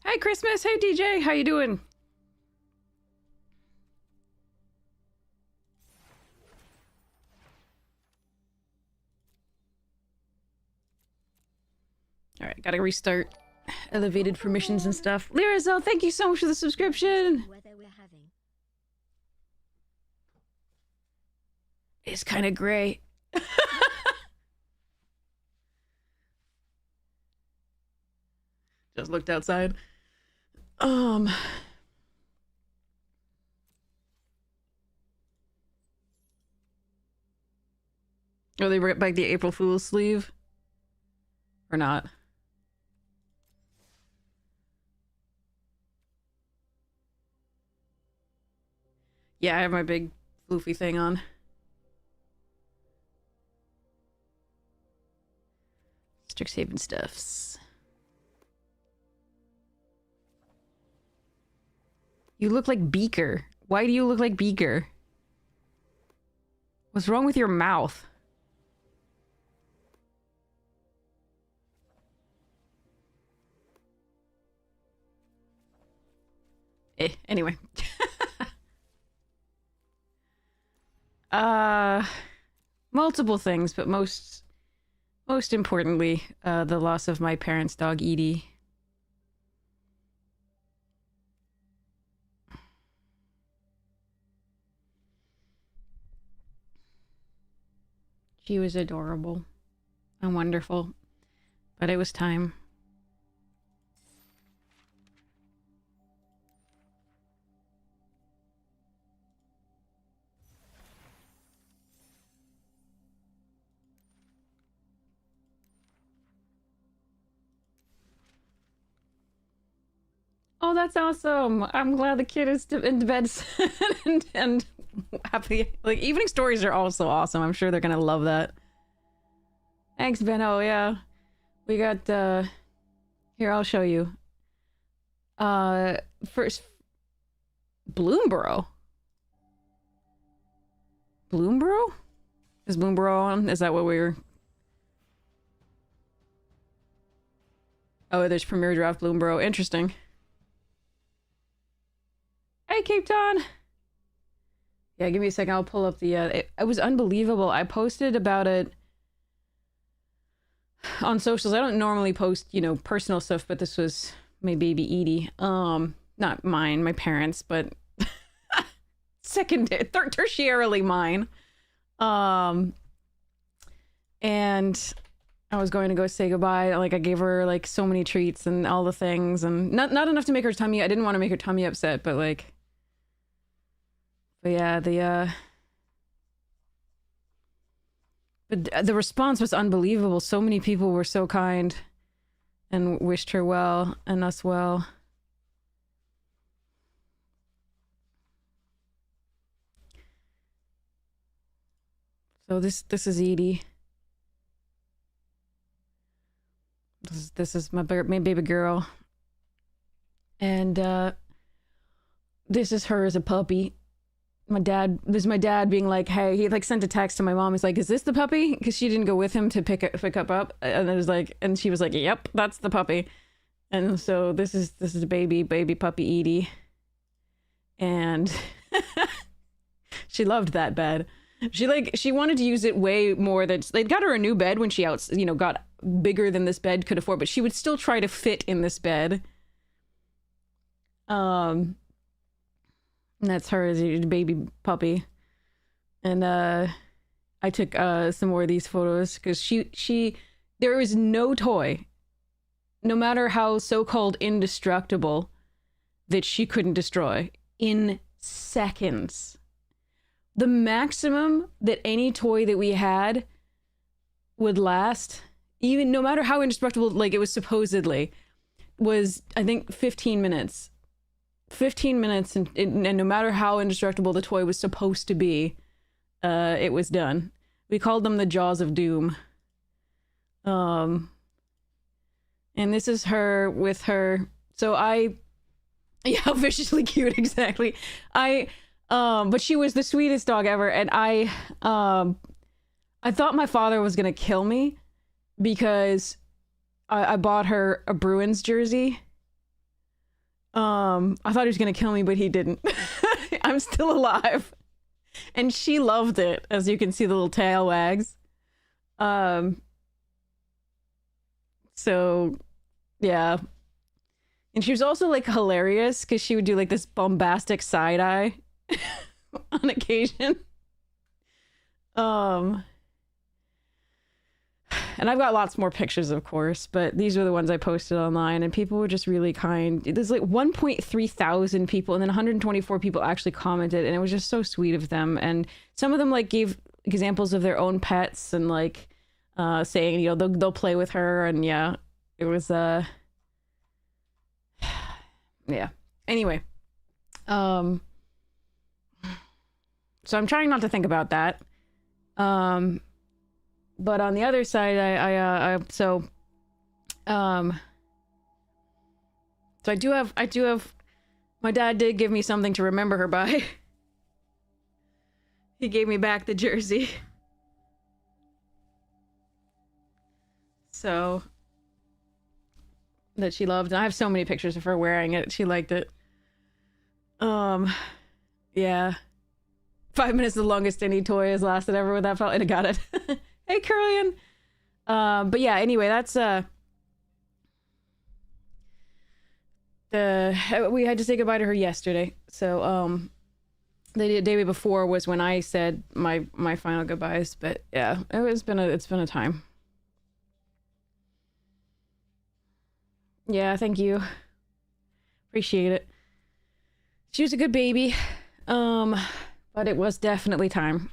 Hi, Christmas. Hey, DJ. How you doing? All right, gotta restart. Elevated for missions and stuff. Lyrizel, thank you so much for the subscription. It's kind of gray. Just looked outside. Oh, they brought back the April Fool's sleeve? Or not? Yeah, I have my big floofy thing on. Strixhaven stuffs. You look like Beaker. Why do you look like Beaker? What's wrong with your mouth? Anyway. Multiple things, but most importantly, the loss of my parents' dog, Edie. She was adorable and wonderful, but it was time. Oh, that's awesome. I'm glad the kid is in bed and happy. Like, evening stories are also awesome. I'm sure they're gonna love that. Thanks, Benno. Yeah. We got, here, I'll show you. First... Bloomborough? Bloomborough? Is Bloomborough on? Is that what we're... Oh, there's Premier Draft Bloomborough. Interesting. Hey, Cape Town! Yeah, give me a second. I'll pull up the, it was unbelievable. I posted about it on socials. I don't normally post, you know, personal stuff, but this was my baby Edie. Not mine, my parents, but tertiarily mine. And I was going to go say goodbye. Like, I gave her, like, so many treats and all the things, and not enough to make her tummy. I didn't want to make her tummy upset, but, like... But yeah, But the response was unbelievable. So many people were so kind and wished her well and us well. So this is Edie. This is my baby girl. And this is her as a puppy. This is my dad being like, hey, he like sent a text to my mom. He's like, is this the puppy? Because she didn't go with him to pick up. And it was like, and she was like, yep, that's the puppy. And so this is baby puppy Edie. And she loved that bed. She wanted to use it way more than they'd got her a new bed when she got bigger than this bed could afford, but she would still try to fit in this bed. And that's her as a baby puppy. And I took some more of these photos because there was no toy, no matter how so-called indestructible, that she couldn't destroy in seconds. The maximum that any toy that we had would last, even no matter how indestructible, like it was supposedly, was I think 15 minutes. 15 minutes, and no matter how indestructible the toy was supposed to be, it was done. We called them the Jaws of Doom. And this is her with her. So yeah, how viciously cute, exactly. But she was the sweetest dog ever, and I thought my father was gonna kill me because I bought her a Bruins jersey. I thought he was gonna kill me, but he didn't. I'm still alive. And she loved it, as you can see the little tail wags. So yeah. And she was also like hilarious because she would do like this bombastic side eye on occasion. And I've got lots more pictures, of course, but these are the ones I posted online, and people were just really kind. There's like 1.3 thousand people, and then 124 people actually commented, and it was just so sweet of them. And some of them like gave examples of their own pets and like saying, you know, they'll play with her, and yeah, it was yeah. Anyway, so I'm trying not to think about that. But on the other side, so I do have, my dad did give me something to remember her by. He gave me back the jersey. So, that she loved. And I have so many pictures of her wearing it. She liked it. Yeah. 5 minutes is the longest any toy has lasted ever with that felt, and I got it. Hey, Curlian. But yeah, anyway, that's we had to say goodbye to her yesterday. So the day before was when I said my final goodbyes. But yeah, it's been a time. Yeah, thank you. Appreciate it. She was a good baby. But it was definitely time.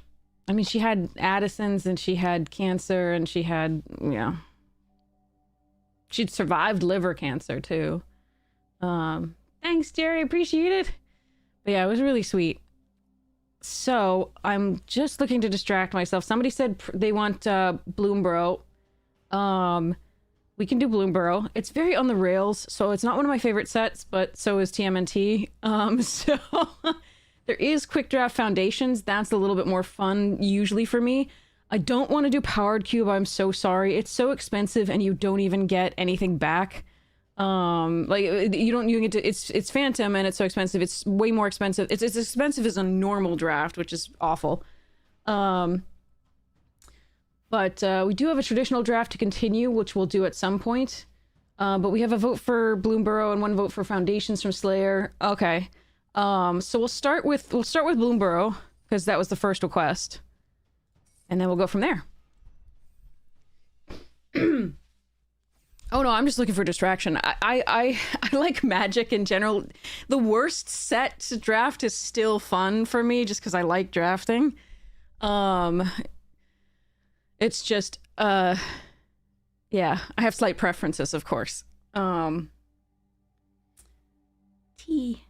I mean, she had Addison's and she had cancer and she had, yeah. She'd survived liver cancer too. Thanks, Jerry. Appreciate it. But yeah, it was really sweet. So I'm just looking to distract myself. Somebody said they want Bloomborough. We can do Bloomborough. It's very on the rails, so it's not one of my favorite sets, but so is TMNT. So there is Quick Draft Foundations. That's a little bit more fun usually for me. I don't want to do Powered Cube. I'm so sorry. It's so expensive and you don't even get anything back. Like you get to, it's Phantom and it's so expensive. It's way more expensive. It's as expensive as a normal draft, which is awful. But we do have a traditional draft to continue, which we'll do at some point. But we have a vote for Bloomborough and one vote for Foundations from Slayer. Okay. So we'll start with Bloomborough because that was the first request, and then we'll go from there. Oh no, I'm just looking for distraction. I like Magic in general. The worst set to draft is still fun for me just because I like drafting. It's just yeah, I have slight preferences, of course. Tea.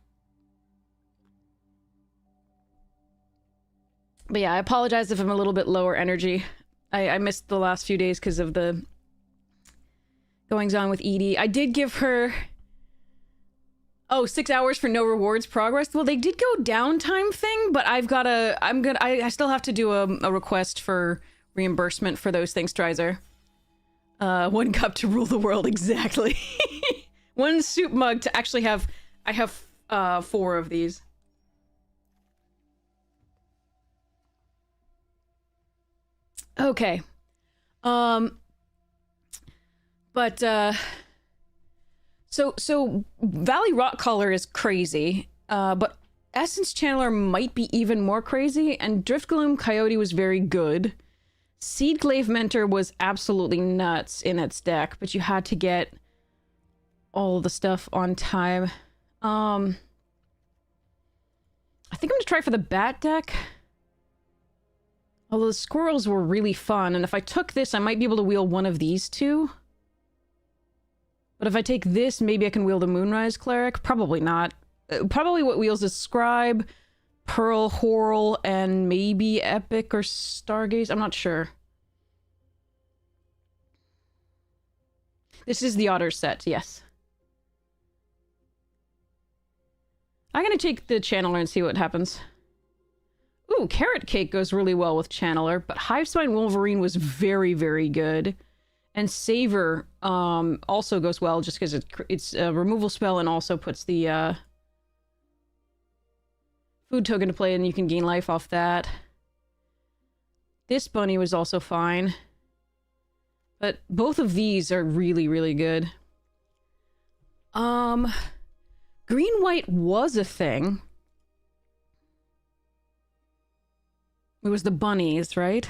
But yeah, I apologize if I'm a little bit lower energy. I missed the last few days because of the goings on with Edie. I did give her 6 hours for no rewards progress. Well, they did go downtime thing, but I still have to do a request for reimbursement for those things, Dreiser. 1 cup to rule the world, exactly. 1 soup mug to actually have. I have 4 of these. Okay. But so Valley Rock Color is crazy, but Essence Channeler might be even more crazy, and Driftgloom Coyote was very good. Seedglaive Mentor was absolutely nuts in its deck, but you had to get all the stuff on time. I think I'm gonna try for the Bat deck. Although the squirrels were really fun, and if I took this, I might be able to wheel one of these two. But if I take this, maybe I can wheel the Moonrise Cleric? Probably not. Probably what wheels is Scribe, Pearl, Horrel, and maybe Epic or Stargaze? I'm not sure. This is the Otter set, yes. I'm gonna take the Channeler and see what happens. Ooh, Carrot Cake goes really well with Channeler, but Hivespine Wolverine was very, very good. And Savor also goes well just because it's a removal spell and also puts the food token to play, and you can gain life off that. This bunny was also fine. But both of these are really, really good. Green-white was a thing. It was the bunnies, right?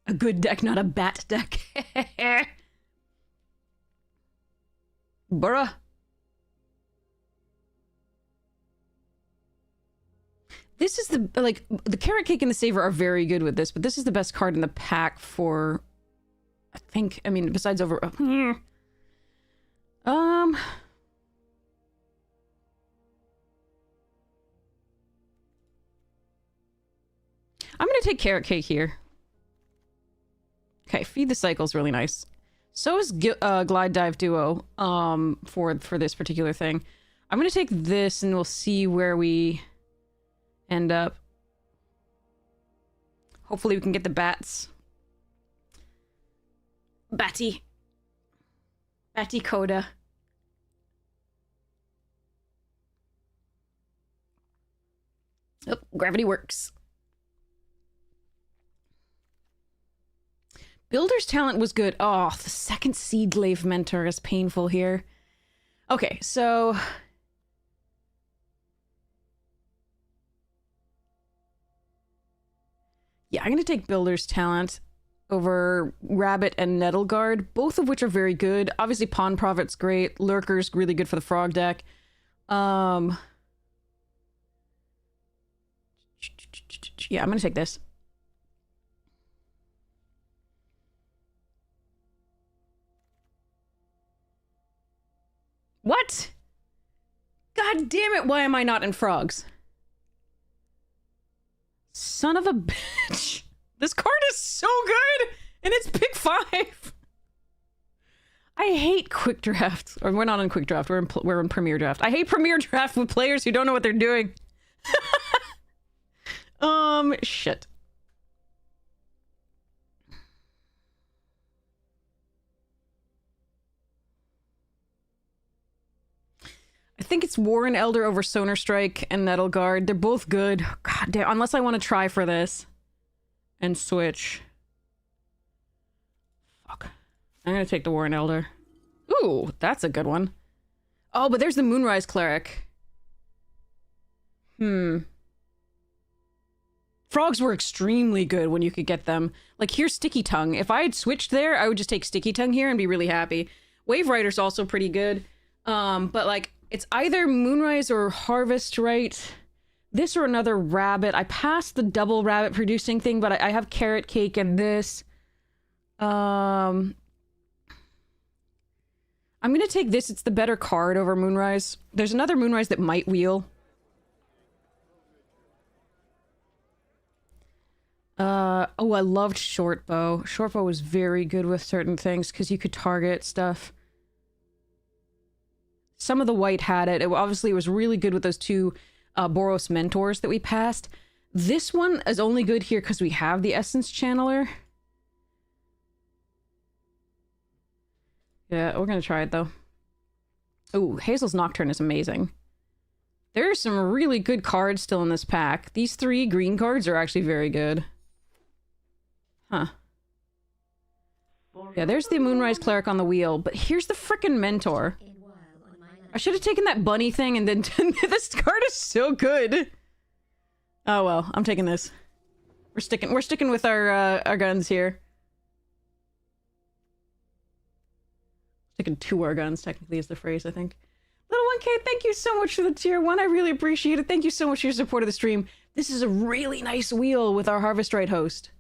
A good deck, not a bat deck. Bruh. This is the, like, the carrot cake and the saver are very good with this, but this is the best card in the pack for, I think, I mean, besides over, I'm gonna take carrot cake here. Okay, feed the cycle's really nice. So is Glide Dive Duo, for this particular thing. I'm gonna take this and we'll see where we end up. Hopefully we can get the bats. Batty Coda. Oh, gravity works. Builder's Talent was good. Oh, the second Seed Glaive Mentor is painful here. Okay, so... yeah, I'm going to take Builder's Talent over Rabbit and Nettleguard, both of which are very good. Obviously, Pawn Prophet's great. Lurker's really good for the frog deck. Yeah, I'm going to take this. What? God damn it, why am I not in frogs? Son of a bitch. This card is so good, and it's pick 5. I hate quick draft. Or we're not in quick draft, we're in premier draft. I hate premier draft with players who don't know what they're doing. Shit. I think it's Warren Elder over Sonar Strike and Nettleguard. They're both good. God damn, unless I want to try for this. And switch. Fuck. I'm gonna take the Warren Elder. Ooh, that's a good one. Oh, but there's the Moonrise Cleric. Frogs were extremely good when you could get them. Like, here's Sticky Tongue. If I had switched there, I would just take Sticky Tongue here and be really happy. Wave Rider's also pretty good. But, like, it's either Moonrise or Harvest, right? This or another rabbit. I passed the double rabbit producing thing, but I have Carrot Cake and this. I'm gonna take this. It's the better card over Moonrise. There's another Moonrise that might wheel. Oh, I loved Shortbow. Shortbow was very good with certain things because you could target stuff. Some of the white had it. Obviously, it was really good with those two Boros Mentors that we passed. This one is only good here because we have the Essence Channeler. Yeah, we're gonna try it, though. Ooh, Hazel's Nocturne is amazing. There are some really good cards still in this pack. These 3 green cards are actually very good. Huh. Yeah, there's the Moonrise Cleric on the wheel, but here's the frickin' Mentor. I should have taken that bunny thing and then... this card is so good! Oh well, I'm taking this. We're sticking with our guns here. Sticking to our guns, technically, is the phrase, I think. Little 1K, thank you so much for the tier 1. I really appreciate it. Thank you so much for your support of the stream. This is a really nice wheel with our Harvest Right host.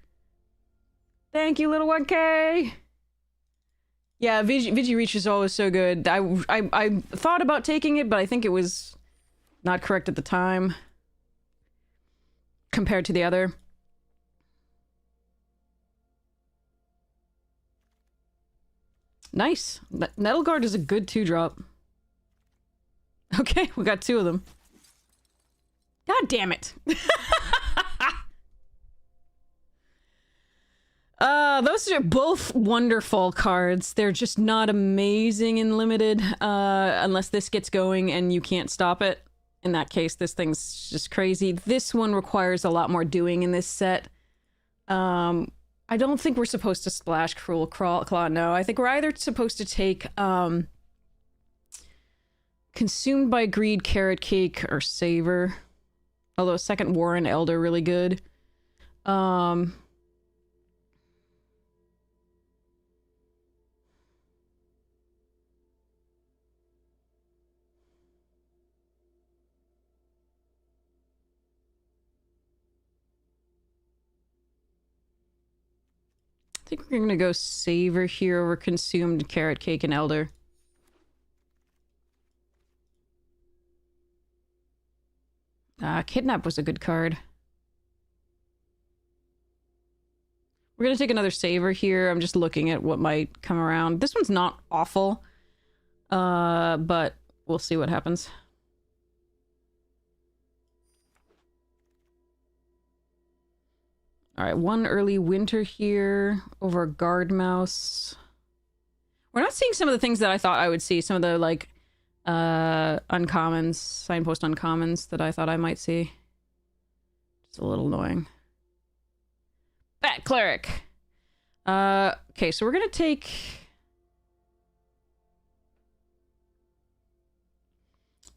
Thank you, Little 1K! Yeah, Vigi Reach is always so good. I thought about taking it, but I think it was not correct at the time. Compared to the other. Nice. Nettleguard is a good 2-drop. Okay, we got 2 of them. God damn it. Those are both wonderful cards. They're just not amazing in limited, unless this gets going and you can't stop it. in that case, this thing's just crazy. This one requires a lot more doing in this set. I don't think we're supposed to splash Cruel Claw, no. I think we're either supposed to take, Consumed by Greed, Carrot Cake, or Savor. Although second Warren Elder really good. I think we're gonna go Savor here over Consumed, Carrot Cake, and Elder. Kidnap was a good card. We're gonna take another Savor here. I'm just looking at what might come around. This one's not awful. But we'll see what happens. Alright, one early winter here over Guard Mouse. We're not seeing some of the things that I thought I would see. Some of the, like, uncommons, signpost uncommons that I thought I might see. Just a little annoying. Bat Cleric! Okay, so we're gonna take...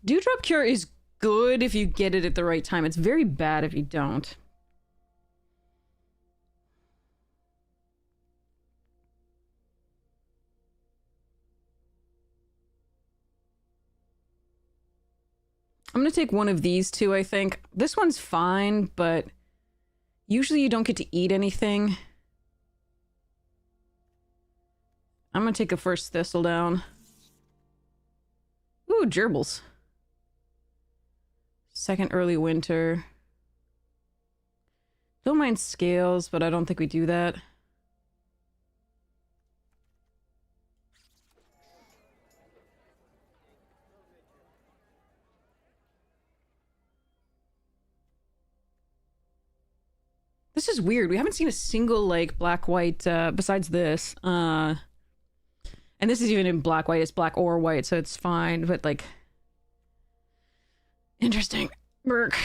Dewdrop Cure is good if you get it at the right time. It's very bad if you don't. I'm gonna take one of these two, I think. This one's fine, but usually you don't get to eat anything. I'm gonna take a first Thistledown. Ooh, Gerbils. Second early winter. Don't mind Scales, but I don't think we do that. This is weird. We haven't seen a single, like, black-white, besides this. And this is even in black-white. It's black or white, so it's fine. But, like... Interesting. Burk.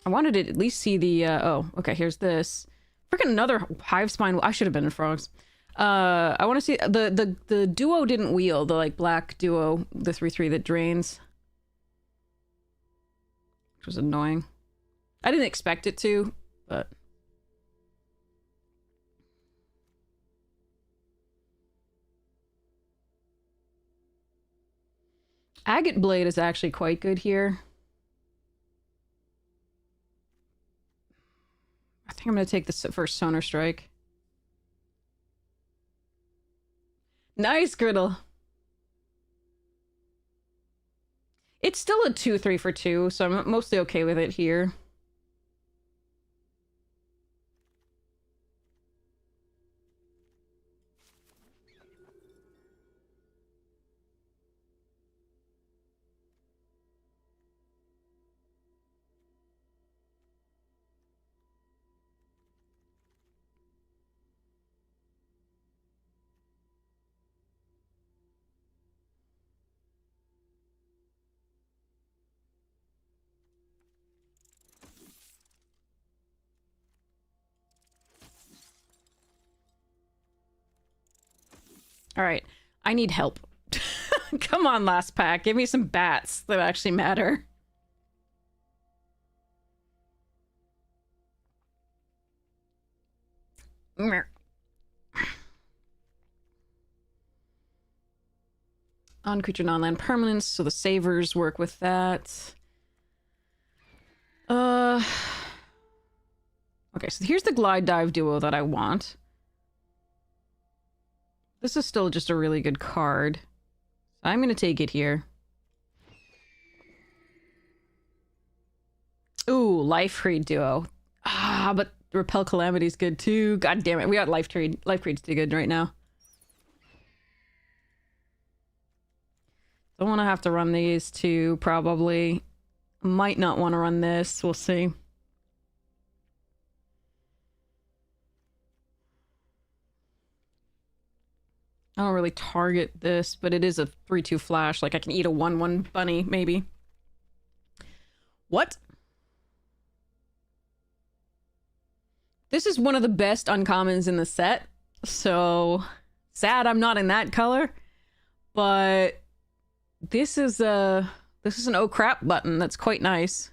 I wanted to at least see the, oh, okay, here's this. Freaking another Hivespine. I should have been in Frogs. I want to see... The duo didn't wheel. The, like, black duo. The 3/3 that drains. Which was annoying. I didn't expect it to, but... Agate Blade is actually quite good here. I think I'm going to take the first Sonar Strike. Nice, Griddle! It's still a 2/3 for 2, so I'm mostly okay with it here. Alright, I need help. Come on, last pack. Give me some bats that actually matter. On creature non-land permanents, so the savers work with that. Okay, so here's the Glide Dive duo that I want. This is still just a really good card. I'm gonna take it here. Ooh, Life Creed duo. Ah, but Repel Calamity's good too. God damn it, we got Life Creed. Life Creed's too good right now. Don't want to have to run these two, probably. Might not want to run this. We'll see. I don't really target this, but it is a 3/2 flash. Like I can eat a 1/1 bunny, maybe. What? This is one of the best uncommons in the set. So sad I'm not in that color. But this is an oh crap button that's quite nice.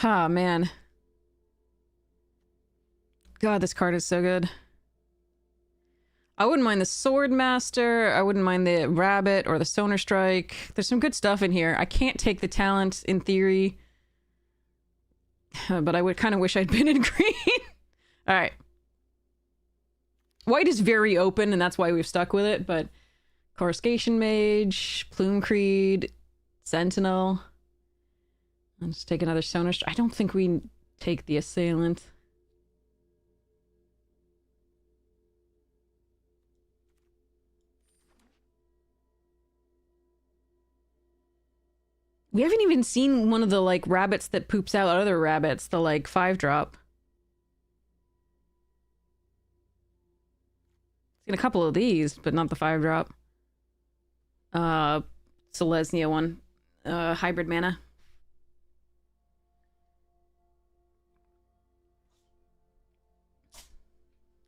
Ah, man. God, this card is so good. I wouldn't mind the Sword Master. I wouldn't mind the Rabbit or the Sonar Strike. There's some good stuff in here. I can't take the talent in theory. But I would kind of wish I'd been in green. All right. White is very open, and that's why we've stuck with it, but Coruscation Mage, Plume Creed, Sentinel. Let's take another Sonar Strike. I don't think we take the Assailant. We haven't even seen one of the, like, rabbits that poops out other rabbits, the, like, 5-drop. Seen a couple of these, but not the 5-drop. Selesnya one. Hybrid mana.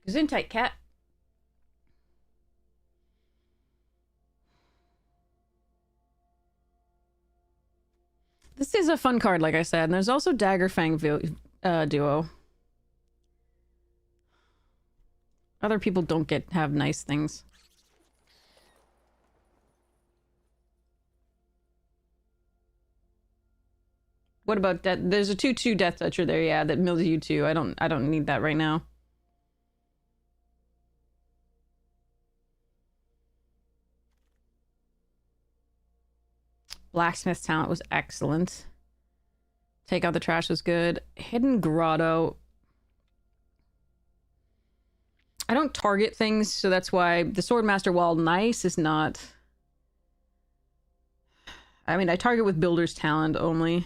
Gesundheit, cat. This is a fun card, like I said. And there's also Daggerfang duo. Other people don't have nice things. What about that? There's a 2/2 Death Toucher there, yeah, that mills you too. I don't need that right now. Blacksmith's Talent was excellent. Take Out the Trash was good. Hidden Grotto. I don't target things, so that's why the Swordmaster, while nice, is not... I mean, I target with Builder's Talent only.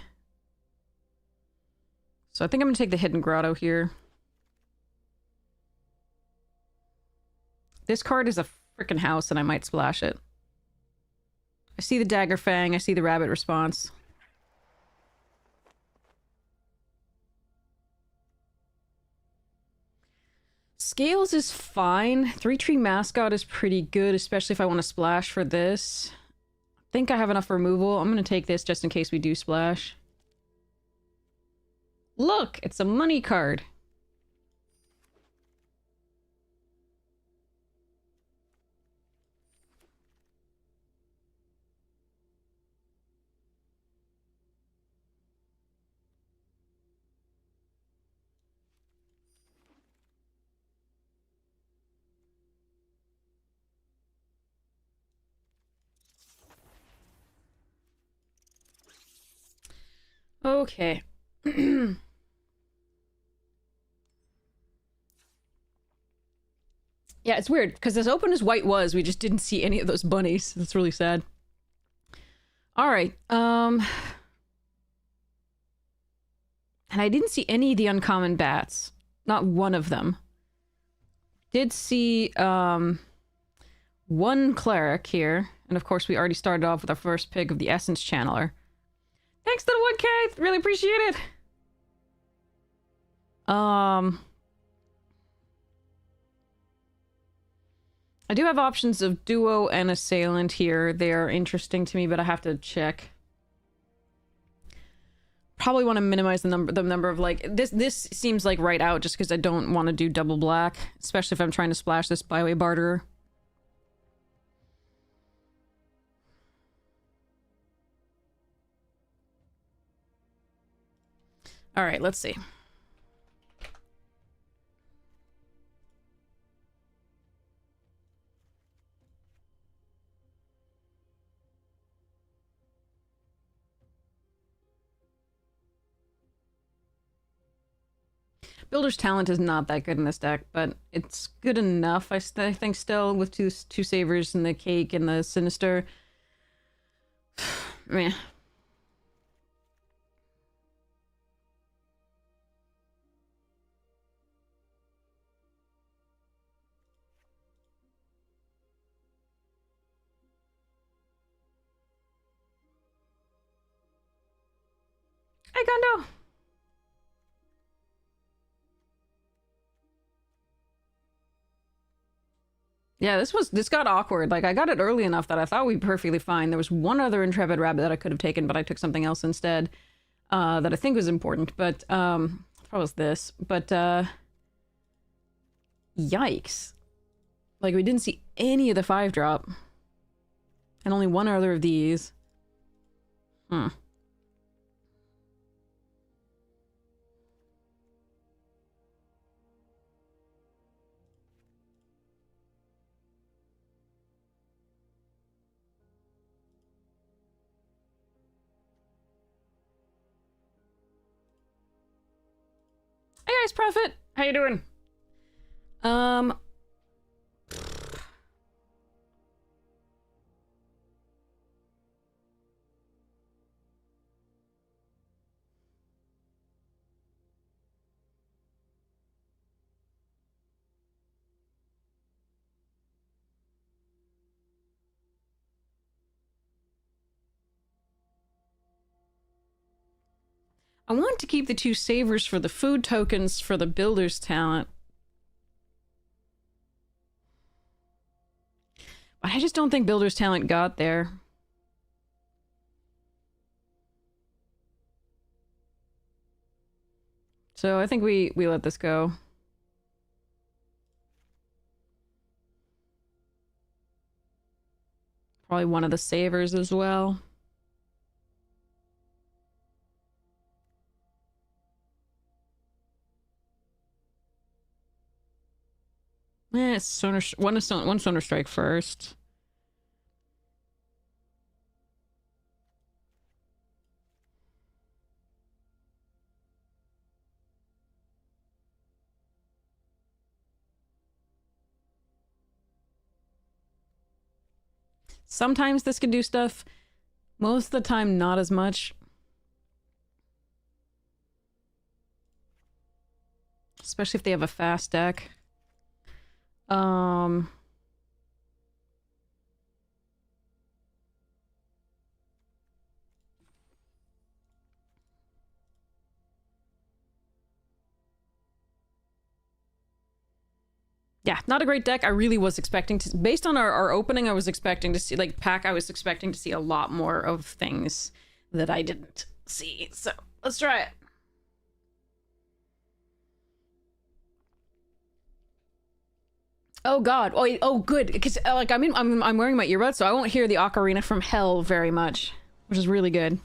So I think I'm going to take the Hidden Grotto here. This card is a freaking house, and I might splash it. I see the Daggerfang, I see the Rabbit response. Scales is fine. 3-Tree Mascot is pretty good, especially if I want to splash for this. I think I have enough removal. I'm going to take this just in case we do splash. Look, it's a money card. Okay. Yeah, it's weird, because as open as white was, we just didn't see any of those bunnies. That's really sad. Alright, and I didn't see any of the uncommon bats. Not one of them. Did see, one cleric here. And of course, we already started off with our first pick of the Essence Channeler. Thanks to the 1K! Really appreciate it! I do have options of Duo and Assailant here. They are interesting to me, but I have to check. Probably want to minimize the number of, like... This seems like right out just because I don't want to do double black. Especially if I'm trying to splash this Byway Barterer. Alright, let's see. Builder's Talent is not that good in this deck, but it's good enough, I think, still, with two Savers and the Cake and the Sinister. Meh. Gondo! Yeah, this got awkward. Like, I got it early enough that I thought we'd be perfectly fine. There was one other Intrepid Rabbit that I could have taken, but I took something else instead that I think was important. But, probably was this. But, yikes. Like, we didn't see any of the 5-drop. And only one other of these. Hmm. Hey guys, Prophet! How you doing? I want to keep the 2 savers for the food tokens for the builder's talent. But I just don't think builder's talent got there. So I think we let this go. Probably one of the savers as well. It's one Sonar Strike first. Sometimes this can do stuff. Most of the time, not as much. Especially if they have a fast deck. Yeah, not a great deck. I really was expecting to... Based on our opening, I was expecting to see... Like, pack, I was expecting to see a lot more of things that I didn't see. So, let's try it. Oh god. Oh good. Because like I'm wearing my earbuds, so I won't hear the Ocarina from Hell very much, which is really good.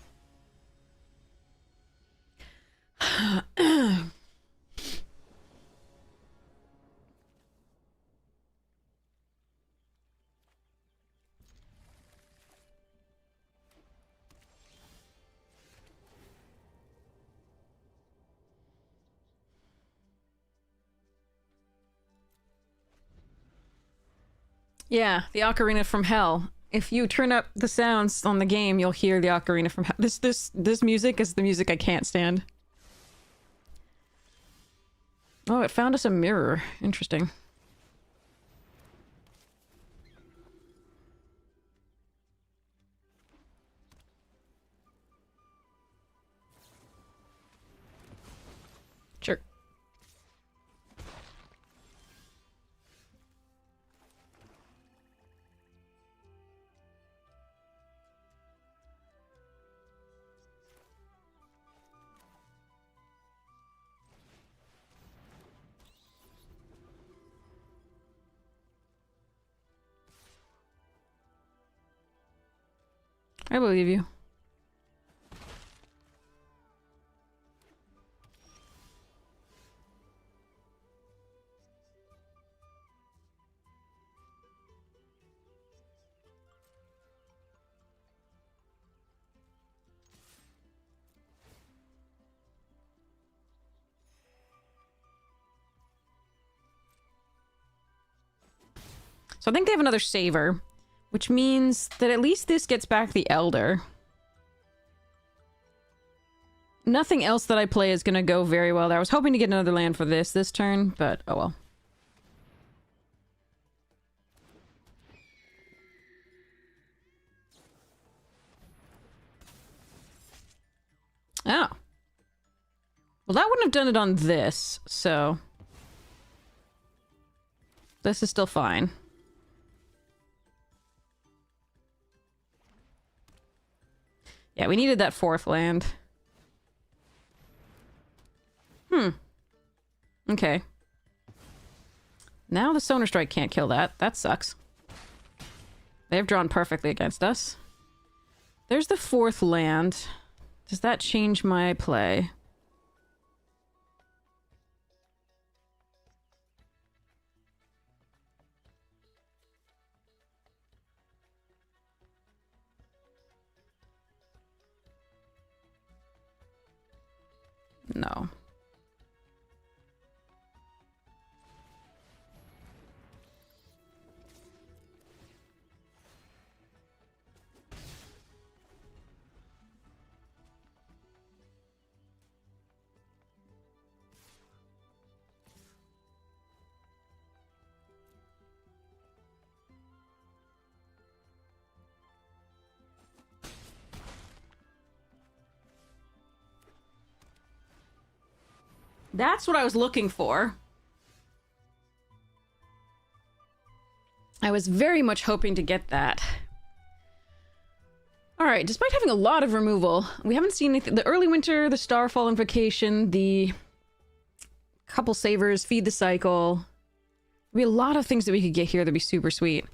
Yeah, the Ocarina from Hell. If you turn up the sounds on the game, you'll hear the Ocarina from Hell. This music is the music I can't stand. Oh, it found us a mirror. Interesting. Sure. I believe you. So I think they have another saver, which means that at least this gets back the Elder. Nothing else that I play is gonna go very well there. I was hoping to get another land for this turn, but oh well. Oh. Well, that wouldn't have done it on this, so... This is still fine. Yeah, we needed that 4th land. Okay. Now the Sonar Strike can't kill that. That sucks. They've drawn perfectly against us. There's the 4th land. Does that change my play? No. That's what I was looking for. I was very much hoping to get that. Alright, despite having a lot of removal, we haven't seen anything. The Early Winter, the Starfall Invocation, the couple Savers, Feed the Cycle. There'd be a lot of things that we could get here that'd be super sweet.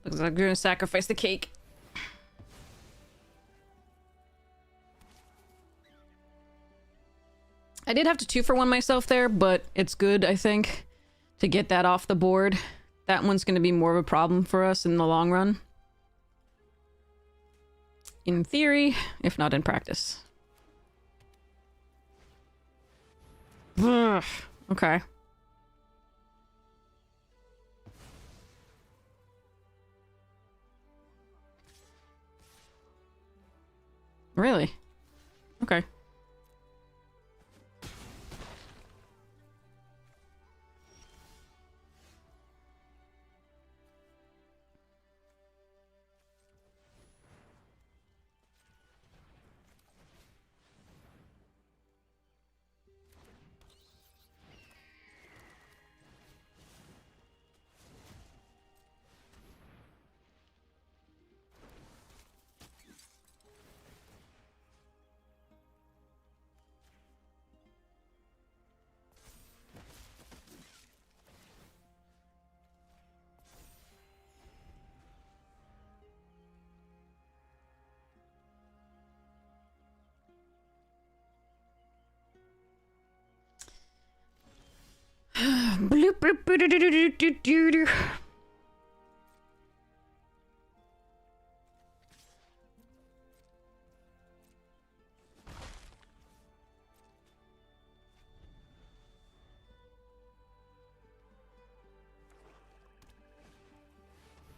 Looks like I'm gonna sacrifice the cake. I did have to 2-for-1 myself there, but it's good, I think, to get that off the board. That one's gonna be more of a problem for us in the long run. In theory, if not in practice. Ugh. Okay. Really? Okay. Bloop, bloop, bloop, doo, doo, doo, doo, doo, doo.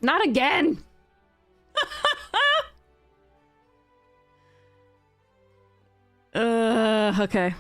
Not again! Okay.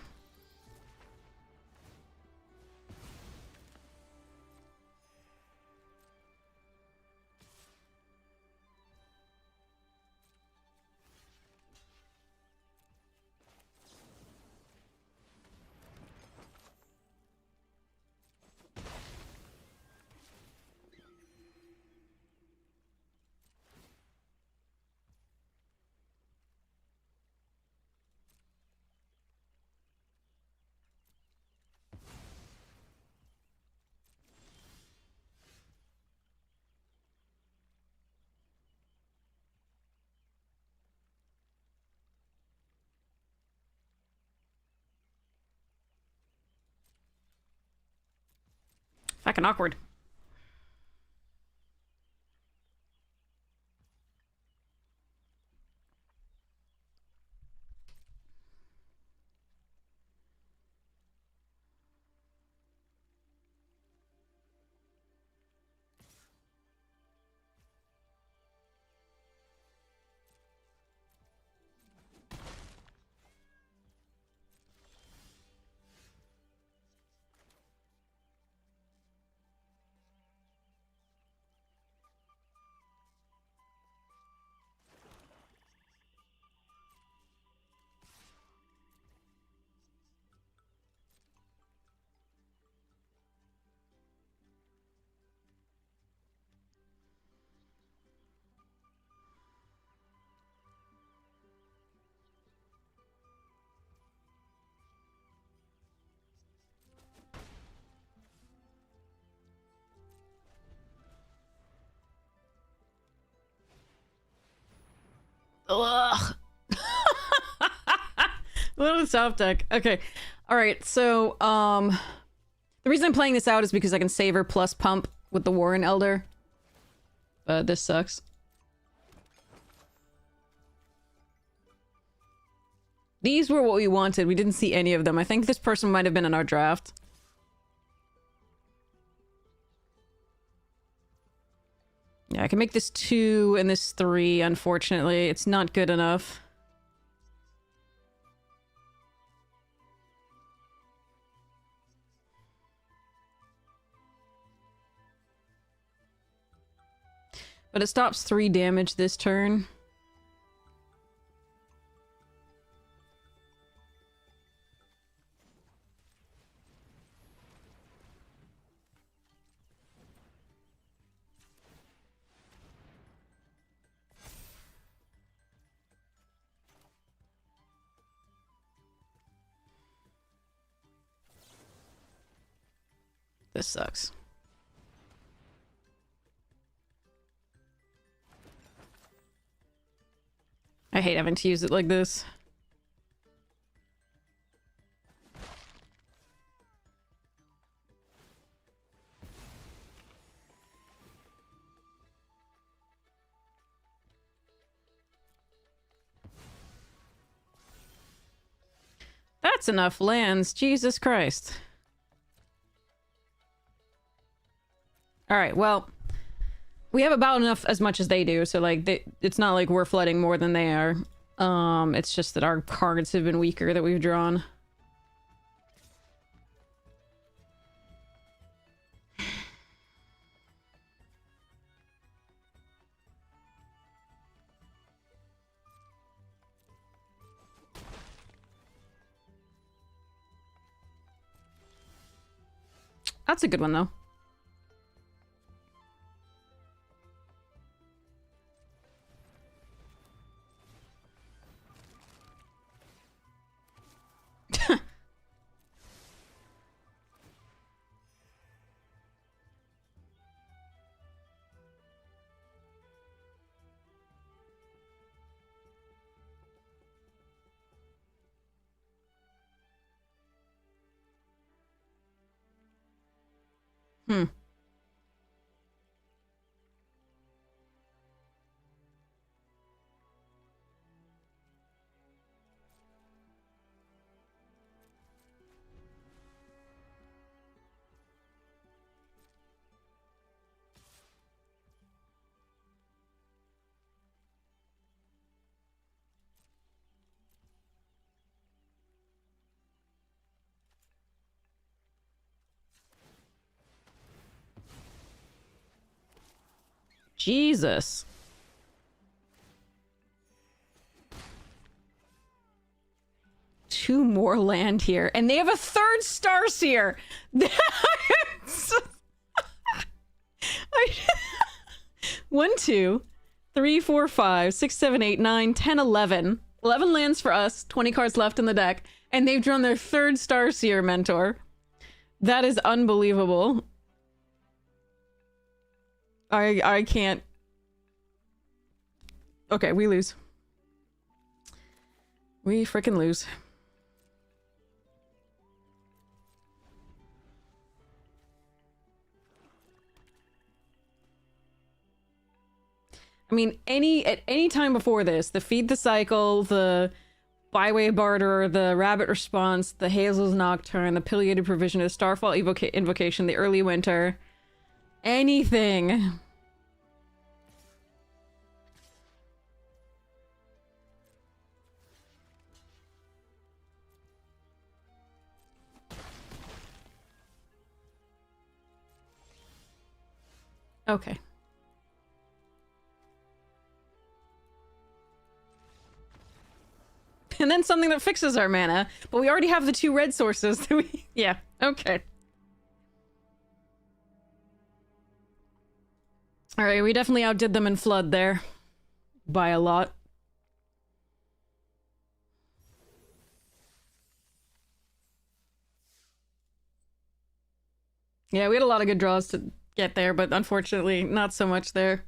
fucking awkward. Ugh. Little soft deck. Okay. All right. So, the reason I'm playing this out is because I can Savor plus Pump with the Warren Elder. But this sucks. These were what we wanted. We didn't see any of them. I think this person might have been in our draft. Yeah, I can make this 2 and this 3, unfortunately. It's not good enough. But it stops 3 damage this turn. This sucks. I hate having to use it like this. That's enough lands. Jesus Christ. Alright, well, we have about enough as much as they do, so like it's not like we're flooding more than they are. It's just that our cards have been weaker that we've drawn. That's a good one though. Hmm. Jesus. Two more land here, and they have a 3rd Starseer. One, 2, 3, 4, 5, 6, 7, 8, 9, 10, 11. 11 lands for us, 20 cards left in the deck, and they've drawn their 3rd Starseer Mentor. That is unbelievable. I can't. Okay, we lose. We frickin' lose. I mean, at any time before this, the Feed the Cycle, the Byway Barter, the Rabbit Response, the Hazel's Nocturne, the Pileated Provision, the Starfall Invocation, the Early Winter, anything. Okay. And then something that fixes our mana, but we already have the 2 red sources that we... Yeah, okay. Alright, we definitely outdid them in Flood there. By a lot. Yeah, we had a lot of good draws to get there, but unfortunately, not so much there.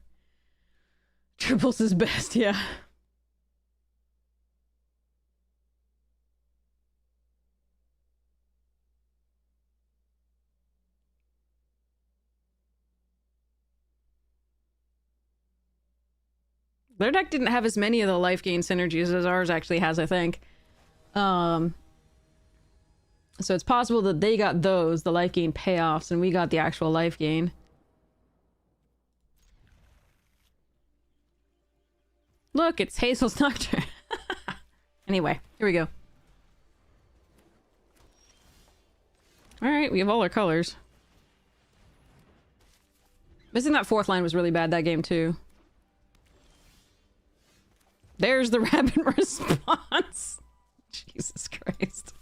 Triples is best, yeah. Their deck didn't have as many of the life gain synergies as ours actually has, I think. So it's possible that they got those, the life gain payoffs, and we got the actual life gain. Look, it's Hazel's Nocturne. Anyway, here we go. Alright, we have all our colors. Missing that 4th line was really bad that game, too. There's the Rabbit Response. Jesus Christ.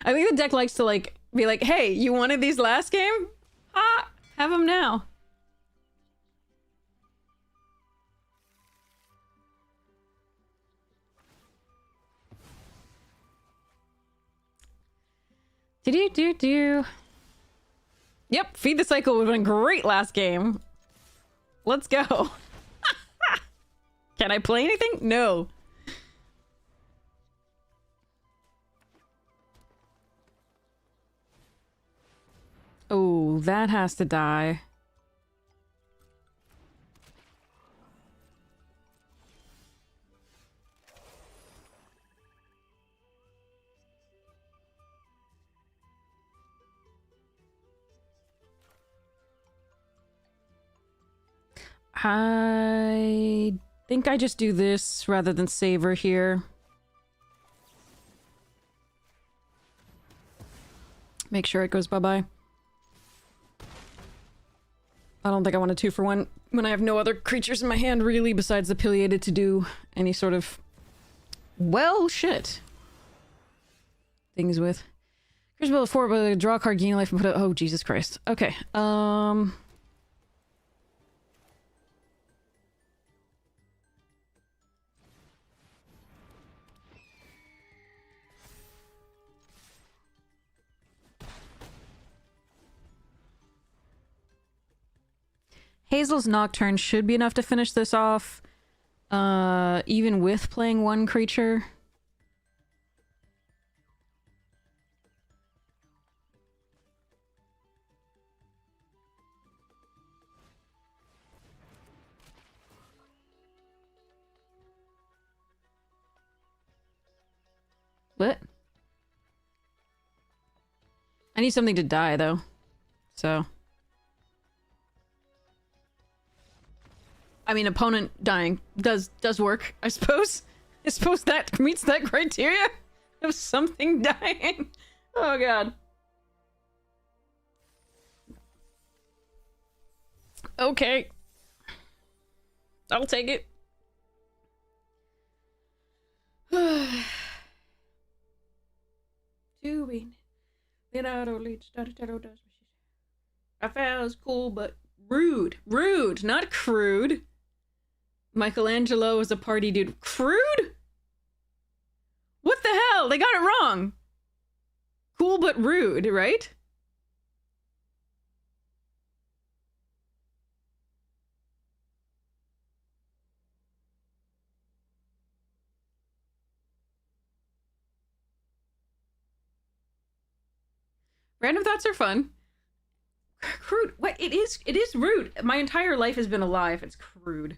I think the deck likes to, like, be like, hey, you wanted these last game? Ah, have them now. Do-do-do-do. Yep, Feed the Cycle would have been great last game. Let's go. Can I play anything? No. Oh, that has to die. I think I just do this rather than Savor here. Make sure it goes bye-bye. I don't think I want a 2-for-1 when I have no other creatures in my hand, really, besides the Pileated to do any sort of... well, shit. Things with. Crucible 4, but draw a card, gain life, and put it... oh, Jesus Christ. Okay, Hazel's Nocturne should be enough to finish this off, even with playing 1 creature. What? I need something to die, though. So... I mean, opponent dying does work, I suppose. I suppose that meets that criteria of something dying. Oh god. Okay. I'll take it. Raphael's cool, but rude. Rude, not crude. Michelangelo is a party dude. Crude? What the hell? They got it wrong. Cool but rude, right? Random thoughts are fun. Crude. What? It is rude. My entire life has been a lie if it's crude.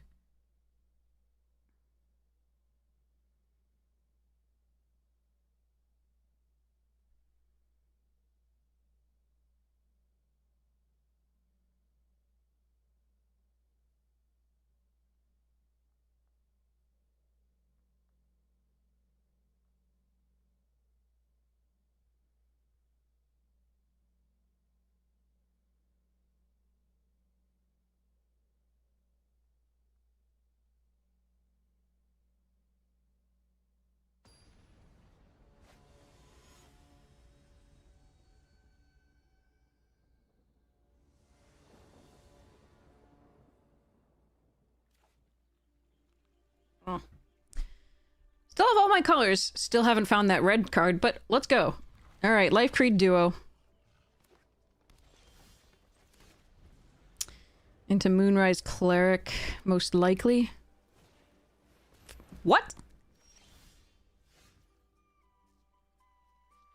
Oh. Still have all my colors. Still haven't found that red card, but let's go. All right, Life Creed Duo. Into Moonrise Cleric, most likely. What?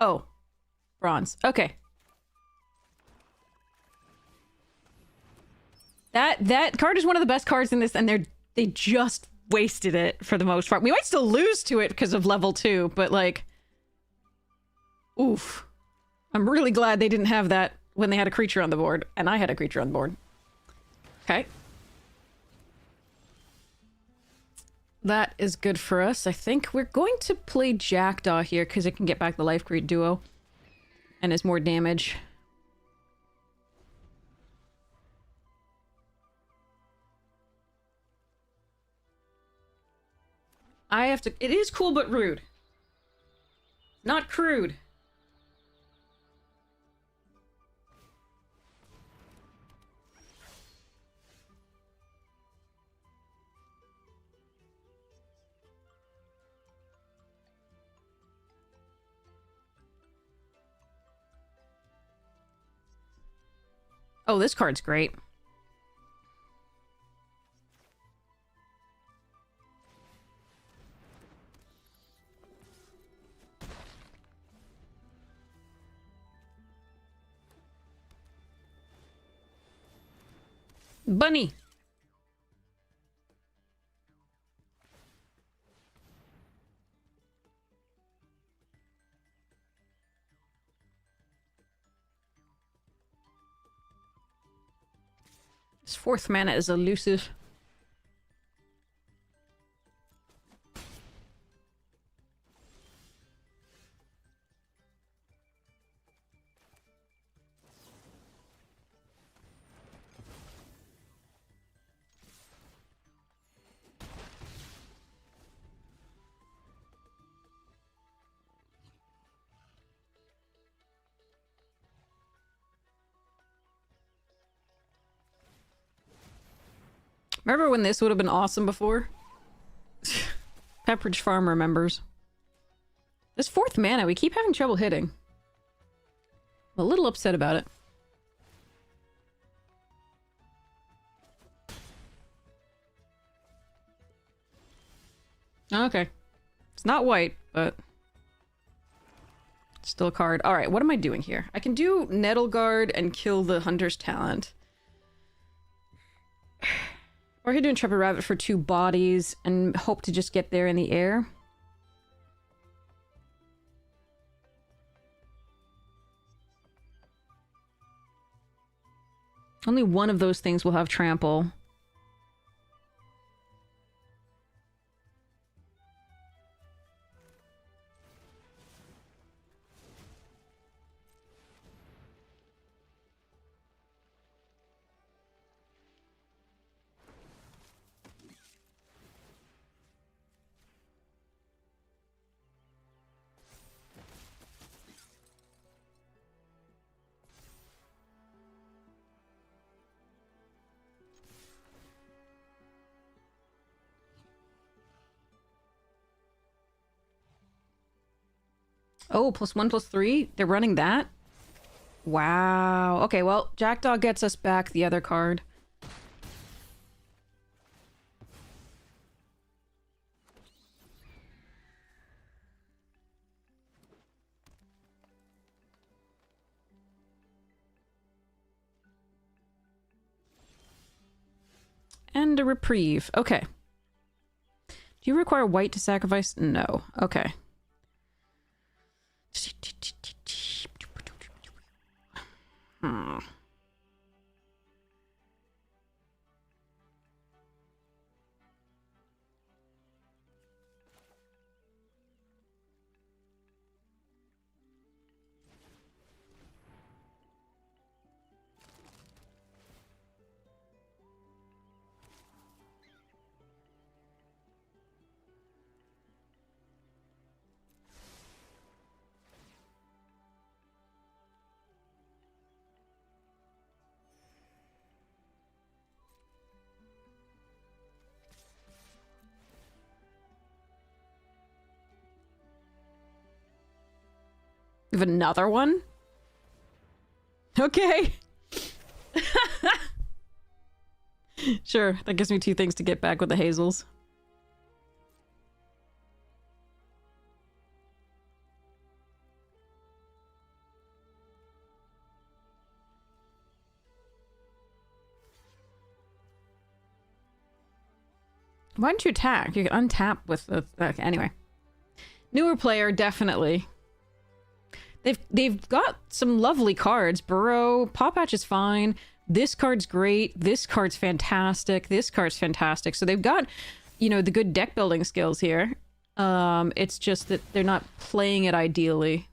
Oh. Bronze. Okay. That card is one of the best cards in this, and they just wasted it for the most part. We might still lose to it because of level 2, but like... Oof. I'm really glad they didn't have that when they had a creature on the board, and I had a creature on the board. Okay. That is good for us. I think we're going to play Jackdaw here because it can get back the Life Creed Duo. And is more damage. I have to... It is cool but rude. Not crude. Oh, this card's great. Bunny. This 4th mana is elusive. Remember when this would have been awesome before? Pepperidge Farm remembers. This 4th mana, we keep having trouble hitting. I'm a little upset about it. Okay. It's not white, but... still a card. Alright, what am I doing here? I can do Nettle Guard and kill the Hunter's Talent. Or I could do Intrepid Rabbit for 2 bodies and hope to just get there in the air. Only one of those things will have trample. Oh, +1/+3? They're running that? Wow. Okay, well, Jackdaw gets us back the other card. and a reprieve. Okay. Do you require white to sacrifice? No. Okay. Hmm. You have another one? Okay. Sure, that gives me 2 things to get back with the hazels. Why don't you attack? You can untap with the... Okay, anyway. Newer player, definitely. They've got some lovely cards. Burrow, Pawpatch is fine. This card's great. This card's fantastic. This card's fantastic. So they've got, you know, the good deck building skills here. It's just that they're not playing it ideally.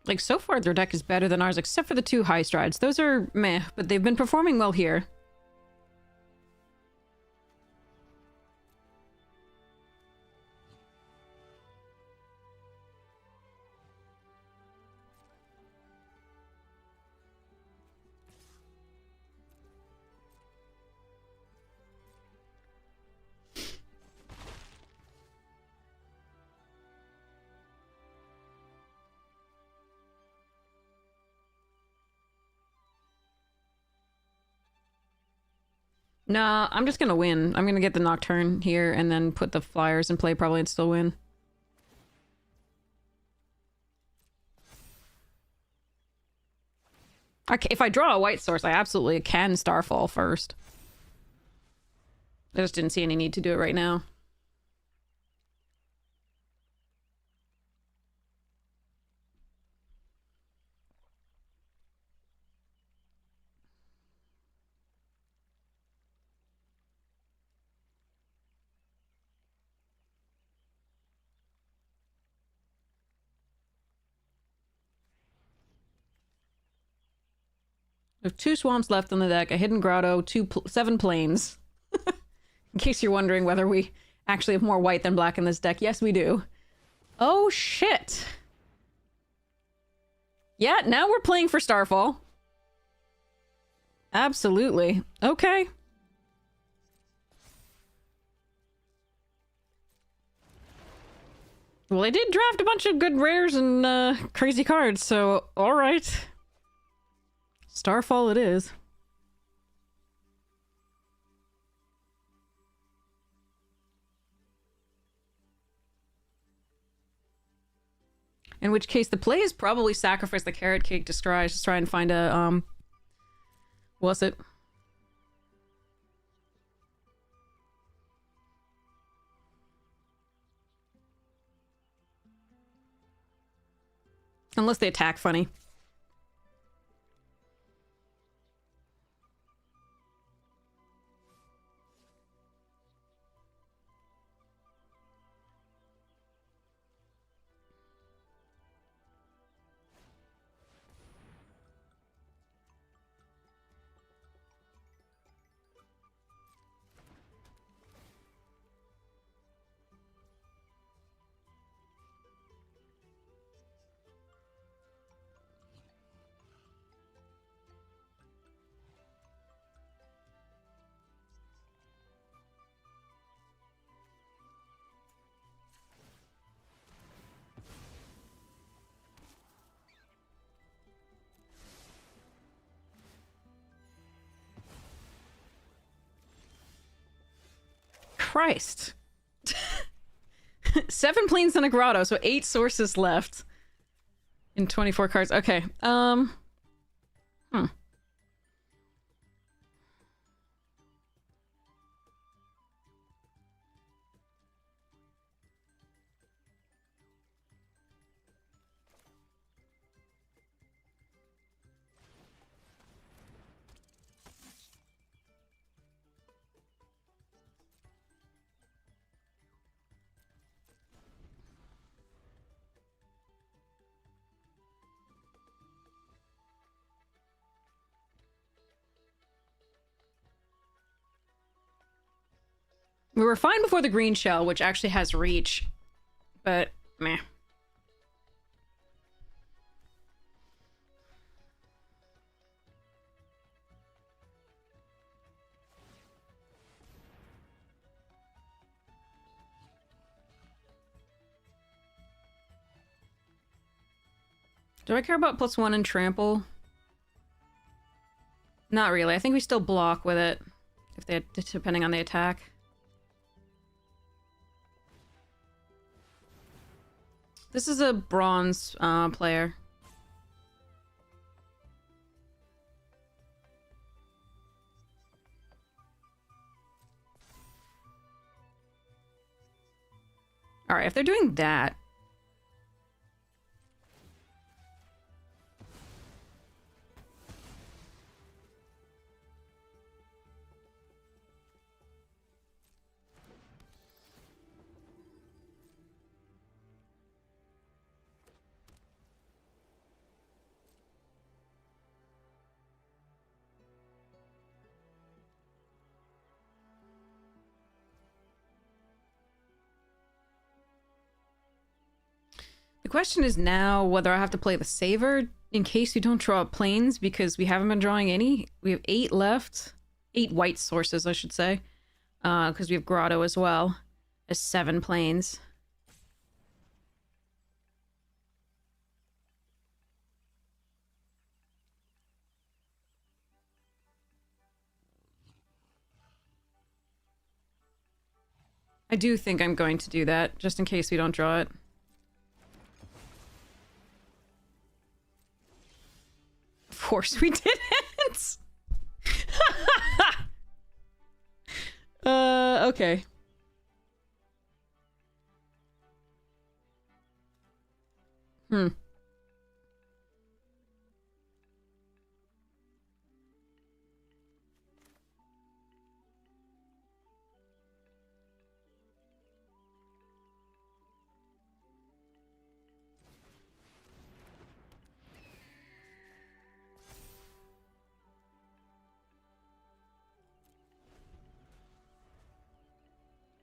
Like, so far their deck is better than ours, except for the 2 high strides. Those are meh, but they've been performing well here. Nah, I'm just gonna win. I'm gonna get the Nocturne here and then put the Flyers in play probably and still win. If I draw a white source, I absolutely can Starfall first. I just didn't see any need to do it right now. We have 2 swamps left on the deck, a hidden grotto, 7 plains. In case you're wondering whether we actually have more white than black in this deck, yes we do. Oh shit! Yeah, now we're playing for Starfall. Absolutely. Okay. Well, I did draft a bunch of good rares and crazy cards, so alright. Starfall it is. In which case, the play is probably sacrifice the Carrot Cake to try and find a, what's it? Unless they attack funny. Christ. 7 planes and a grotto, so 8 sources left in 24 cards. Okay. We were fine before the green shell, which actually has reach. But, meh. Do I care about +1 and trample? Not really. I think we still block with it, if they, depending on the attack. This is a bronze player. Alright, if they're doing that... The question is now whether I have to play the Saver in case we don't draw planes, because we haven't been drawing any. We have 8 left. 8 white sources, I should say. Because we have Grotto as well as 7 planes. I do think I'm going to do that, just in case we don't draw it. Of course we didn't! Okay.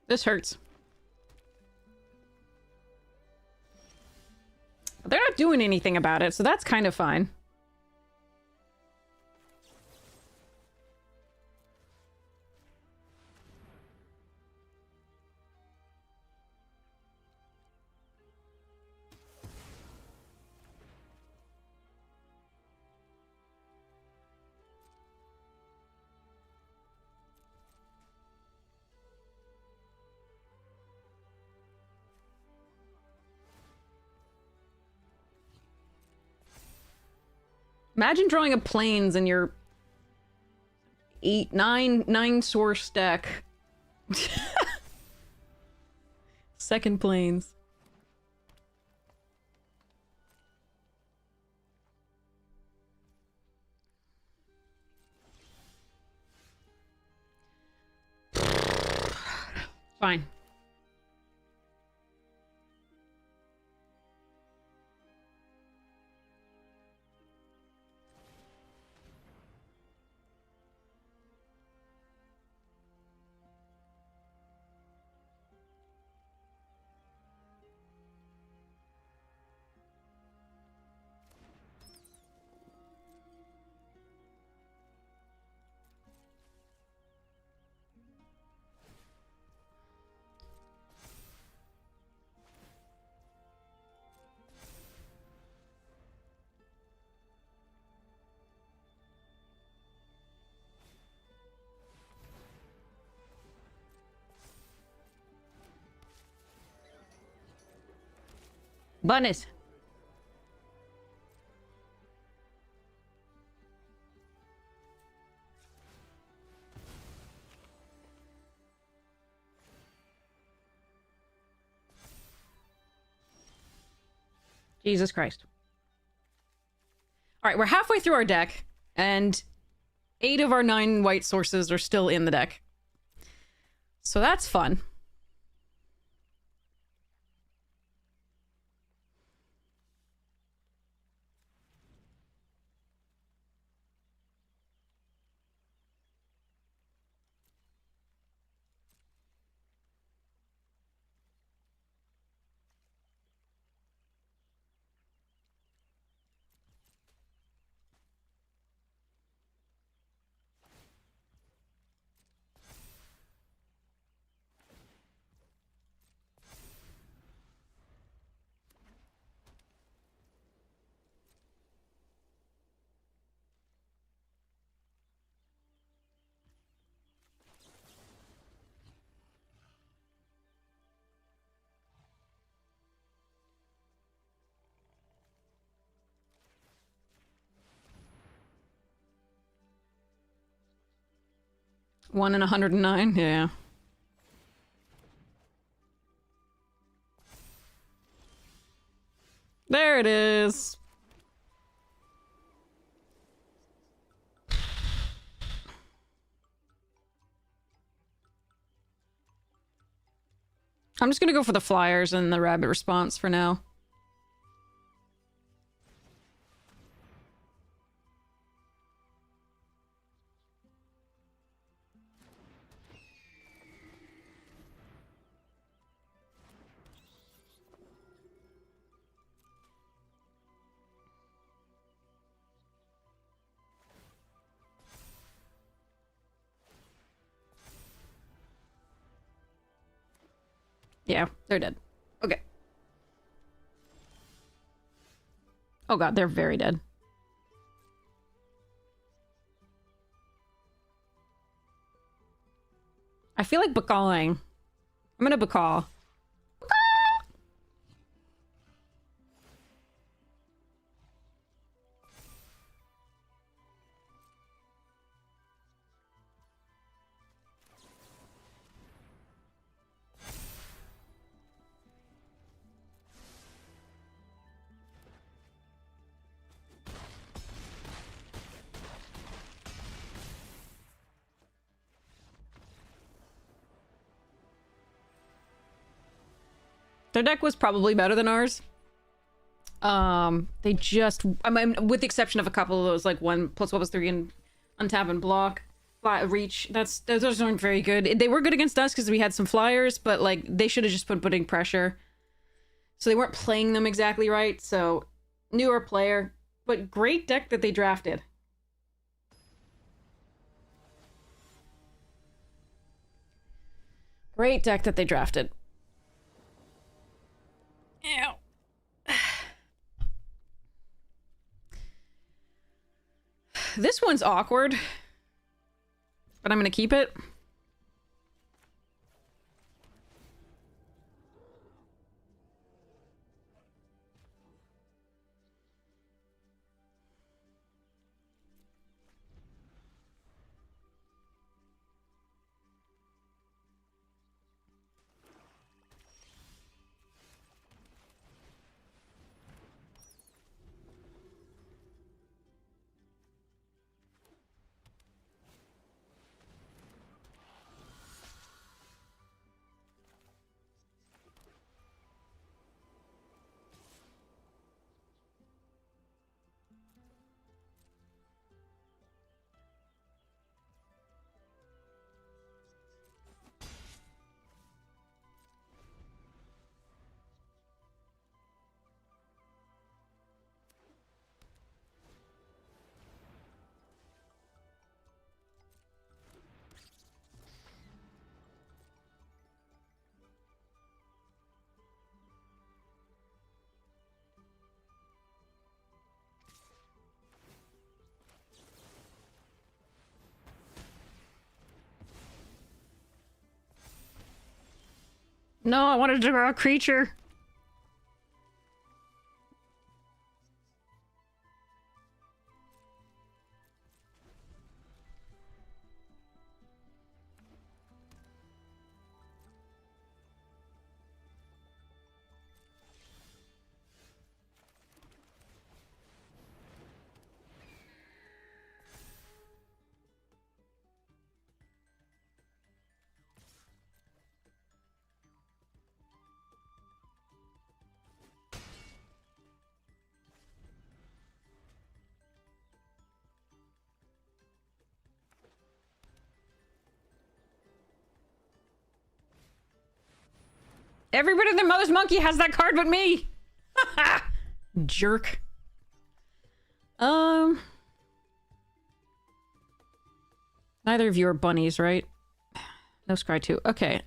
This hurts. They're not doing anything about it, so that's kind of fine. Imagine drawing a planes in your 9 source deck. Second planes. Fine. Bunnies. Jesus Christ. All right, we're halfway through our deck, and 8 of our 9 white sources are still in the deck. So that's fun. One in 109, yeah. There it is. I'm just gonna go for the flyers and the rabbit response for now. Yeah, they're dead. Okay. Oh god, they're very dead. I feel like bacawing. I'm gonna bacaw. Their deck was probably better than ours. They just, I mean, with the exception of a couple of those, like 1 plus what was 3 and untap and block, reach. Those aren't very good. They were good against us because we had some flyers, but like they should have just been putting pressure. So they weren't playing them exactly right. So newer player, but great deck that they drafted. Great deck that they drafted. Ew. This one's awkward, but I'm gonna keep it. No, I wanted to draw a creature. Everybody and their mother's monkey has that card but me! Jerk. Neither of you are bunnies, right? No Scry 2. Okay,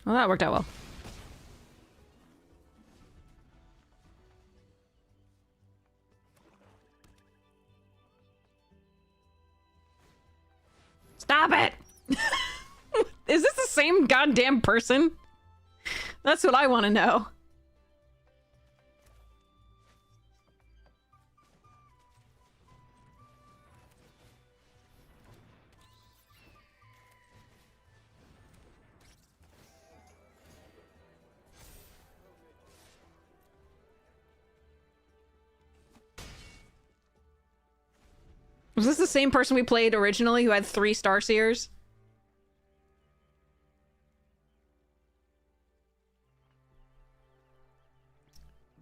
well, that worked out well. Stop it! Is this the same goddamn person? That's what I want to know. Was this the same person we played originally who had 3 Starseers?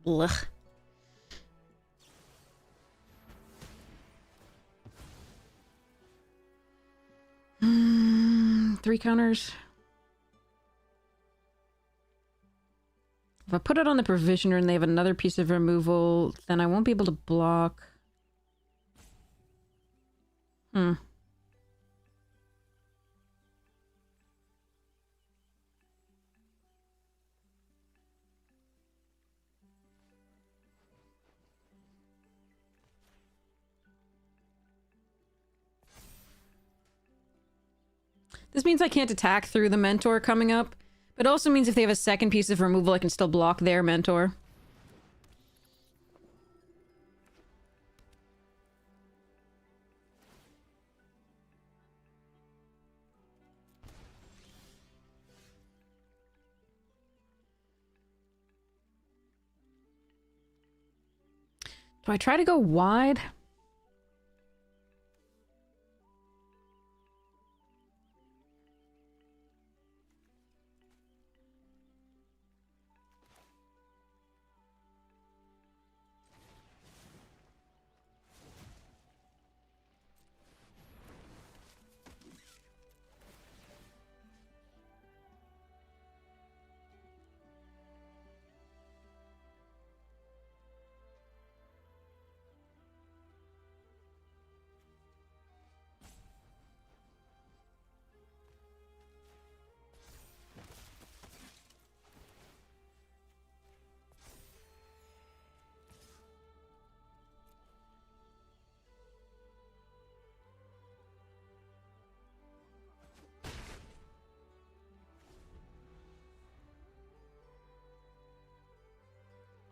Blech. Three counters. If I put it on the Provisioner and they have another piece of removal, then I won't be able to block. This means I can't attack through the Mentor coming up, but it also means if they have a second piece of removal, I can still block their Mentor. Do I try to go wide?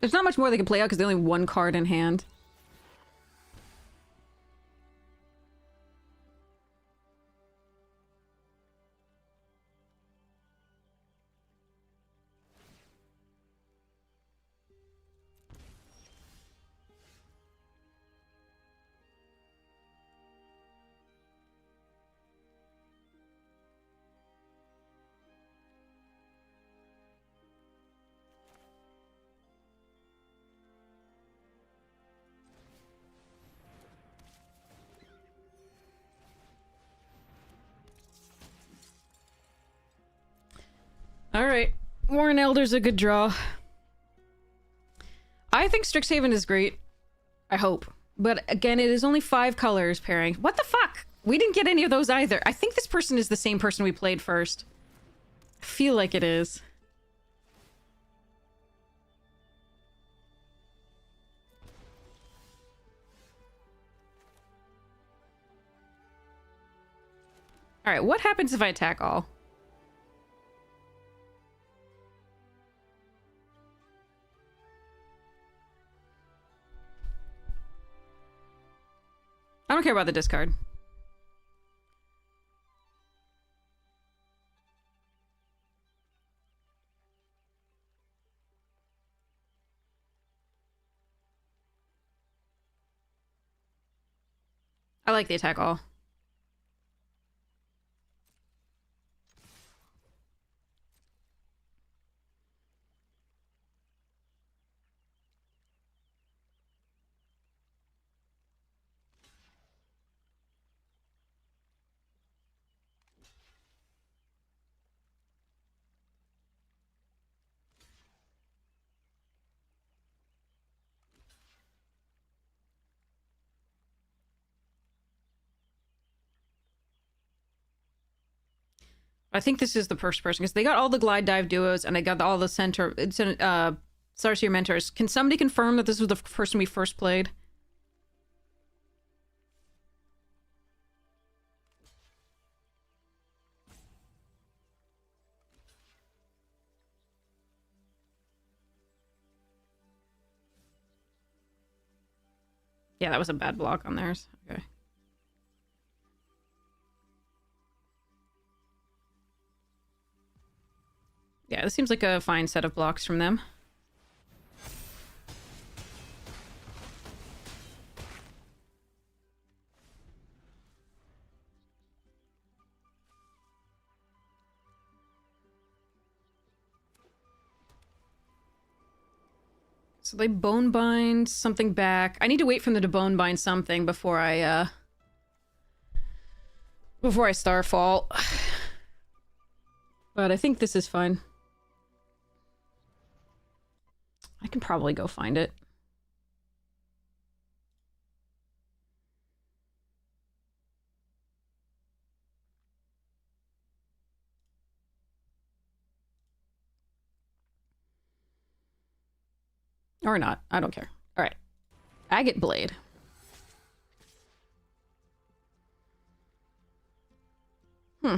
There's not much more they can play out because there's only 1 card in hand. Alright. Warren Elder's a good draw. I think Strixhaven is great. I hope. But again, it is only 5 colors pairing. What the fuck? We didn't get any of those either. I think this person is the same person we played first. I feel like it is. Alright, what happens if I attack all? I don't care about the discard. I like the attack all. I think this is the first person because they got all the glide dive duos and they got all the Starseer mentors. Can somebody confirm that this was the person we first played? Yeah, that was a bad block on theirs. Okay. Yeah, this seems like a fine set of blocks from them. So they bone bind something back. I need to wait for them to bone bind something before I starfall. But I think this is fine. I can probably go find it. Or not. I don't care. All right. Agate Blade. Hmm.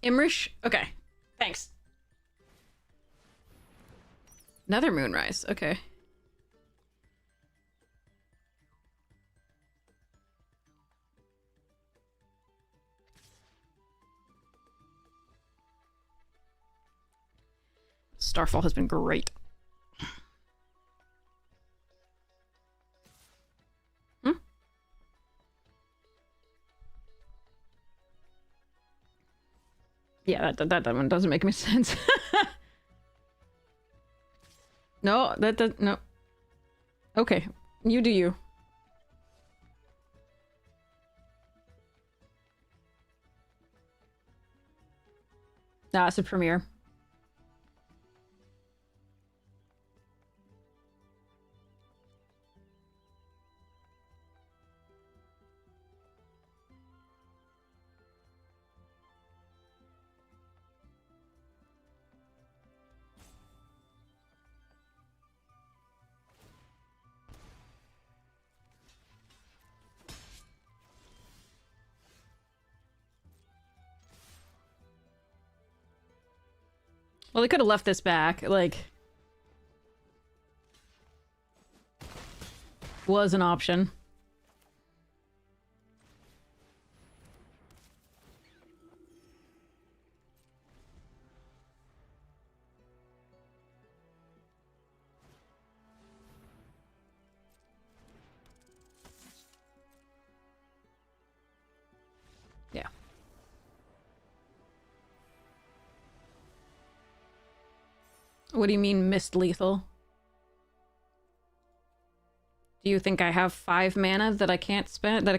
Imrish? Okay. Thanks. Another Moonrise. Okay. Starfall has been great. Hmm? Yeah, that one doesn't make any sense. No, that does no. Okay, you do you. Nah, it's a premiere. Well, they could have left this back, like... Was an option. Yeah. What do you mean, missed lethal? Do you think I have 5 mana that I can't spend? Is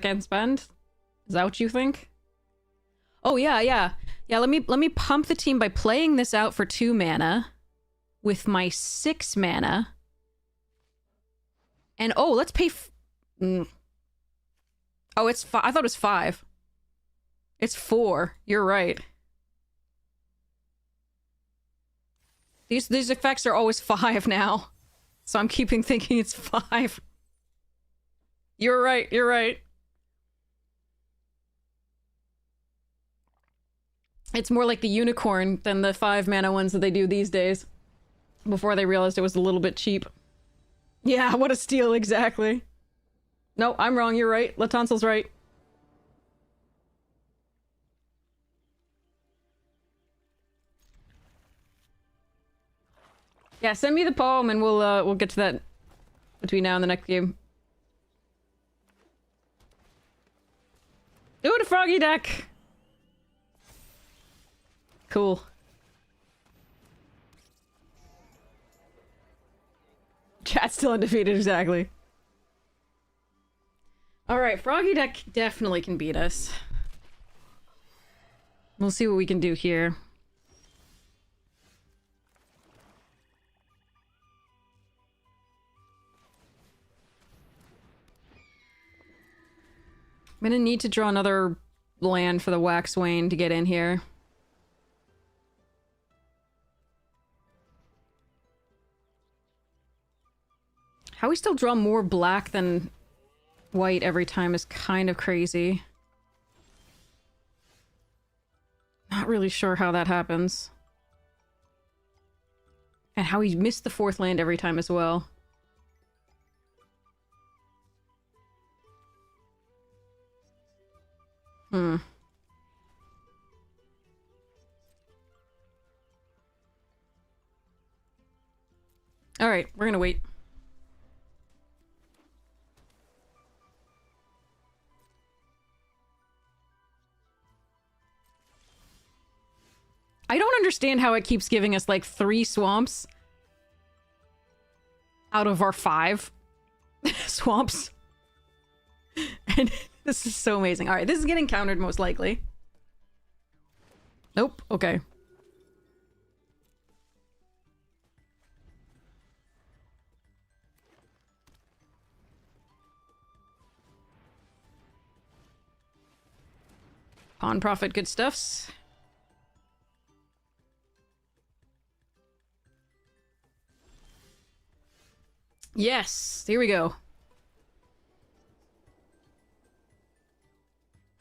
that what you think? Oh yeah, yeah, yeah. Let me pump the team by playing this out for 2 mana, with my 6 mana, and oh, let's pay. Oh, it's 5. I thought it was 5. It's 4. You're right. These effects are always 5 now. So I'm keeping thinking it's 5. You're right, you're right. It's more like the unicorn than the 5 mana ones that they do these days. Before they realized it was a little bit cheap. Yeah, what a steal, exactly. No, I'm wrong, you're right. Latansel's right. Yeah, send me the poem and we'll get to that between now and the next game. Ooh, the froggy deck! Cool. Chat's still undefeated, exactly. Alright, froggy deck definitely can beat us. We'll see what we can do here. I'm gonna need to draw another land for the Waxwain to get in here. How we still draw more black than white every time is kind of crazy. Not really sure how that happens. And how he missed the 4th land every time as well. Hmm. Alright, we're gonna wait. I don't understand how it keeps giving us like 3 swamps out of our 5 swamps. And this is so amazing. Alright, this is getting countered most likely. Nope, okay. Pawn profit, good stuffs. Yes, here we go.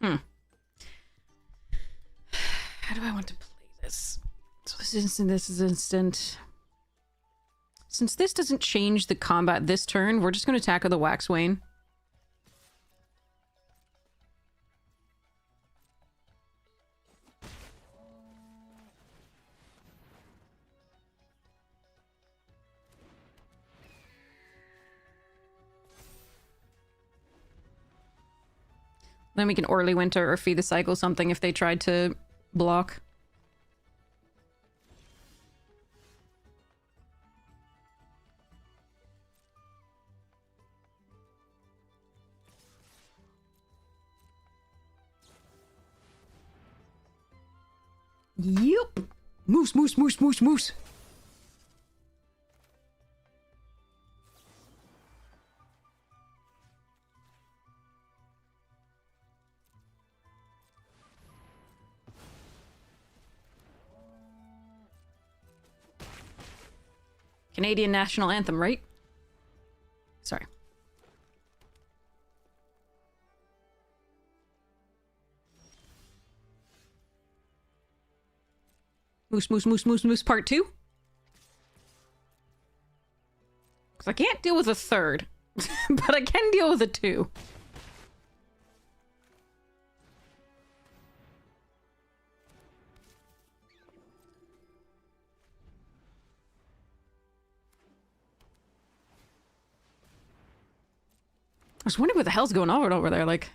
How do I want to play this? So this is instant. Since this doesn't change the combat this turn, we're just going to tackle the Waxwain. Then we can Orly Winter or Feed the Cycle something if they tried to block. Yep. Moose, moose, moose, moose, moose. Canadian national anthem, right? Sorry. Moose, moose, moose, moose, moose, part 2? Because I can't deal with a 3rd. But I can deal with a 2. I was wondering what the hell's going on over there, like...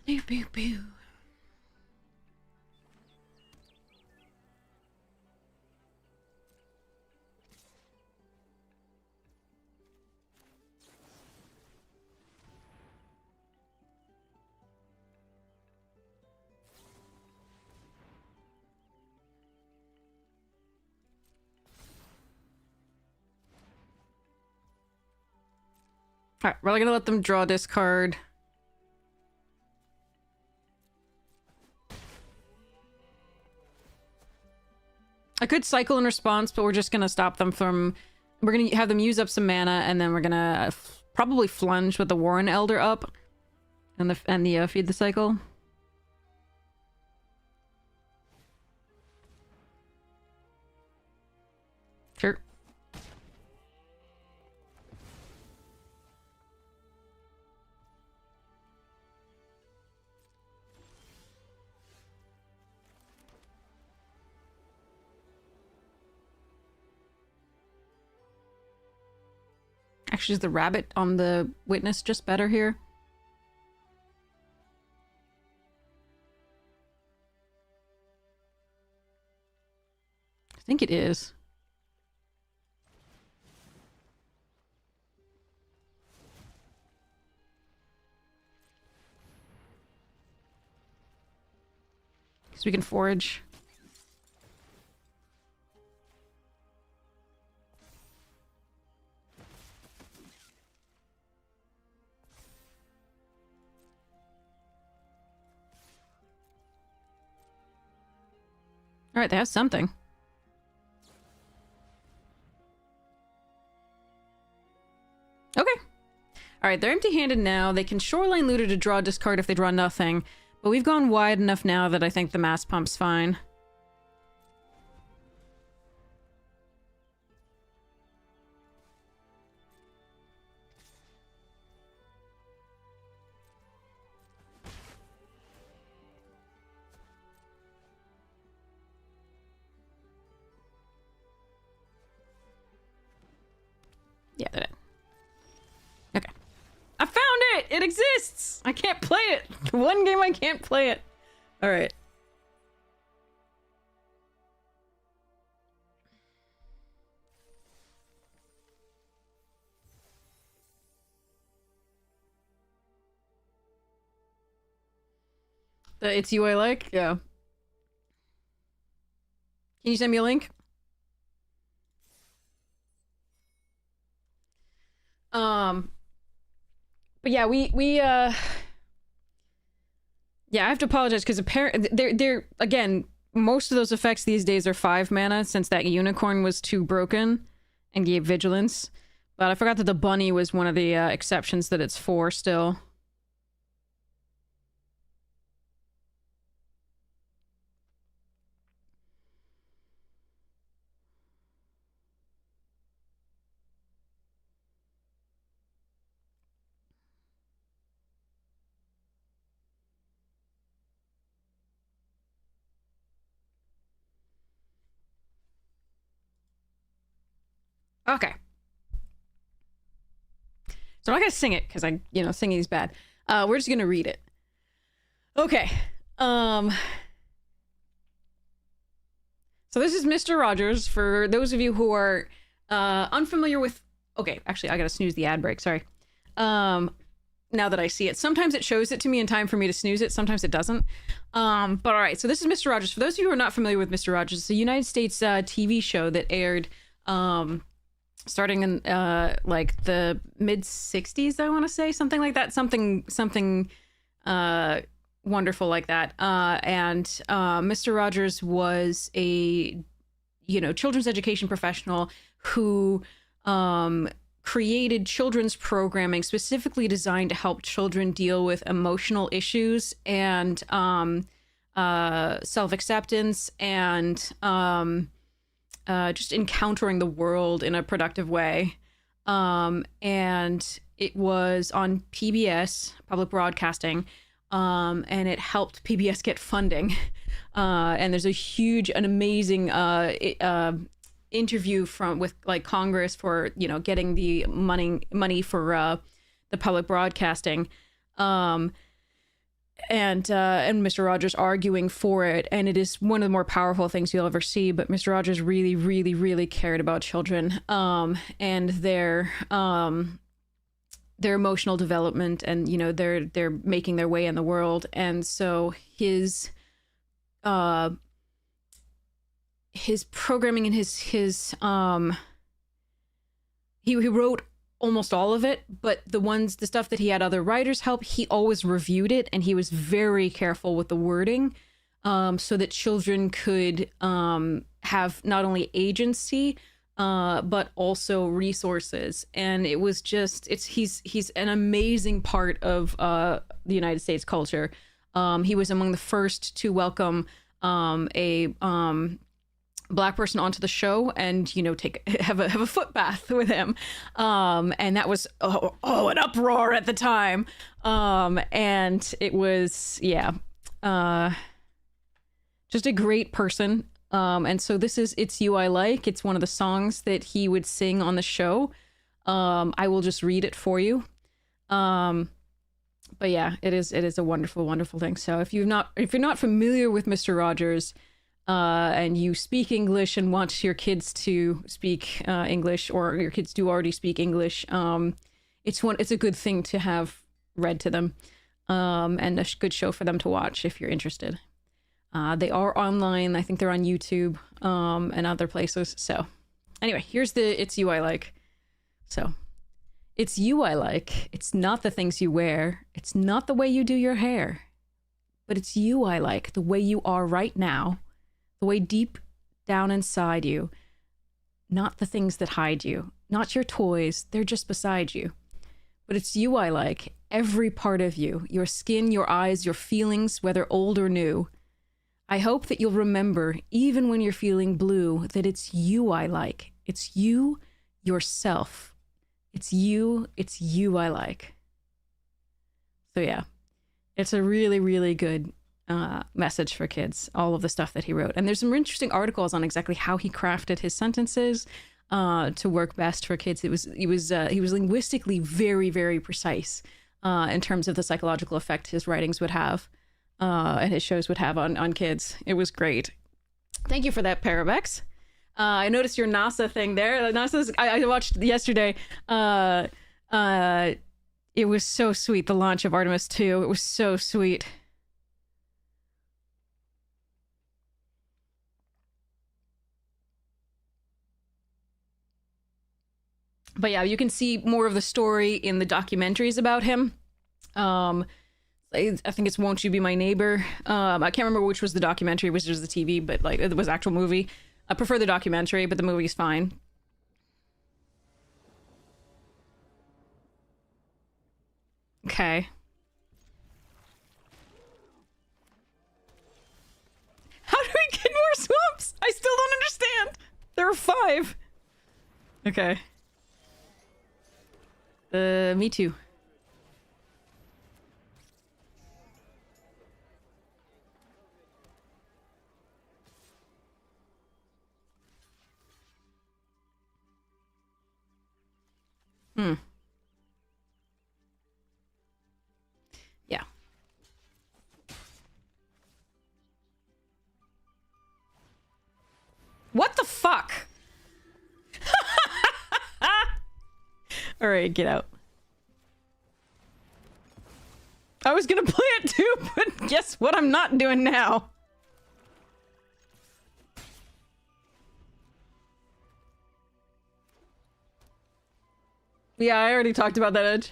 Pew, pew, pew. All right, we're gonna let them draw this card. I could cycle in response, but we're just gonna stop them from... We're gonna have them use up some mana, and then we're gonna probably flunge with the Warren Elder up. And the feed the cycle. Sure. Actually, is the rabbit on the witness just better here? I think it is. Because we can forage. Alright, they have something. Okay. Alright, they're empty-handed now. They can Shoreline Looter to draw a discard if they draw nothing. But we've gone wide enough now that I think the Mass Pump's fine. Yeah, that it. Okay. I found it! It exists! I can't play it! One game I can't play it. Alright. It's you I like? Yeah. Can you send me a link? But yeah, yeah, I have to apologize because apparently they're again, most of those effects these days are 5 mana since that unicorn was too broken and gave vigilance. But I forgot that the bunny was one of the exceptions that it's 4 still. Okay. So I'm not gonna sing it because singing is bad. We're just gonna read it. Okay. So this is Mr. Rogers. For those of you who are unfamiliar with... Okay, actually, I gotta snooze the ad break. Sorry. Now that I see it. Sometimes it shows it to me in time for me to snooze it. Sometimes it doesn't. But all right, so this is Mr. Rogers. For those of you who are not familiar with Mr. Rogers, it's a United States TV show that aired... starting in like the mid 60s, I want to say, something like that, something wonderful like that. And Mr. Rogers was a children's education professional who created children's programming specifically designed to help children deal with emotional issues and self-acceptance and just encountering the world in a productive way. And it was on PBS, public broadcasting, and it helped PBS get funding. And there's an amazing interview with like Congress for, getting the money for the public broadcasting. And Mr. Rogers arguing for it, and it is one of the more powerful things you'll ever see. But Mr. Rogers really, really, really cared about children, and their emotional development, and they're making their way in the world. And so his programming and his he wrote almost all of it, but the stuff that he had other writers help, he always reviewed it, and he was very careful with the wording, so that children could have not only agency, but also resources. And it was just, he's an amazing part of the United States culture. He was among the first to welcome a Black person onto the show, and have a foot bath with him, and that was an uproar at the time, and it was just a great person. And so this is It's You I Like. It's one of the songs that he would sing on the show. I will just read it for you. But yeah, it is a wonderful, wonderful thing. So if you're not familiar with Mr. Rogers, and you speak English and want your kids to speak English, or your kids do already speak English, it's a good thing to have read to them, and a good show for them to watch if you're interested. They are online. I think they're on YouTube, and other places. So anyway, here's the It's You I Like. So, it's you I like. It's not the things you wear. It's not the way you do your hair. But it's you I like, the way you are right now, the way deep down inside you. Not the things that hide you. Not your toys. They're just beside you. But it's you I like, every part of you. Your skin, your eyes, your feelings, whether old or new. I hope that you'll remember, even when you're feeling blue, that it's you I like. It's you, yourself. It's you I like. So yeah, it's a really, really good message for kids, all of the stuff that he wrote. And there's some interesting articles on exactly how he crafted his sentences to work best for kids. He was linguistically very, very precise in terms of the psychological effect his writings would have. And his shows would have on kids. It was great. Thank you for that, Paravex. I noticed your NASA thing there. I watched yesterday. It was so sweet, the launch of Artemis 2. It was so sweet. But yeah, you can see more of the story in the documentaries about him. I think it's Won't You Be My Neighbor. I can't remember which was the documentary, which was the TV, but like it was actual movie. I prefer the documentary, but the movie's fine. Okay. How do we get more swamps? I still don't understand. There are 5. Okay. Me too. Yeah. What the fuck? All right, get out. I was gonna play it too, but guess what I'm not doing now? Yeah, I already talked about that, Edge.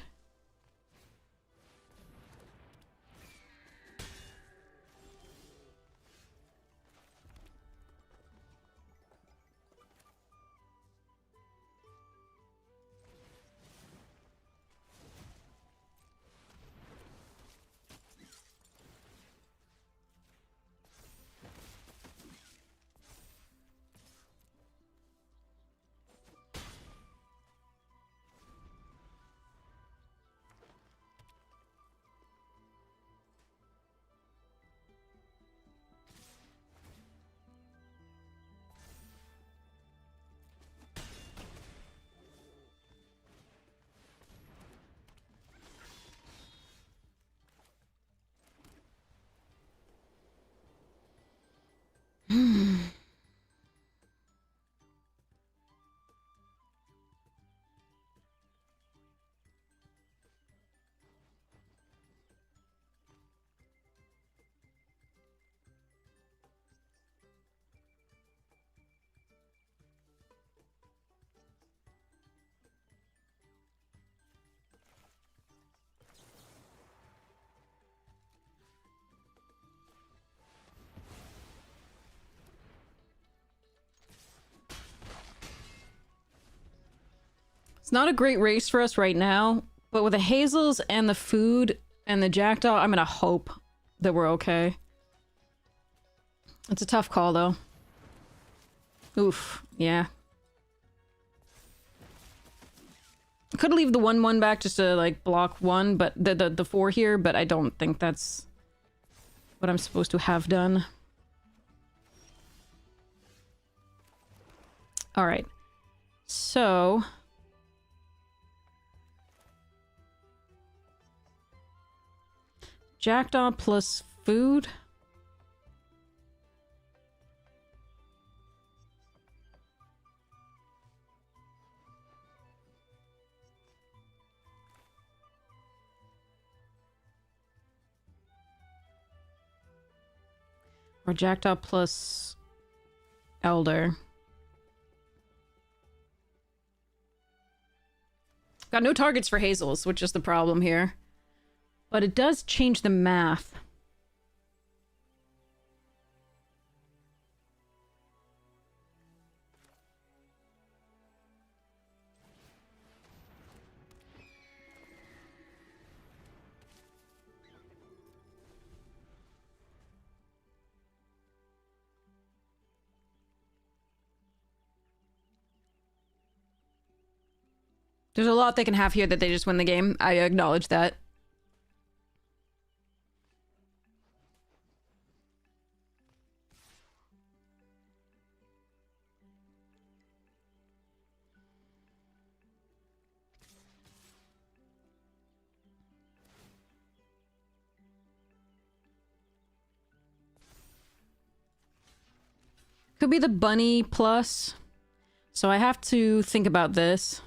It's not a great race for us right now, but with the hazels and the food and the jackdaw, I'm gonna hope that we're okay. It's a tough call, though. Oof, yeah. Could leave the 1/1 back just to, like, block 1, but the 4 here, but I don't think that's what I'm supposed to have done. Alright. So... Jackdaw plus food? Or Jackdaw plus Elder. Got no targets for Hazels, which is the problem here. But it does change the math. There's a lot they can have here that they just win the game. I acknowledge that. Could be the bunny plus. So I have to think about this.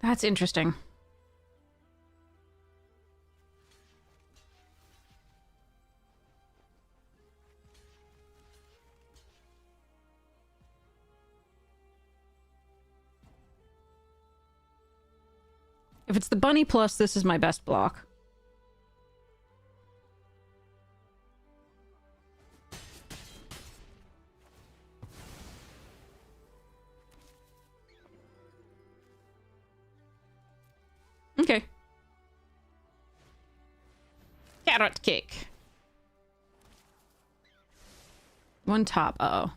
That's interesting. If it's the bunny plus, this is my best block. Okay. Carrot cake. One top. Uh-oh.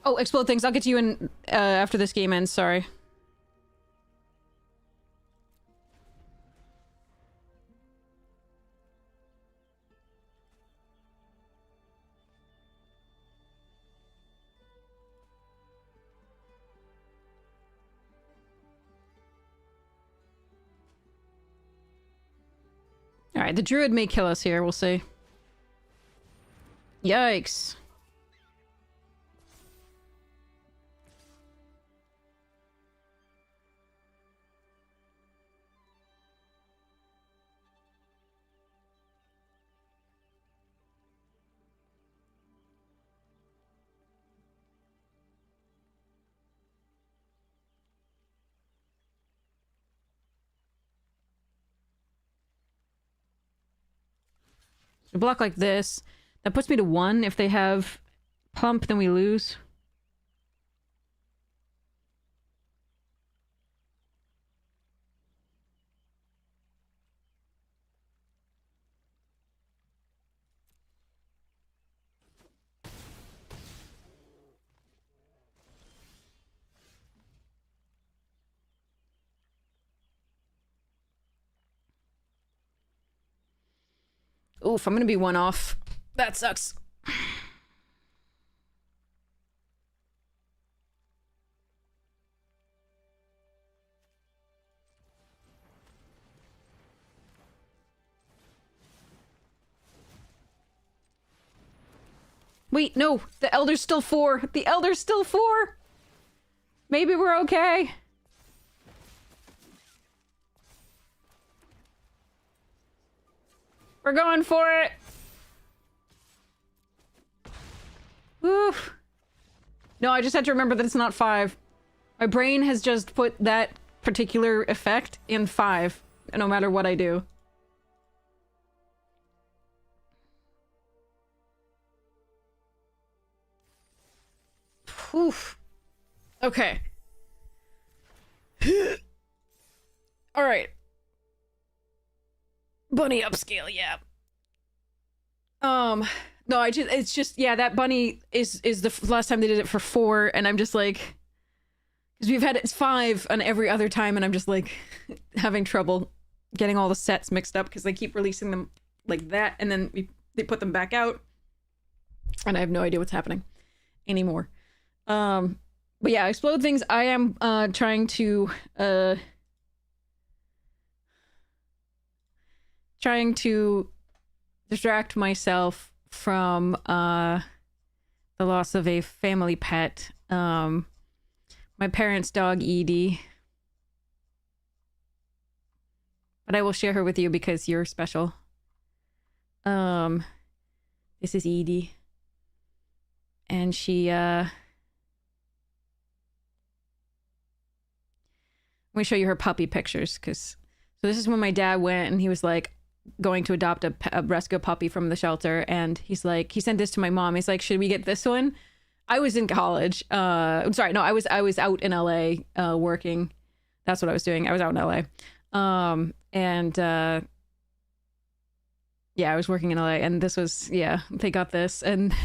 Oh, explode things. I'll get to you in after this game ends. Sorry. Alright, the druid may kill us here. We'll see. Yikes. A block like this. That puts me to 1. If they have pump, then we lose. Oof, I'm gonna be one off. That sucks. Wait, no, the Elder's still 4. The Elder's still 4. Maybe we're okay. We're going for it. Oof. No, I just had to remember that it's not 5. My brain has just put that particular effect in 5, no matter what I do. Oof. Okay. All right. Bunny upscale, yeah. No, it's just, yeah, that bunny is the last time they did it for 4, and I'm just like, because we've had it 5 on every other time, and I'm just like having trouble getting all the sets mixed up because they keep releasing them like that, and then they put them back out, and I have no idea what's happening anymore. But yeah, explode things. I am trying to distract myself from the loss of a family pet. My parents' dog Edie. But I will share her with you because you're special. This is Edie. And she let me show you her puppy pictures, because so this is when my dad went and he was like going to adopt a rescue puppy from the shelter, and he's like, he sent this to my mom. He's like, should we get this one? I was in college. I'm sorry, no, I was out in LA working. That's what I was doing. I was out in LA. Yeah, I was working in LA, and this was, yeah, they got this and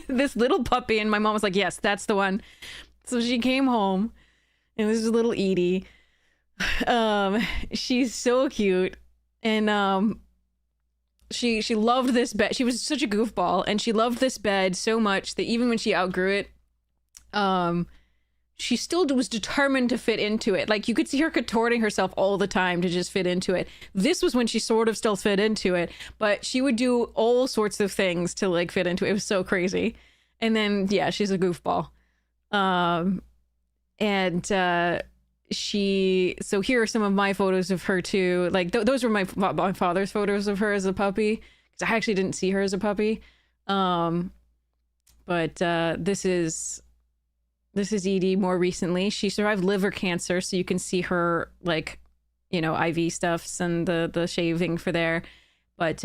this little puppy, and my mom was like, yes, that's the one. So she came home, and this is little Edie. She's so cute, and she loved this bed. She was such a goofball, and she loved this bed so much that even when she outgrew it, she still was determined to fit into it. Like, you could see her contorting herself all the time to just fit into it. This was when she sort of still fit into it, but she would do all sorts of things to like fit into it. It was so crazy. And then, yeah, she's a goofball. So here are some of my photos of her too. Like those were my father's photos of her as a puppy, because I actually didn't see her as a puppy. But this is Edie more recently. She survived liver cancer, so you can see her, like, you know, IV stuffs and the shaving for there. But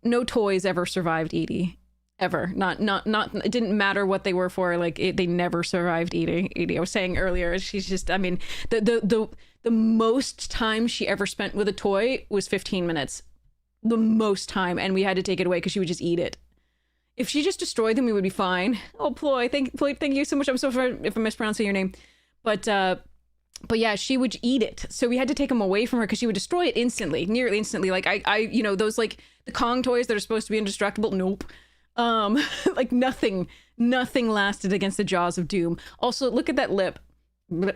no toys ever survived Edie. Ever. Not it didn't matter what they were for. Like, they never survived Edie. I was saying earlier, she's just, I mean, the most time she ever spent with a toy was 15 minutes. The most time, and we had to take it away because she would just eat it. If she just destroyed them, we would be fine. Oh, Ploy, thank you so much. I'm so sorry if I'm mispronouncing your name. But yeah, she would eat it. So we had to take them away from her because she would destroy it instantly, nearly instantly. Like, I you know, those, like, the Kong toys that are supposed to be indestructible, nope. Like, nothing lasted against the jaws of doom. Also, look at that lip.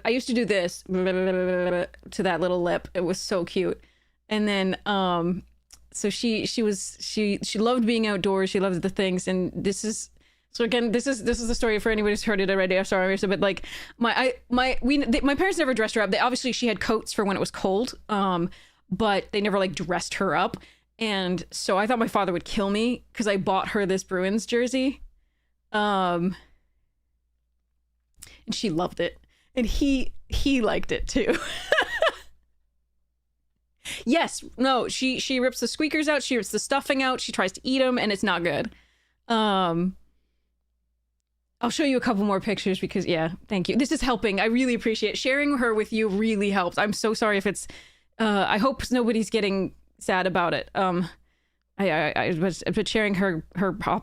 I used to do this to that little lip. It was so cute. And then, so she loved being outdoors. She loved the things. And this is, so again, this is the story for anybody who's heard it already. I'm sorry, but like my parents never dressed her up. Obviously she had coats for when it was cold. But they never like dressed her up. And so I thought my father would kill me because I bought her this Bruins jersey. And she loved it. And he liked it too. Yes, no, she rips the squeakers out, she rips the stuffing out, she tries to eat them, and it's not good. I'll show you a couple more pictures because, yeah, thank you. This is helping. I really appreciate it. Sharing her with you really helps. I'm so sorry if it's, I hope nobody's getting sad about it. But sharing her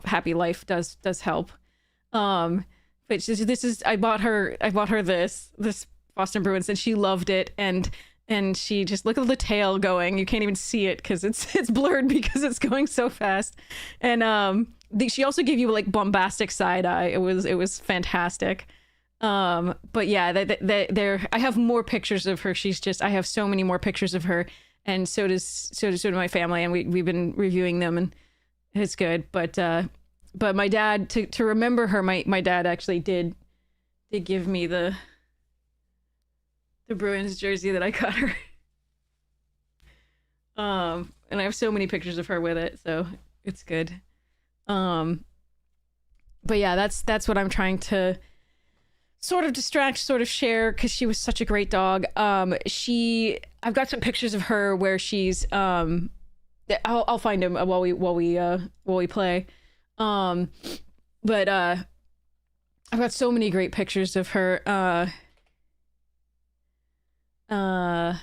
happy life does help. But this is, I bought her this Boston Bruins, and she loved it, and and she just look at the tail going. You can't even see it because it's blurred because it's going so fast. And she also gave you like bombastic side eye. It was fantastic. But yeah, there I have more pictures of her. I have so many more pictures of her, and so does my family, and we've been reviewing them, and it's good. But my dad, to remember her, my dad actually did give me the Bruins jersey that I got her. And I have so many pictures of her with it, so it's good. But yeah, that's what I'm trying to sort of distract, sort of share, because she was such a great dog. I've got some pictures of her where she's I'll find them while we play. But I've got so many great pictures of her. And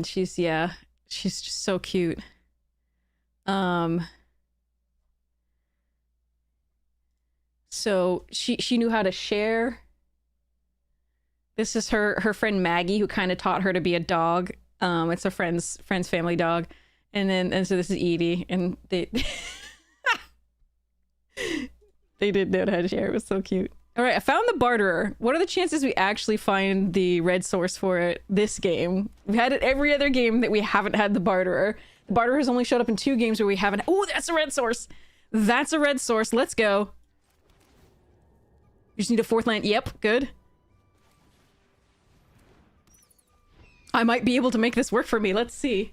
she's just so cute. So she knew how to share. This is her friend Maggie, who kind of taught her to be a dog. It's a friend's family dog. And so this is Edie, and they they did know how to share. It was so cute. All right, I found the barterer. What are the chances we actually find the red source for it this game? We've had it every other game that we haven't had the barterer. The barterer has only showed up in 2 games where we haven't. Oh, that's a red source. That's a red source. Let's go. You just need a 4th land. Yep, good. I might be able to make this work for me. Let's see.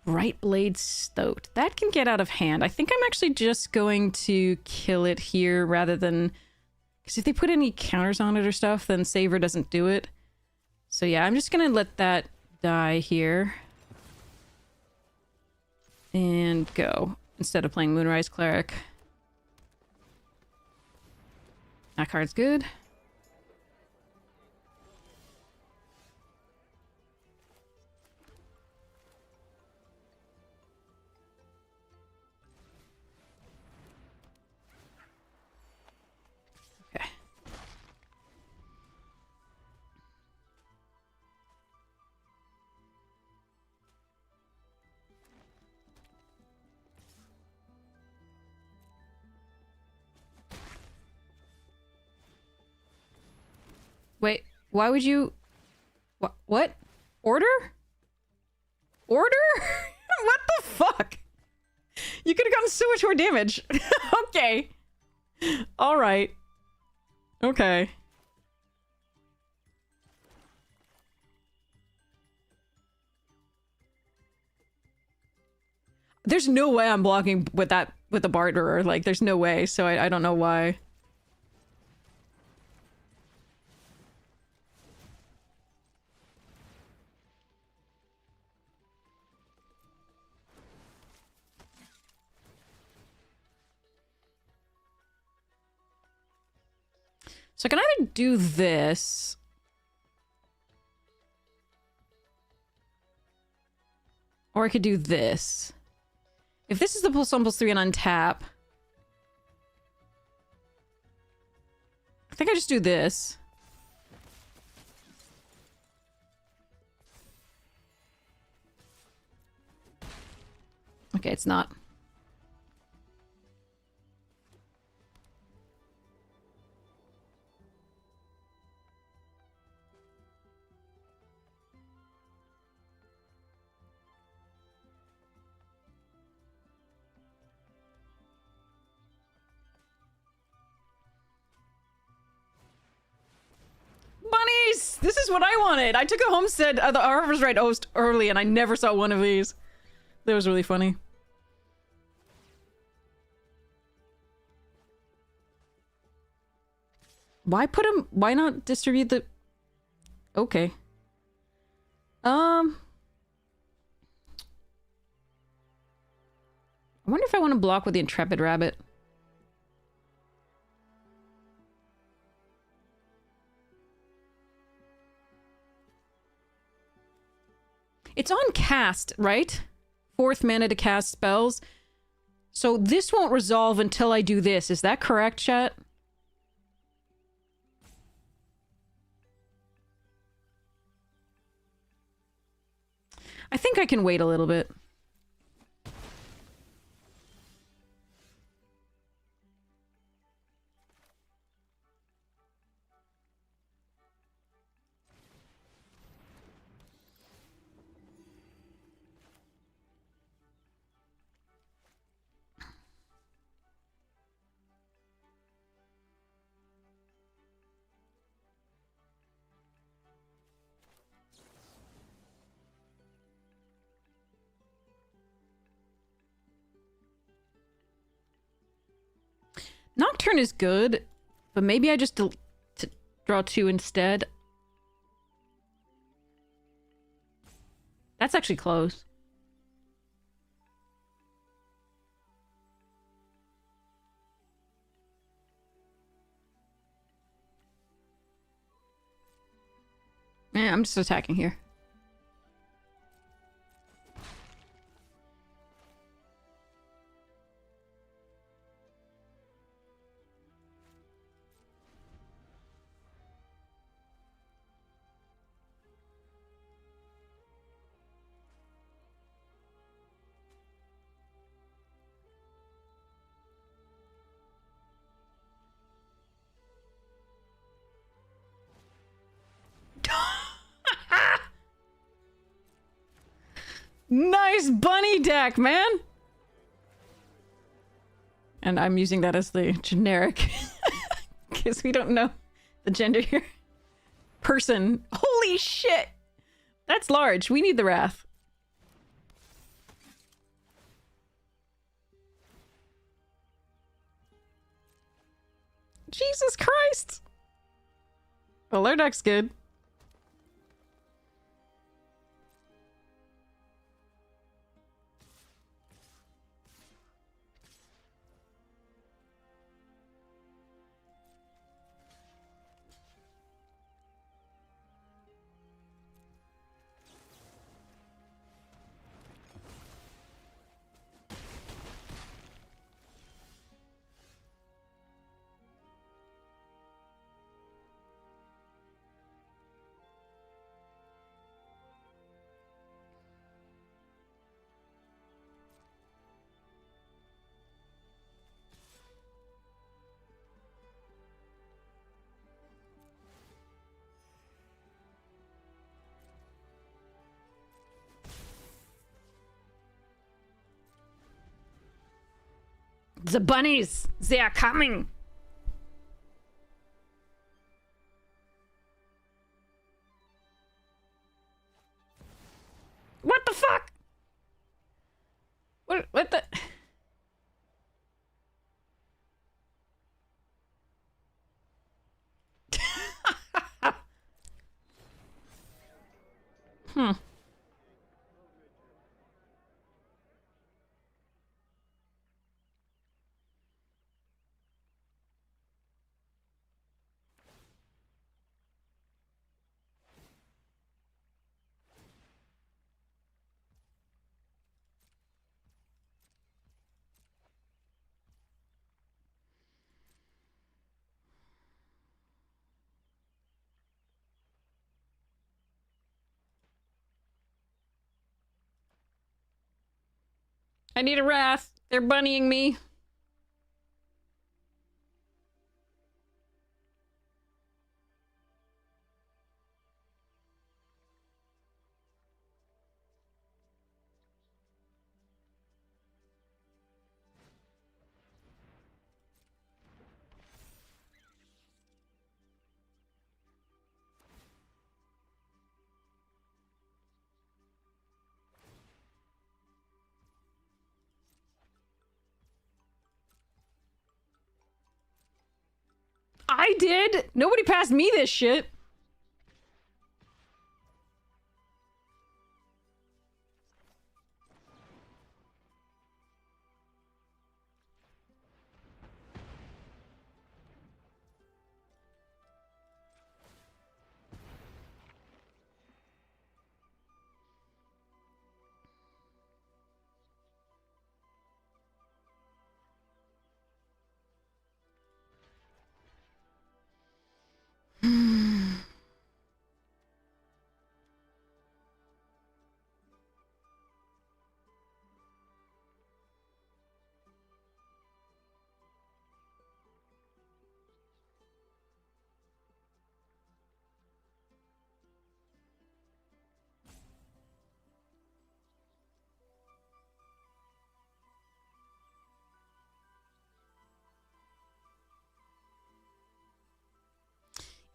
Bright Blade Stoat. That can get out of hand. I think I'm actually just going to kill it here rather than... Because if they put any counters on it or stuff, then Saver doesn't do it. So yeah, I'm just going to let that die here. And go. Instead of playing Moonrise Cleric. That card's good. Okay. Wait, why would you... What? Order? Order? What the fuck? You could have gotten so much more damage. Okay. Alright. Okay. There's no way I'm blocking with that, with the barterer. Like, there's no way, so I don't know why. So I can either do this. Or I could do this. If this is the +1/+3 and untap. I think I just do this. Okay, it's not. Bunnies! This is what I wanted! I took a homestead, the Harvest Right Host early, and I never saw one of these. That was really funny. Why put him... Why not distribute the... Okay. I wonder if I want to block with the Intrepid Rabbit. It's on cast, right? 4th mana to cast spells. So this won't resolve until I do this. Is that correct, chat? I think I can wait a little bit. Nocturne is good, but maybe I just draw 2 instead. That's actually close. Yeah, I'm just attacking here. Nice bunny deck, man! And I'm using that as the generic. Because we don't know the gender here. Person. Holy shit! That's large. We need the Wrath. Jesus Christ! Well, their deck's good. The bunnies! They are coming! What the fuck? What the... Hmm. I need a Wrath. They're bunnying me. I did! Nobody passed me this shit.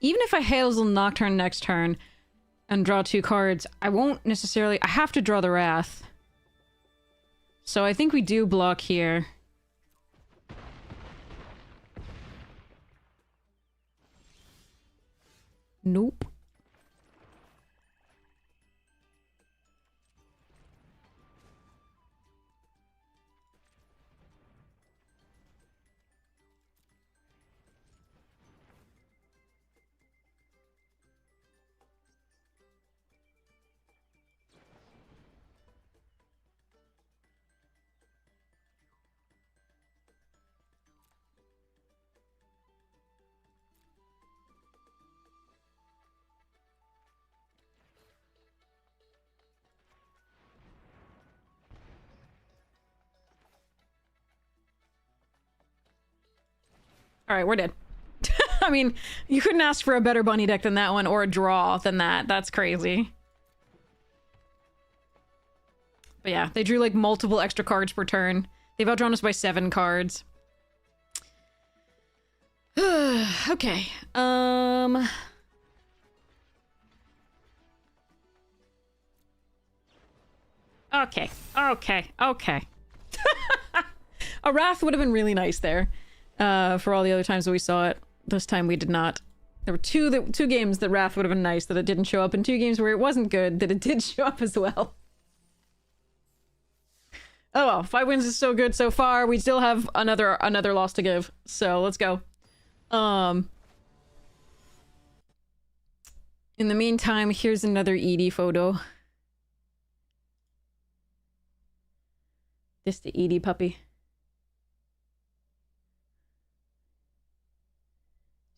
even if I Hazel Nocturne next turn and draw 2 cards, I won't necessarily... I have to draw the Wrath. So I think we do block here. Nope. Alright, we're dead. I mean, you couldn't ask for a better bunny deck than that one, or a draw than that. That's crazy. But yeah, they drew like multiple extra cards per turn. They've outdrawn us by 7 cards. Okay. Okay. A Wrath would have been really nice there. For all the other times that we saw it. This time we did not. There were two games that Wrath would have been nice that it didn't show up, and 2 games where it wasn't good that it did show up as well. Oh well, 5 wins is so good so far. We still have another loss to give. So let's go. In the meantime, here's another Edie photo. This the Edie puppy.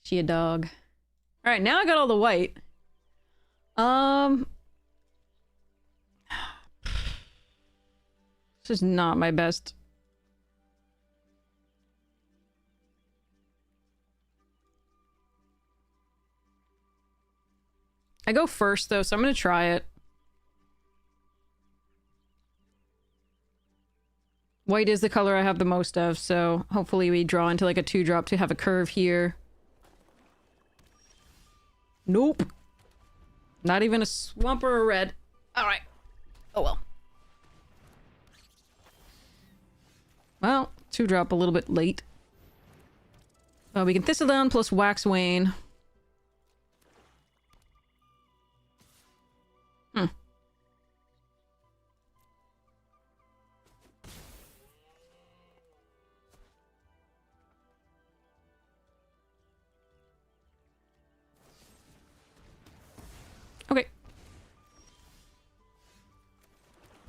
She a dog. Alright, now I got all the white. This is not my best. I go first though, so I'm gonna try it. White is the color I have the most of, so hopefully we draw into like a 2-drop to have a curve here. Nope. Not even a swamp or a red. Alright. Oh well. Well, 2-drop a little bit late. We can Thistledown plus Waxwane. Okay.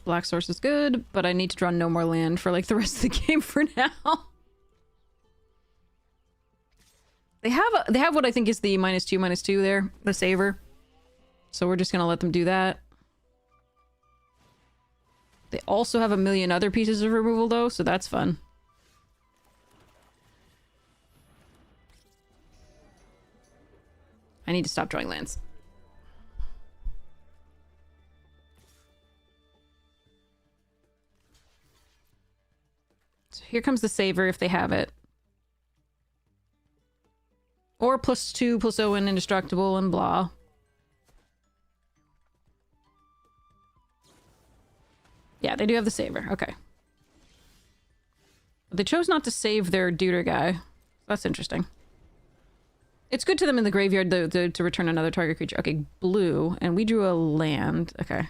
Black Source is good, but I need to draw no more land for like the rest of the game for now. They have what I think is the -2/-2 there, the saver. So we're just gonna let them do that. They also have a million other pieces of removal though, so that's fun. I need to stop drawing lands. So here comes the saver if they have it. Or +2/+0 indestructible and blah. Yeah, they do have the saver. Okay. But they chose not to save their Deuter guy. That's interesting. It's good to them in the graveyard though, to return another target creature. Okay, blue. And we drew a land. Okay.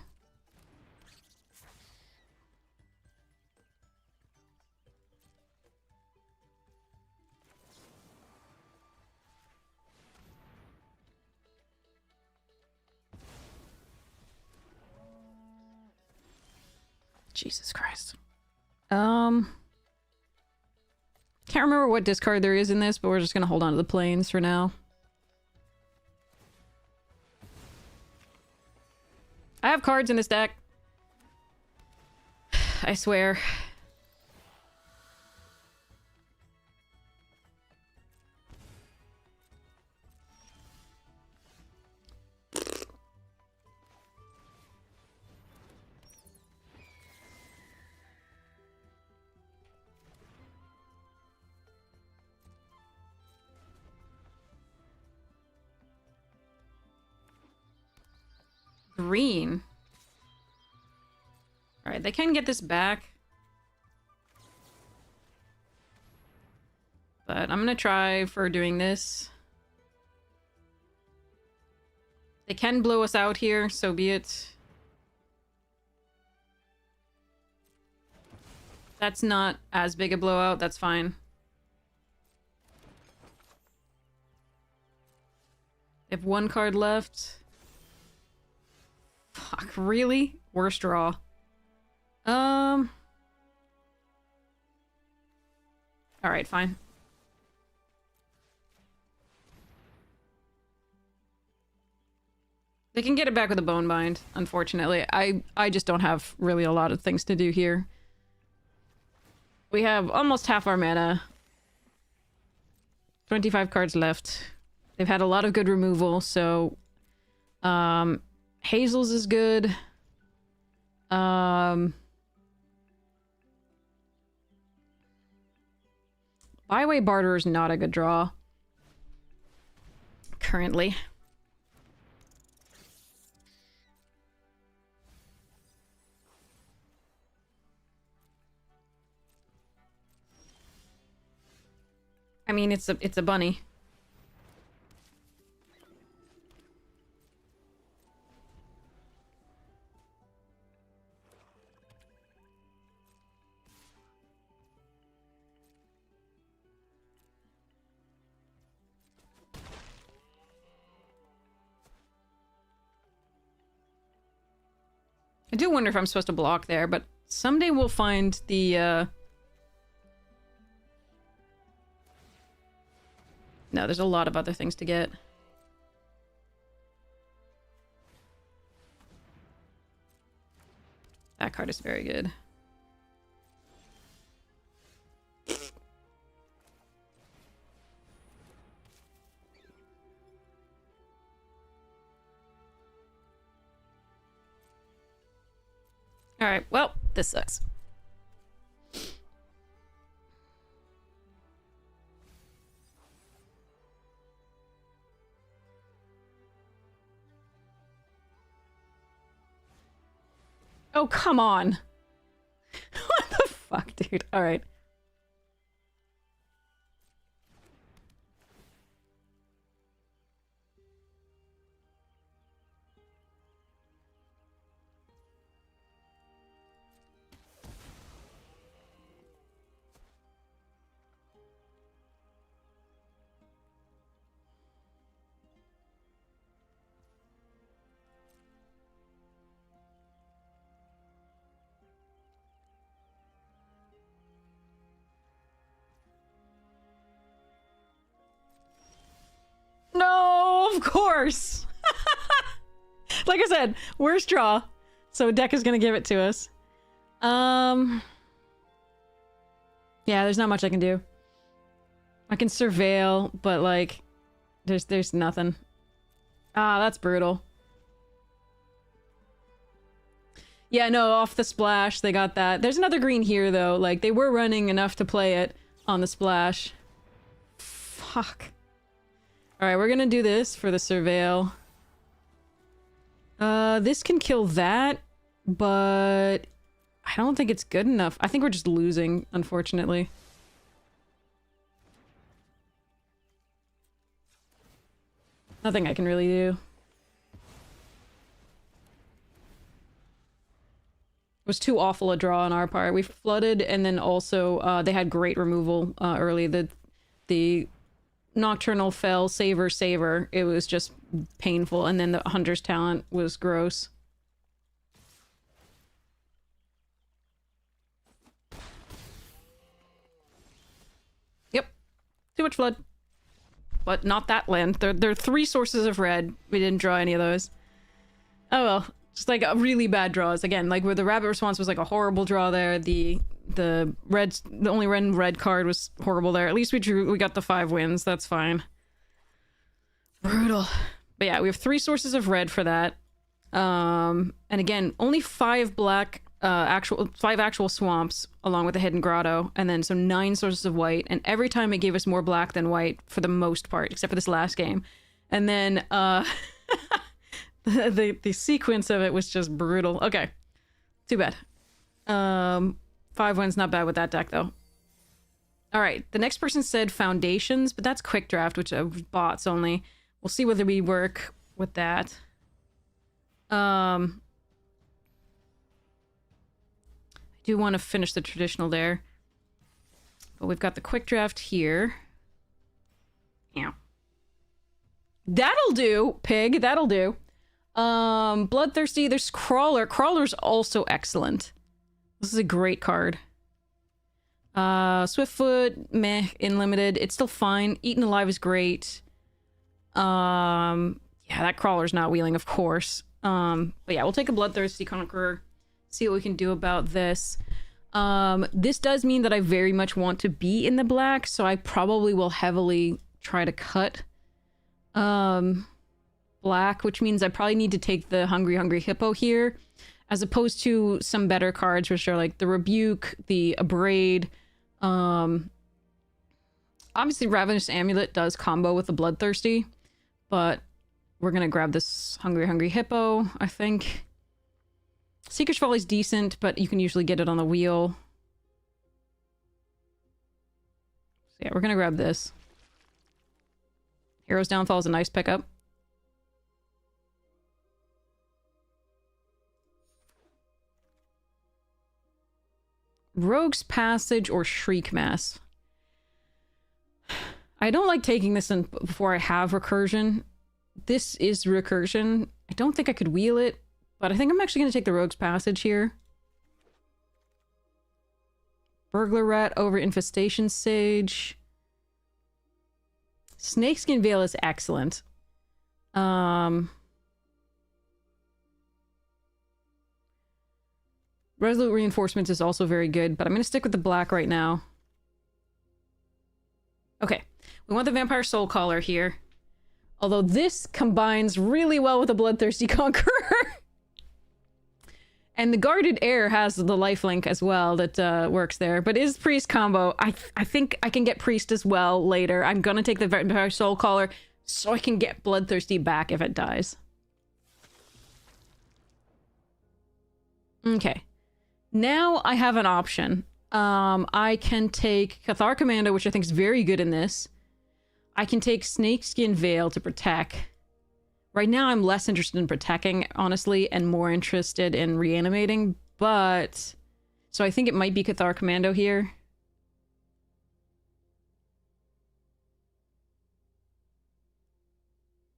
Jesus Christ. Can't remember what discard there is in this, but we're just gonna hold on to the planes for now. I have cards in this deck. I swear. green. Alright, they can get this back. But I'm gonna try for doing this. They can blow us out here, so be it. That's not as big a blowout, that's fine. They have one card left. Fuck, really? Worst draw. Alright, fine. They can get it back with a bone bind, unfortunately. I just don't have really a lot of things to do here. We have almost half our mana. 25 cards left. They've had a lot of good removal, so... Hazel's is good. Byway Barter is not a good draw. Currently. I mean, it's a bunny. I do wonder if I'm supposed to block there, but someday we'll find the, No, there's a lot of other things to get. That card is very good. Alright, well, this sucks. Oh, come on. What the fuck, dude? Alright. No, of course. Like I said, worst draw. So deck is gonna give it to us. Yeah, there's not much I can do. I can surveil, but like, there's nothing. Ah, that's brutal. Yeah, no, off the splash, they got that. There's another green here, though. Like, they were running enough to play it on the splash. Fuck. Alright, we're gonna do this for the surveil. This can kill that, but I don't think it's good enough. I think we're just losing, unfortunately. Nothing I can really do. It was too awful a draw on our part. We flooded, and then also they had great removal early. The Nocturnal fell, Saver. It was just painful, and then the Hunter's Talent was gross. Yep. Too much flood. But not that land. There are 3 sources of red. We didn't draw any of those. Oh well. Just like really bad draws. Again, like where the Rabbit Response was like a horrible draw there. The only red card was horrible there. At least we got the 5 wins. That's fine. Brutal. But yeah, we have 3 sources of red for that. And again, only 5 black five actual swamps along with the hidden grotto, and then so 9 sources of white, and every time it gave us more black than white for the most part, except for this last game. And then The sequence of it was just brutal. Okay. Too bad. 5 wins, not bad with that deck, though. All right. The next person said Foundations, but that's Quick Draft, which are bots only. We'll see whether we work with that. I do want to finish the traditional there. But we've got the Quick Draft here. Yeah. That'll do, pig. That'll do. Bloodthirsty. There's Crawler. Crawler's also excellent. This is a great card. Swiftfoot, meh, in limited. It's still fine. Eaten Alive is great. Yeah, that Crawler's not wheeling, of course. But yeah, we'll take a Bloodthirsty Conqueror. See what we can do about this. This does mean that I very much want to be in the black, so I probably will heavily try to cut black, which means I probably need to take the Hungry Hippo here, as opposed to some better cards, which are like the Rebuke, the Abrade. Obviously, Ravenous Amulet does combo with the Bloodthirsty, but we're gonna grab this Hungry Hippo, I think. Seeker's Folly is decent, but you can usually get it on the wheel. So yeah, we're gonna grab this. Hero's Downfall is a nice pickup. Rogue's Passage or Shriek Mass. I don't like taking this in before I have Recursion. This is Recursion. I don't think I could wheel it, but I think I'm actually going to take the Rogue's Passage here. Burglar Rat over Infestation Sage. Snakeskin Veil is excellent. Resolute Reinforcements is also very good, but I'm going to stick with the black right now. Okay, we want the Vampire Soul Caller here. Although this combines really well with the Bloodthirsty Conqueror. And the Guarded Air has the lifelink as well that works there. But is Priest combo. I think I can get Priest as well later. I'm going to take the Vampire Soul Caller so I can get Bloodthirsty back if it dies. Okay. Now I have an option. I can take Cathar Commando, which I think is very good in this. I can take Snakeskin Veil to protect. Right now I'm less interested in protecting, honestly, and more interested in reanimating, but... So I think it might be Cathar Commando here.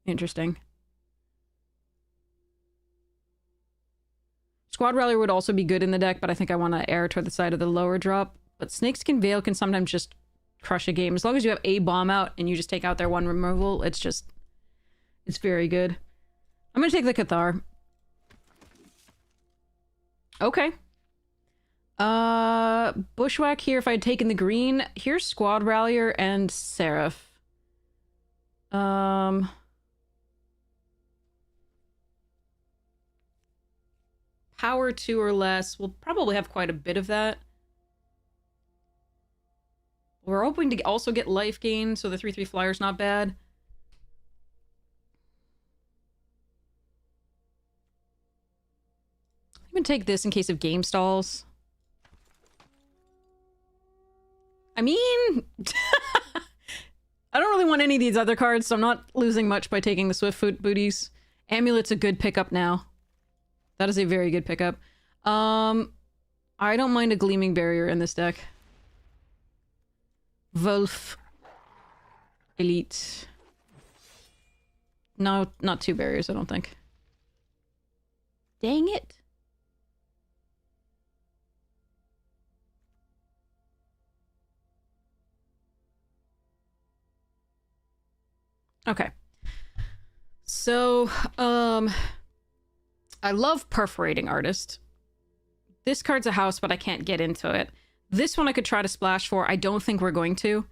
Interesting. Squad Rallier would also be good in the deck, but I think I want to err toward the side of the lower drop. But Snakeskin Veil can sometimes just crush a game. As long as you have a bomb out and you just take out their one removal, it's very good. I'm going to take the Cathar. Okay. Bushwhack here if I had taken the green. Here's Squad Rallier and Seraph. Power 2 or less. We'll probably have quite a bit of that. We're hoping to also get life gain, so the 3/3 flyer's not bad. I'm gonna take this in case of game stalls. I mean... I don't really want any of these other cards, so I'm not losing much by taking the Swiftfoot booties. Amulet's a good pickup now. That is a very good pickup. I don't mind a Gleaming Barrier in this deck. Wolf. Elite. No, not 2 barriers, I don't think. Dang it. Okay. So, I love Perforating Artist. This card's a house, but I can't get into it. This one I could try to splash for. I don't think we're going to.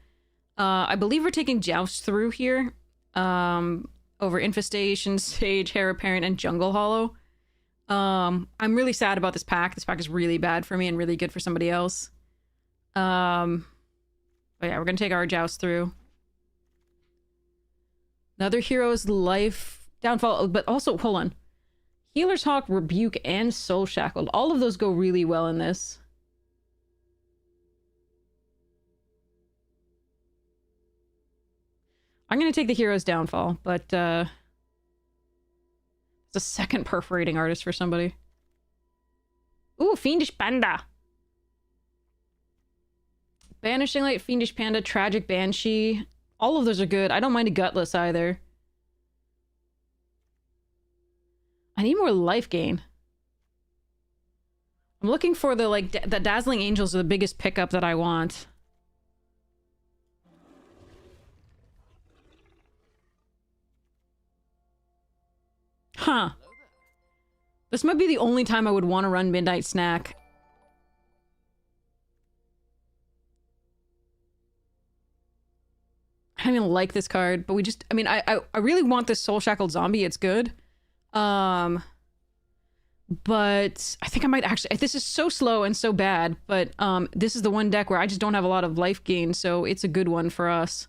I believe we're taking Joust through here. Over Infestation, Sage, Heir Apparent, and Jungle Hollow. I'm really sad about this pack. This pack is really bad for me and really good for somebody else. But yeah, we're gonna take our Joust through. Another Hero's Life Downfall, but also, hold on. Healer's Hawk, Rebuke, and Soul Shackled. All of those go really well in this. I'm going to take the Hero's Downfall, but it's a second perforating artist for somebody. Ooh, Fiendish Panda. Banishing Light, Fiendish Panda, Tragic Banshee. All of those are good. I don't mind a Gutless either. I need more life gain. I'm looking for the, like, the Dazzling Angels are the biggest pickup that I want. Huh. This might be the only time I would want to run Midnight Snack. I don't even like this card, but we just... I mean, I really want this Soul Shackled Zombie. It's good. But I think I might actually... This is so slow and so bad, but this is the one deck where I just don't have a lot of life gain, so it's a good one for us.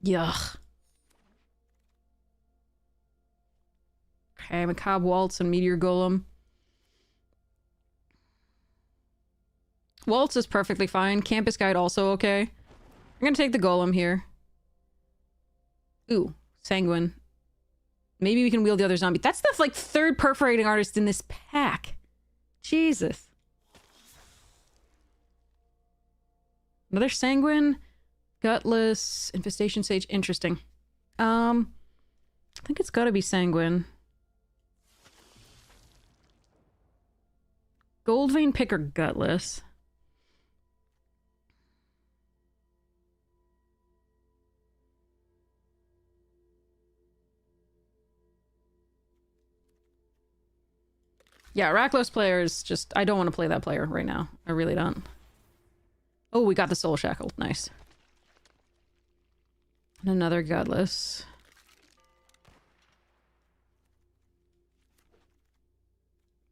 Yuck. Okay, Macabre Waltz and Meteor Golem. Waltz is perfectly fine. Campus Guide also okay. I'm gonna take the Golem here. Ooh, Sanguine. Maybe we can wield the other zombie. That's the, like, third perforating artist in this pack. Jesus. Another Sanguine. Gutless. Infestation Sage. Interesting. I think it's gotta be Sanguine. Goldvein Picker Gutless. Yeah, Rakdos players just... I don't want to play that player right now. I really don't. Oh, we got the Soul Shackled. Nice. And another Gutless.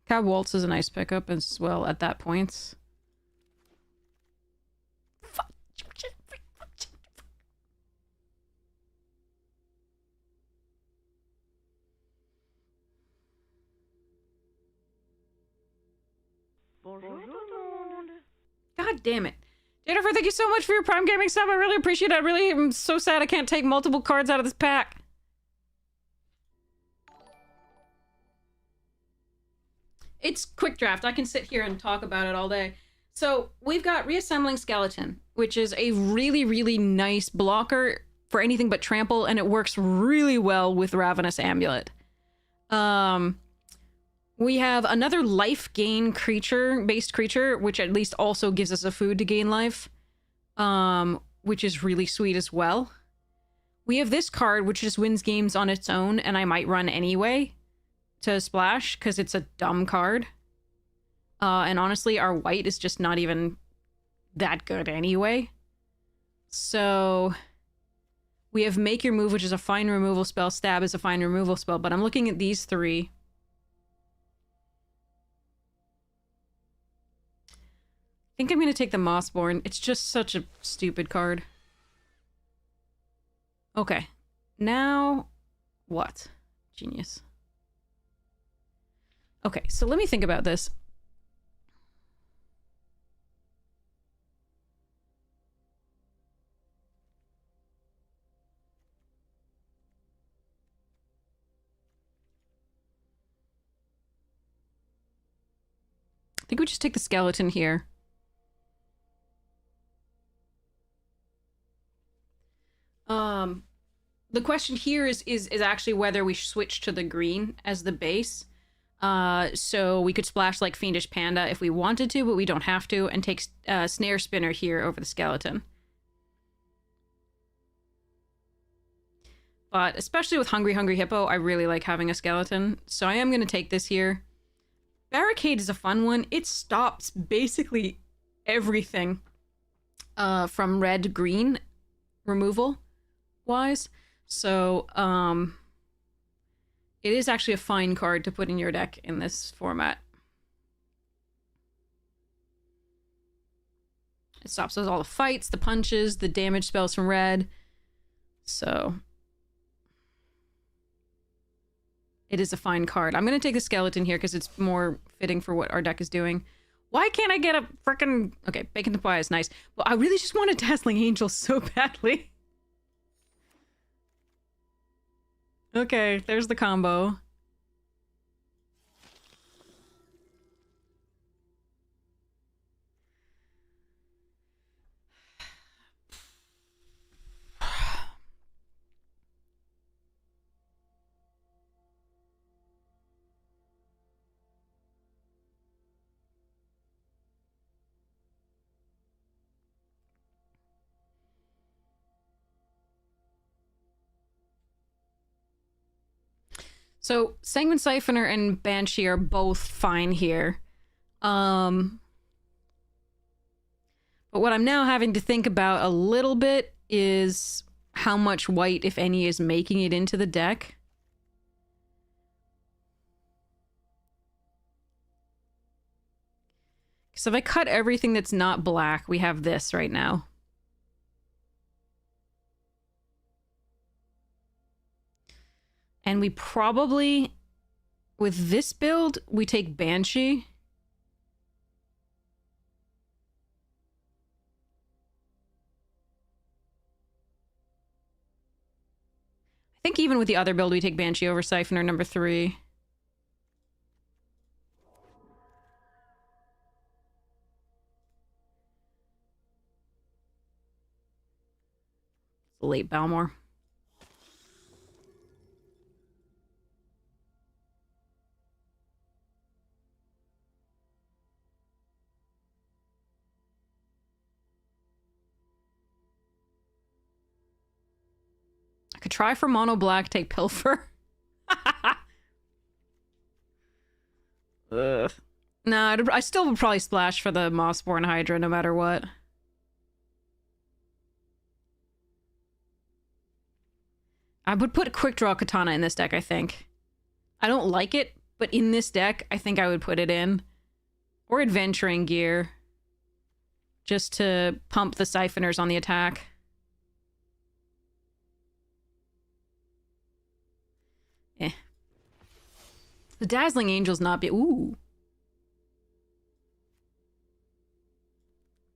Cab Waltz is a nice pickup as well at that point. God damn it. Jennifer, thank you so much for your Prime Gaming sub. I really appreciate it. I really am so sad I can't take multiple cards out of this pack. It's quick draft. I can sit here and talk about it all day. So we've got Reassembling Skeleton, which is a really, really nice blocker for anything but trample, and it works really well with Ravenous Amulet. We have another life gain based creature, which at least also gives us a food to gain life, which is really sweet as well. We have this card, which just wins games on its own, and I might run anyway to splash, because it's a dumb card. And honestly, our white is just not even that good anyway. So we have Make Your Move, which is a fine removal spell. Stab is a fine removal spell, but I'm looking at these three. I think I'm going to take the Mossborn. It's just such a stupid card. Okay. Now, what? Genius. Okay, so let me think about this. I think we just take the skeleton here. The question here is actually whether we switch to the green as the base. So we could splash like Fiendish Panda if we wanted to, but we don't have to, and take Snare Spinner here over the skeleton. But especially with Hungry Hungry Hippo, I really like having a skeleton, so I am going to take this here. Barricade is a fun one. It stops basically everything from red-green removal-wise. So, it is actually a fine card to put in your deck in this format. It stops all the fights, the punches, the damage spells from red. So, It is a fine card. I'm going to take the skeleton here because it's more fitting for what our deck is doing. Why can't I get a frickin'... Okay, Bacon to Pie is nice. But I really just want a Dazzling Angel so badly. Okay, there's the combo. So, Sanguine Siphoner and Banshee are both fine here. But what I'm now having to think about a little bit is how much white, if any, is making it into the deck. So if I cut everything that's not black, we have this right now. And we probably, with this build, we take Banshee. I think even with the other build, we take Banshee over Siphoner number 3. Late Balmor. I could try for mono black, take Pilfer. Ugh. Nah, I still would probably splash for the Mossborn Hydra no matter what. I would put Quick Draw Katana in this deck, I think. I don't like it, but in this deck, I think I would put it in. Or Adventuring Gear. Just to pump the Siphoners on the attack. Eh. The Dazzling Angel's not be- ooh.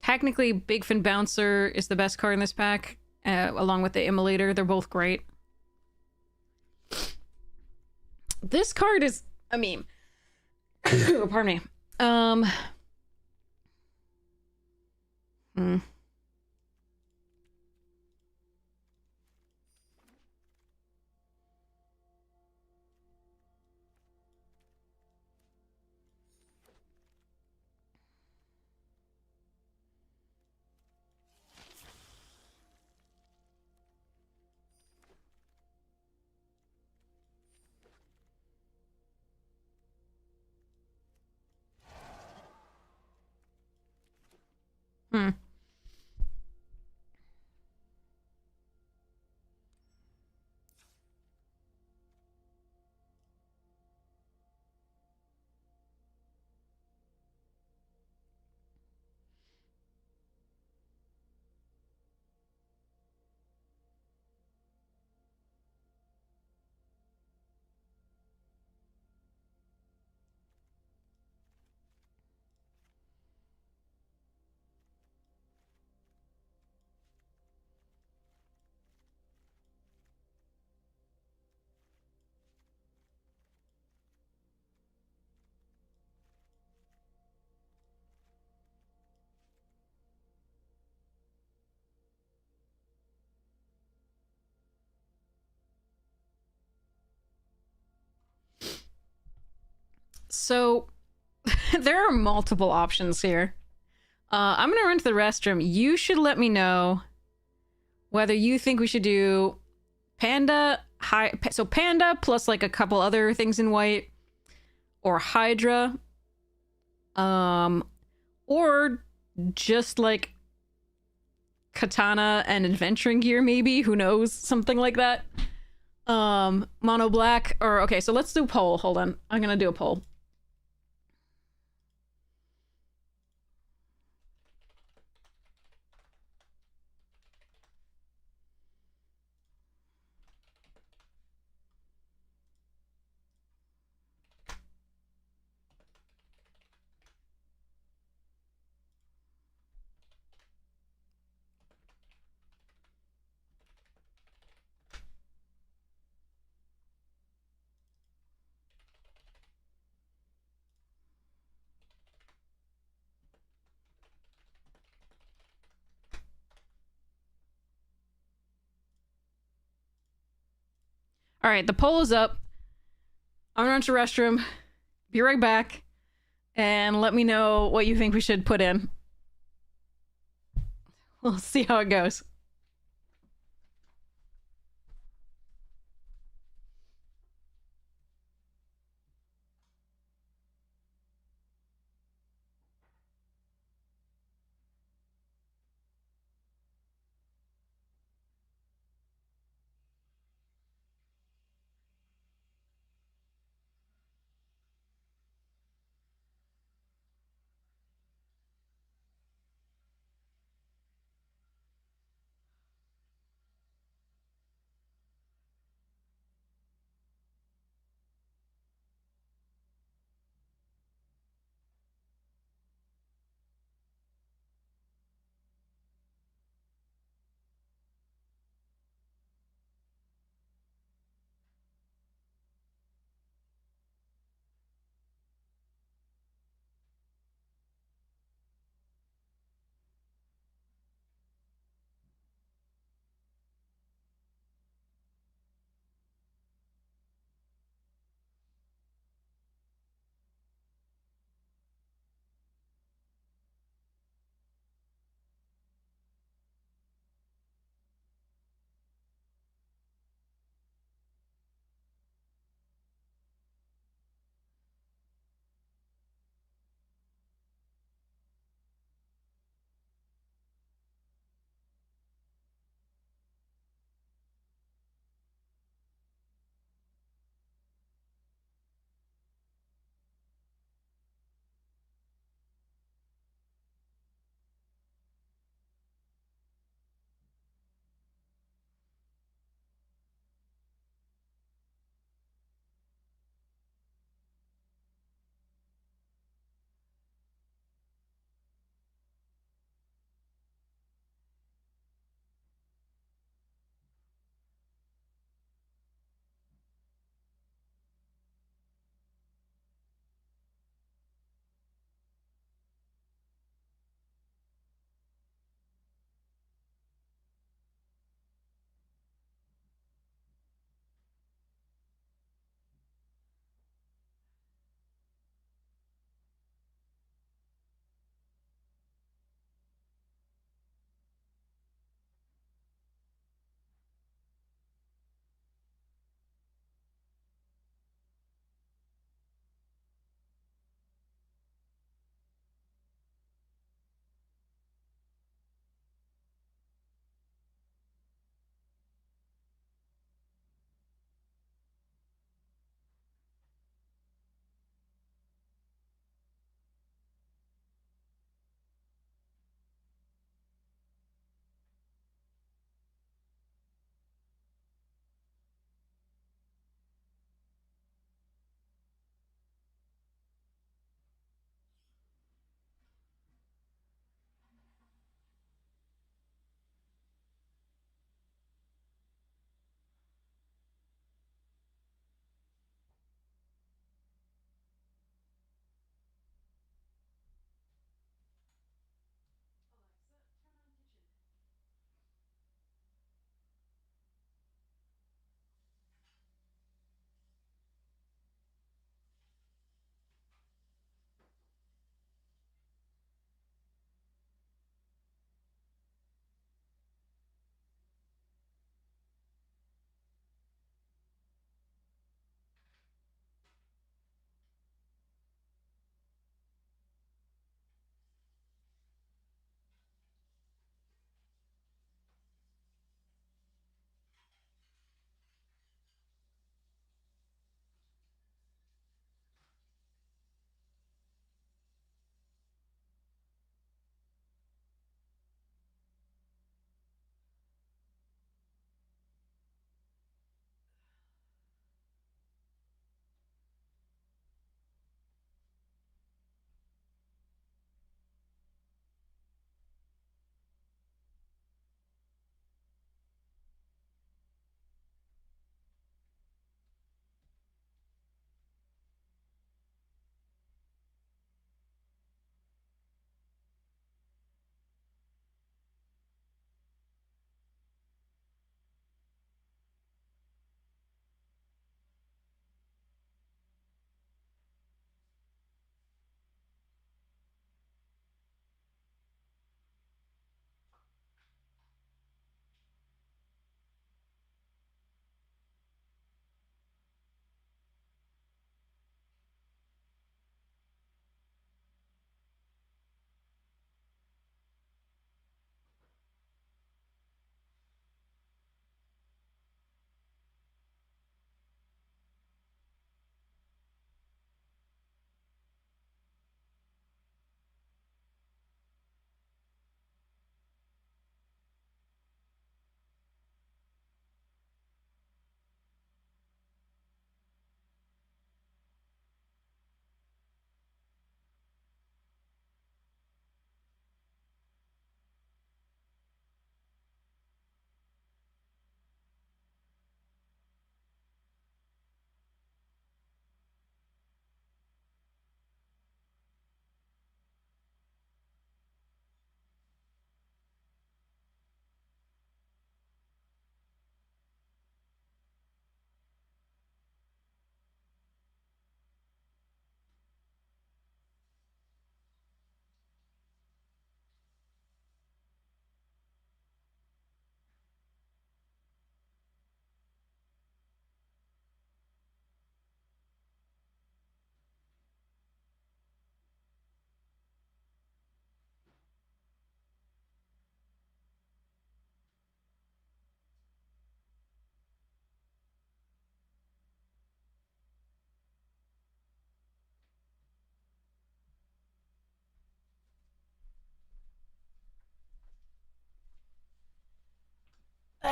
Technically, Big Fin Bouncer is the best card in this pack, along with the Immolator. They're both great. This card is a meme. Pardon me. Hmm. Hmm. So, there are multiple options here. I'm gonna run to the restroom. You should let me know whether you think we should do Panda, so Panda plus like a couple other things in white, or Hydra, or just like Katana and Adventuring Gear, maybe, who knows, something like that. Mono black, or okay, so let's do a poll. Hold on, I'm gonna do a poll. All right, the poll is up. I'm gonna run to the restroom. Be right back. And let me know what you think we should put in. We'll see how it goes.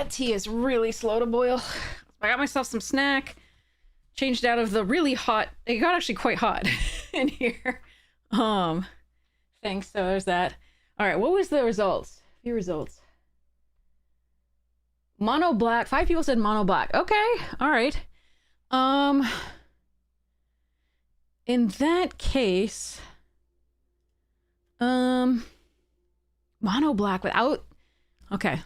That tea is really slow to boil. I got myself some snack. Changed out of the really hot. It got actually quite hot in here. Thanks. So there's that. All right. What was the results? Few results. Mono black. 5 people said mono black. Okay. All right. In that case, mono black without. Okay.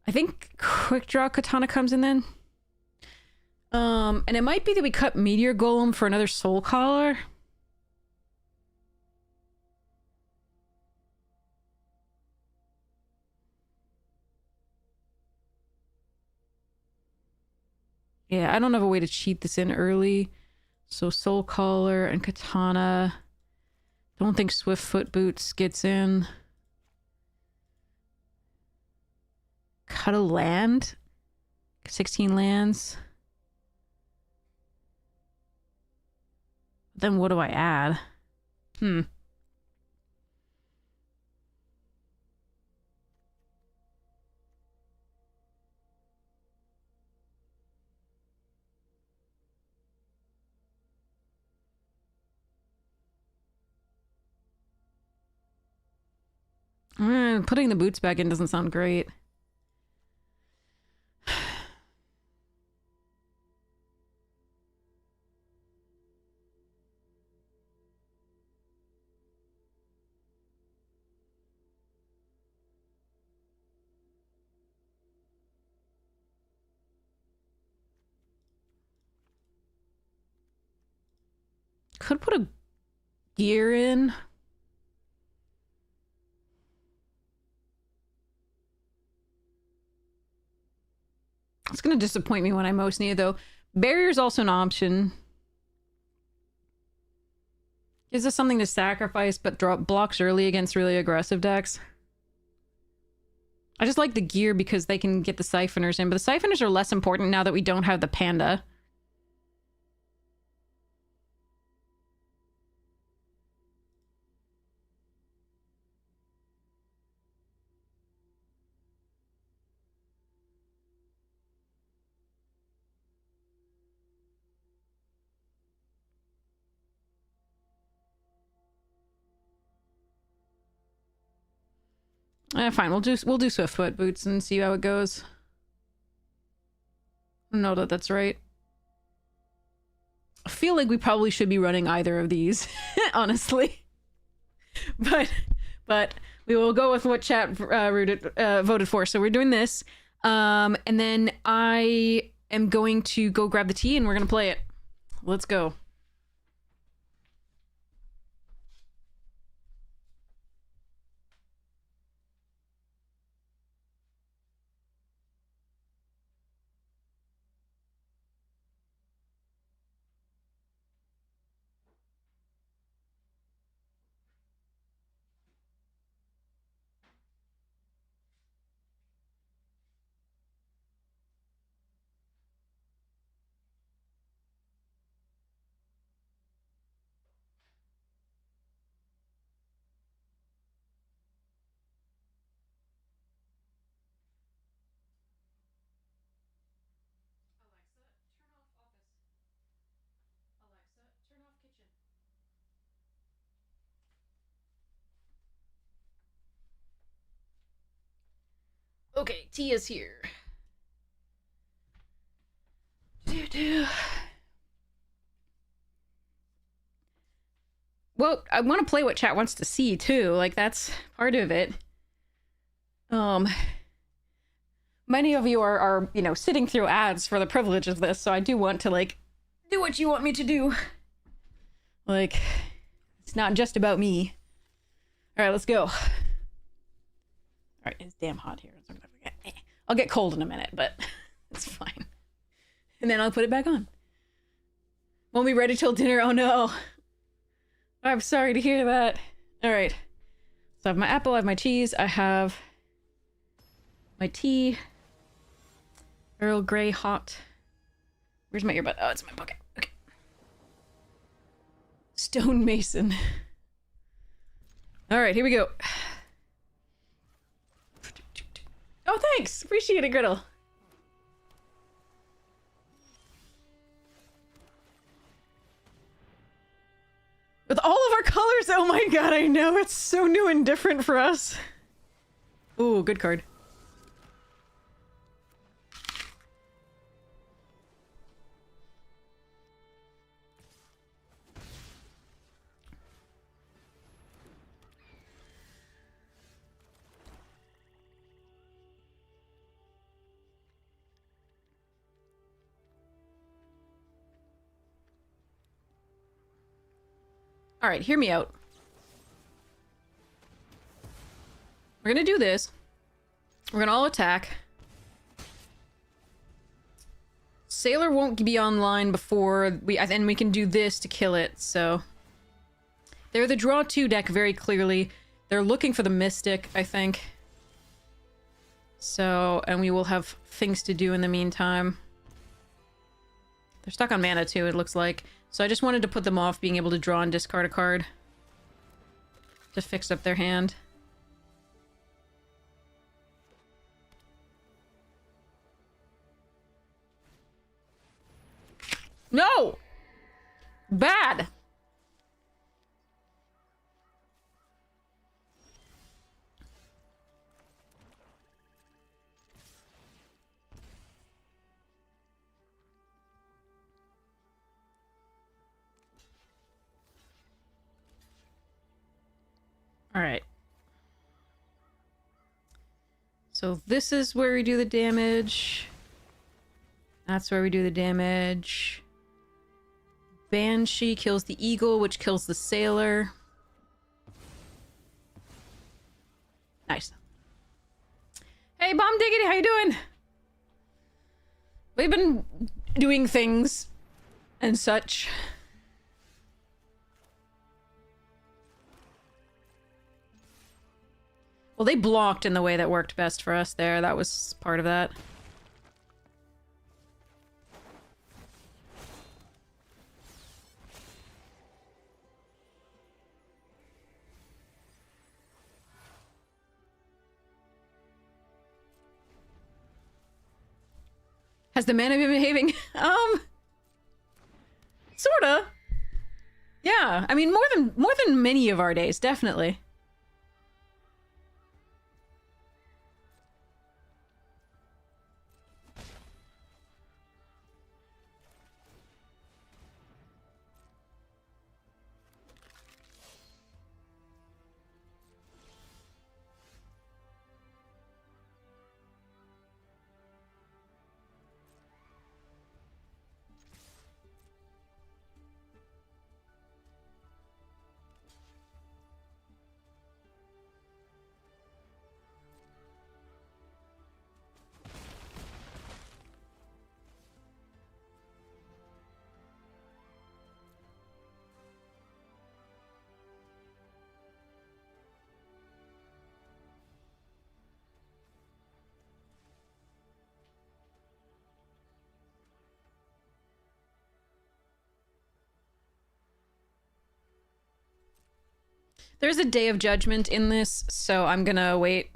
I think Quick Draw Katana comes in then. And it might be that we cut Meteor Golem for another Soul Collar. Yeah, I don't have a way to cheat this in early. So Soul Collar and Katana. Don't think Swift Foot Boots gets in. Cut a land. 16 lands. Then what do I add? Putting the boots back in doesn't sound great. Could put a gear in. It's going to disappoint me when I most need it, though. Barrier's also an option. Is this something to sacrifice but drop blocks early against really aggressive decks? I just like the gear because they can get the Siphoners in, but the Siphoners are less important now that we don't have the Panda. Fine, we'll do Swiftfoot Boots and see how it goes. Know that that's right. I feel like we probably should be running either of these, honestly. But we will go with what chat voted for. So we're doing this, and then I am going to go grab the tea and we're gonna play it. Let's go. Okay, Tia's here. Well, I want to play what chat wants to see too. Like that's part of it. Many of you are you know, sitting through ads for the privilege of this, so I do want to like do what you want me to do. Like it's not just about me. All right, let's go. All right, it's damn hot here. I'll get cold in a minute, but it's fine. And then I'll put it back on. Won't be ready till dinner. Oh no. I'm sorry to hear that. All right. So I have my apple, I have my cheese, I have my tea. Earl Grey hot. Where's my earbud? Oh, it's in my pocket. Okay. Stonemason. All right, here we go. Oh, thanks. Appreciate it, Griddle. With all of our colors, oh my god, I know, it's so new and different for us. Ooh, good card. Alright, hear me out. We're gonna do this. We're gonna all attack. Sailor won't be online before and we can do this to kill it, so... They're the draw 2 deck very clearly. They're looking for the Mystic, I think. So, and we will have things to do in the meantime. They're stuck on mana too, it looks like. So I just wanted to put them off being able to draw and discard a card. To fix up their hand. No! Bad! Alright. So this is where we do the damage. That's where we do the damage. Banshee kills the eagle, which kills the sailor. Nice. Hey, Bomb Diggity, how you doing? We've been doing things and such. Well, they blocked in the way that worked best for us there. That was part of that. Has the mana been behaving? Sorta. Yeah, I mean, more than many of our days, definitely. There's a Day of Judgment in this, so I'm gonna wait.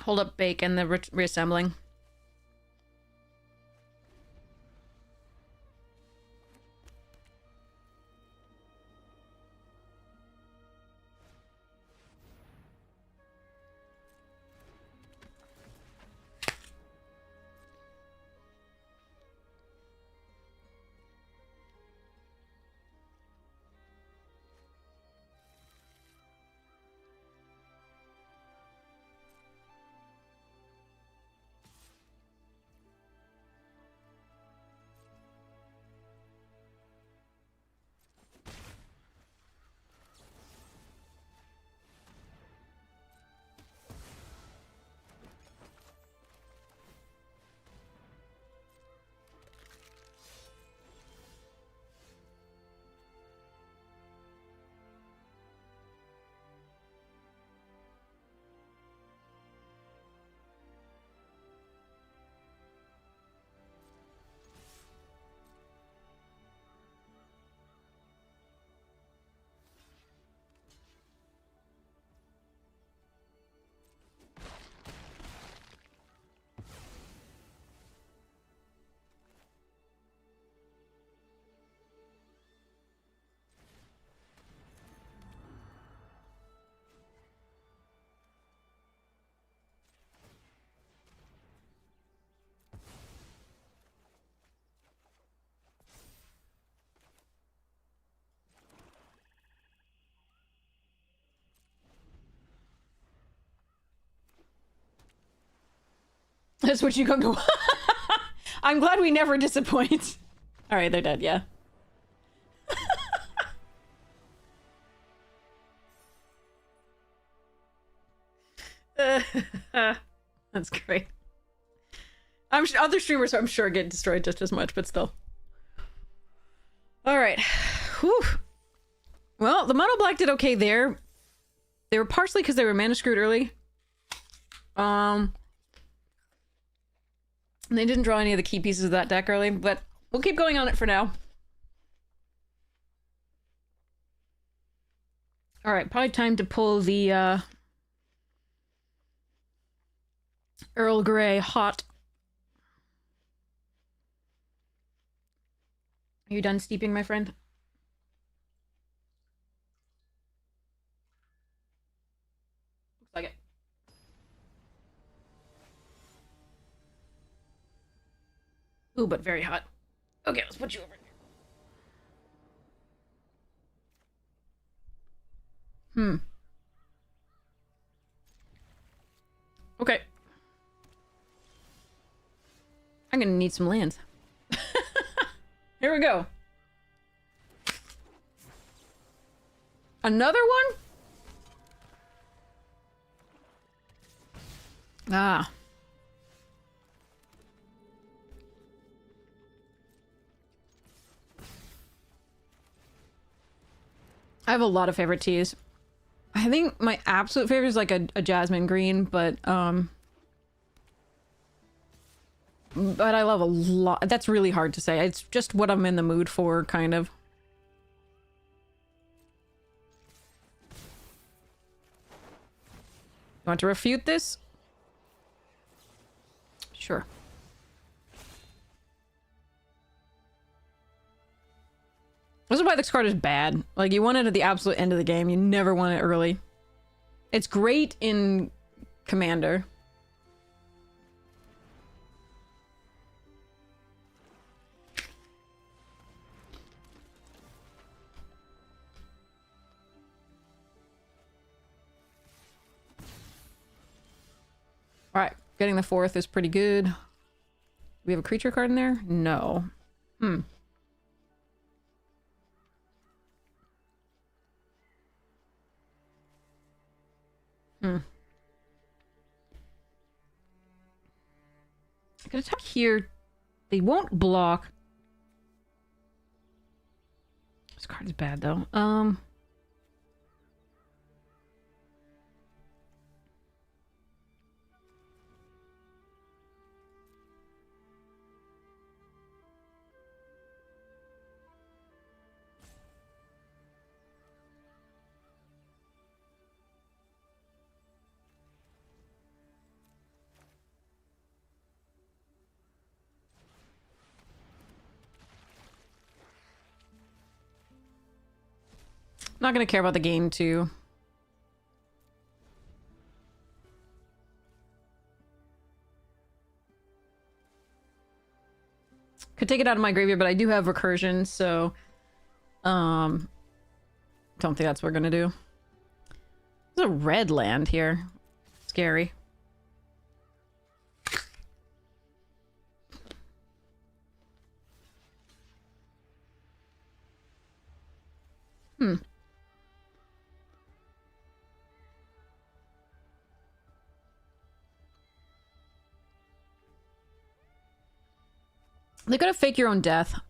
Hold up Bake and the reassembling. That's what you come to. I'm glad we never disappoint. All right, they're dead. Yeah. That's great. Other streamers, I'm sure, get destroyed just as much, but still. All right. Whew. Well, the Mono Black did okay there. They were partially because they were mana screwed early. They didn't draw any of the key pieces of that deck early, but we'll keep going on it for now. All right, probably time to pull the Earl Grey hot. Are you done steeping, my friend? Looks like it. Ooh, but very hot. Okay, let's put you over here. Okay. I'm gonna need some lands. Here we go. Another one? Ah. I have a lot of favorite teas. I think my absolute favorite is like a jasmine green, but I love a lot. That's really hard to say. It's just what I'm in the mood for, kind of. You want to refute this? Sure. This is why this card is bad. Like, you want it at the absolute end of the game. You never want it early. It's great in Commander. Alright, getting the 4th is pretty good. Do we have a creature card in there? No. Hmm. I can attack here. They won't block. This card is bad, though. Not gonna care about the game, too. Could take it out of my graveyard, but I do have recursion, so... don't think that's what we're gonna do. There's a red land here. Scary. They gotta fake your own death.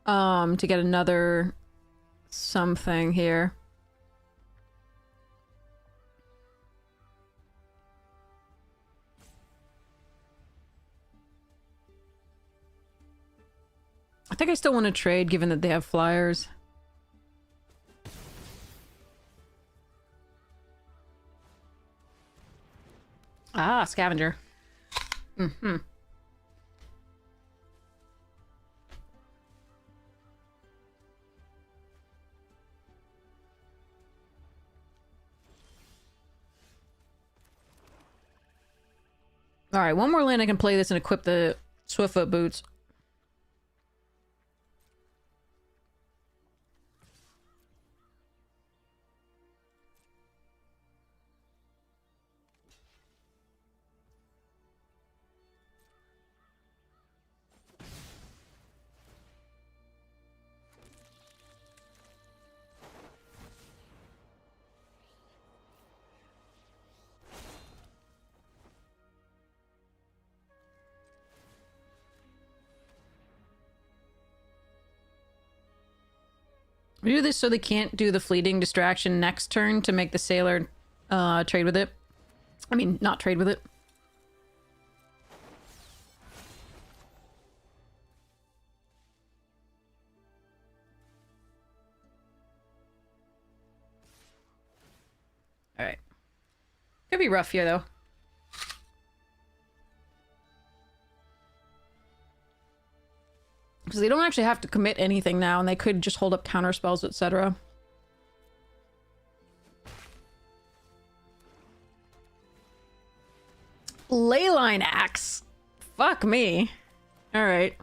To get another something here. I think I still want to trade, given that they have flyers. Ah, scavenger. Mm-hmm. Alright, one more land I can play this and equip the Swiftfoot boots. We do this so they can't do the fleeting distraction next turn to make the sailor trade with it. I mean, not trade with it. Alright. Could be rough here, though. Because they don't actually have to commit anything now, and they could just hold up counter spells, etc. Leyline Axe! Fuck me. Alright.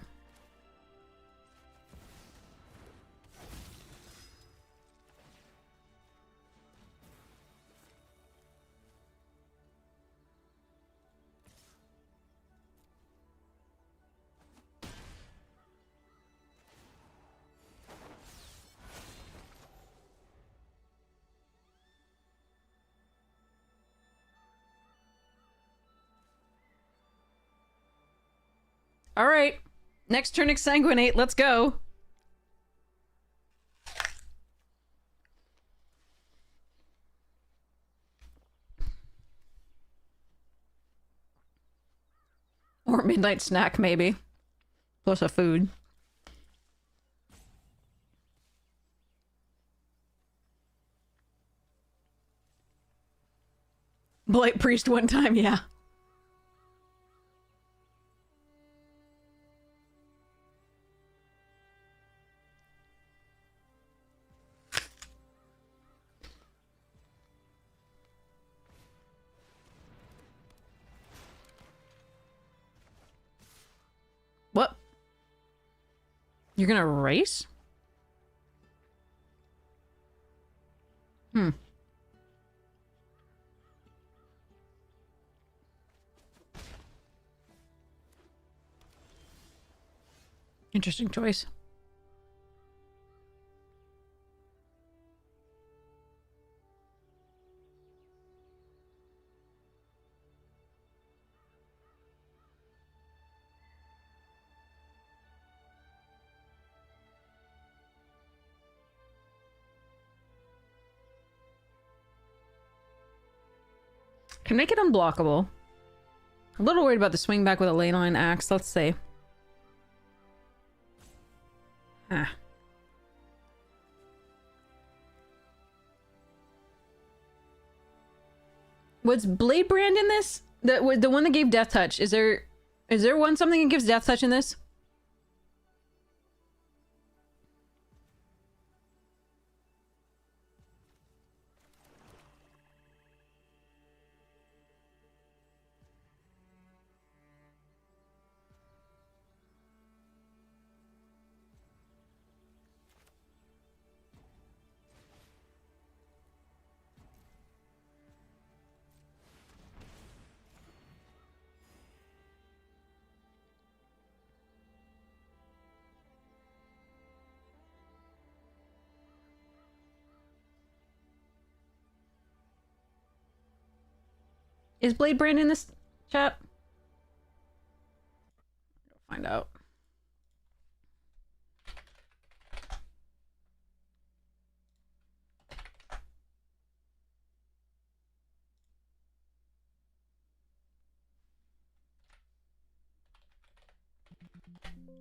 Alright. Next turn Exsanguinate, let's go. Or midnight snack, maybe. Plus a food. Blight Priest one time, yeah. What? You're gonna race? Hmm. Interesting choice. Can make it unblockable. A little worried about the swing back with a Leyline Axe. Let's see. Huh. Was Blade Brand in this? The one that gave Death Touch. Is there one something that gives Death Touch in this? Is Blade Brand in this chat? I'll find out.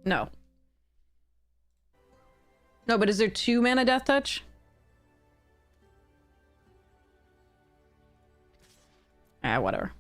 No. No, but is there 2 mana Death Touch? Ah, whatever.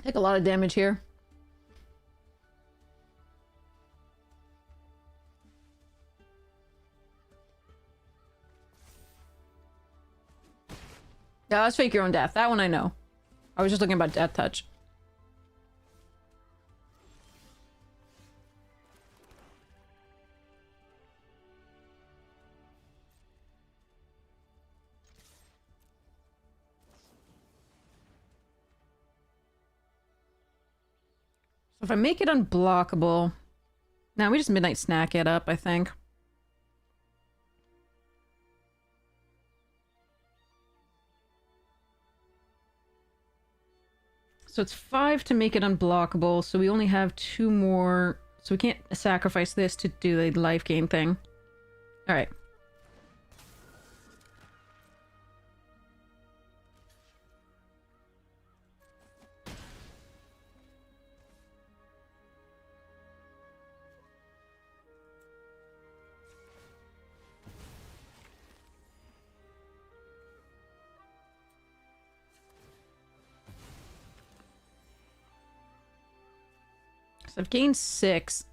Take a lot of damage here. Yeah, let's fake your own death. That one I know. I was just looking about Death Touch. If I make it unblockable... Now we just midnight snack it up, I think. So it's 5 to make it unblockable, so we only have 2 more... So we can't sacrifice this to do the life gain thing. Alright. So I've gained 6.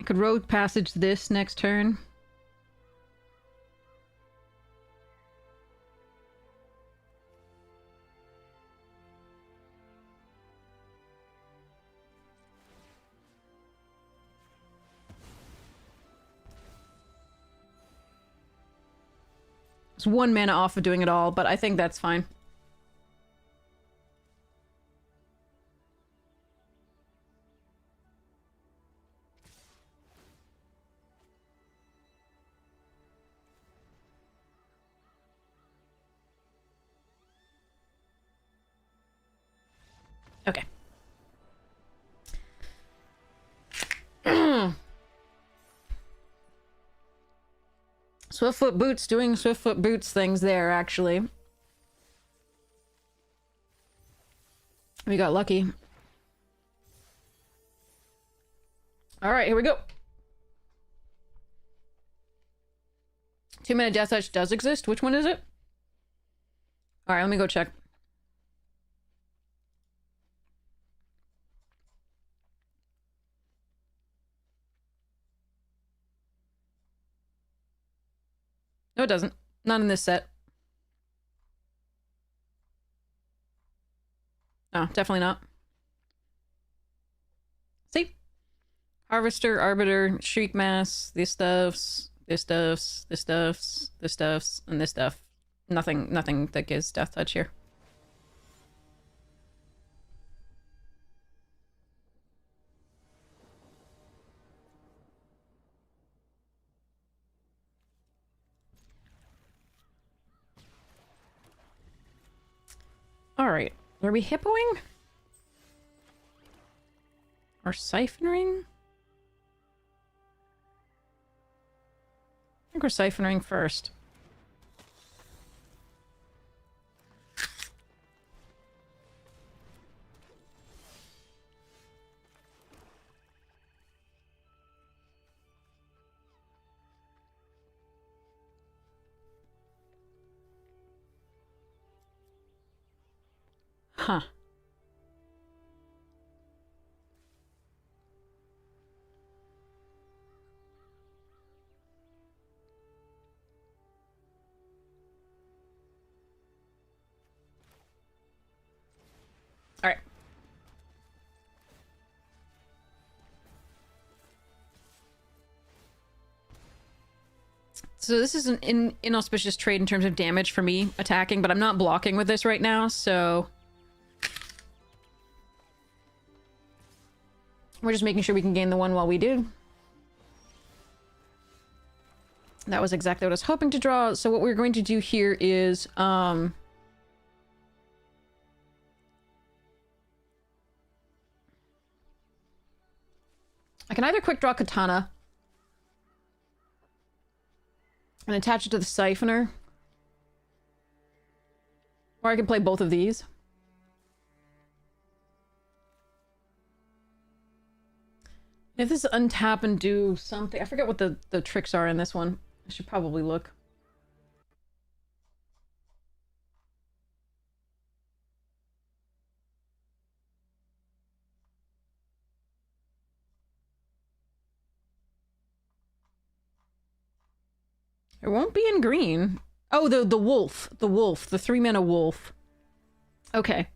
I could road passage this next turn. It's 1 mana off of doing it all, but I think that's fine. Okay. Swiftfoot Boots doing Swiftfoot Boots things there, actually. We got lucky. Alright, here we go. 2-mana Death Touch does exist. Which one is it? Alright, let me go check. No, it doesn't. Not in this set. No, definitely not. See? Harvester, Arbiter, Shriek Mass, this stuffs, this stuffs, this stuffs, this stuffs, and this stuff. Nothing that gives Death Touch here. Alright. Are we hippoing? Or siphoning? I think we're siphoning first. Huh. Alright. So this is an inauspicious trade in terms of damage for me attacking, but I'm not blocking with this right now, so... We're just making sure we can gain the 1 while we do. That was exactly what I was hoping to draw. So what we're going to do here is, I can either quick draw Katana and attach it to the Siphoner, or I can play both of these. If this is untap and do something... I forget what the tricks are in this one. I should probably look. It won't be in green. Oh, the wolf. The wolf. The 3-mana wolf. Okay.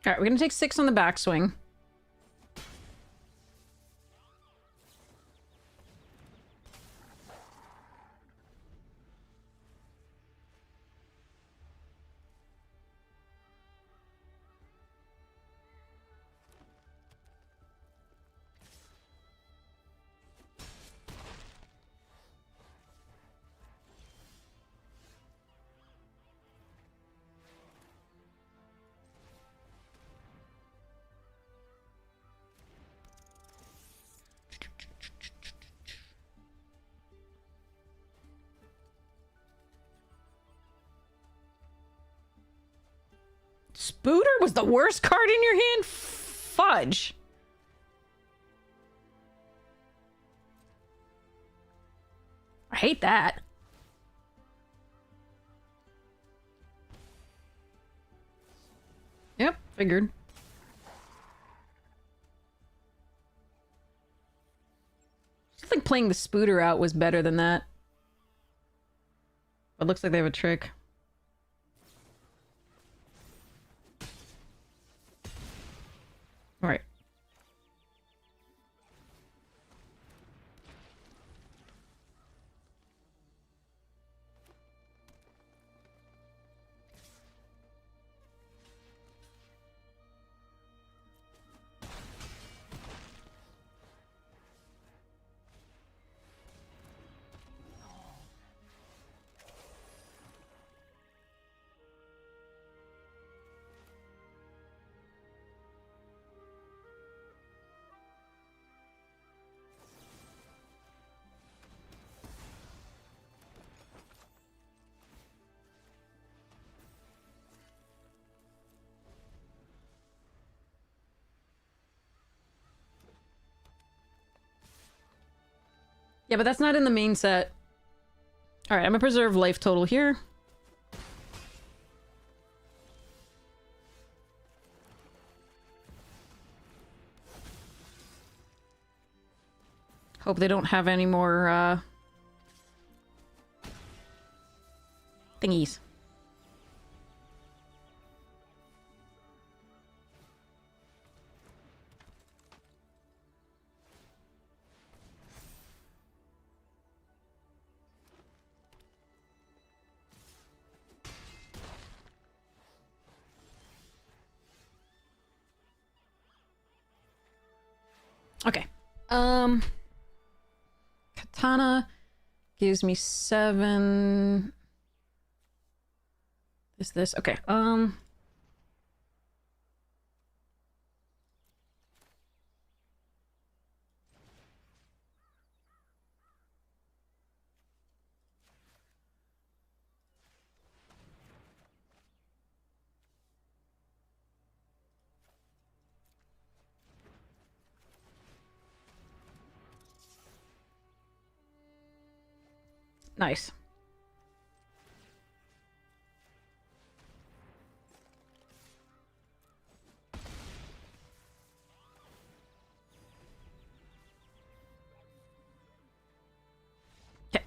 All right, we're gonna take 6 on the backswing. Spooter was the worst card in your hand? Fudge. I hate that. Yep, figured. I think playing the Spooter out was better than that. It looks like they have a trick. All right. Yeah, but that's not in the main set. All right, I'm gonna preserve life total here. Hope they don't have any more, thingies. Okay. Katana gives me 7. Is this okay? Nice. Okay.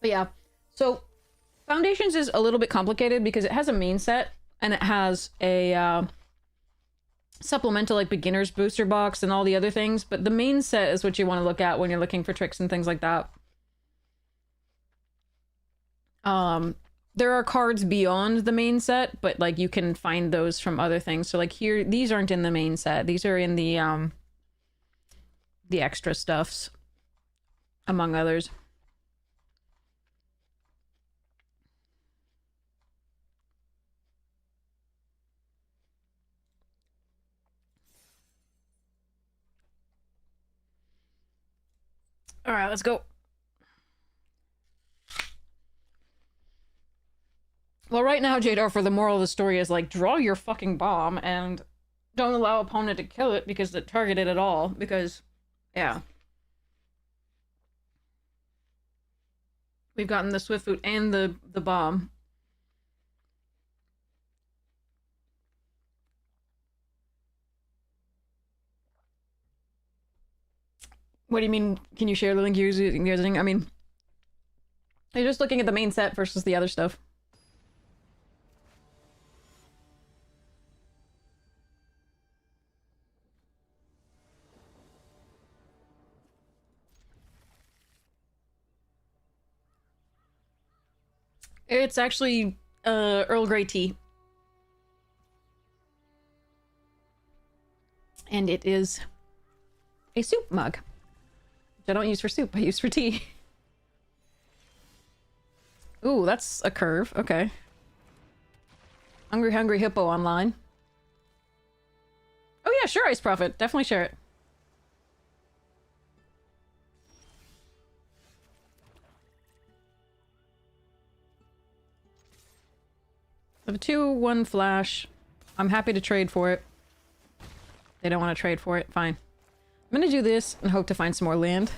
But yeah, so Foundations is a little bit complicated because it has a main set and it has a supplemental like beginner's booster box and all the other things, but the main set is what you want to look at when you're looking for tricks and things like that. There are cards beyond the main set, but like you can find those from other things. So like here, these aren't in the main set. These are in the extra stuffs, among others. All right, let's go. Well, right now, Jadar, for the moral of the story is like, draw your fucking bomb and don't allow opponent to kill it because it targeted at all. Because, yeah. We've gotten the Swift Boot and the bomb. What do you mean? Can you share the link you're using? I mean, you're just looking at the main set versus the other stuff. It's actually Earl Grey tea. And it is a soup mug. Which I don't use for soup, I use for tea. Ooh, that's a curve. Okay. Hungry Hungry Hippo online. Oh yeah, sure, Ice Prophet. Definitely share it. I have a 2-1 flash. I'm happy to trade for it. They don't want to trade for it. Fine. I'm gonna do this and hope to find some more land.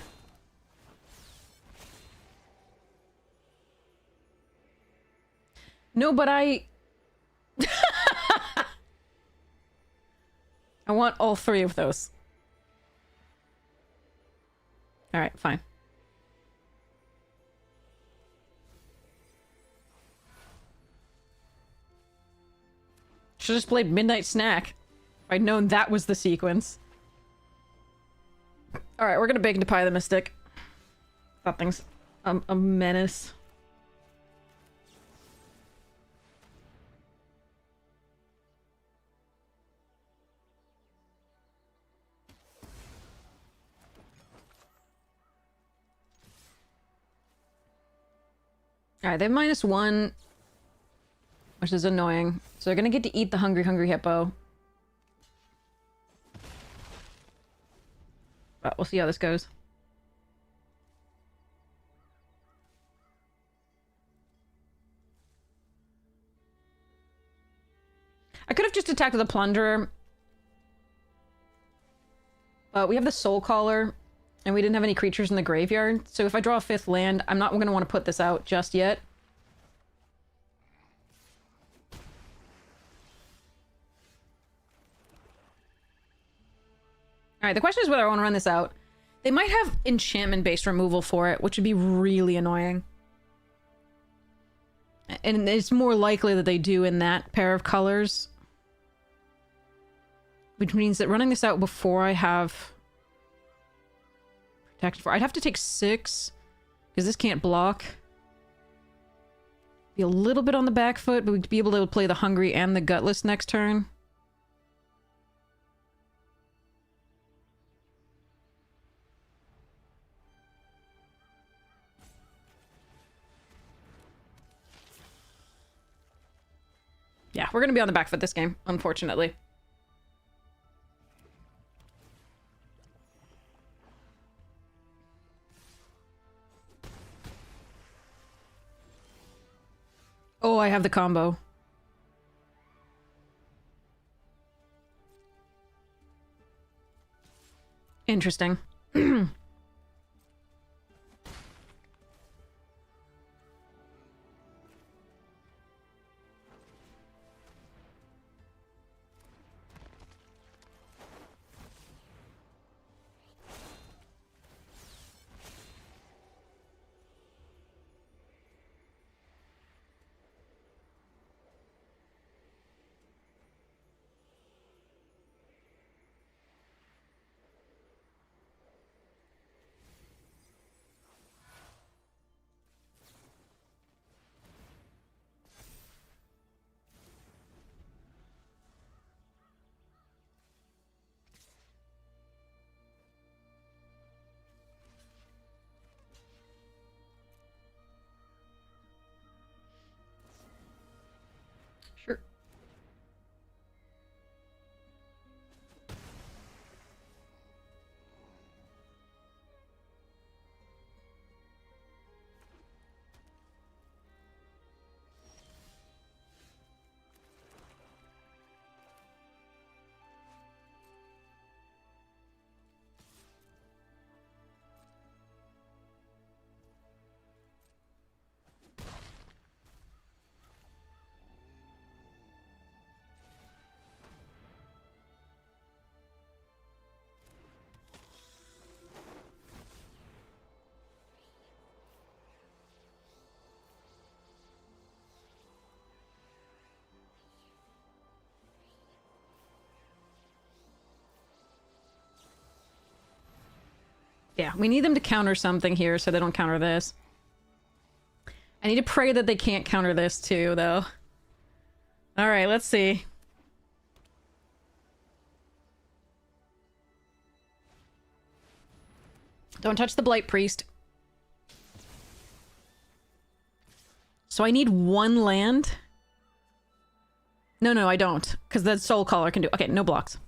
No, but I want all 3 of those. Alright, fine. Should've just played Midnight Snack. If I'd known that was the sequence. Alright, we're gonna bake into Pie the Mystic. That thing's a menace. Alright, they have -1, which is annoying. So they're gonna get to eat the Hungry Hungry Hippo. But we'll see how this goes. I could have just attacked with a Plunderer. But we have the Soul Caller, and we didn't have any creatures in the graveyard. So if I draw a 5th land, I'm not going to want to put this out just yet. Alright, the question is whether I want to run this out. They might have enchantment-based removal for it, which would be really annoying. And it's more likely that they do in that pair of colors. Which means that running this out before I have protection for... I'd have to take 6, because this can't block. Be a little bit on the back foot, but we'd be able to play the Hungry and the Gutless next turn. Yeah, we're gonna be on the back foot this game, unfortunately. Oh, I have the combo. Interesting. Yeah, we need them to counter something here so they don't counter this. I need to pray that they can't counter this too, though. Alright, let's see. Don't touch the Blight Priest. So I need one land? No, I don't. Because the Soul Caller can do... Okay, no blocks.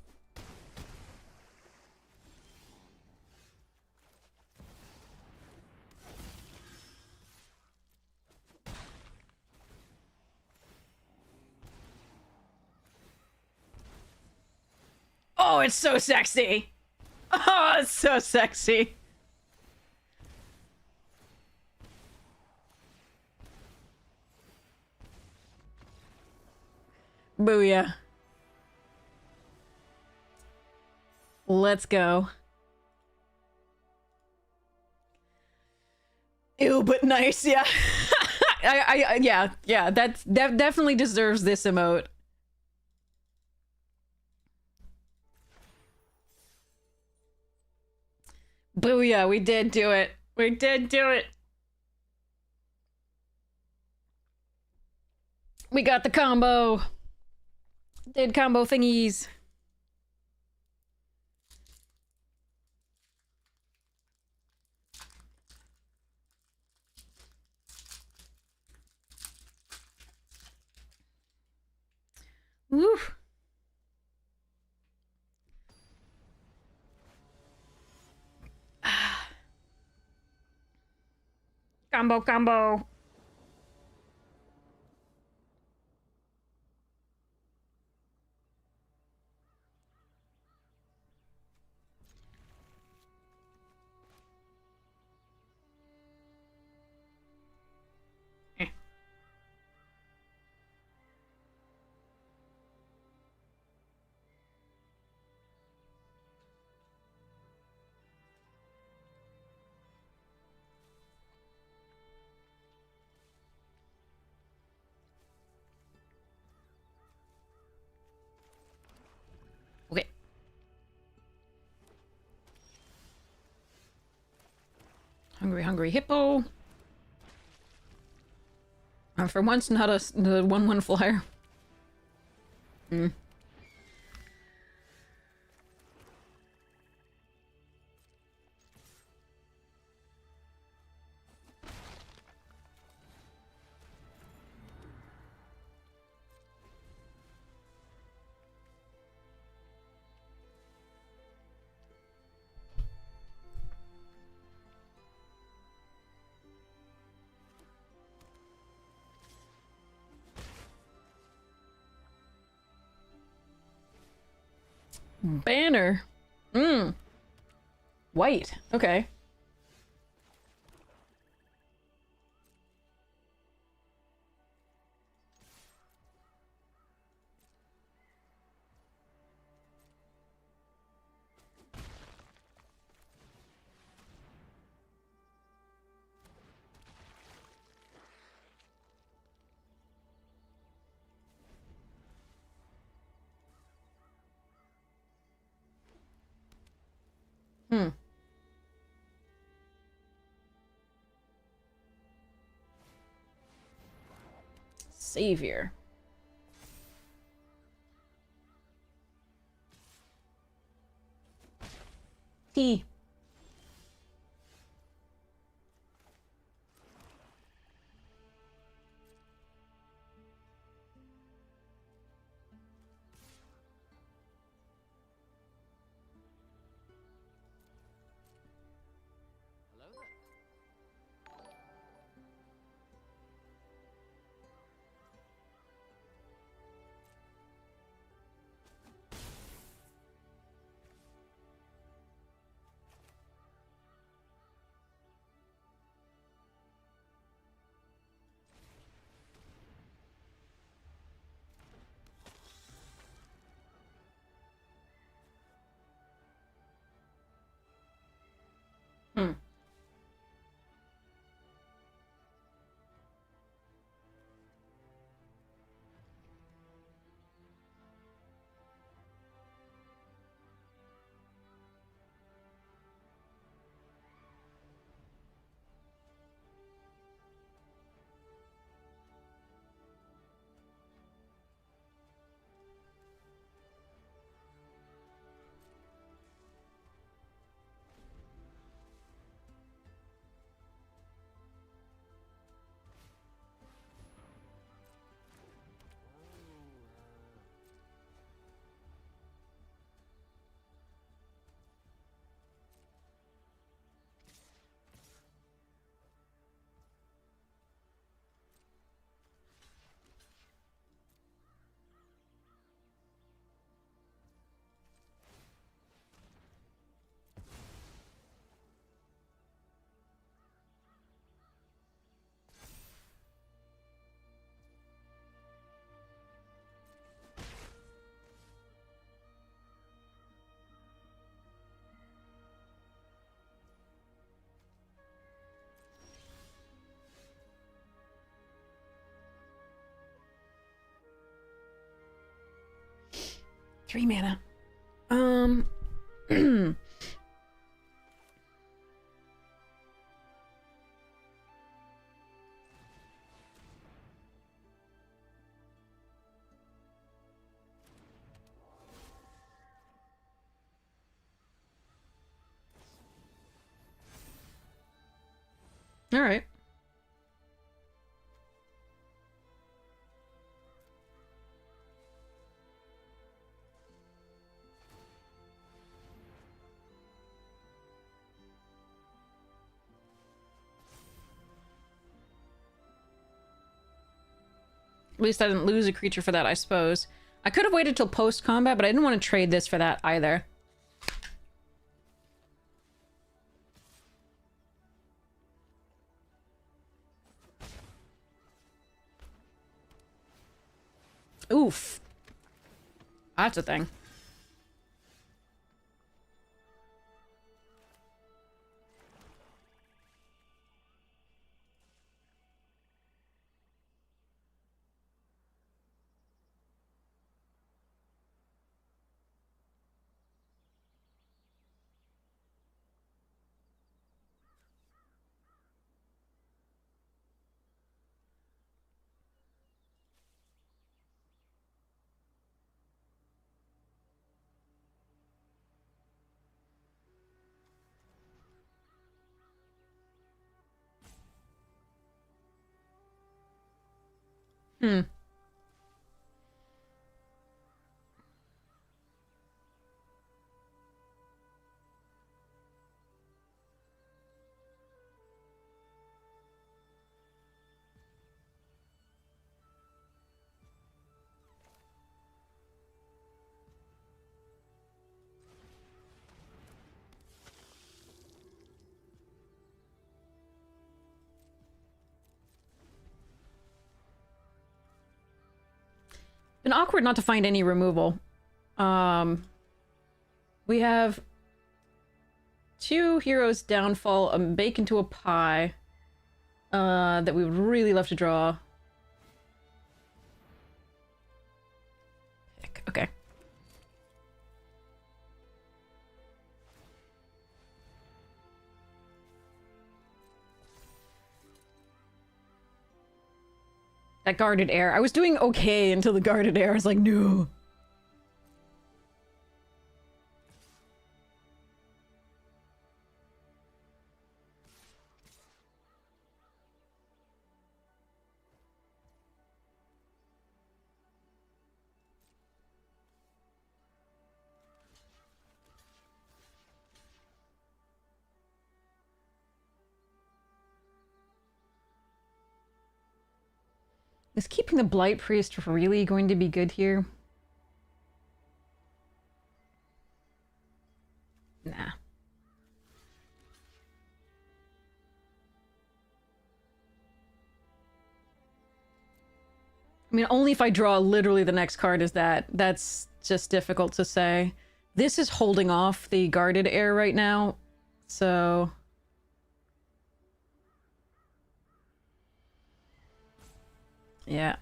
Oh, it's so sexy! Oh, it's so sexy! Booyah. Let's go. Ew, but nice, yeah. Yeah, that definitely deserves this emote. Booyah, we did do it. We did do it. We got the combo. Did combo thingies. Woo. Combo. Okay. Hungry hippo. I'm for once not the 1/1 flyer. Hmm. Banner. White. Okay. Savior. T. 3 mana. All right. At least I didn't lose a creature for that, I suppose. I could have waited till post-combat, but I didn't want to trade this for that either. Oof. That's a thing. Hmm. Been awkward not to find any removal. We have 2 heroes downfall, a bake into a pie, that we would really love to draw. Pick. Okay. That guarded air. I was doing okay until the guarded air. I was like, no. Is keeping the Blight Priest really going to be good here? Nah. I mean, only if I draw literally the next card is that. That's just difficult to say. This is holding off the guarded air right now, so... yeah.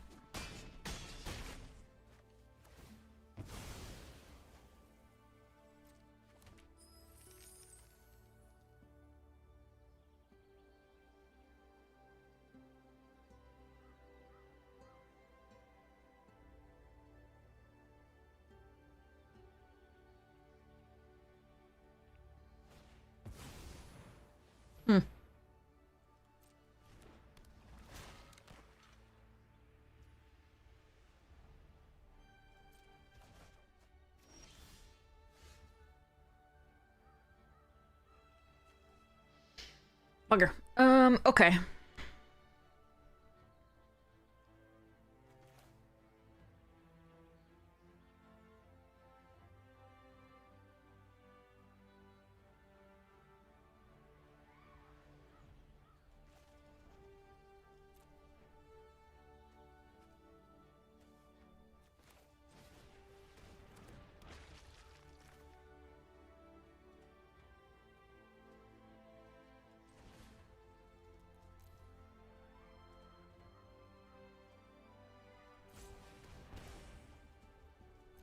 Hmm. Bugger. Okay.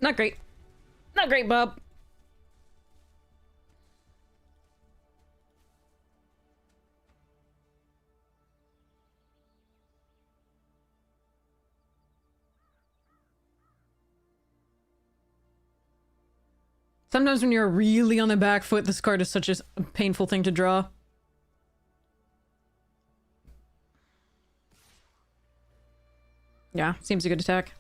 Not great. Not great, Bob. Sometimes when you're really on the back foot, this card is such a painful thing to draw. Yeah, seems a good attack.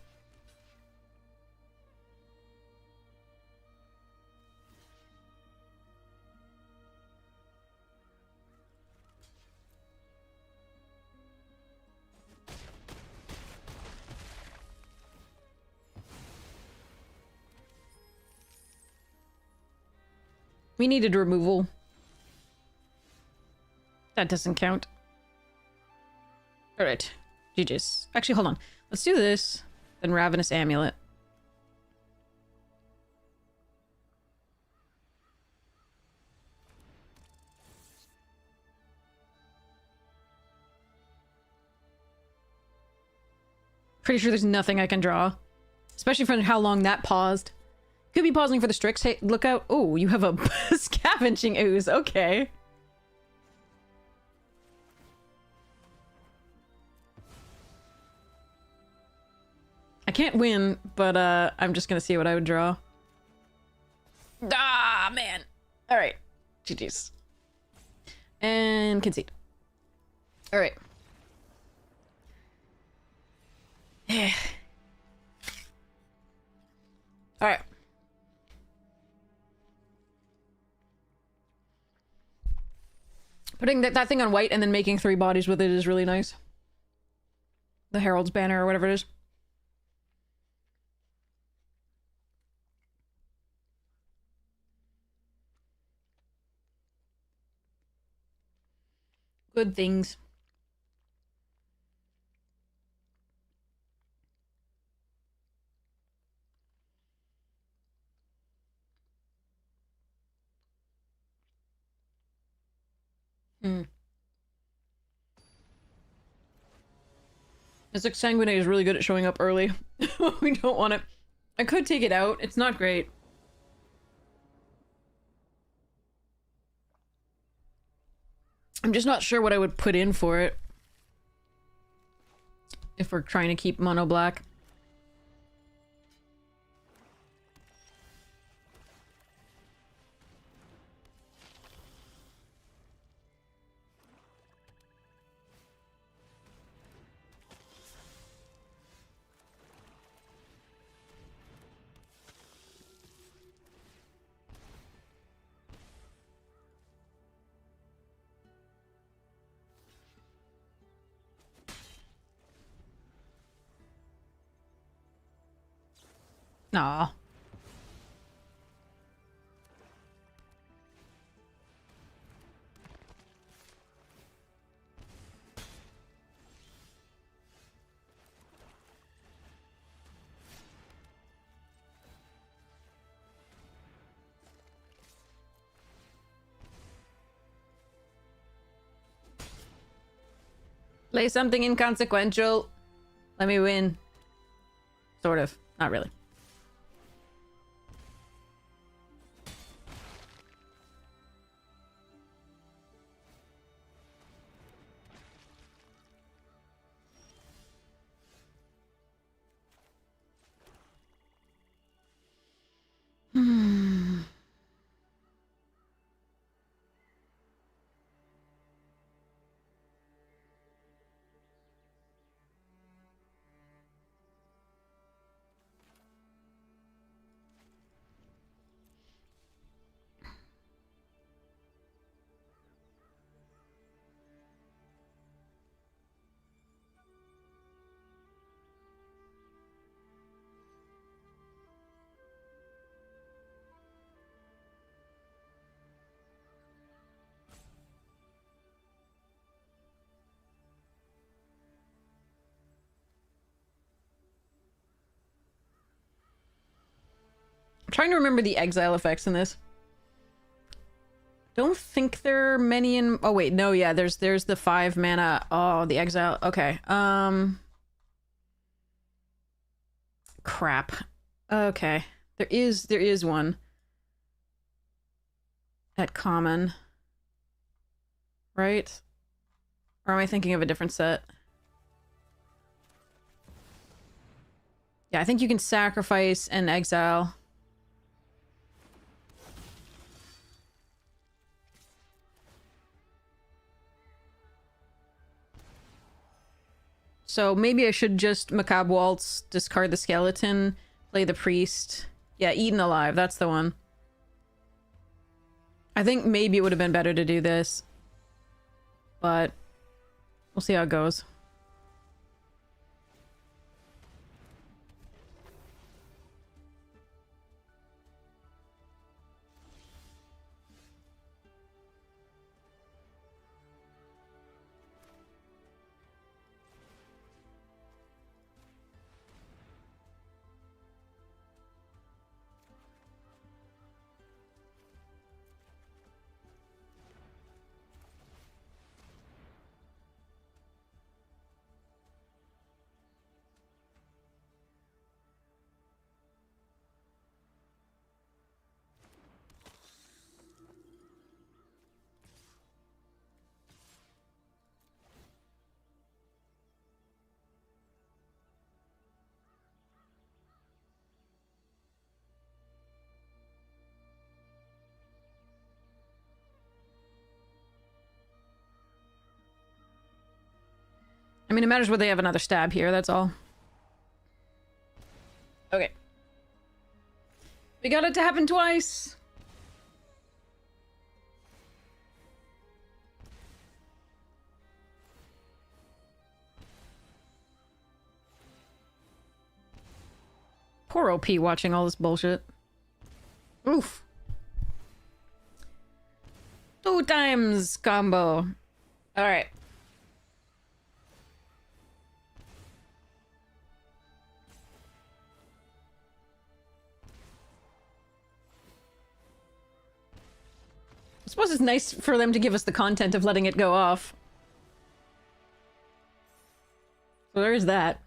We needed removal. That doesn't count. Alright. GG's. Actually, hold on. Let's do this. Then Ravenous Amulet. Pretty sure there's nothing I can draw. Especially for how long that paused. Could be pausing for the Strix. Hey, look out. Oh, you have a Scavenging Ooze. Okay. I can't win, but I'm just gonna see what I would draw. Ah, man. Alright. GG's. And concede. Alright. Alright. Putting that thing on white and then making 3 bodies with it is really nice. The Herald's Banner or whatever it is. Good things. Mizzix Sanguinate is really good at showing up early. We don't want it. I could take it out. It's not great. I'm just not sure what I would put in for it. If we're trying to keep mono black. Aw. Play something inconsequential. Let me win. Sort of. Not really. Trying to remember the exile effects in this. Don't think there are many in... Oh, wait. No, yeah. There's the 5 mana... Oh, the exile. Okay. Crap. Okay. There is one. At common. Right? Or am I thinking of a different set? Yeah, I think you can sacrifice and exile. So maybe I should just Macabre Waltz, discard the skeleton, play the priest. Yeah, Eaten Alive, that's the one. I think maybe it would have been better to do this. But we'll see how it goes. I mean, it matters whether they have another stab here, that's all. Okay. We got it to happen twice! Poor OP watching all this bullshit. Oof. 2 times combo. Alright. I suppose it's nice for them to give us the content of letting it go off. So there's that.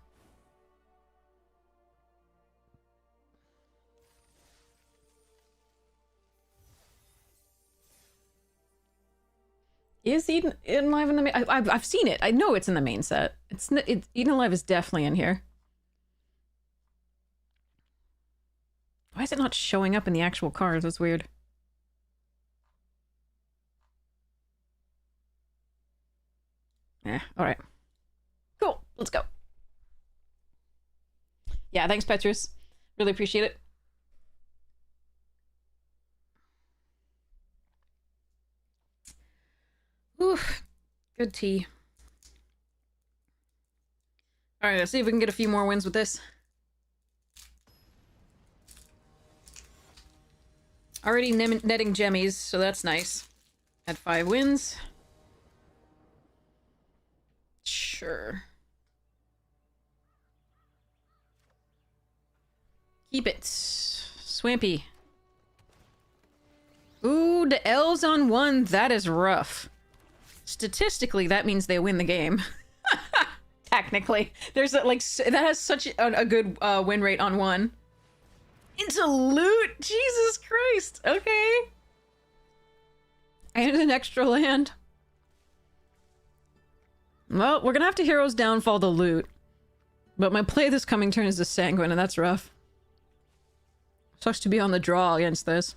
Is Eden Alive in the main? I've seen it. I know it's in the main set. Eden Alive is definitely in here. Why is it not showing up in the actual cards? That's weird. Alright. Cool. Let's go. Yeah, thanks, Petrus. Really appreciate it. Oof. Good tea. Alright, let's see if we can get a few more wins with this. Already netting gemmies, so that's nice. Had 5 wins. Sure. Keep it. Swampy. Ooh, the L's on 1. That is rough. Statistically, that means they win the game. Technically. There's a, like, that has such a good win rate on 1. Into loot? Jesus Christ. Okay. And an extra land. Well, we're gonna have to Hero's Downfall the loot. But my play this coming turn is a Sanguine, and that's rough. Sucks to be on the draw against this.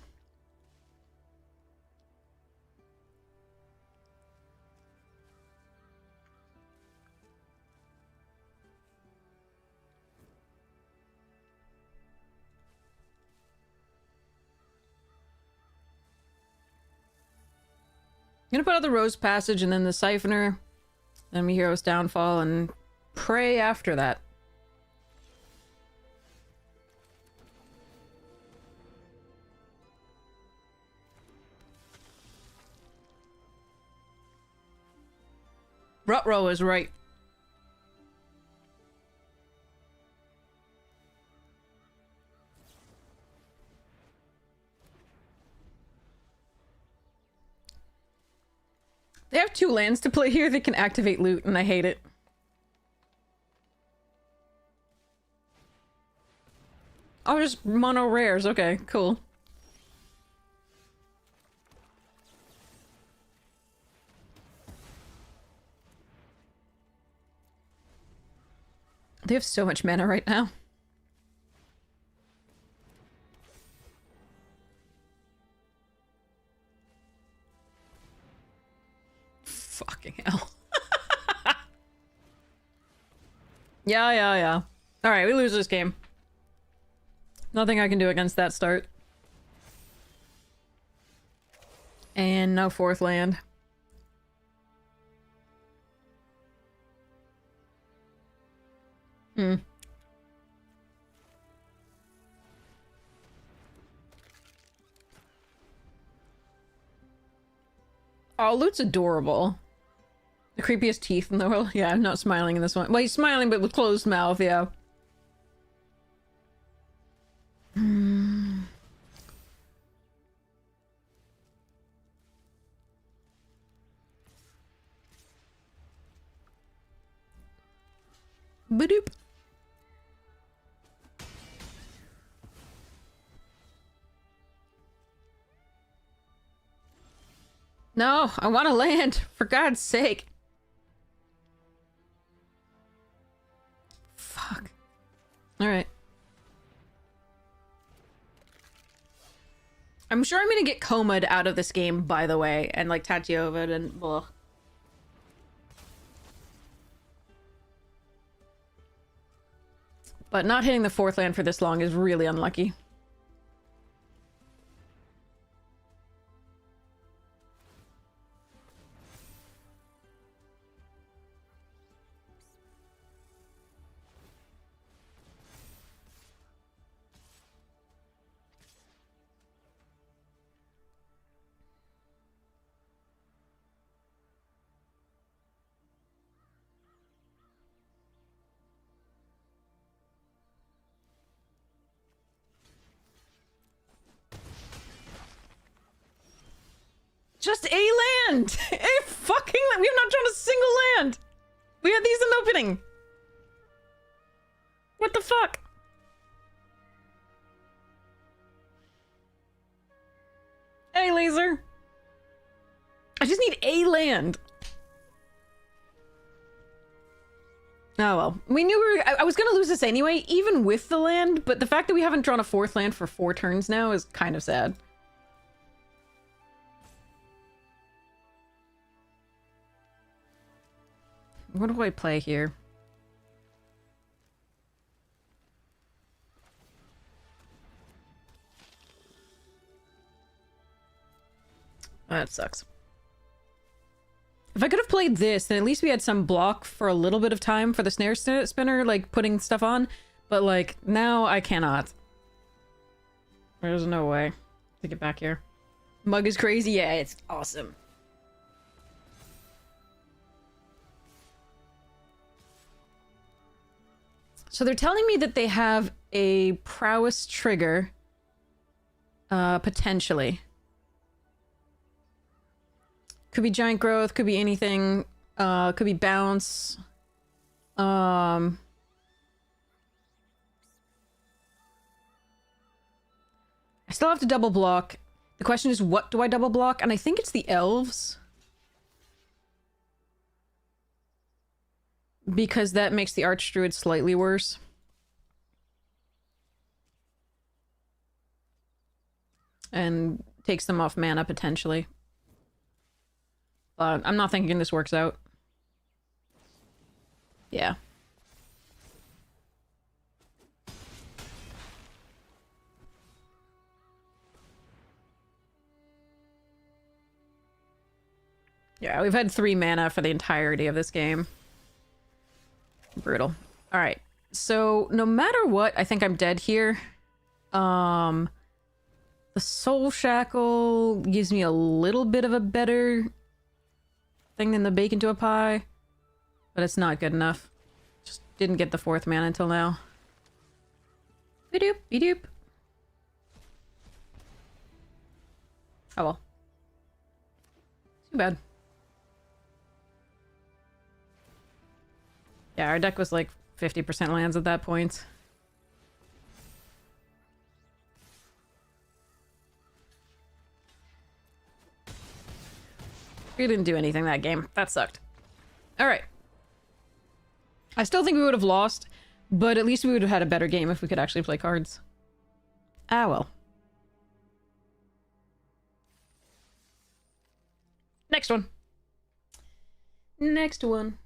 I'm gonna put out the Rose Passage and then the Siphoner. Then my Hero's Downfall and pray after that. Rutro is right. They have 2 lands to play here that can activate loot, and I hate it. Oh, just mono rares. Okay, cool. They have so much mana right now. Fucking hell. Yeah. Alright, we lose this game. Nothing I can do against that start. And no fourth land. Oh, Lute's adorable. The creepiest teeth in the world. Yeah, I'm not smiling in this one. Well, he's smiling, but with closed mouth, yeah. Badoop. No, I want to land, for God's sake. Fuck. Alright. I'm sure I'm gonna get Koma'd out of this game, by the way, and like Tatiovad and blah. But not hitting the fourth land for this long is really unlucky. Just a land! A fucking land! We have not drawn a single land! We had these in opening! What the fuck? Hey, laser! I just need a land! Oh well. We knew we were- I was gonna lose this anyway, even with the land, but the fact that we haven't drawn a fourth land for 4 turns now is kind of sad. What do I play here? That sucks. If I could have played this, then at least we had some block for a little bit of time for the snare spinner, like putting stuff on. But like, now I cannot. There's no way to get back here. Mug is crazy? Yeah, it's awesome. So they're telling me that they have a prowess trigger. Potentially. Could be giant growth, could be anything. Could be bounce. I still have to double block. The question is, what do I double block? And I think it's the elves. Because that makes the Archdruid slightly worse. And takes them off mana, potentially. But I'm not thinking this works out. Yeah. Yeah, we've had 3 mana for the entirety of this game. Brutal. Alright. So, no matter what, I think I'm dead here. The Soul Shackle gives me a little bit of a better thing than the Bacon to a Pie. But it's not good enough. Just didn't get the 4th mana until now. Be-doop, be-doop. Oh well. Too bad. Yeah, our deck was like 50% lands at that point. We didn't do anything that game. That sucked. Alright. I still think we would have lost, but at least we would have had a better game if we could actually play cards. Ah, well. Next one. Next one.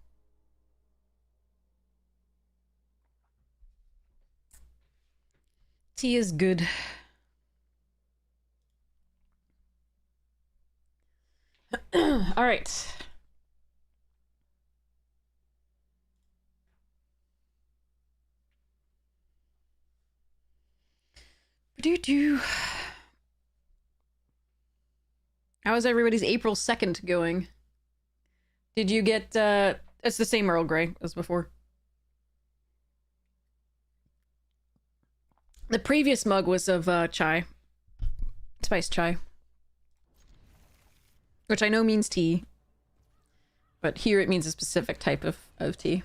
Tea is good. All right. Do. How is everybody's April 2nd going? Did you get, it's the same Earl Grey as before. The previous mug was of, chai. Spiced chai. Which I know means tea. But here it means a specific type of tea.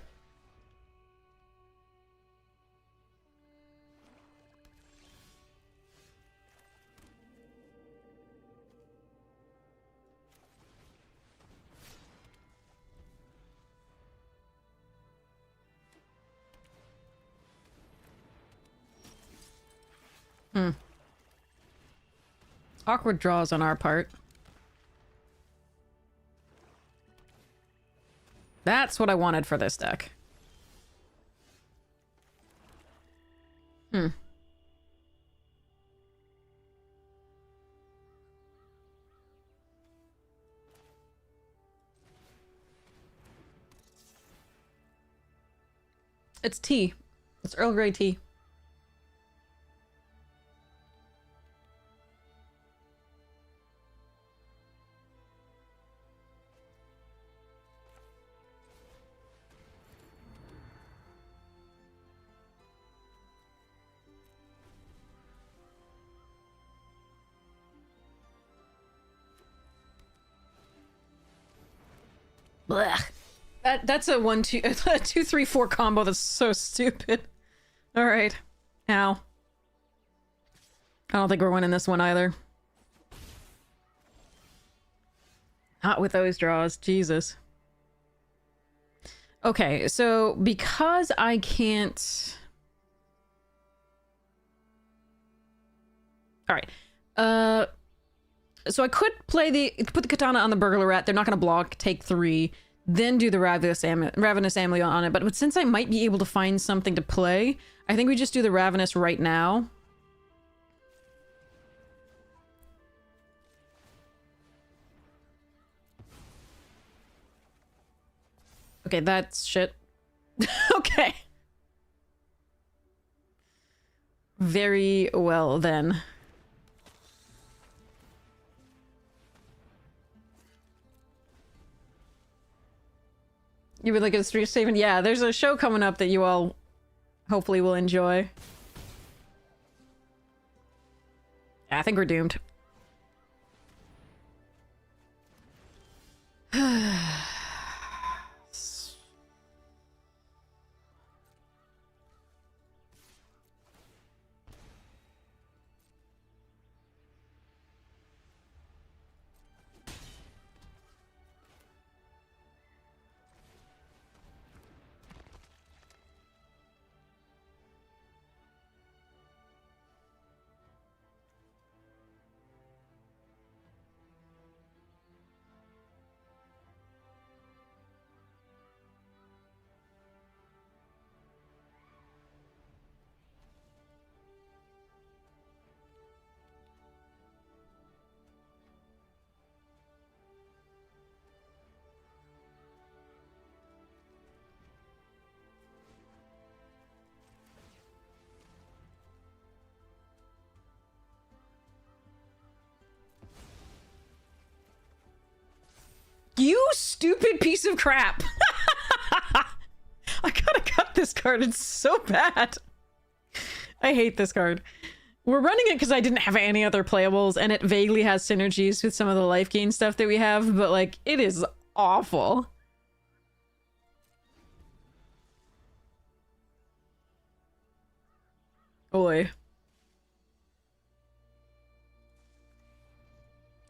Awkward draws on our part. That's what I wanted for this deck. It's tea. It's Earl Grey tea. Blech. That's a 2-3-4 combo that's so stupid. Alright. Ow. I don't think we're winning this one either. Not with those draws. Jesus. Okay, so because I can't... Alright. So I could put the Katana on the Burglar-Rat. They're not going to block, take 3, then do the Ravenous Amulet on it. But since I might be able to find something to play, I think we just do the Ravenous right now. Okay, that's shit. Okay. Very well, then. You would like a street statement? Yeah, there's a show coming up that you all hopefully will enjoy. Yeah, I think we're doomed. You stupid piece of crap! I gotta cut this card, it's so bad. I hate this card. We're running it because I didn't have any other playables, and it vaguely has synergies with some of the life gain stuff that we have, but like, it is awful. Oi.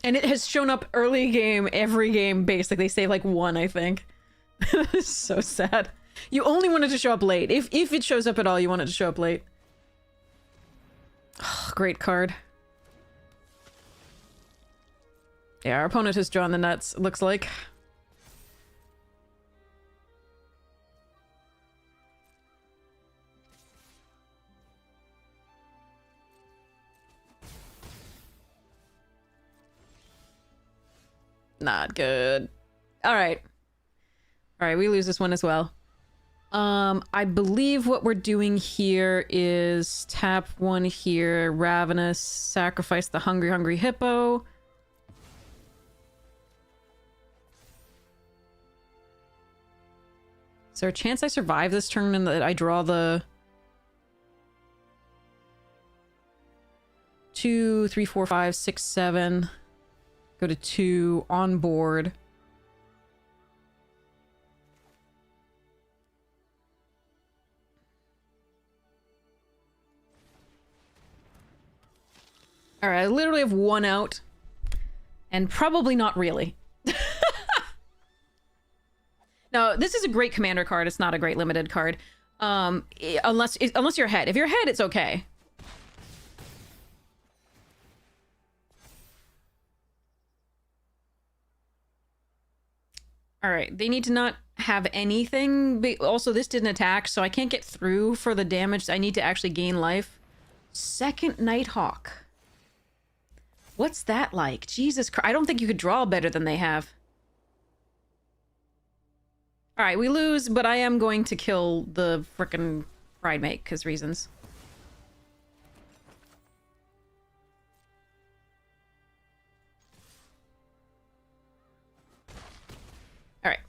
And it has shown up early game, every game, basically, save like one, I think. It's so sad. You only want it to show up late. If it shows up at all, you want it to show up late. Oh, great card. Yeah, our opponent has drawn the nuts, it looks like. Not good. Alright. Alright, we lose this one as well. I believe what we're doing here is tap one here, Ravenous, sacrifice the Hungry Hippo. Is there a chance I survive this turn and that I draw the 2, 3, 4, 5, 6, 7? Go to 2 on board. All right, I literally have one out, and probably not really. No, this is a great commander card. It's not a great limited card, unless you're ahead. If you're ahead, it's okay. All right, they need to not have anything. But also, this didn't attack, so I can't get through for the damage. I need to actually gain life. Second Nighthawk. What's that like? Jesus Christ. I don't think you could draw better than they have. All right, we lose, but I am going to kill the frickin' Pridemate, because reasons. All right.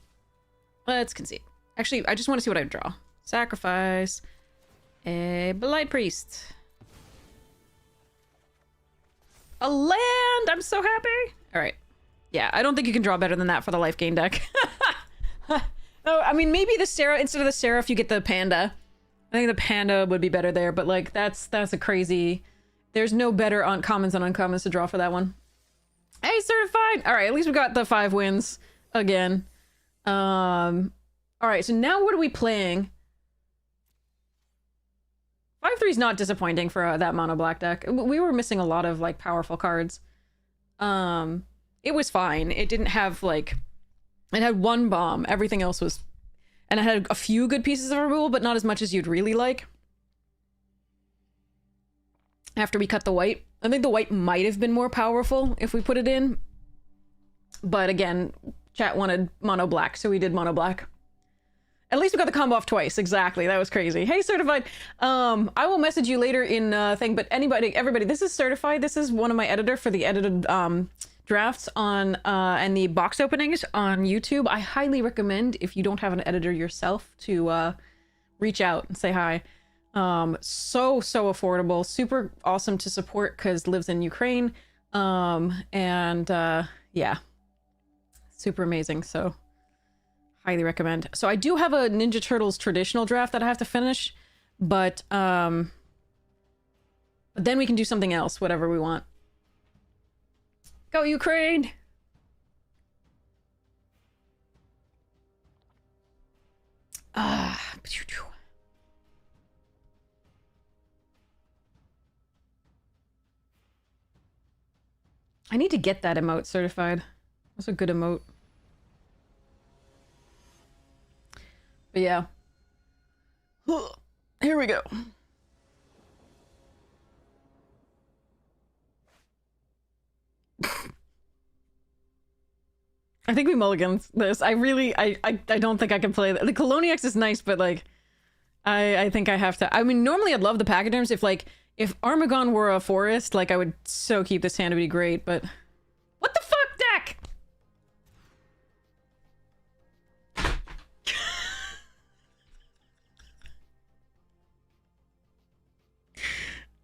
Let's concede. Actually, I just want to see what I draw. Sacrifice. A Blight Priest. A land! I'm so happy! Alright. Yeah, I don't think you can draw better than that for the life gain deck. No, I mean, maybe the Seraph, instead of the Seraph, you get the Panda. I think the Panda would be better there, but, like, that's a crazy... There's no better commons and uncommons to draw for that one. Hey, certified! Alright, at least we got the 5 wins again. Alright, so now what are we playing? 5-3 is not disappointing for that mono black deck. We were missing a lot of, like, powerful cards. It was fine. It didn't have, like... It had one bomb. Everything else was... And it had a few good pieces of removal, but not as much as you'd really like. After we cut the white. I think the white might have been more powerful if we put it in. But again, chat wanted mono black, so we did mono black. At least we got the combo off twice. Exactly. That was crazy. Hey, Certified. I will message you later in thing, but everybody, this is Certified. This is one of my editor for the edited drafts on and the box openings on YouTube. I highly recommend, if you don't have an editor yourself, to reach out and say hi. So affordable, super awesome to support because lives in Ukraine. Yeah, super amazing. So highly recommend. So I do have a Ninja Turtles traditional draft that I have to finish, but then we can do something else, whatever we want. Go Ukraine! I need to get that emote certified. That's a good emote. But yeah. Here we go. I think we mulligan this. I don't think I can play that. The Coloniax is nice, but like I think I have to. I mean, normally I'd love the Pachyderms if Armagon were a forest, like I would so keep this hand, it would be great, but what the fuck, deck?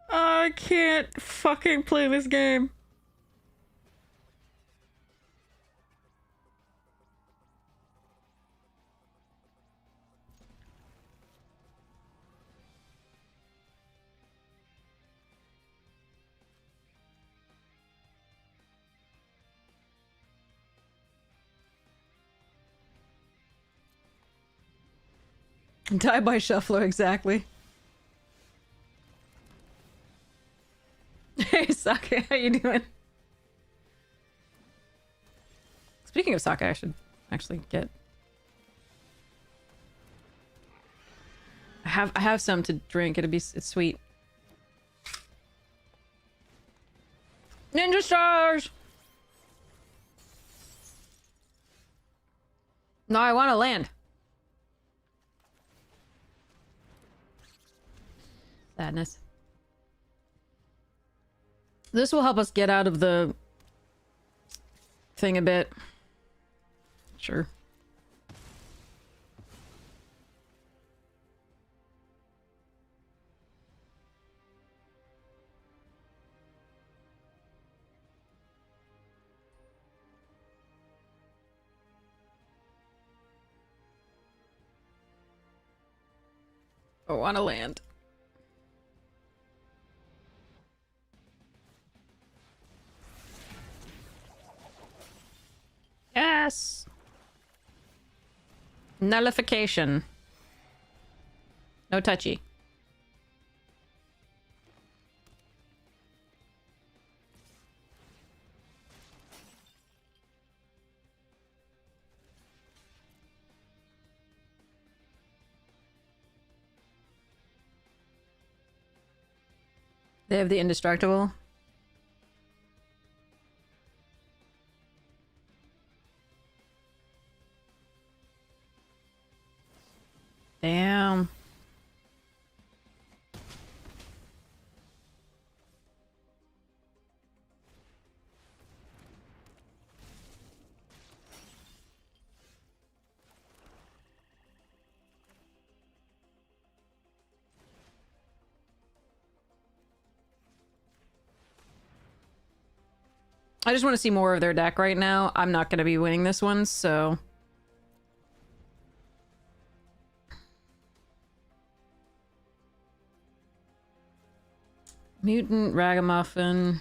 I can't fucking play this game. Die by shuffler, exactly. Hey, Sake, how you doing? Speaking of sake, I should actually get... I have some to drink. It's sweet. Ninja stars! No, I want to land. Sadness. This will help us get out of the thing a bit. Sure. I want to land. Yes! Nullification. No touchy. They have the indestructible. Damn. I just want to see more of their deck right now. I'm not going to be winning this one, so... Mutant Ragamuffin.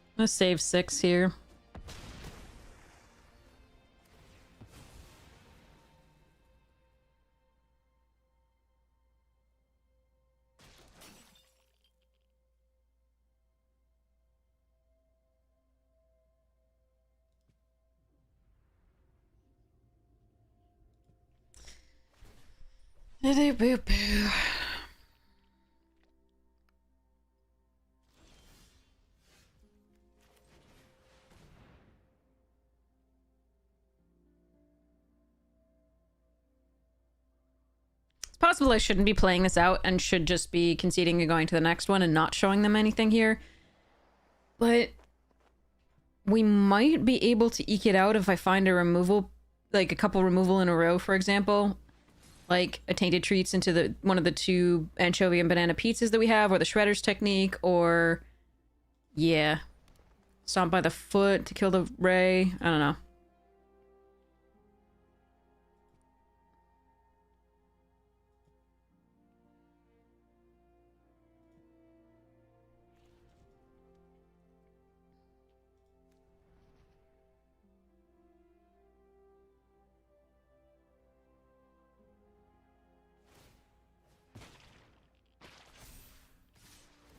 I'm gonna save 6 here. Boo boo. It's possible I shouldn't be playing this out and should just be conceding and going to the next one and not showing them anything here. But we might be able to eke it out if I find a removal, like a couple removal in a row, for example. Like a Tainted Treats into one of the 2 anchovy and banana pizzas that we have, or the Shredder's technique, or... yeah. Stomp by the foot to kill the Ray. I don't know.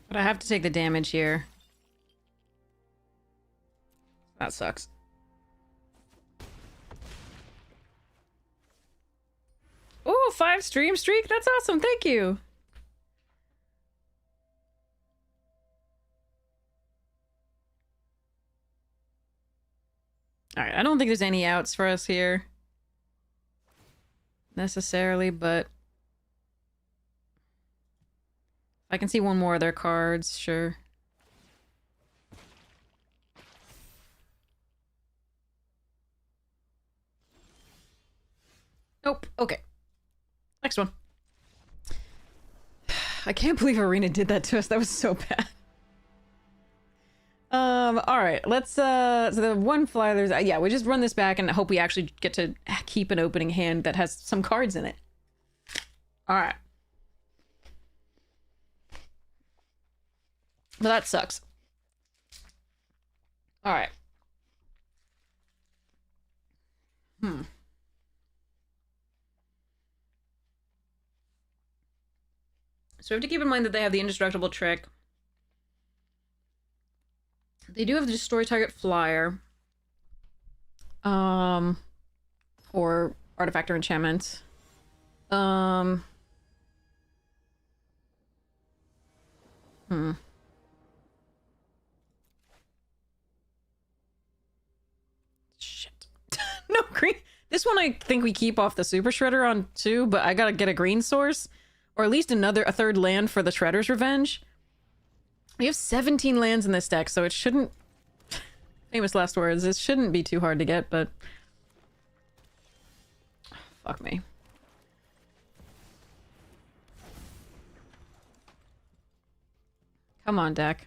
But I have to take the damage here. That sucks. Oh, 5 stream streak? That's awesome, thank you! Alright, I don't think there's any outs for us here. Necessarily, but... I can see one more of their cards, sure. Nope. Okay. Next one. I can't believe Arena did that to us. That was so bad. Alright. Let's, so the one flyer, there's, yeah, we just run this back and hope we actually get to keep an opening hand that has some cards in it. Alright. But that sucks. All right. So we have to keep in mind that they have the indestructible trick. They do have the destroy target flyer. Or artifact or enchantment. Shit. No green. This one I think we keep off the Super Shredder on too, but I gotta get a green source. Or at least a third land for the Shredder's Revenge. We have 17 lands in this deck, so it shouldn't... Famous last words. It shouldn't be too hard to get, but... Fuck me. Come on, deck.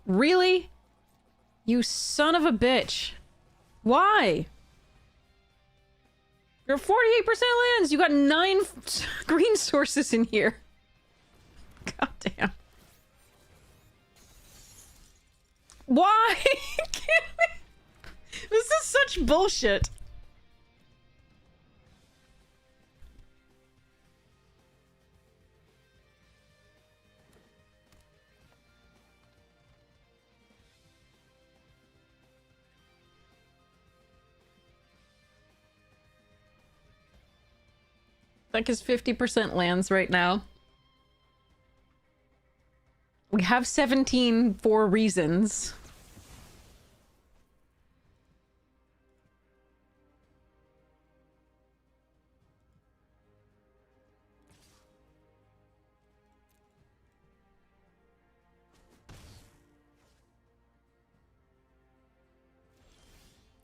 Really? You son of a bitch. Why? You're 48% lands. You got 9 green sources in here. God damn. Why? This is such bullshit. Deck is 50% lands right now. We have 17 for reasons.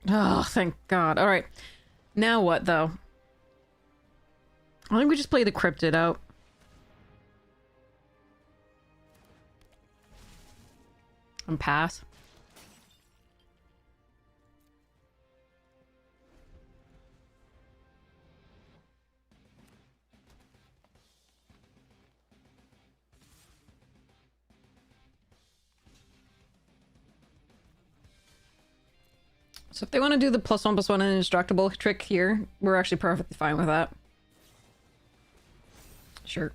Oh, thank God. All right. Now what, though? I think we just play the Cryptid out. And pass. So if they want to do the +1/+1 indestructible trick here, we're actually perfectly fine with that. Sure.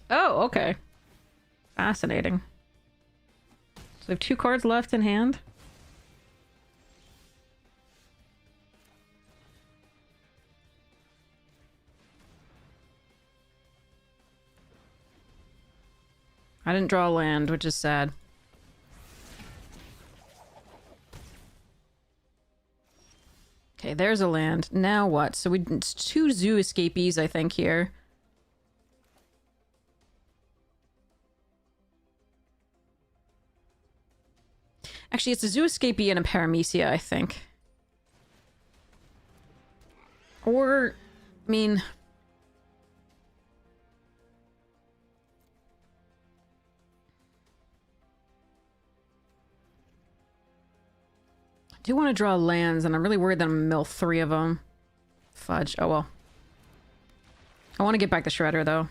Oh, okay. Fascinating. So we have 2 cards left in hand. I didn't draw land, which is sad. Okay, there's a land. Now what? So it's 2 zoo escapees, I think, here. Actually, it's a zoo escapee and a paramecia, I think. Or, I mean... I do want to draw lands, and I'm really worried that I'm gonna mill 3 of them. Fudge. Oh, well. I want to get back the Shredder, though.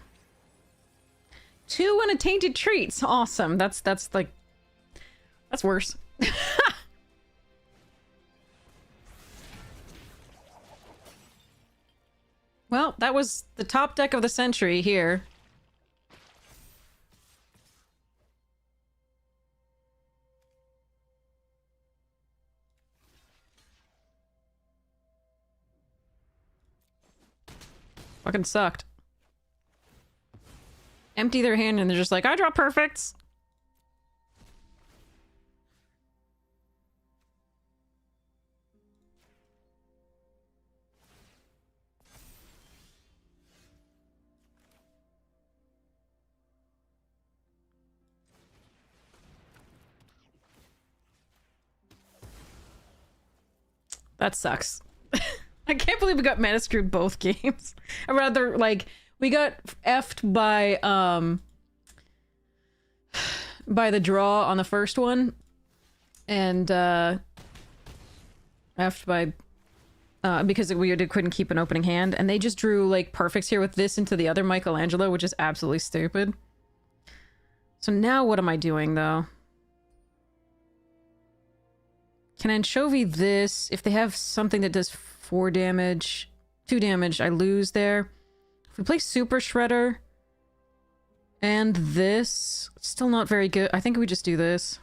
2 and a Tainted Treats. Awesome. That's like... That's worse. Well, that was the top deck of the century here. Fucking sucked. Empty their hand and they're just like, I draw perfects. That sucks. I can't believe we got mana screwed both games. Or rather, like, we got effed by the draw on the first one. And Effed by because couldn't keep an opening hand, and they just drew like perfects here with this into the other Michelangelo, which is absolutely stupid. So now what am I doing though? Can anchovy this? If they have something that does 4 damage, 2 damage, I lose there. If we play Super Shredder and this, still not very good. I think we just do this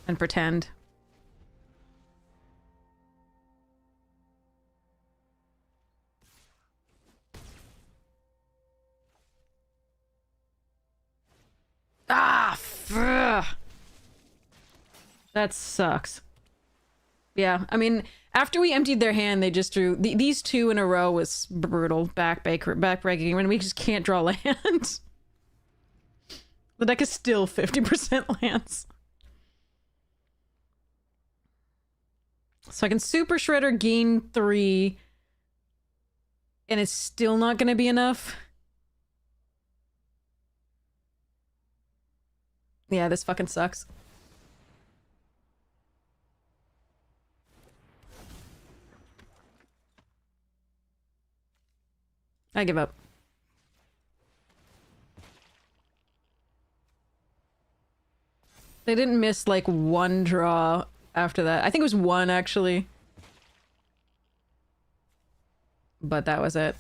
and pretend. Ah, that sucks. Yeah, I mean, after we emptied their hand, they just drew... these 2 in a row was brutal. Backbreaking, when we just can't draw lands. The deck is still 50% lands. So I can Super Shredder, gain 3, and it's still not going to be enough. Yeah, this fucking sucks. I give up. They didn't miss, like, 1 draw after that. I think it was 1, actually. But that was it.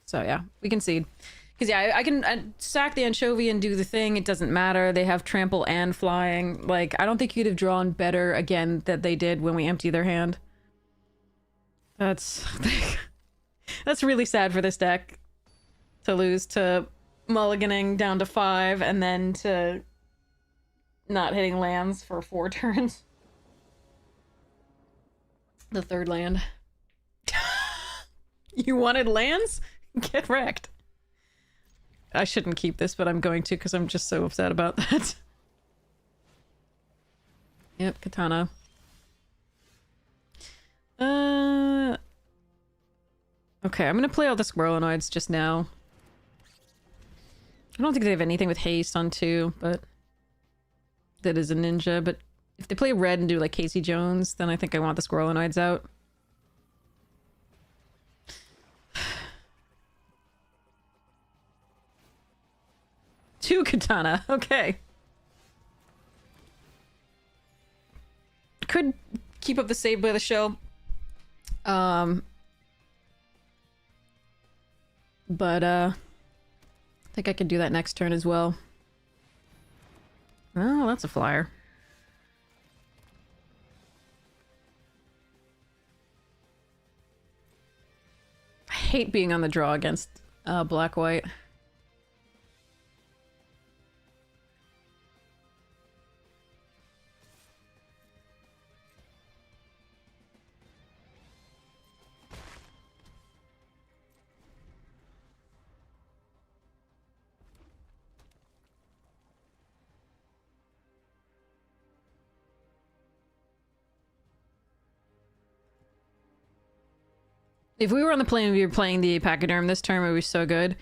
So, yeah, we concede. Because, yeah, I can sack the anchovy and do the thing. It doesn't matter. They have trample and flying. Like, I don't think you'd have drawn better, again, that they did when we empty their hand. That's... that's really sad for this deck. To lose to mulliganing down to 5 and then to not hitting lands for 4 turns. The 3rd land. You wanted lands? Get wrecked. I shouldn't keep this, but I'm going to because I'm just so upset about that. Yep, Katana. Okay, I'm gonna play all the Squirrelinoids just now. I don't think they have anything with haste on 2, but... that is a ninja, but if they play red and do like Casey Jones, then I think I want the Squirrelinoids out. Two Katana, okay. Could keep up the save by the show. But I think I could do that next turn as well. Oh, that's a flyer. I hate being on the draw against black-white. If we were on the plane and we were playing the Pachyderm this turn, it would be so good.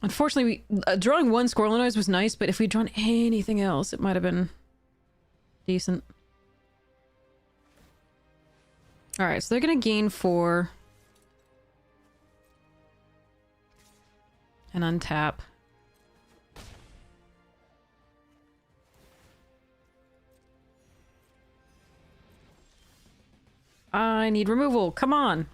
Unfortunately, drawing 1 Squirrelinoids was nice, but if we'd drawn anything else, it might have been decent. Alright, so they're gonna gain 4. And untap. I need removal, come on!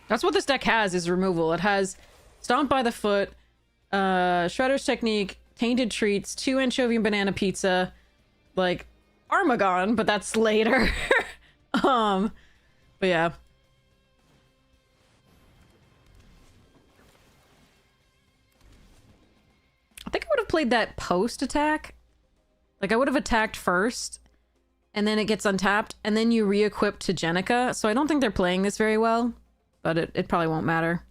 That's what this deck has, is removal. It has Stomp by the Foot, Shredder's Technique, Tainted Treats, 2 Anchovy and Banana Pizza, like, Armagon, but that's later. But yeah. I think I would have played that post-attack. Like, I would have attacked first, and then it gets untapped, and then you re-equip to Jenica. So I don't think they're playing this very well, but it probably won't matter.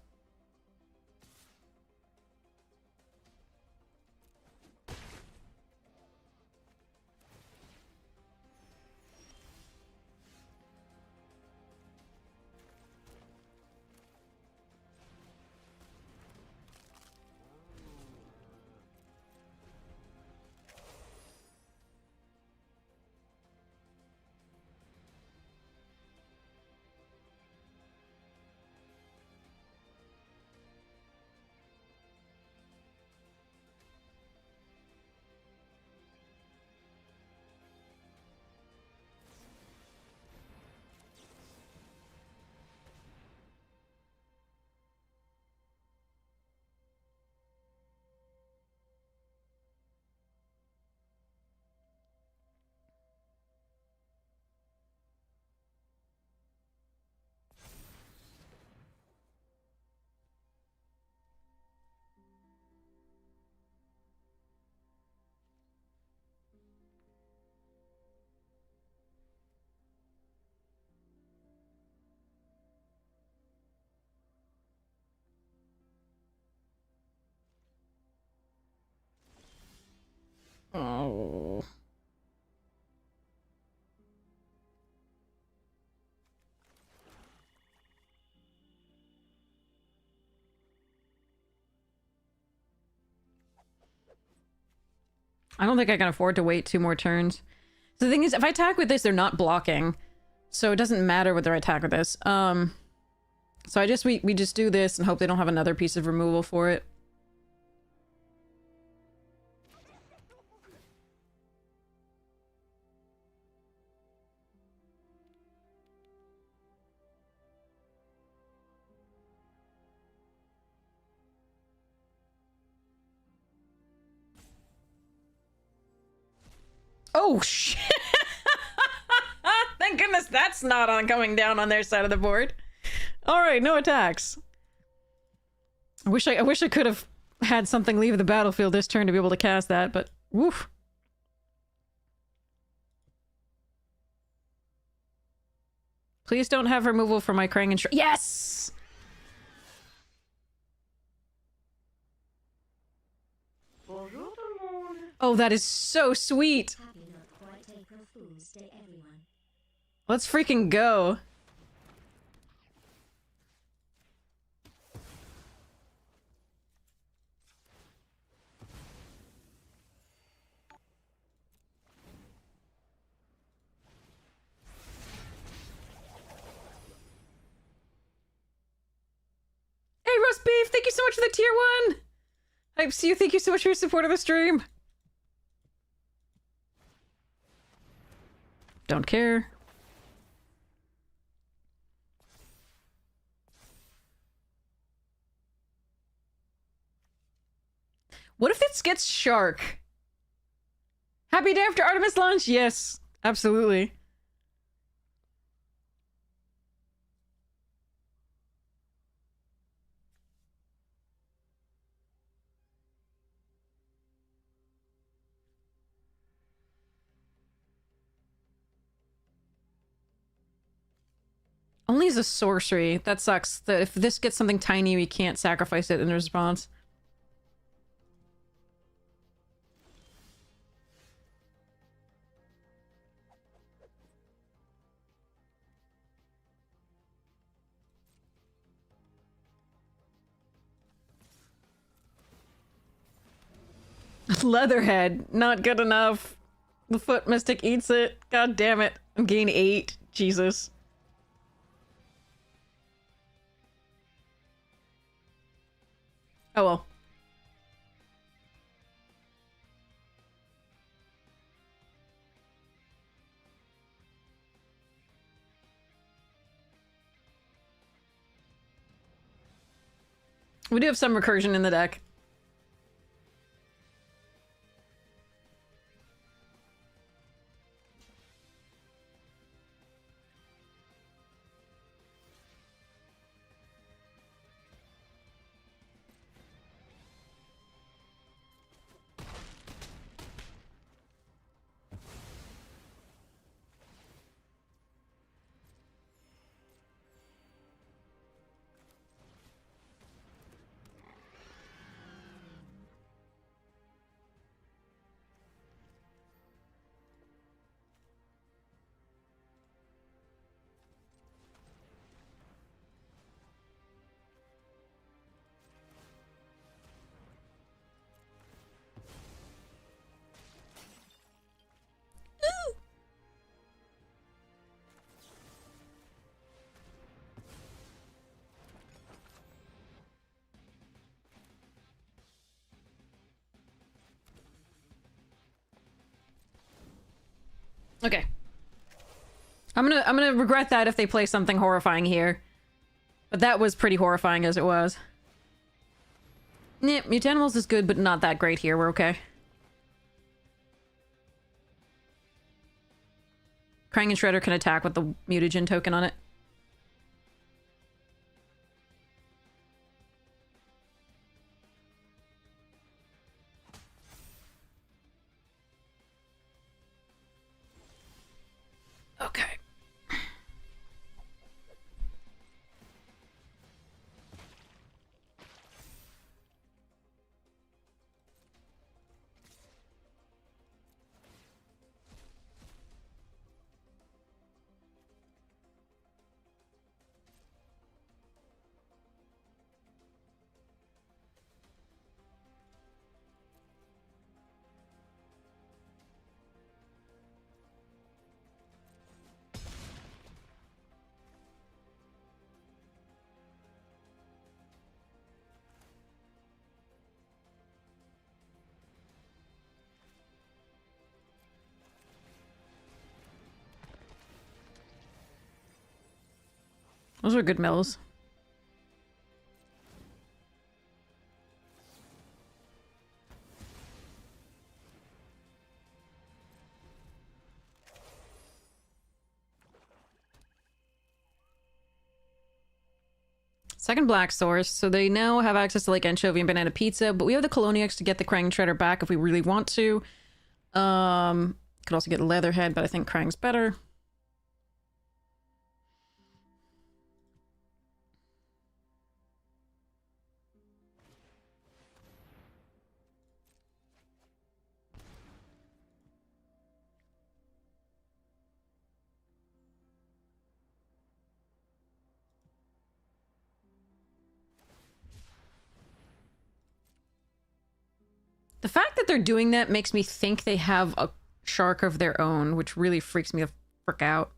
Oh. I don't think I can afford to wait 2 more turns. So the thing is, if I attack with this, they're not blocking. So it doesn't matter whether I attack with this. So we just do this and hope they don't have another piece of removal for it. Oh, shit! Thank goodness that's not on coming down on their side of the board. Alright, no attacks. I wish I could have had something leave the battlefield this turn to be able to cast that, but woof. Please don't have removal for my Krang and Shrek. Yes! Oh, that is so sweet. Let's freaking go. Hey, Roast Beef, thank you so much for the tier 1! Hype see you, thank you so much for your support of the stream. Don't care. What if this gets Shark? Happy day after Artemis launch? Yes, absolutely. Only as a sorcery. That sucks. That if this gets something tiny, we can't sacrifice it in response. Leatherhead. Not good enough. The Foot Mystic eats it. God damn it. I'm gain 8. Jesus. Oh well. We do have some recursion in the deck. Okay. I'm gonna regret that if they play something horrifying here. But that was pretty horrifying as it was. Yeah, Mutanimals is good, but not that great here. We're okay. Krang and Shredder can attack with the mutagen token on it. Okay. Those are good mills. Second black source, so they now have access to like anchovy and banana pizza, but we have the Coloniacs to get the Krang Shredder back if we really want to. Could also get Leatherhead, but I think Krang's better. The fact that they're doing that makes me think they have a shark of their own, which really freaks me the frick out.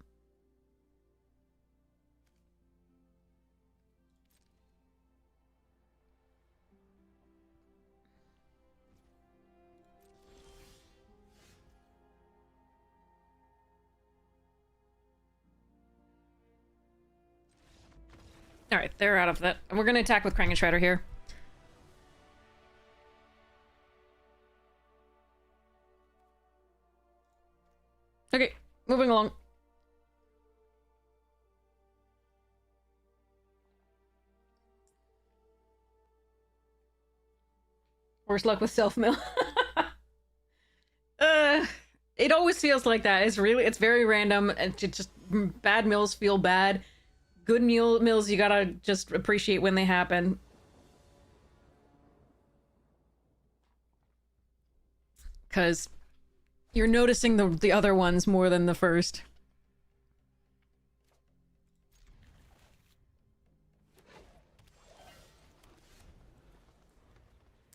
Alright, they're out of that. We're gonna attack with Krang and Shredder here. Okay, moving along. Worst luck with self-mill. It always feels like that. It's very random. And just bad mills feel bad. Good mills, you gotta just appreciate when they happen. Because you're noticing the other ones more than the first.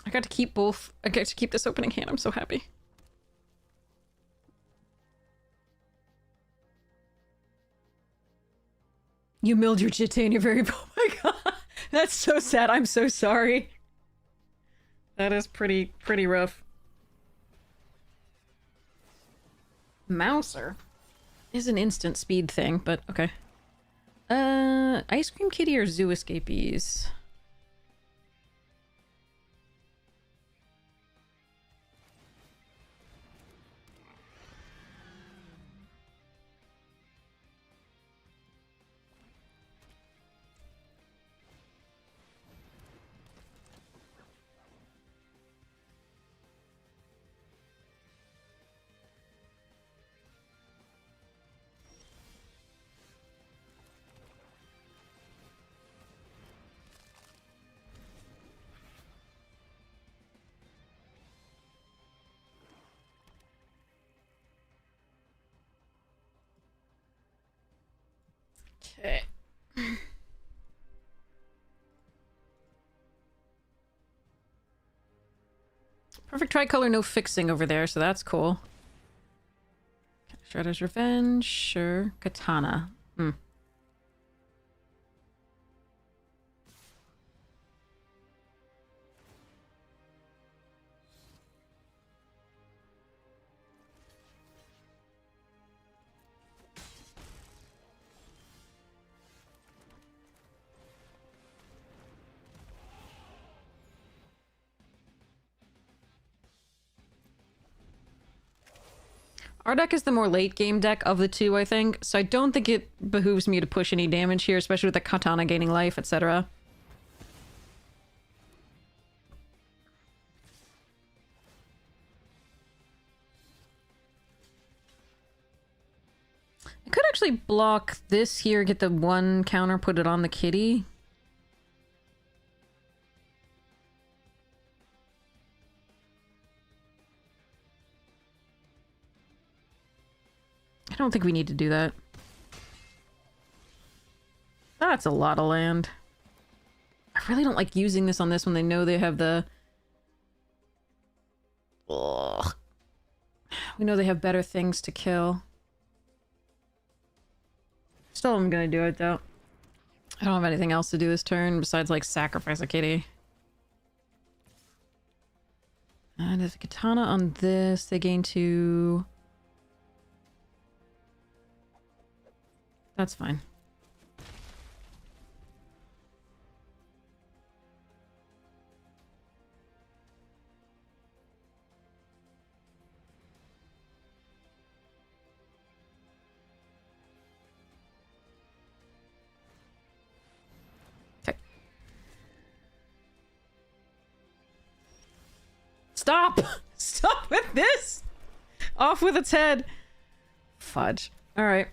I got to keep both. I get to keep this opening hand. I'm so happy. You milled your Titania very... Oh my god. That's so sad. I'm so sorry. That is pretty rough. Mouser is an instant speed thing, but okay. Ice Cream Kitty or Zoo Escapees? Okay. Perfect tricolor, no fixing over there, so that's cool. Shredder's Revenge, sure. Katana. Our deck is the more late game deck of the two, I think, so I don't think it behooves me to push any damage here, especially with the Katana gaining life, etc. I could actually block this here, get the one counter, put it on the kitty. I don't think we need to do that. That's a lot of land. I really don't like using this on this when they know they have the... Ugh. We know they have better things to kill. Still I'm gonna do it though. I don't have anything else to do this turn besides like sacrifice a kitty. And if a katana on this, they gain 2. That's fine. Okay. Stop! Stop with this! Off with its head! Fudge. Alright.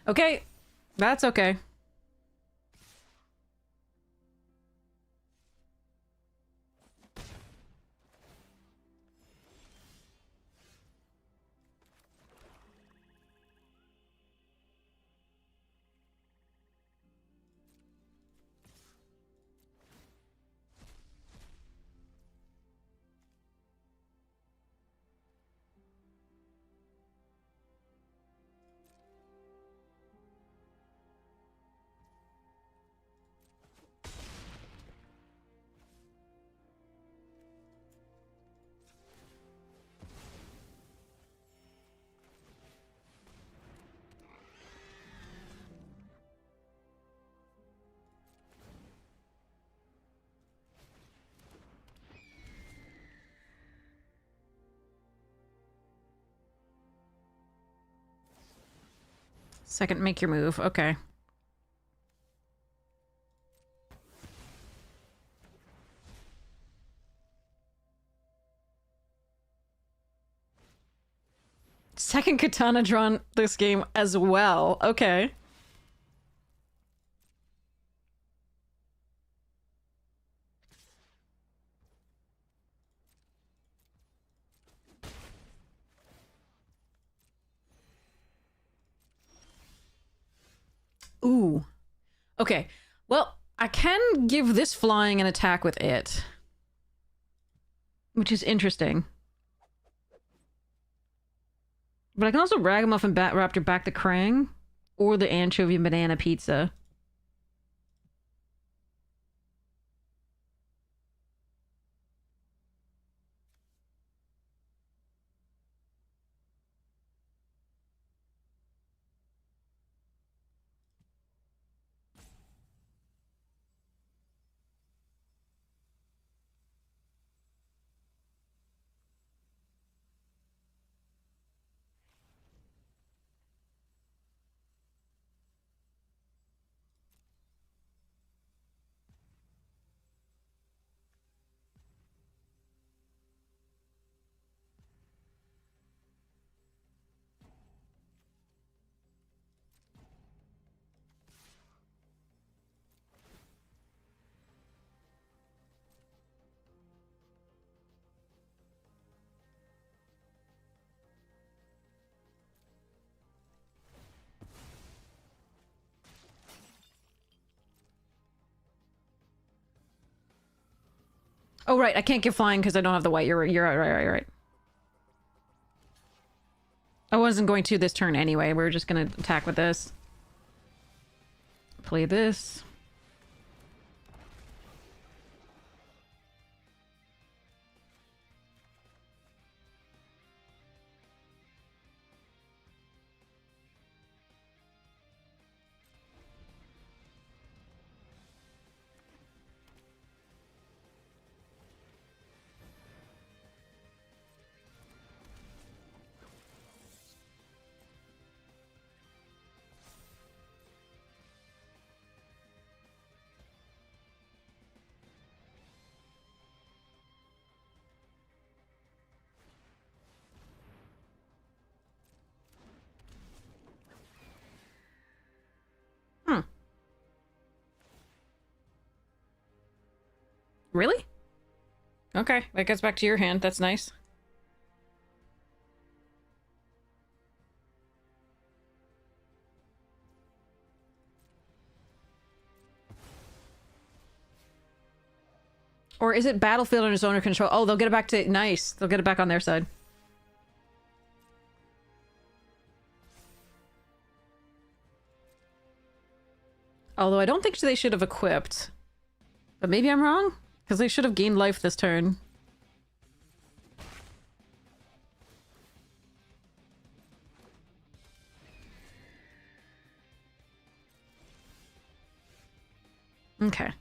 Okay, that's okay. Second, make your move. Okay. Second katana drawn this game as well. Okay. Ooh. Okay. Well, I can give this flying an attack with it. Which is interesting. But I can also Ragamuffin Bat Raptor back the Krang. Or the Anchovy Banana Pizza. Oh, right. I can't get flying because I don't have the white. You're right. I wasn't going to this turn anyway. We were just going to attack with this. Play this. Hmm. Really? Okay, that gets back to your hand. That's nice. Or is it Battlefield under owner control? Oh, they'll get it back to... Nice. They'll get it back on their side. Although I don't think they should have equipped. But maybe I'm wrong? Because they should have gained life this turn. Okay.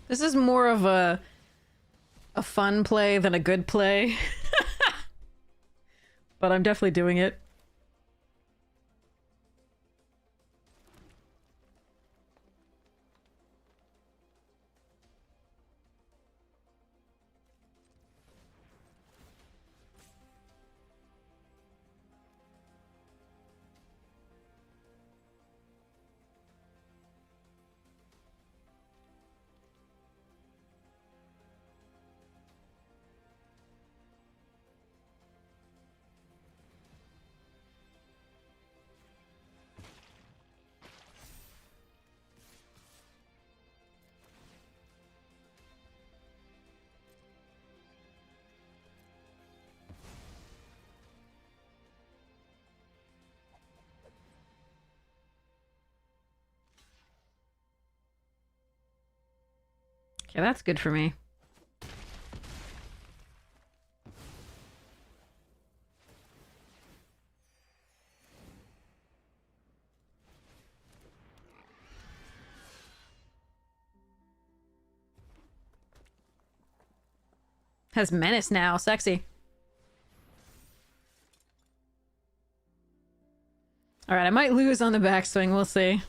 This is more of a fun play than a good play. But I'm definitely doing it. Okay, that's good for me. Has menace now. Sexy. Alright, I might lose on the backswing. We'll see.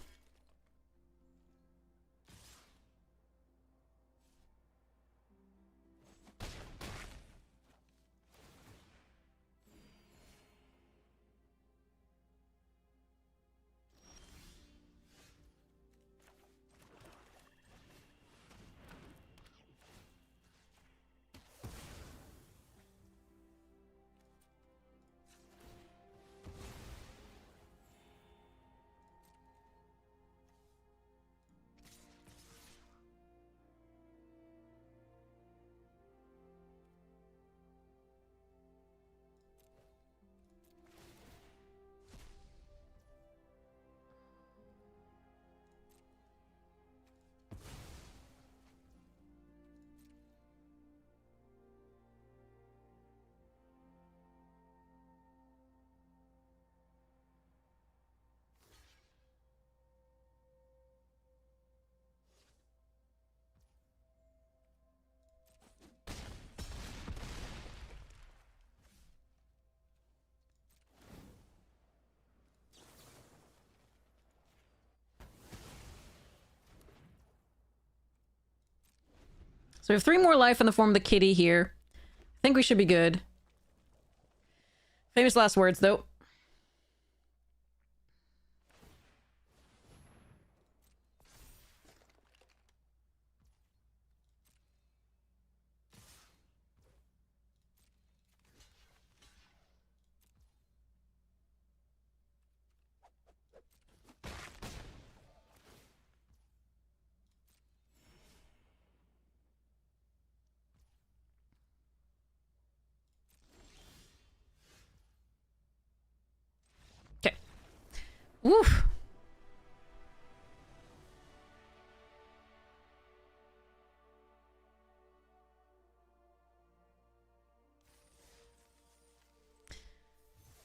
So we have 3 more life in the form of the kitty here. I think we should be good. Famous last words, though. Oof.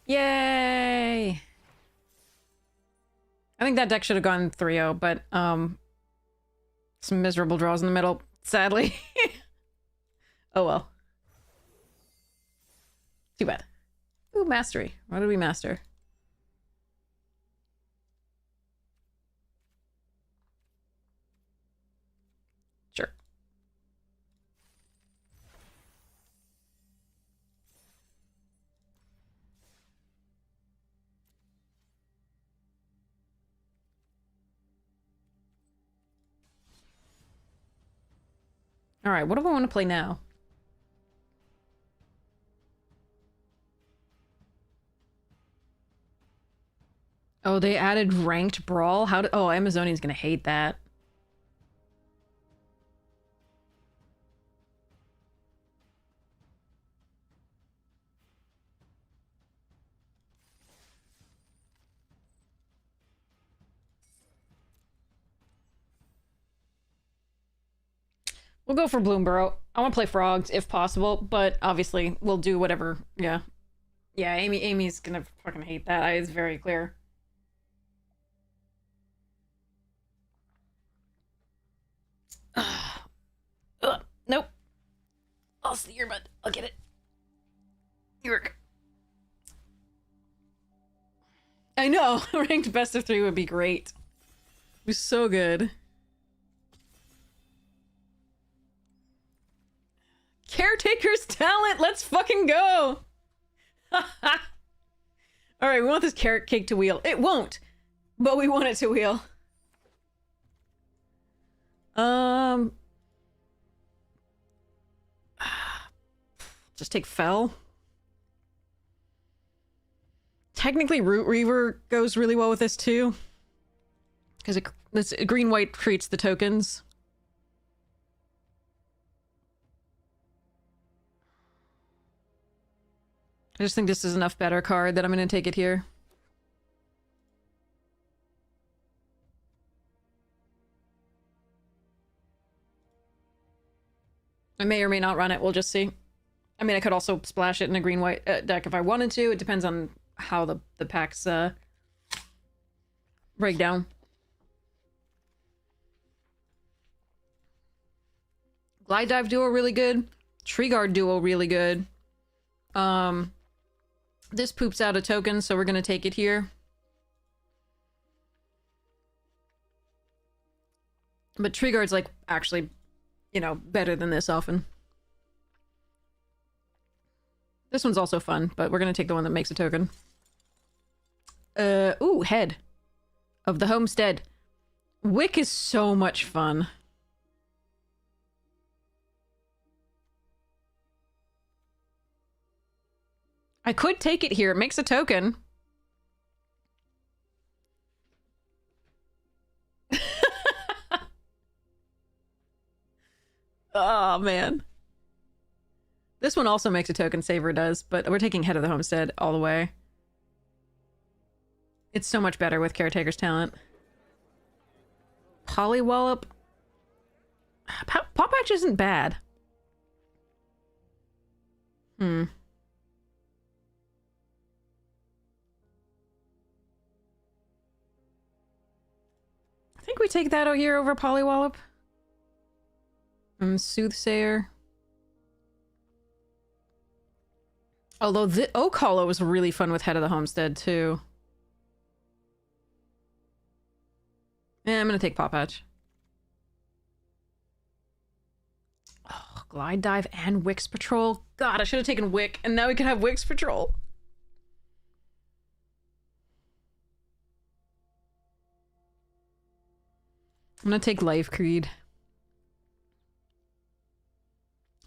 Yay! I think that deck should have gone 3-0, but some miserable draws in the middle, sadly. Oh well. Too bad. Ooh, mastery. What did we master? Sure. All right, what do I want to play now? Oh, they added ranked brawl? How did— oh, Amazonian's gonna hate that. We'll go for Bloomburrow. I want to play frogs if possible, but obviously we'll do whatever. Yeah. Yeah, Amy's gonna fucking hate that. It's very clear. Nope. Lost the earbud. I'll get it. York. I know. Ranked best of 3 would be great. It was so good. Caretaker's talent! Let's fucking go! Alright, we want this carrot cake to wheel. It won't! But we want it to wheel. Just take Fell. Technically, Root Reaver goes really well with this too. Because this green-white creates the tokens. I just think this is enough better card that I'm going to take it here. I may or may not run it. We'll just see. I mean, I could also splash it in a green-white deck if I wanted to. It depends on how the packs break down. Glide Dive duo really good. Tree Guard duo really good. This poops out a token, so we're gonna take it here. But Tree Guard's like actually, you know, better than this often. This one's also fun, but we're gonna take the one that makes a token. Ooh, Head of the Homestead. Wick is so much fun. I could take it here. It makes a token. Oh, man. This one also makes a token, Saver does, but we're taking Head of the Homestead all the way. It's so much better with Caretaker's talent. Polywallop. Pop Patch isn't bad. I think we take that out here over Polywallop. Soothsayer. Although the Oak Hollow was really fun with Head of the Homestead, too. Yeah, I'm gonna take Pop Patch. Oh, Glide Dive and Wix Patrol. God, I should have taken Wick, and now we can have Wix Patrol. I'm gonna take Life Creed.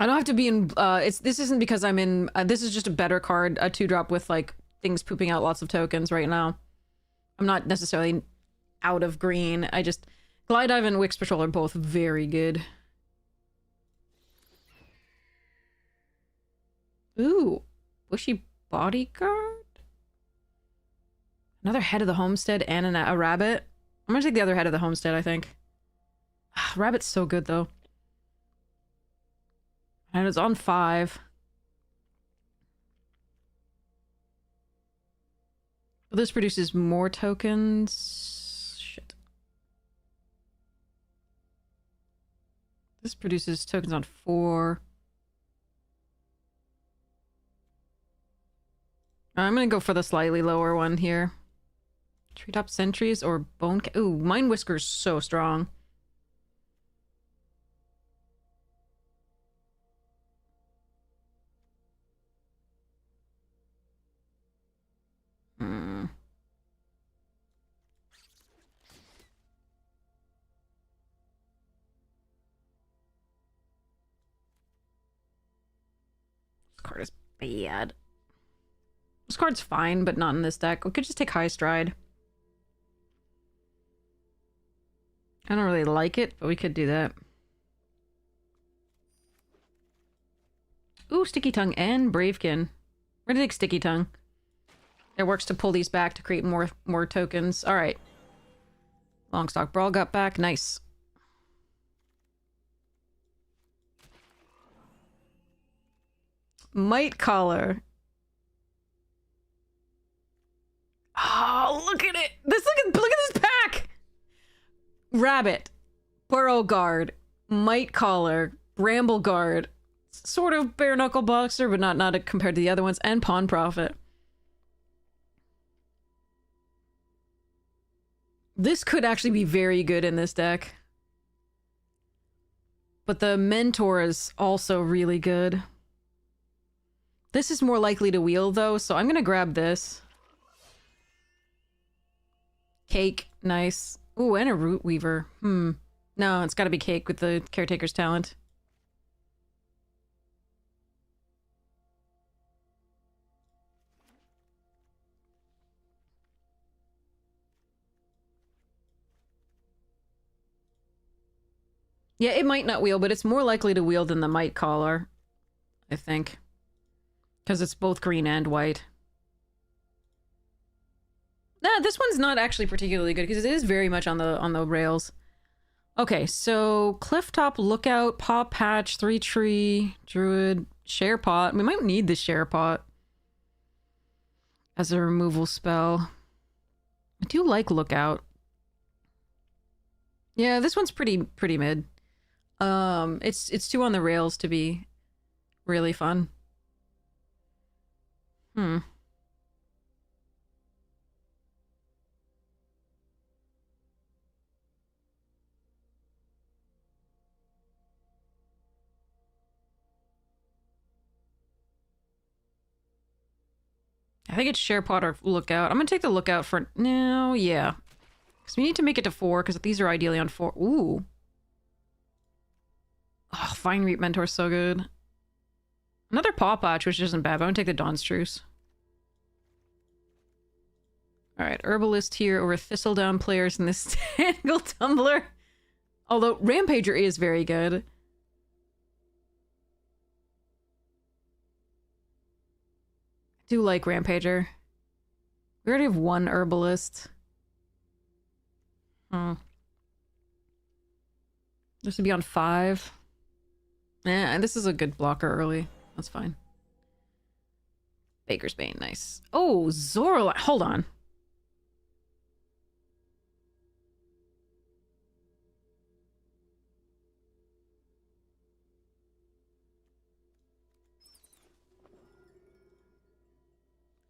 I don't have to be in, this isn't because I'm in, this is just a better card, a 2-drop with, like, things pooping out lots of tokens right now. I'm not necessarily out of green, I just, Glide Dive and Wix Patrol are both very good. Ooh, Bushy Bodyguard? Another Head of the Homestead and a rabbit. I'm gonna take the other Head of the Homestead, I think. Rabbit's so good, though. And it's on 5. This produces more tokens. Shit. This produces tokens on 4. I'm gonna go for the slightly lower one here. Treetop Sentries or Bone... Ooh, Mind Whisker's so strong. This card is bad. This card's fine, but not in this deck. We could just take High Stride. I don't really like it, but we could do that. Ooh, Sticky Tongue and Bravekin. We're gonna take Sticky Tongue. It works to pull these back to create more tokens. Alright. Longstalk Brawl got back. Nice. Might Collar. Oh, look at it! Look at this pack! Rabbit, Burrow Guard, Might Collar, Bramble Guard, sort of Bare Knuckle Boxer, but not compared to the other ones, and Pawn Prophet. This could actually be very good in this deck. But the Mentor is also really good. This is more likely to wheel, though, so I'm gonna grab this. Cake, nice. Ooh, and a Root Weaver. No, it's gotta be Cake with the Caretaker's Talent. Yeah, it might not wheel, but it's more likely to wheel than the Might Collar, I think. Because it's both green and white. Nah, this one's not actually particularly good because it is very much on the rails. Okay, so Clifftop, Lookout, Paw Patch, 3 Tree, Druid, Share Pot. We might need the Share Pot as a removal spell. I do like Lookout. Yeah, this one's pretty mid. It's too on the rails to be really fun. I think it's Share Pot or Lookout. I'm gonna take the Lookout for now, yeah. Because we need to make it to 4, because these are ideally on 4. Ooh. Oh, Fine Reap Mentor's so good. Another Paw Patch, which isn't bad, but I'm gonna take the Dawn's Truce. Alright, Herbalist here over Thistledown players in this Tangle Tumbler. Although, Rampager is very good. I do like Rampager. We already have 1 Herbalist. This would be on 5. Yeah, this is a good blocker early. That's fine. Baker's Bane, nice. Oh, Zoraline. Hold on.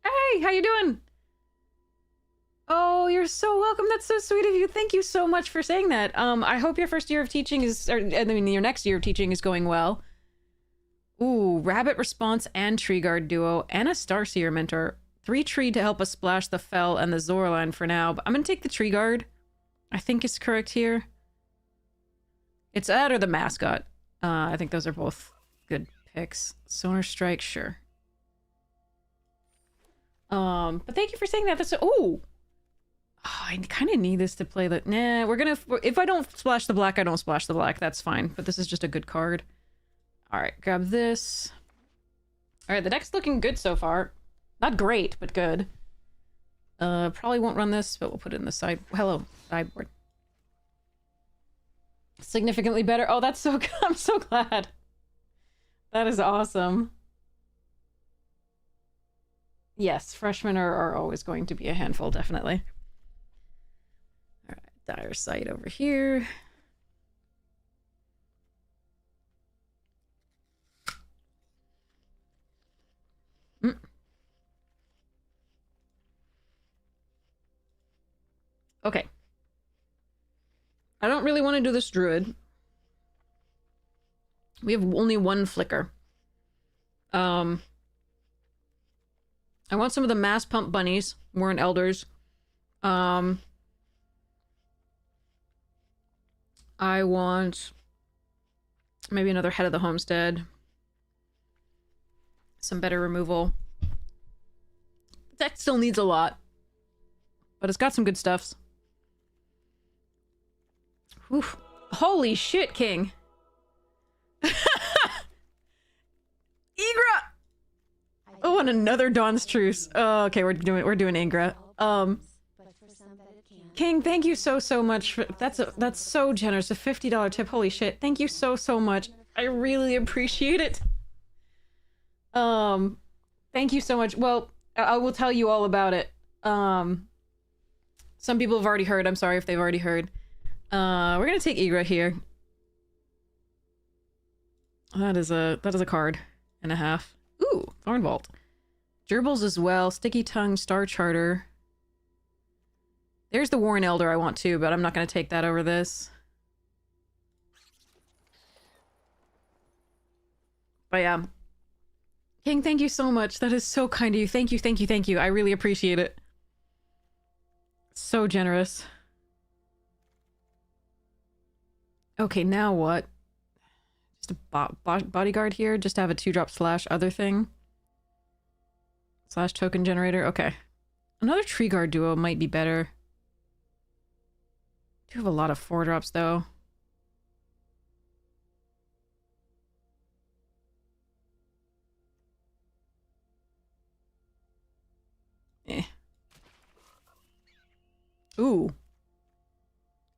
Hey, how you doing? Oh, you're so welcome. That's so sweet of you. Thank you so much for saying that. I hope your first year of teaching is, or I mean, your next year of teaching is going well. Ooh, Rabbit Response and Tree Guard duo and a Starseer Mentor. 3 Tree to help us splash the Fel and the Zoraline for now, but I'm gonna take the Tree Guard. I think is correct here. It's that or the Mascot. I think those are both good picks. Sonar Strike, sure. But thank you for saying that. That's oh, I kind of need this to play the. Nah, we're gonna. If I don't splash the black, I don't splash the black. That's fine. But this is just a good card. All right, grab this. All right, the deck's looking good so far. Not great, but good. Probably won't run this, but we'll put it in the side. Hello, sideboard. Significantly better. Oh, that's so good. I'm so glad. That is awesome. Yes, freshmen are always going to be a handful, definitely. All right, dire sight over here. Okay. I don't really want to do this druid. We have only one flicker. I want some of the mass pump bunnies, Warren Elders. I want maybe another Head of the Homestead. Some better removal. That still needs a lot. But it's got some good stuffs. Oof. Holy shit, King. Igra! Oh, and another Dawn's Truce. Oh, okay, we're doing Ingra. King, thank you so much for that's so generous. A $50 tip. Holy shit. Thank you so much. I really appreciate it. Thank you so much. Well, I will tell you all about it. Some people have already heard. I'm sorry if they've already heard. We're gonna take Igra here. That is a card and a half. Ooh, Thornvault. Gerbils as well. Sticky Tongue, Star Charter. There's the Warren Elder I want too, but I'm not gonna take that over this. But yeah. King, thank you so much. That is so kind of you. Thank you. I really appreciate it. So generous. Okay, now what? Just a bodyguard here? Just to have a 2-drop slash other thing? Slash token generator? Okay. Another tree guard duo might be better. I do have a lot of 4-drops though. Eh. Ooh.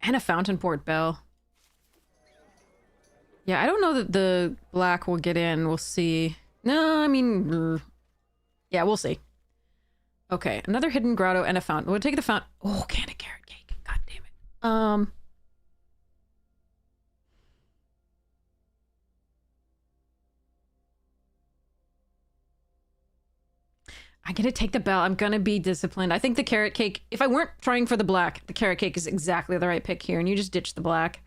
And a Fountain Port Bell. Yeah, I don't know that the black will get in. We'll see. No, I mean... yeah, we'll see. Okay, another Hidden Grotto and a Fountain. We'll take the Fountain... oh, candy carrot cake. God damn it. I'm gonna take the bell. I'm gonna be disciplined. I think the carrot cake... if I weren't trying for the black, the carrot cake is exactly the right pick here, and you just ditch the black.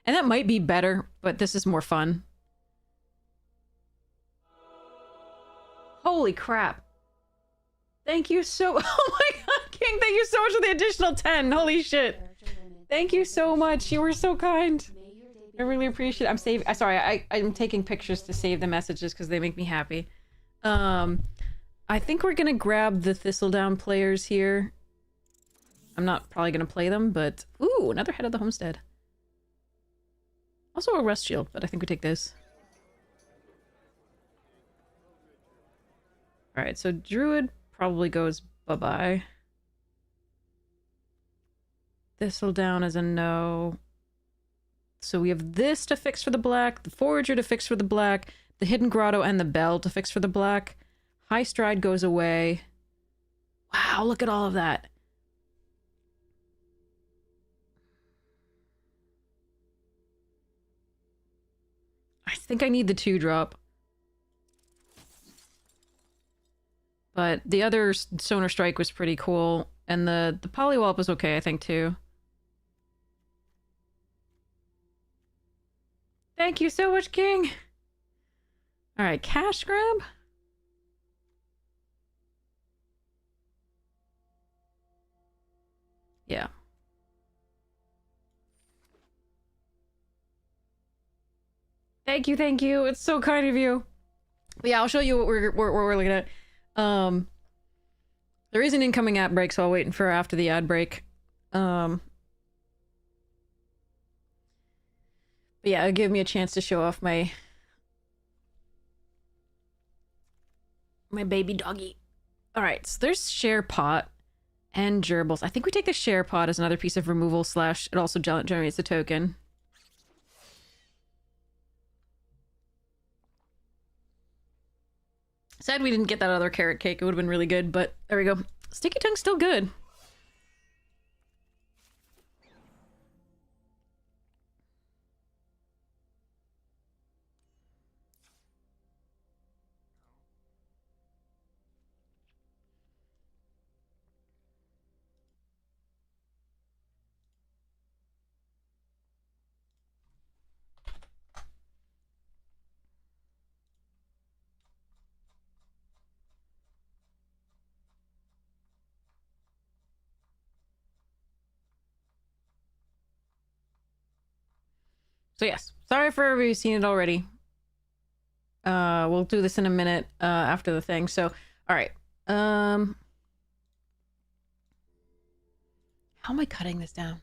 And that might be better, but this is more fun. Holy crap. Thank you so... oh my god, King, thank you so much for the additional 10. Holy shit. Thank you so much. You were so kind. I really appreciate it. I'm saving... sorry, I'm taking pictures to save the messages because they make me happy. I think we're gonna grab the Thistledown players here. I'm not probably gonna play them, but... ooh, another Head of the Homestead. Also a Rust Shield, but I think we take this. Alright, so Druid probably goes bye-bye. Thistledown is a no. So we have this to fix for the black, the Forager to fix for the black, the Hidden Grotto and the Bell to fix for the black. High Stride goes away. Wow, look at all of that. I think I need the 2-drop. But the other Sonar Strike was pretty cool. And the Polywallop was okay, I think, too. Thank you so much, King! Alright, Cash Grab? Yeah. Thank you. It's so kind of you. But yeah, I'll show you what we're looking at. There is an incoming ad break, so I'll wait for after the ad break. But yeah, it'll give me a chance to show off my baby doggy. All right, so there's Share Pot. And gerbils. I think we take the share pod as another piece of removal slash it also generates a token. Sad we didn't get that other carrot cake. It would have been really good, but there we go. Sticky tongue's still good. So yes, sorry for everybody seen it already. We'll do this in a minute after the thing. So, all right. How am I cutting this down?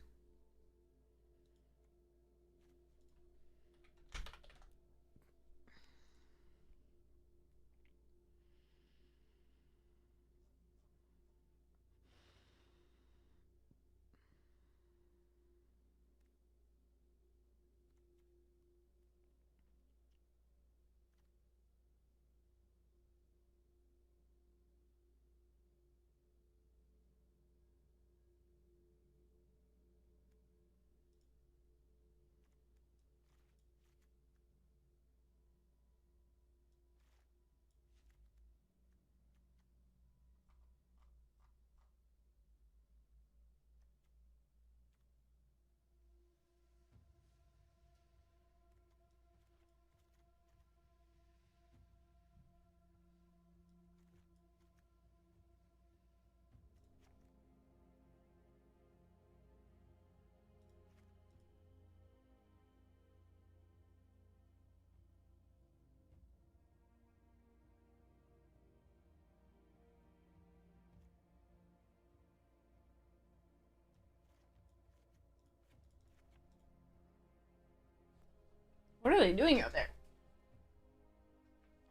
What are they doing out there?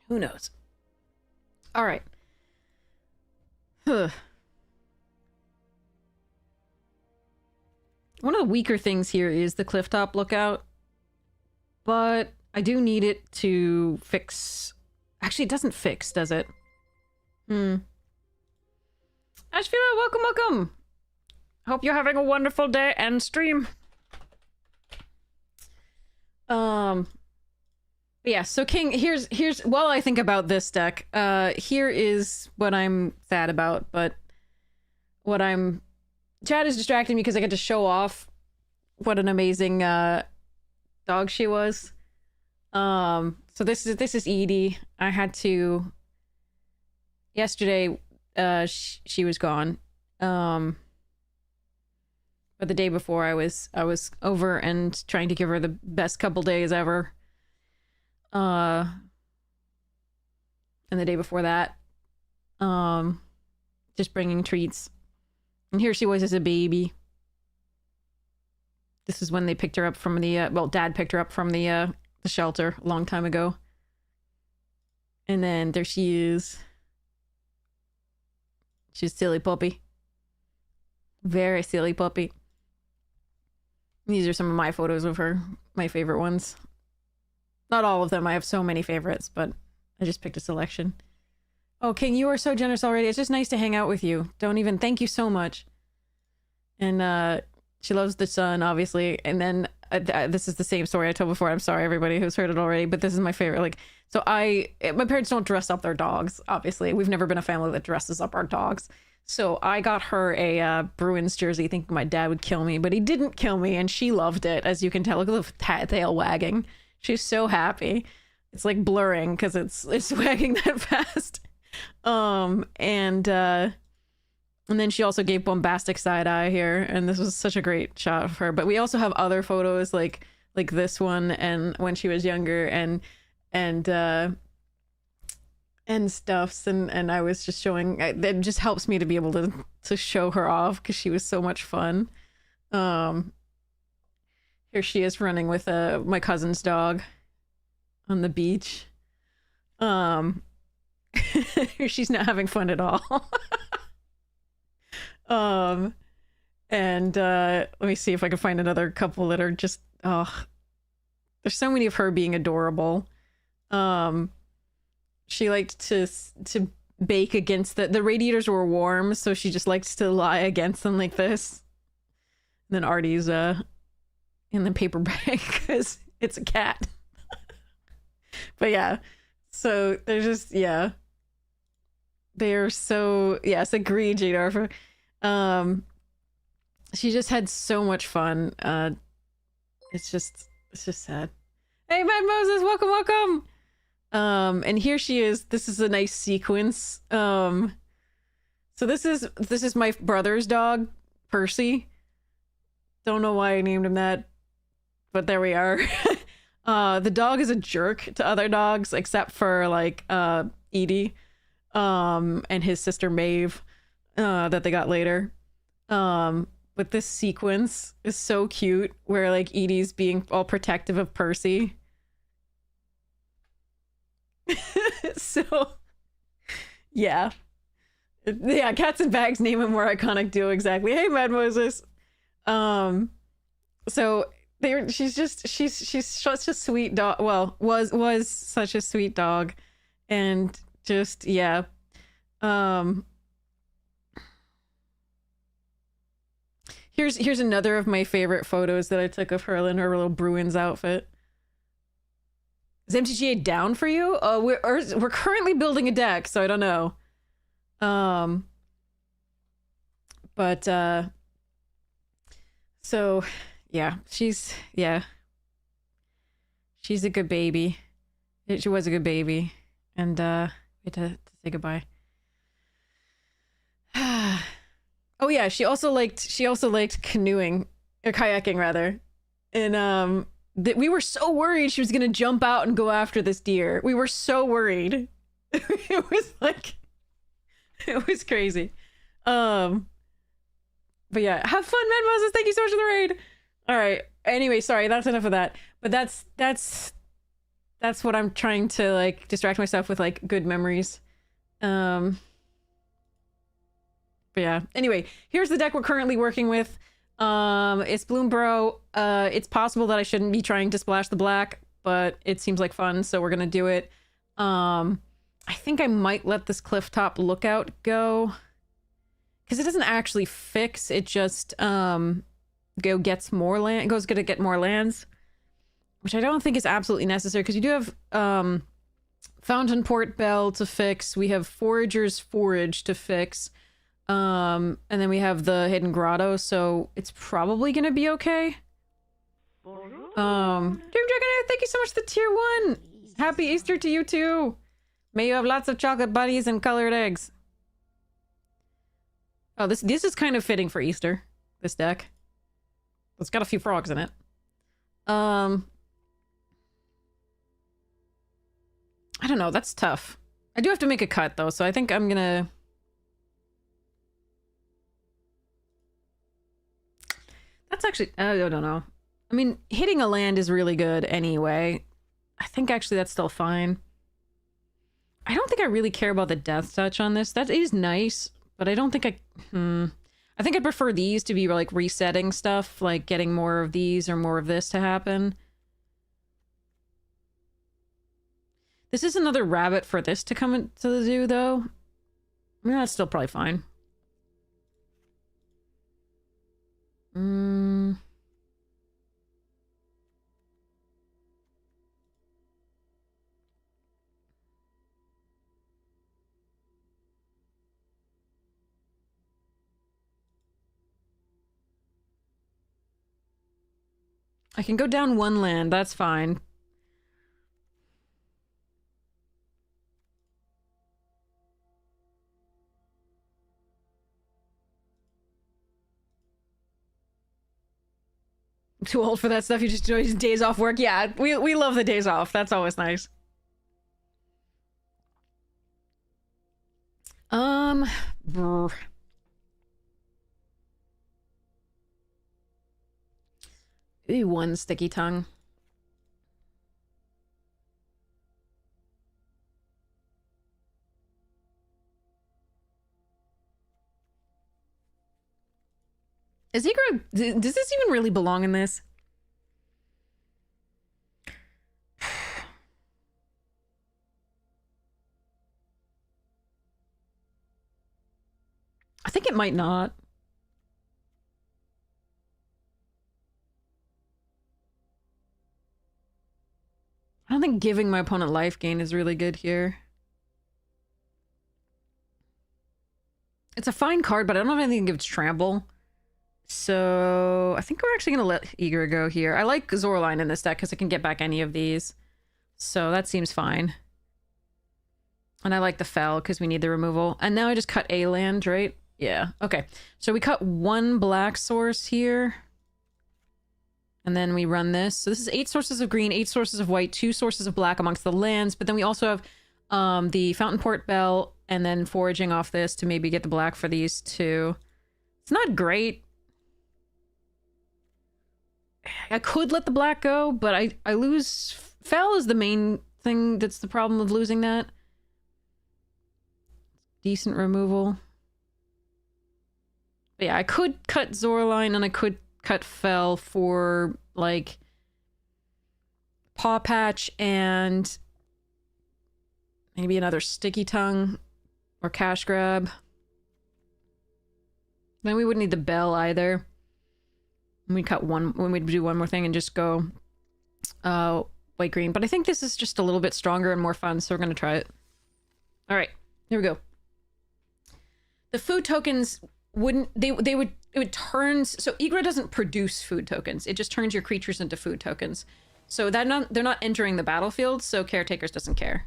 Who knows? All right. One of the weaker things here is the clifftop lookout, but I do need it to fix. Actually, it doesn't fix, does it? Ashvila, welcome, welcome. Hope you're having a wonderful day and stream. Yeah, so King, here's while I think about this deck, here is what I'm sad about, but what I'm Chad is distracting me because I get to show off what an amazing dog she was. So this is Edie. I had to yesterday she was gone. But the day before I was over and trying to give her the best couple days ever. And the day before that, just bringing treats. And here she was as a baby. This is when they picked her up from the, well, Dad picked her up from the shelter a long time ago. And then there she is. She's a silly puppy. Very silly puppy. These are some of my photos of her, my favorite ones. Not all of them, I have so many favorites, but I just picked a selection. Oh, King, you are so generous already. It's just nice to hang out with you. Don't even, thank you so much. And she loves the sun, obviously. And then this is the same story I told before. I'm sorry, everybody who's heard it already, but this is my favorite. Like, so my parents don't dress up their dogs, obviously. We've never been a family that dresses up our dogs. So I got her a Bruins jersey, thinking my dad would kill me, but he didn't kill me, and she loved it, as you can tell. Look at the tail wagging. She's so happy. It's like blurring because it's wagging that fast. And then she also gave bombastic side eye here, and this was such a great shot of her. But we also have other photos like this one, and when she was younger, and stuffs, and I was just showing. It just helps me to be able to show her off because she was so much fun. Here she is running with my cousin's dog on the beach. She's not having fun at all. Um, and let me see if I can find another couple that are just there's so many of her being adorable. She liked to bake against the radiators were warm, so she just likes to lie against them like this. And then Artie's in the paper bag because it's a cat. But yeah, so they're just they're so yes, agree, Jade Arthur. She just had so much fun. It's just sad. Hey, Mad Moses, welcome. And here she is. This is a nice sequence. So this is my brother's dog, Percy. Don't know why I named him that, but there we are. The dog is a jerk to other dogs, except for like Edie, and his sister Maeve, that they got later. But this sequence is so cute, where like Edie's being all protective of Percy. So yeah, Cats and Bags, name a more iconic duo. Exactly. Hey, Mad Moses. So she's such a sweet dog. Well, was such a sweet dog, and just Here's another of my favorite photos that I took of her in her little Bruins outfit. Is MTGA down for you? We're currently building a deck, so I don't know. But so yeah, she's a good baby. She was a good baby, and we had to say goodbye. Oh yeah, she also liked canoeing or kayaking rather, and we were so worried she was gonna jump out and go after this deer. We were so worried. It was crazy. But yeah, have fun, Mad Moses. Thank you so much for the raid. All right. Anyway, sorry, that's enough of that. But that's what I'm trying to like distract myself with, like good memories. But yeah. Anyway, here's the deck we're currently working with. It's Bloomborough. It's possible that I shouldn't be trying to splash the black, but it seems like fun, so we're gonna do it. I think I might let this Clifftop Lookout go, because it doesn't actually fix. It just gets more land. Goes gonna get more lands, which I don't think is absolutely necessary, because you do have Fountainport Bell to fix. We have Forager's Forage to fix. And then we have the Hidden Grotto, so it's probably gonna be okay. Dream Dragon, thank you so much for the tier 1. Happy Easter to you too. May you have lots of chocolate bunnies and colored eggs. Oh, this is kind of fitting for Easter, this deck. It's got a few frogs in it. I don't know, that's tough. I do have to make a cut though, so I think I'm gonna... That's actually, I don't know. I mean, hitting a land is really good anyway. I think actually that's still fine. I don't think I really care about the Death Touch on this. That is nice, but I don't think I think I'd prefer these to be like resetting stuff, like getting more of these or more of this to happen. This is another rabbit for this to come into the zoo, though. I mean, that's still probably fine. I can go down one land, that's fine. I'm too old for that stuff. You just enjoy days off work. Yeah, we love the days off. That's always nice. Brr. Maybe one sticky tongue. Is Igra... Does this even really belong in this? I think it might not. I don't think giving my opponent life gain is really good here. It's a fine card, but I don't have anything that gives trample. So I think we're actually going to let Igra go here. I like Zoraline in this deck because I can get back any of these. So that seems fine. And I like the Fel because we need the removal. And now I just cut a land, right? Yeah, okay. So we cut one black source here. And then we run this. So this is 8 sources of green, 8 sources of white, 2 sources of black amongst the lands. But then we also have the Fountain Port Bell and then foraging off this to maybe get the black for these two. It's not great. I could let the black go, but I lose... Fel is the main thing that's the problem with losing that. Decent removal. But yeah, I could cut Zoraline and I could cut Fel for, like, Paw Patch and maybe another Sticky Tongue or Cash Grab. Then we wouldn't need the Bell either. We cut one when we do one more thing and just go white green. But I think this is just a little bit stronger and more fun, so we're gonna try it. All right, here we go. The food tokens wouldn't it would turn, so Igra doesn't produce food tokens. It just turns your creatures into food tokens. So they're not entering the battlefield, so Caretakers doesn't care.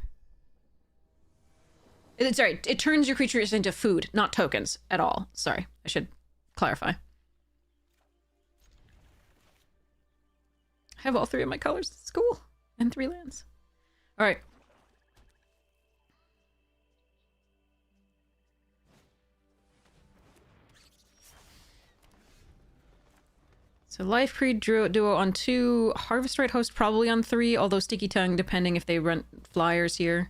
Sorry, it turns your creatures into food, not tokens at all. Sorry, I should clarify. I have all 3 of my colors. It's cool. And 3 lands. All right. So Life Creed Duo on 2. Harvest Right Host probably on 3, although Sticky Tongue depending if they run flyers here.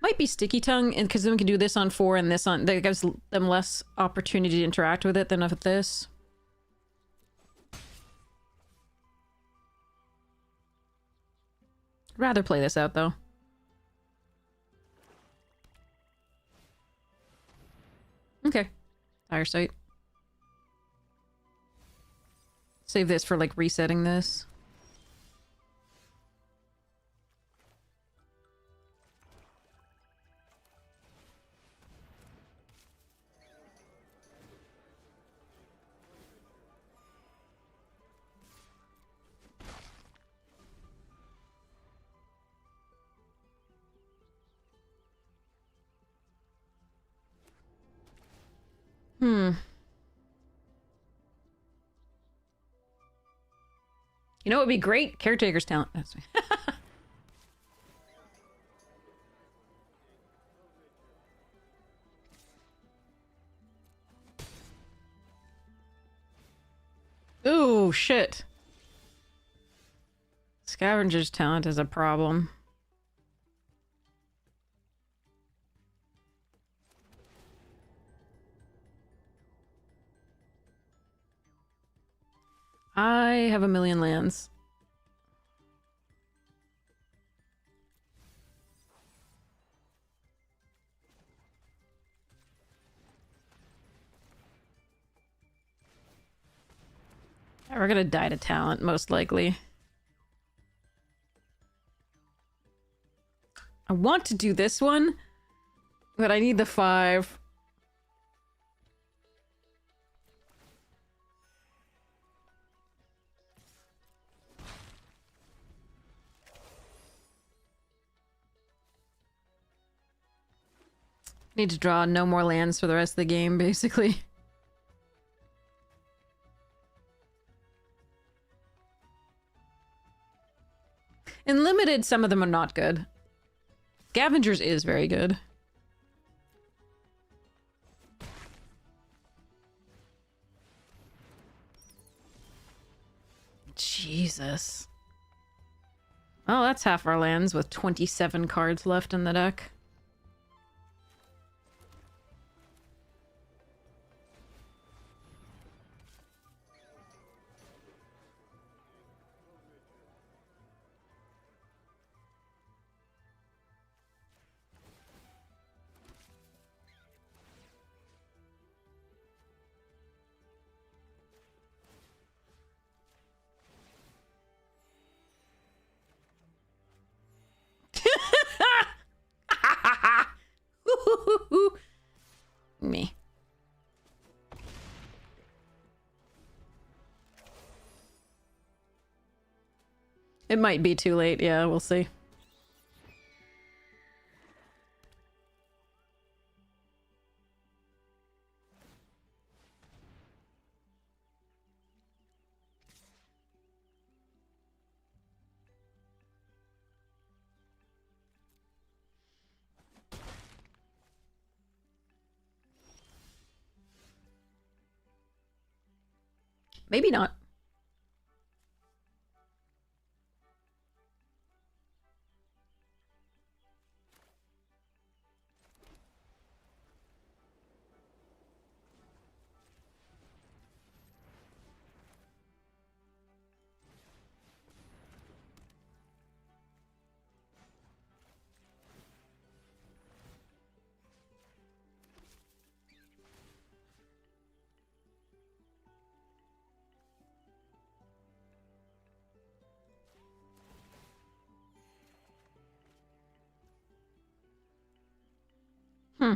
Might be Sticky Tongue, because then we can do this on 4 and this on... That gives them less opportunity to interact with it than with this. I'd rather play this out, though. Okay. Fire Sight. Save this for, like, resetting this. You know what would be great? Caretaker's talent. That's me. Ooh, shit. Scavenger's talent is a problem. I have a million lands. We're gonna die to talent, most likely. I want to do this one, but I need the 5. Need to draw no more lands for the rest of the game, basically. In limited, some of them are not good. Scavengers is very good. Jesus. Oh, that's half our lands with 27 cards left in the deck. Me. It might be too late. Yeah, we'll see. Maybe not. Hmm.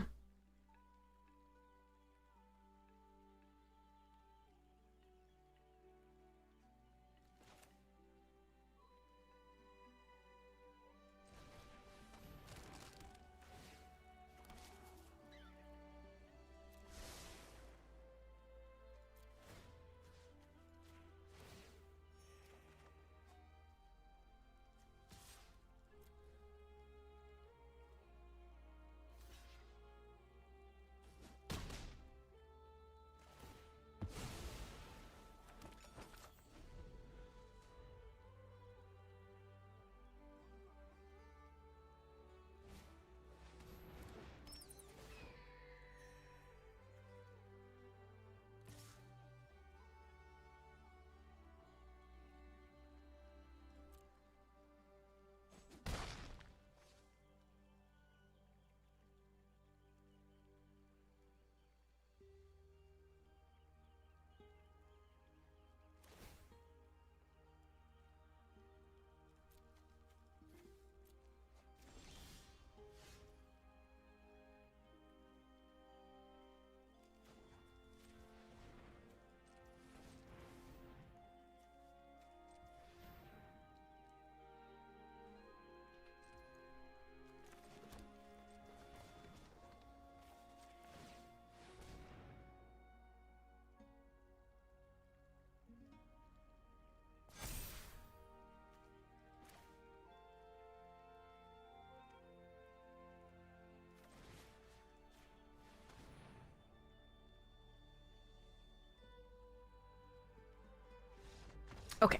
Okay.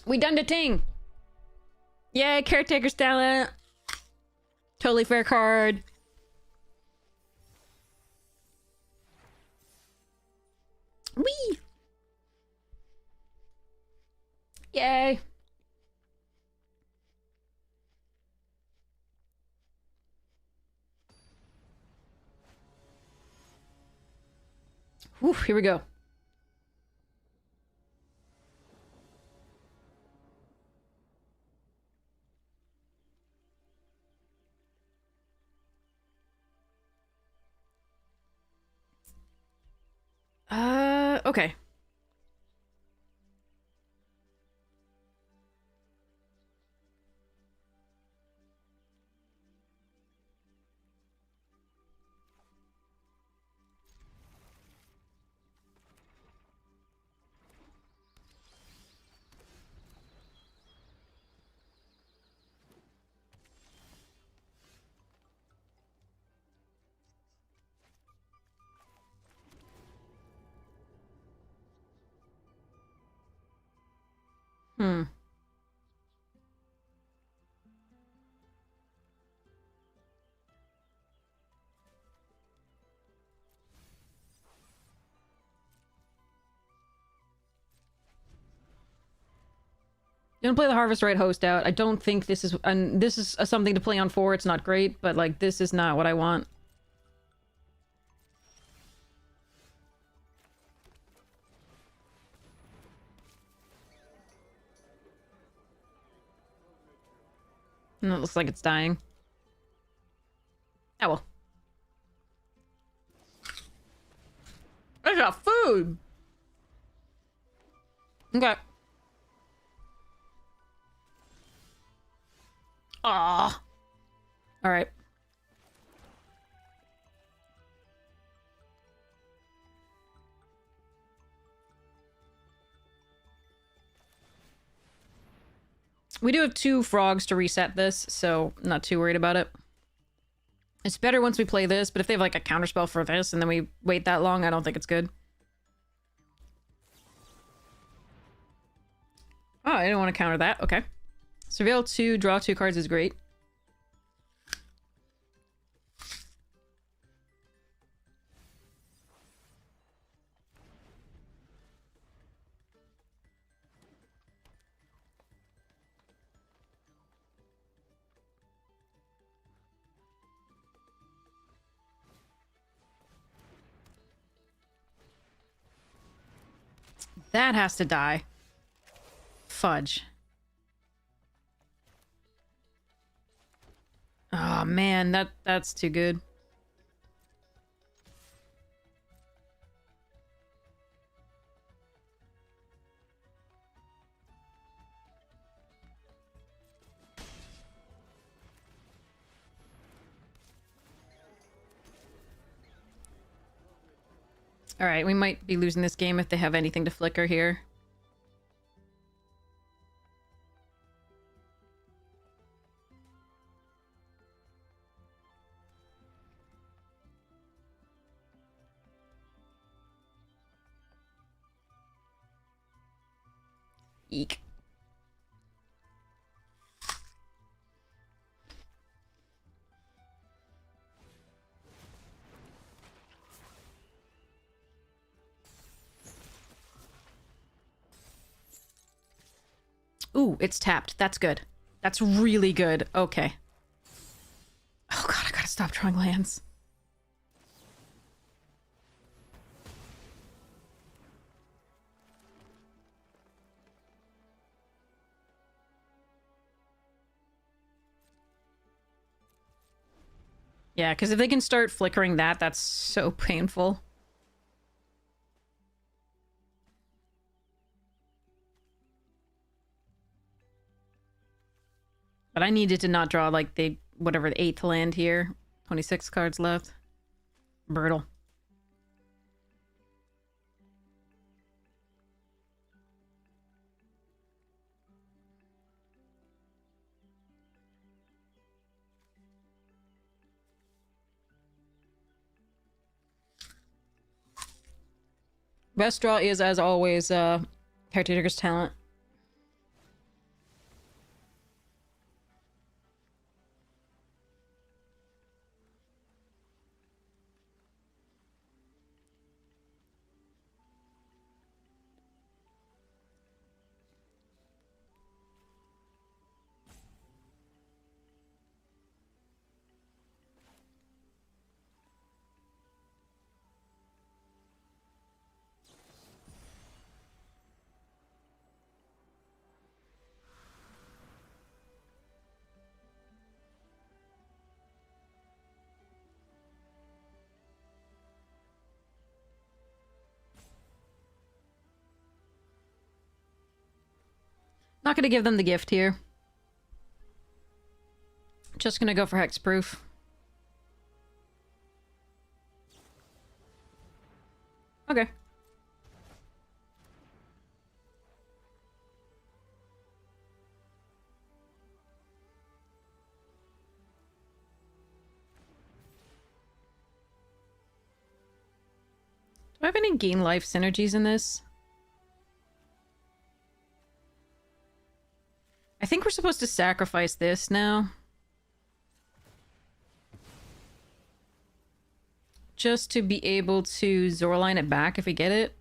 We done the thing. Yay, Caretaker's talent. Totally fair card. Whee! Yay. Whew, here we go. Okay. Hmm. Gonna play the Harvest Right host out. I don't think this is, and this is something to play on 4. It's not great, but like this is not what I want. And it looks like it's dying. Oh well. I got food. Okay. Ah. All right. We do have 2 frogs to reset this, so not too worried about it. It's better once we play this, but if they have like a counterspell for this and then we wait that long, I don't think it's good. Oh, I didn't want to counter that. Okay. Surveil 2, draw 2 cards is great. That has to die. Fudge. Oh man, that's too good. Alright, we might be losing this game if they have anything to flicker here. Eek. Ooh, it's tapped. That's good. That's really good. Okay. Oh god, I gotta stop drawing lands. Yeah, because if they can start flickering that, that's so painful. But I needed to not draw, like, the whatever, the 8th land here. 26 cards left. Brutal. Best draw is, as always, Caretaker's Talent. Not gonna give them the gift here. Just gonna go for Hexproof. Okay. Do I have any gain life synergies in this? I think we're supposed to sacrifice this now. Just to be able to Zorline it back if we get it.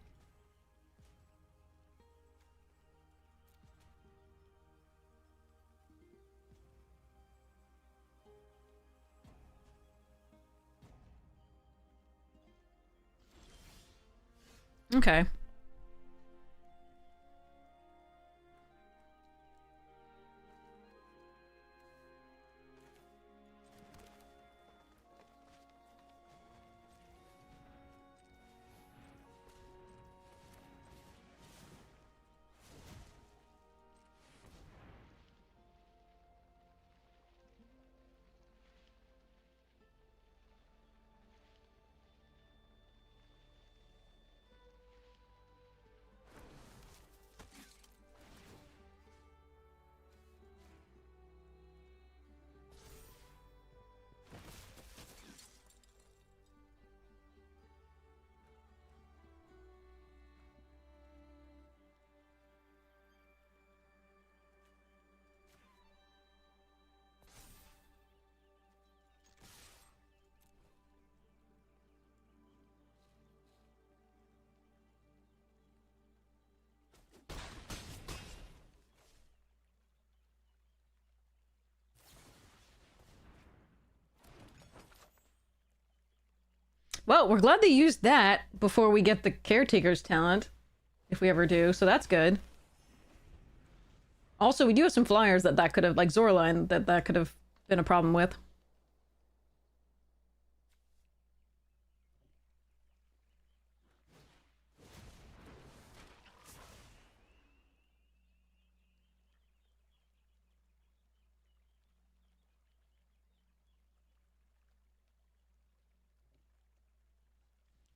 Okay. Well, we're glad they used that before we get the Caretaker's talent. If we ever do, so that's good. Also, we do have some flyers that could have, like Zorline, that could have been a problem with.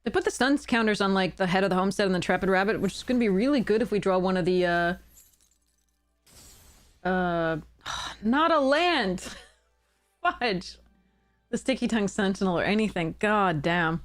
They put the stun counters on, like, the head of the homestead and the Intrepid Rabbit, which is going to be really good if we draw one of the, not a land! Fudge! The Sticky Tongue Sentinel or anything. God damn.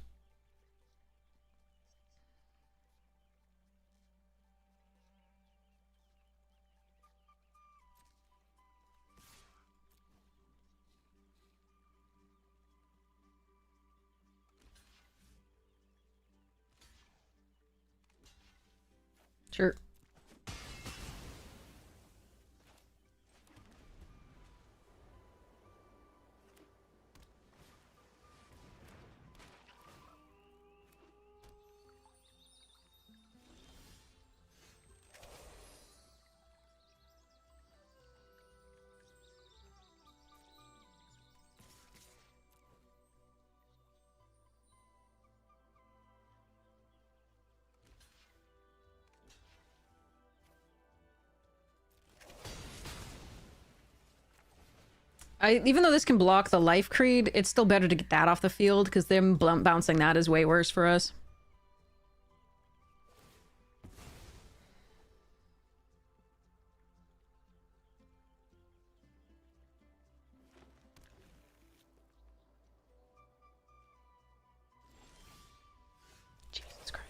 Sure. Even though this can block the Life Creed, it's still better to get that off the field, because them bouncing that is way worse for us. Jesus Christ.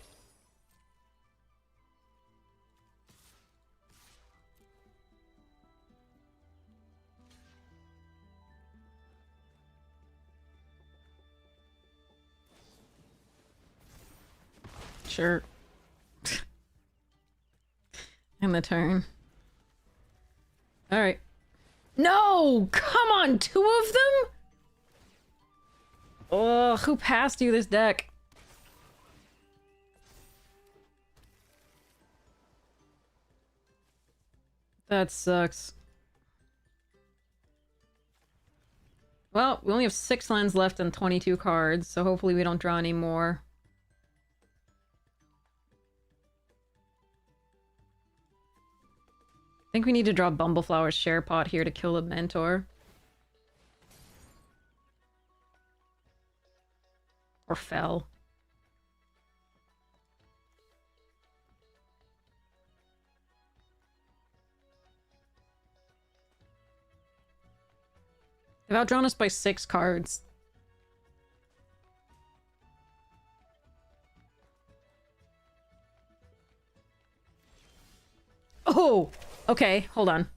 Sure. In the turn. Alright. No! Come on, two of them? Oh, who passed you this deck? That sucks. Well, we only have 6 lands left and 22 cards, so hopefully we don't draw any more. I think we need to draw Bumbleflower's Sharepot here to kill the Mentor. Or Fell. They've outdrawn us by 6 cards. Oh! Okay, hold on.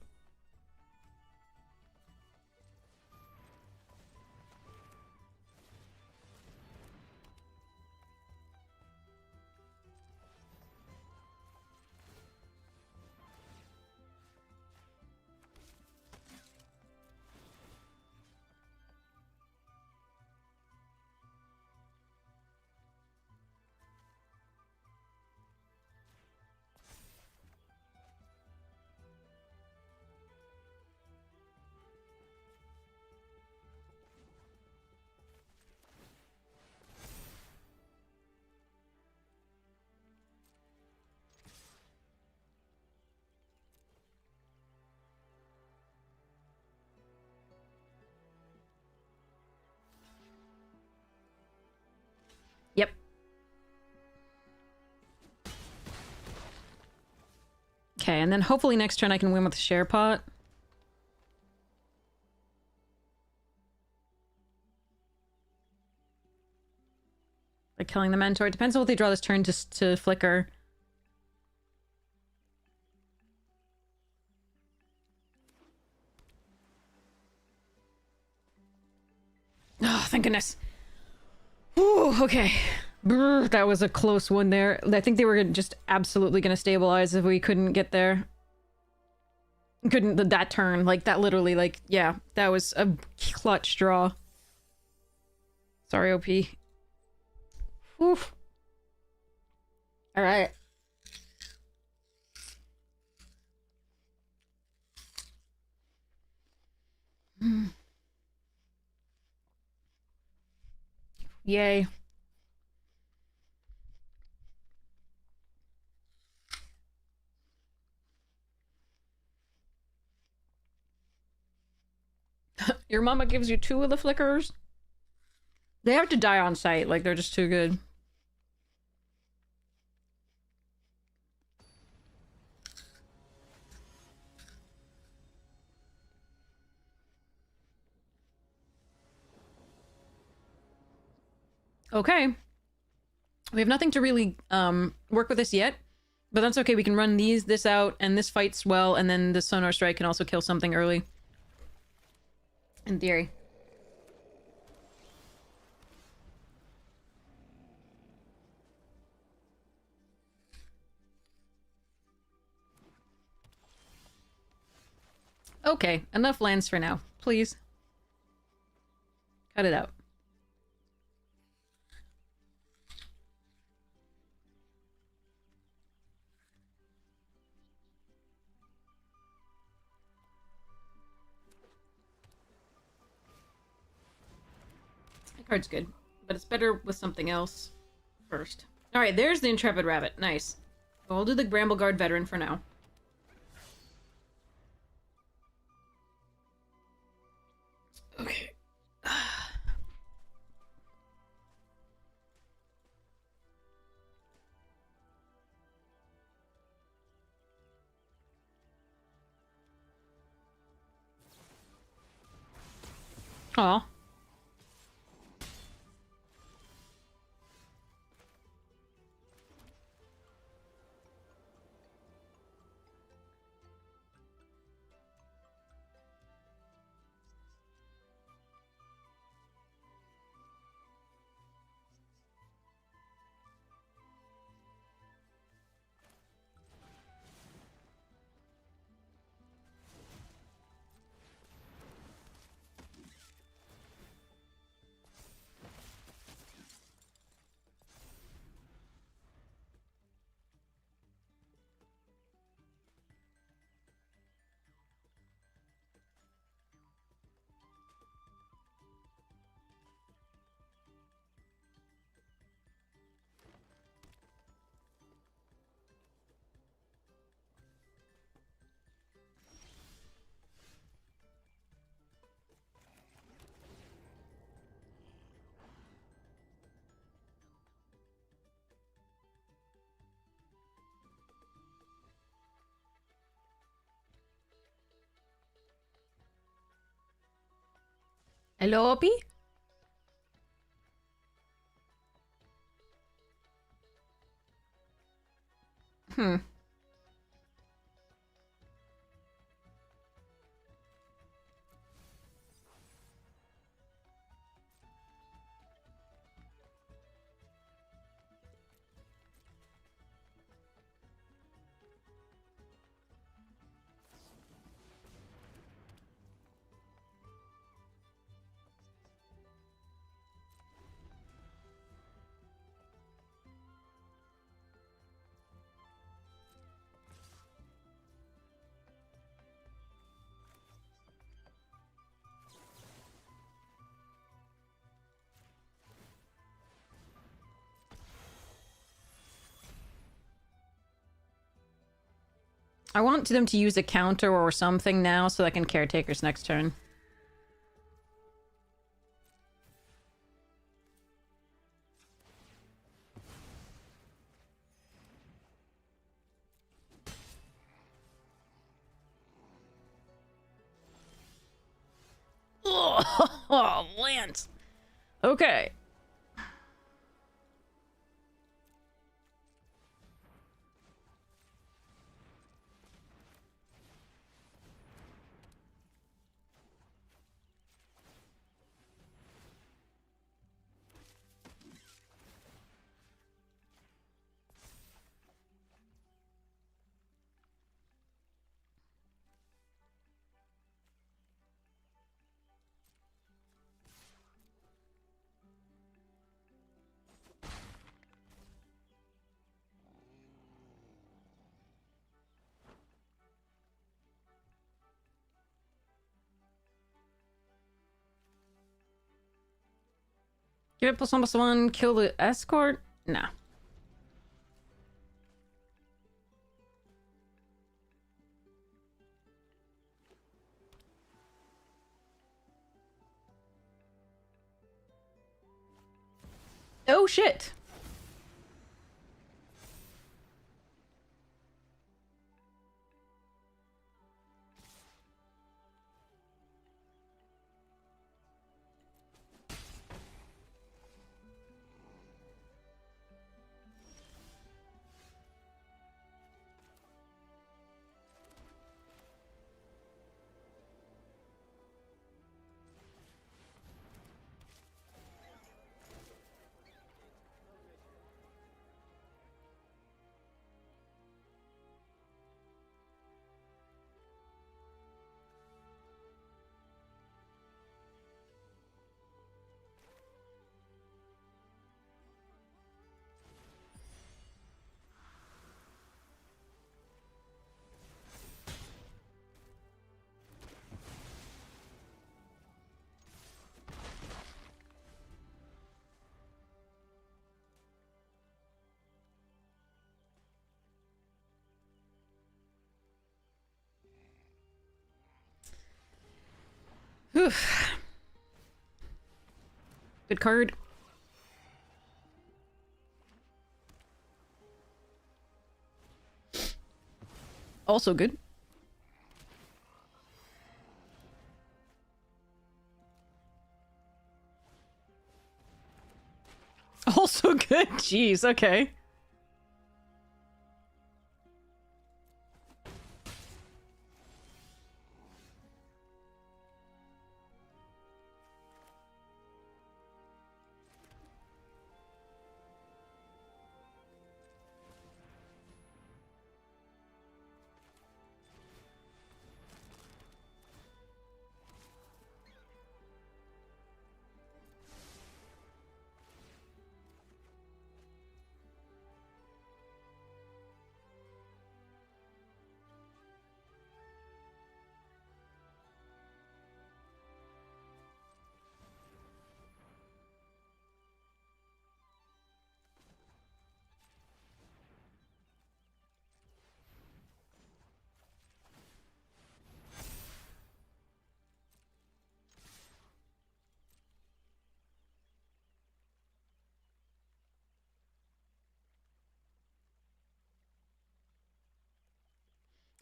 Okay, and then hopefully next turn I can win with the share pot. By killing the mentor. It depends on what they draw this turn to flicker. Oh, thank goodness. Ooh, okay. Brr, that was a close one there. I think they were just absolutely going to stabilize if we couldn't get there. Couldn't that turn. Like, that literally, like, yeah. That was a clutch draw. Sorry, OP. Oof. Alright. Yay. Your mama gives you 2 of the flickers? They have to die on sight, like they're just too good. Okay. We have nothing to really work with this yet, but that's okay. We can run this out, and this fights well, and then the Sonar Strike can also kill something early. In theory. Okay, enough lands for now. Please. Cut it out. That card's good, but it's better with something else first. Alright, there's the Intrepid Rabbit. Nice. We'll do the Brambleguard Veteran for now. Okay. Aw. Hello, Opie? Hmm. I want them to use a counter or something now so I can Caretakers next turn. Okay. Give it +1/+1, kill the escort? Nah. Oh shit! Oof. Good card. Also good. Also good. Jeez, okay.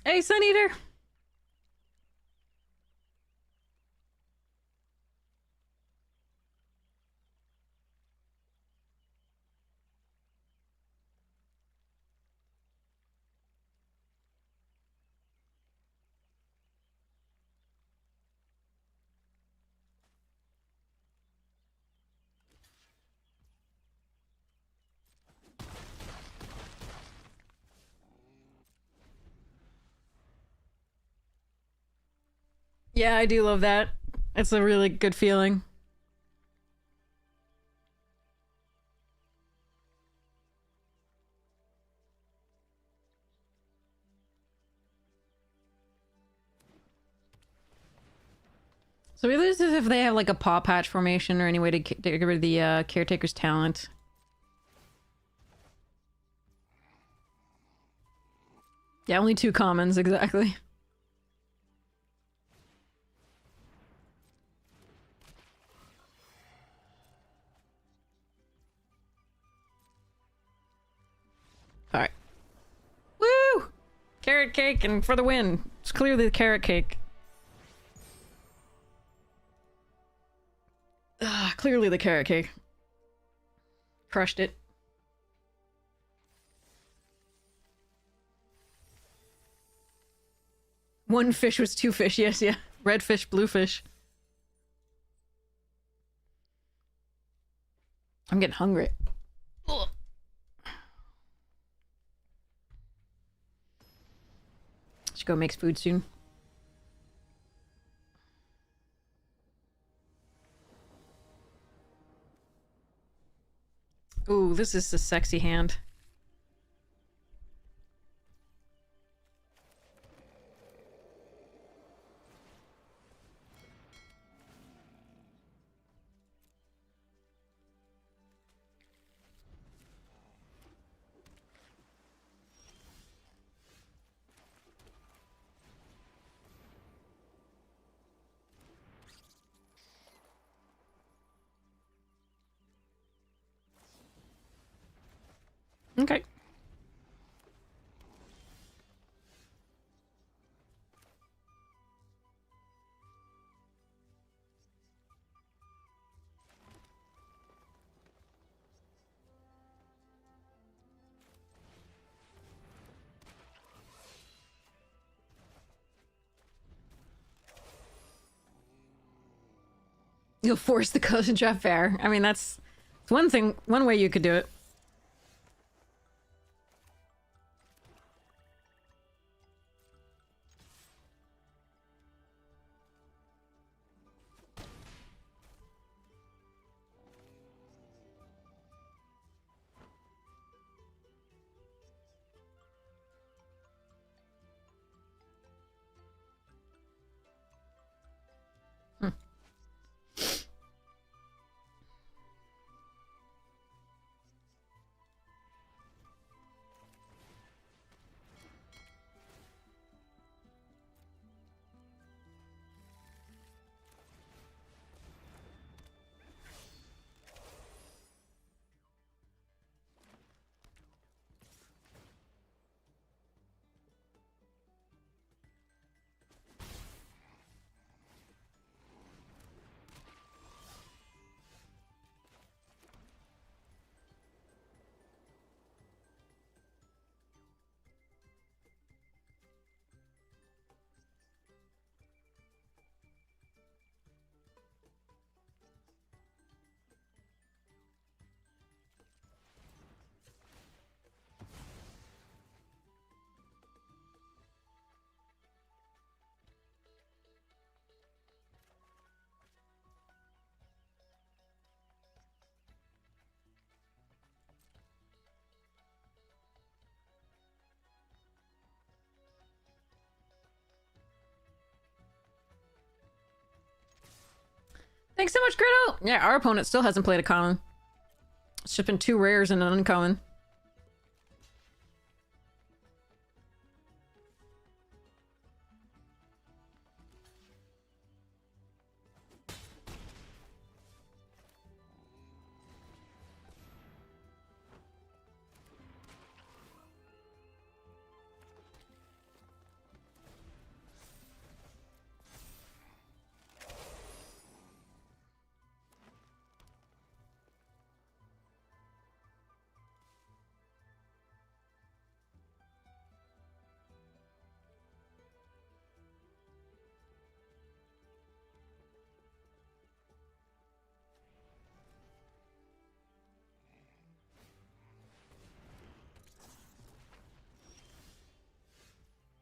Hey, Sun Eater! Yeah, I do love that. It's a really good feeling. So we lose this if they have like a paw patch formation or any way to get rid of the caretaker's talent. Yeah, only 2 commons, exactly. Alright. Woo! Carrot cake and for the win. It's clearly the carrot cake. Clearly clearly the carrot cake. Crushed it. One fish was two fish. Yes, yeah. Red fish, blue fish. I'm getting hungry. Ugh. Should go make food soon. Ooh, this is a sexy hand. Okay. You'll force the cousin trap fair. I mean, that's one thing, one way you could do it. Thanks so much, Criddle! Yeah, our opponent still hasn't played a common. It's just been 2 rares and an uncommon.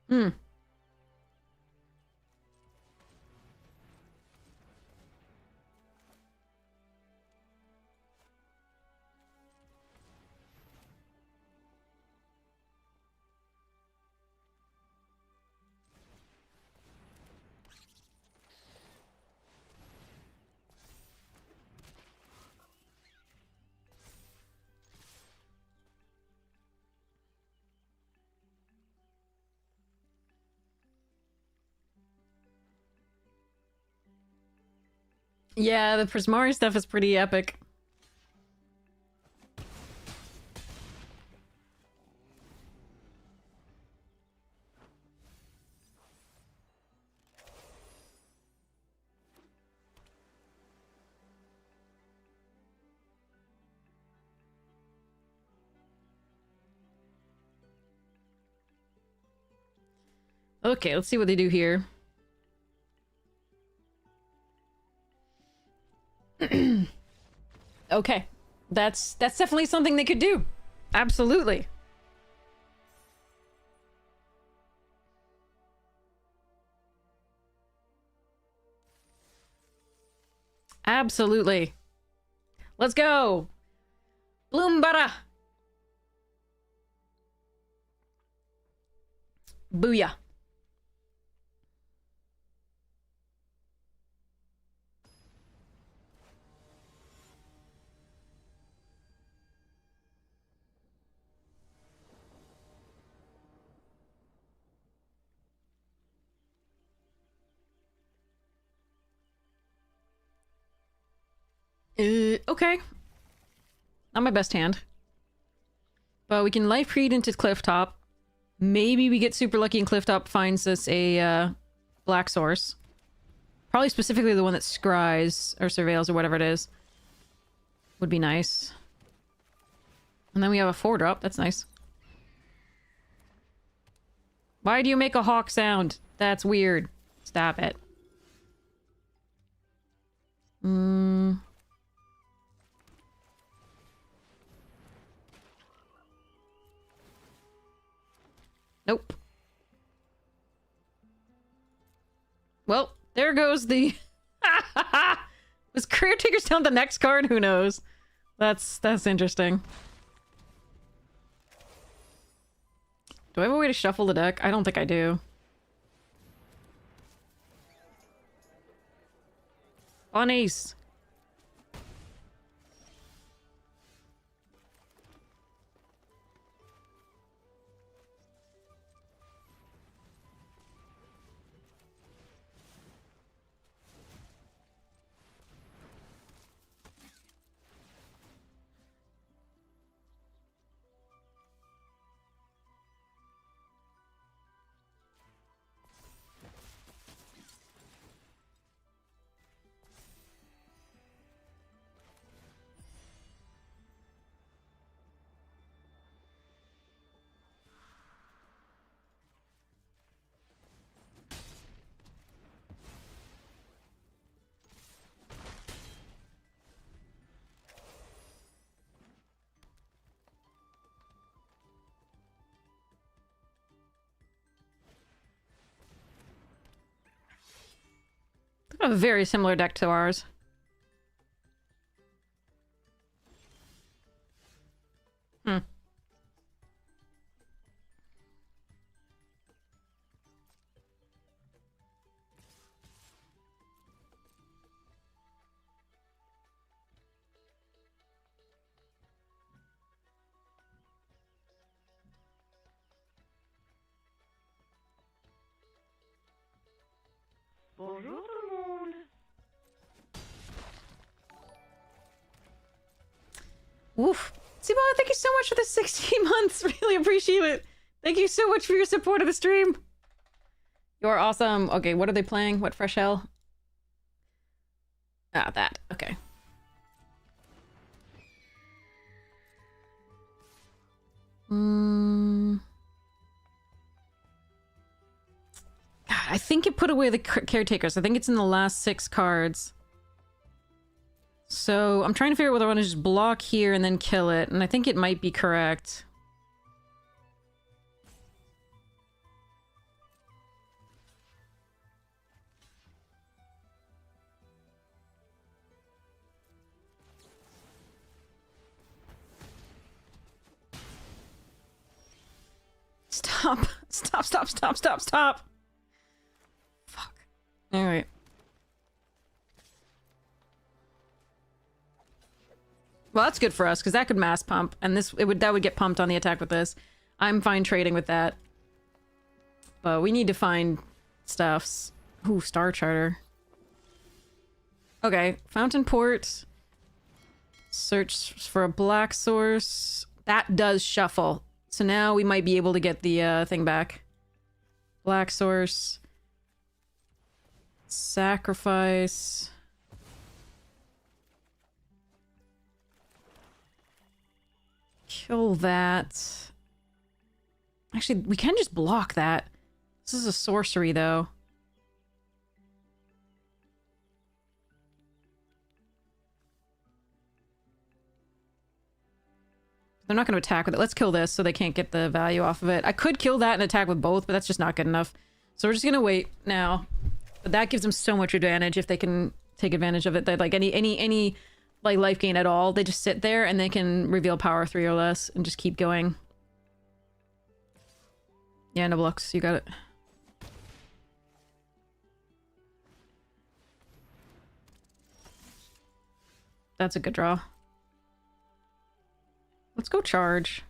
Hmm. Yeah, the Prismari stuff is pretty epic. Okay, let's see what they do here. Okay. That's definitely something they could do. Absolutely. Absolutely. Let's go. Bloombara. Booyah. Okay. Not my best hand. But we can life creed into Clifftop. Maybe we get super lucky and Clifftop finds us a black source. Probably specifically the one that scries or surveils or whatever it is. Would be nice. And then we have a 4-drop. That's nice. Why do you make a hawk sound? That's weird. Stop it. Nope. Well, there goes the... Was Career Takers down the next card? Who knows? That's interesting. Do I have a way to shuffle the deck? I don't think I do. On ace. A very similar deck to ours. Hmm. Bonjour tout le monde. Woof. Simona, thank you so much for the 16 months. Really appreciate it. Thank you so much for your support of the stream. You're awesome. Okay, what are they playing? What fresh hell? Ah, that. Okay. God, I think it put away the caretakers. I think it's in the last 6 cards. So I'm trying to figure out whether I want to just block here and then kill it, and I think it might be correct. Stop. Stop, stop, stop, stop, stop. Fuck. Alright. Well, that's good for us, because that could mass pump, and that would get pumped on the attack with this. I'm fine trading with that. But we need to find stuffs. Ooh, Star Charter. Okay, Fountain Port. Search for a black source. That does shuffle. So now we might be able to get the thing back. Black source. Sacrifice. Kill that. Actually, we can just block that. This is a sorcery, though. They're not going to attack with it. Let's kill this so they can't get the value off of it. I could kill that and attack with both, but that's just not good enough. So we're just going to wait now. But that gives them so much advantage if they can take advantage of it. They like any like life gain at all. They just sit there and they can reveal power 3 or less and just keep going. Yeah, Noblux, you got it. That's a good draw. Let's go charge.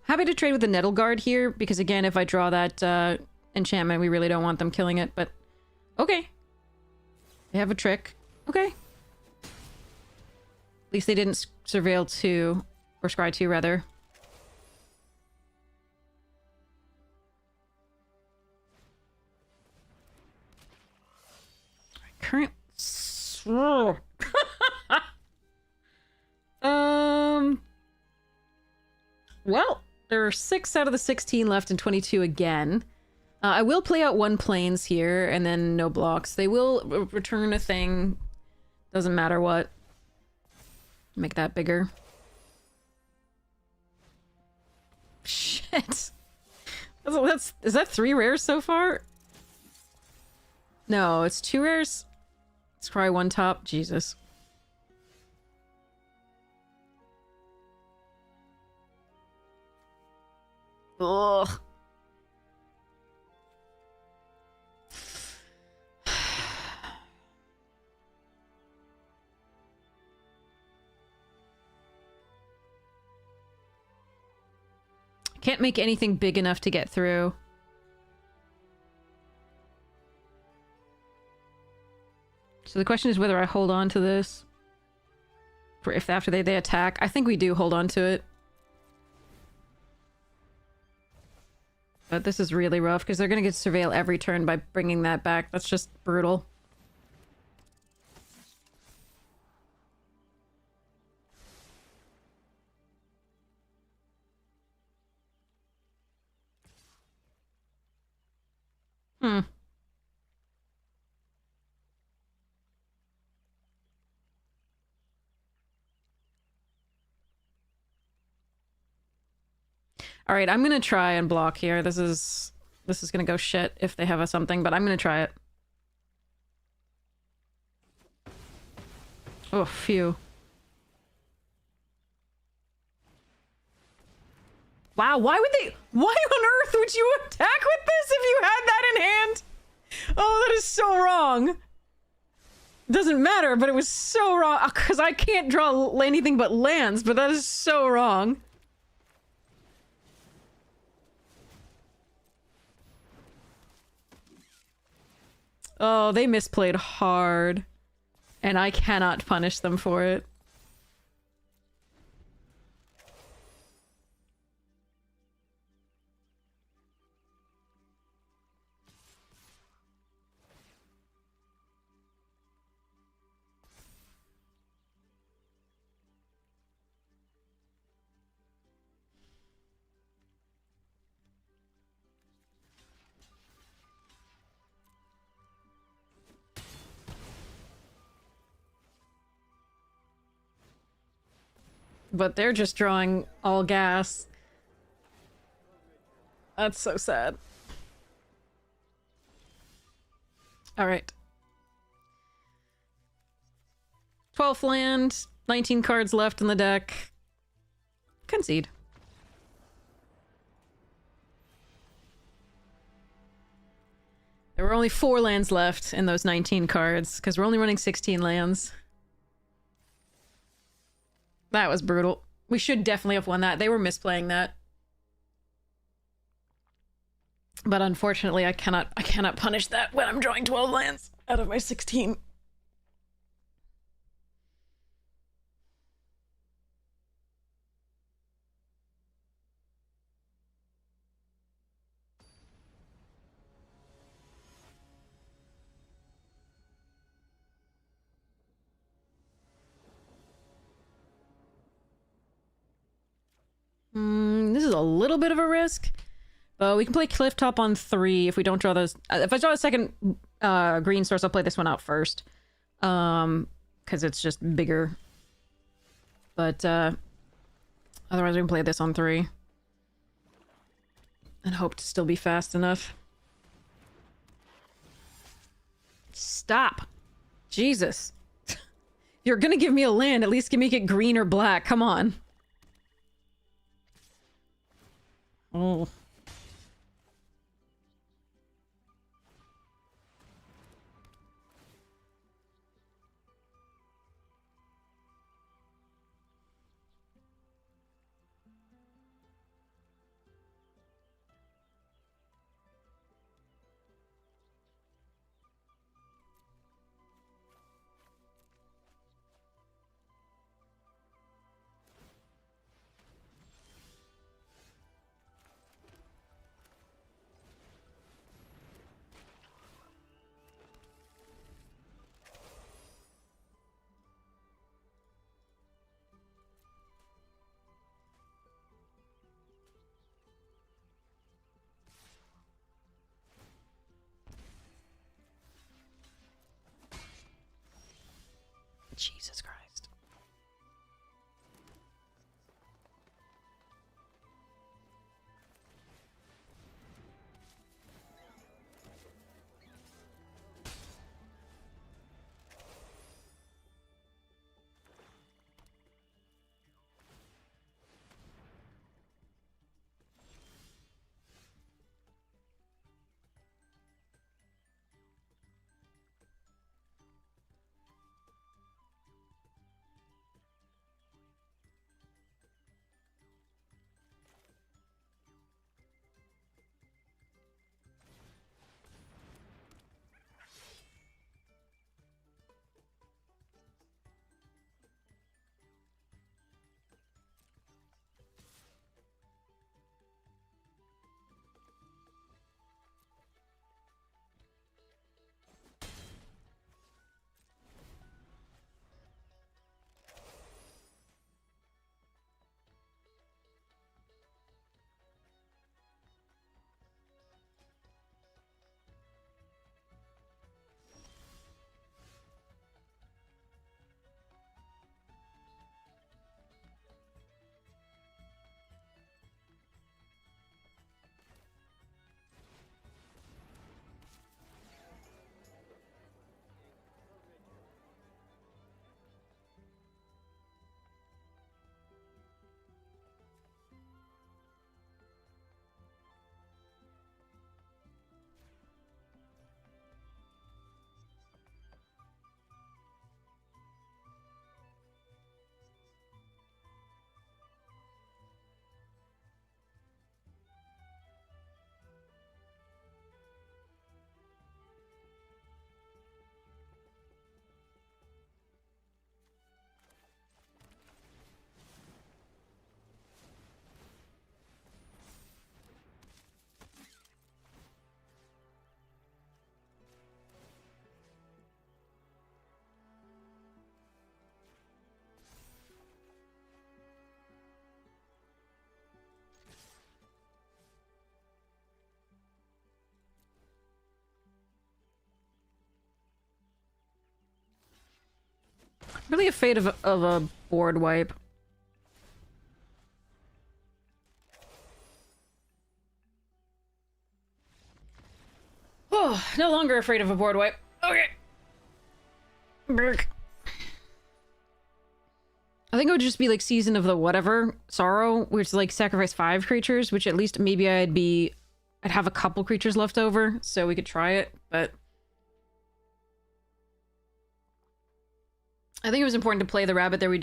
Happy to trade with the Nettle Guard here, because again, if I draw that enchantment, we really don't want them killing it, but... Okay. They have a trick. Okay. At least they didn't Surveil 2, or Scry 2, rather. Current... Well... There are 6 out of the 16 left and 22 again. I will play out 1 plains here, and then no blocks. They will return a thing. Doesn't matter what. Make that bigger. Shit. Is that 3 rares so far? No, it's 2 rares. Let's try 1 top. Jesus. Ugh. Can't make anything big enough to get through. So the question is whether I hold on to this for if after they attack. I think we do hold on to it. But this is really rough, because they're going to get Surveil every turn by bringing that back. That's just brutal. Alright, I'm gonna try and block here. This is gonna go shit if they have a something, but I'm gonna try it. Oh, phew. Wow, why on earth would you attack with this if you had that in hand? Oh, that is so wrong. Doesn't matter, but it was so wrong. Because I can't draw anything but lands, but that is so wrong. Oh, they misplayed hard. And I cannot punish them for it. But they're just drawing all gas. That's so sad. Alright. 12th land, 19 cards left in the deck. Concede. There were only 4 lands left in those 19 cards, because we're only running 16 lands. That was brutal. We should definitely have won that. They were misplaying that. But unfortunately, I cannot punish that when I'm drawing 12 lands out of my 16. This is a little bit of a risk, but we can play Clifftop on 3 if we don't draw those. If I draw a second green source, I'll play this one out first, because it's just bigger. But otherwise, we can play this on 3 and hope to still be fast enough. Stop, Jesus! If you're gonna give me a land, at least make it green or black. Come on. Oh. Jesus Christ. Really afraid of a board wipe. Oh, no longer afraid of a board wipe. Okay. Burk. I think it would just be like Season of the Whatever Sorrow, which is like sacrifice 5 creatures, which at least maybe I'd have a couple creatures left over, so we could try it, but I think it was important to play the rabbit there. We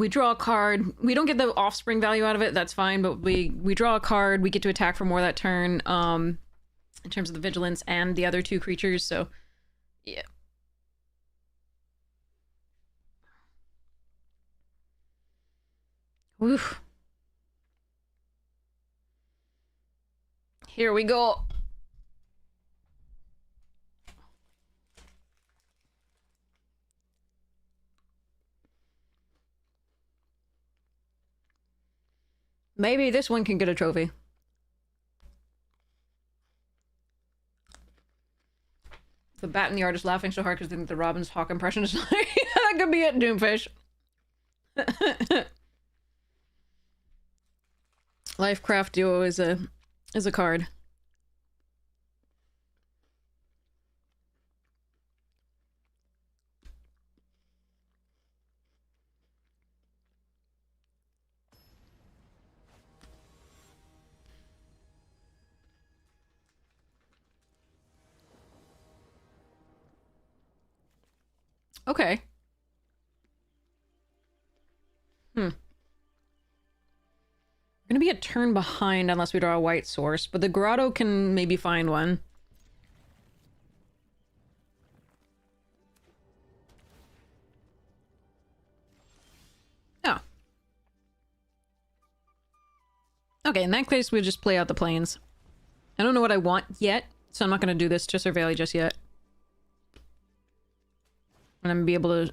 draw a card. We don't get the offspring value out of it, that's fine, but we draw a card, we get to attack for more that turn. in terms of the vigilance and the other two creatures, so yeah. Oof. Here we go. Maybe this one can get a trophy. The bat in the art is laughing so hard because they think the Robin's Hawk impression is like, that could be it, Doomfish. Lifecraft Duo is a card. Okay. We're gonna be a turn behind unless we draw a white source, but the grotto can maybe find one. Oh. Okay, in that case, we'll just play out the plains. I don't know what I want yet, so I'm not gonna do this to Surveil just yet. And I'm gonna be able to,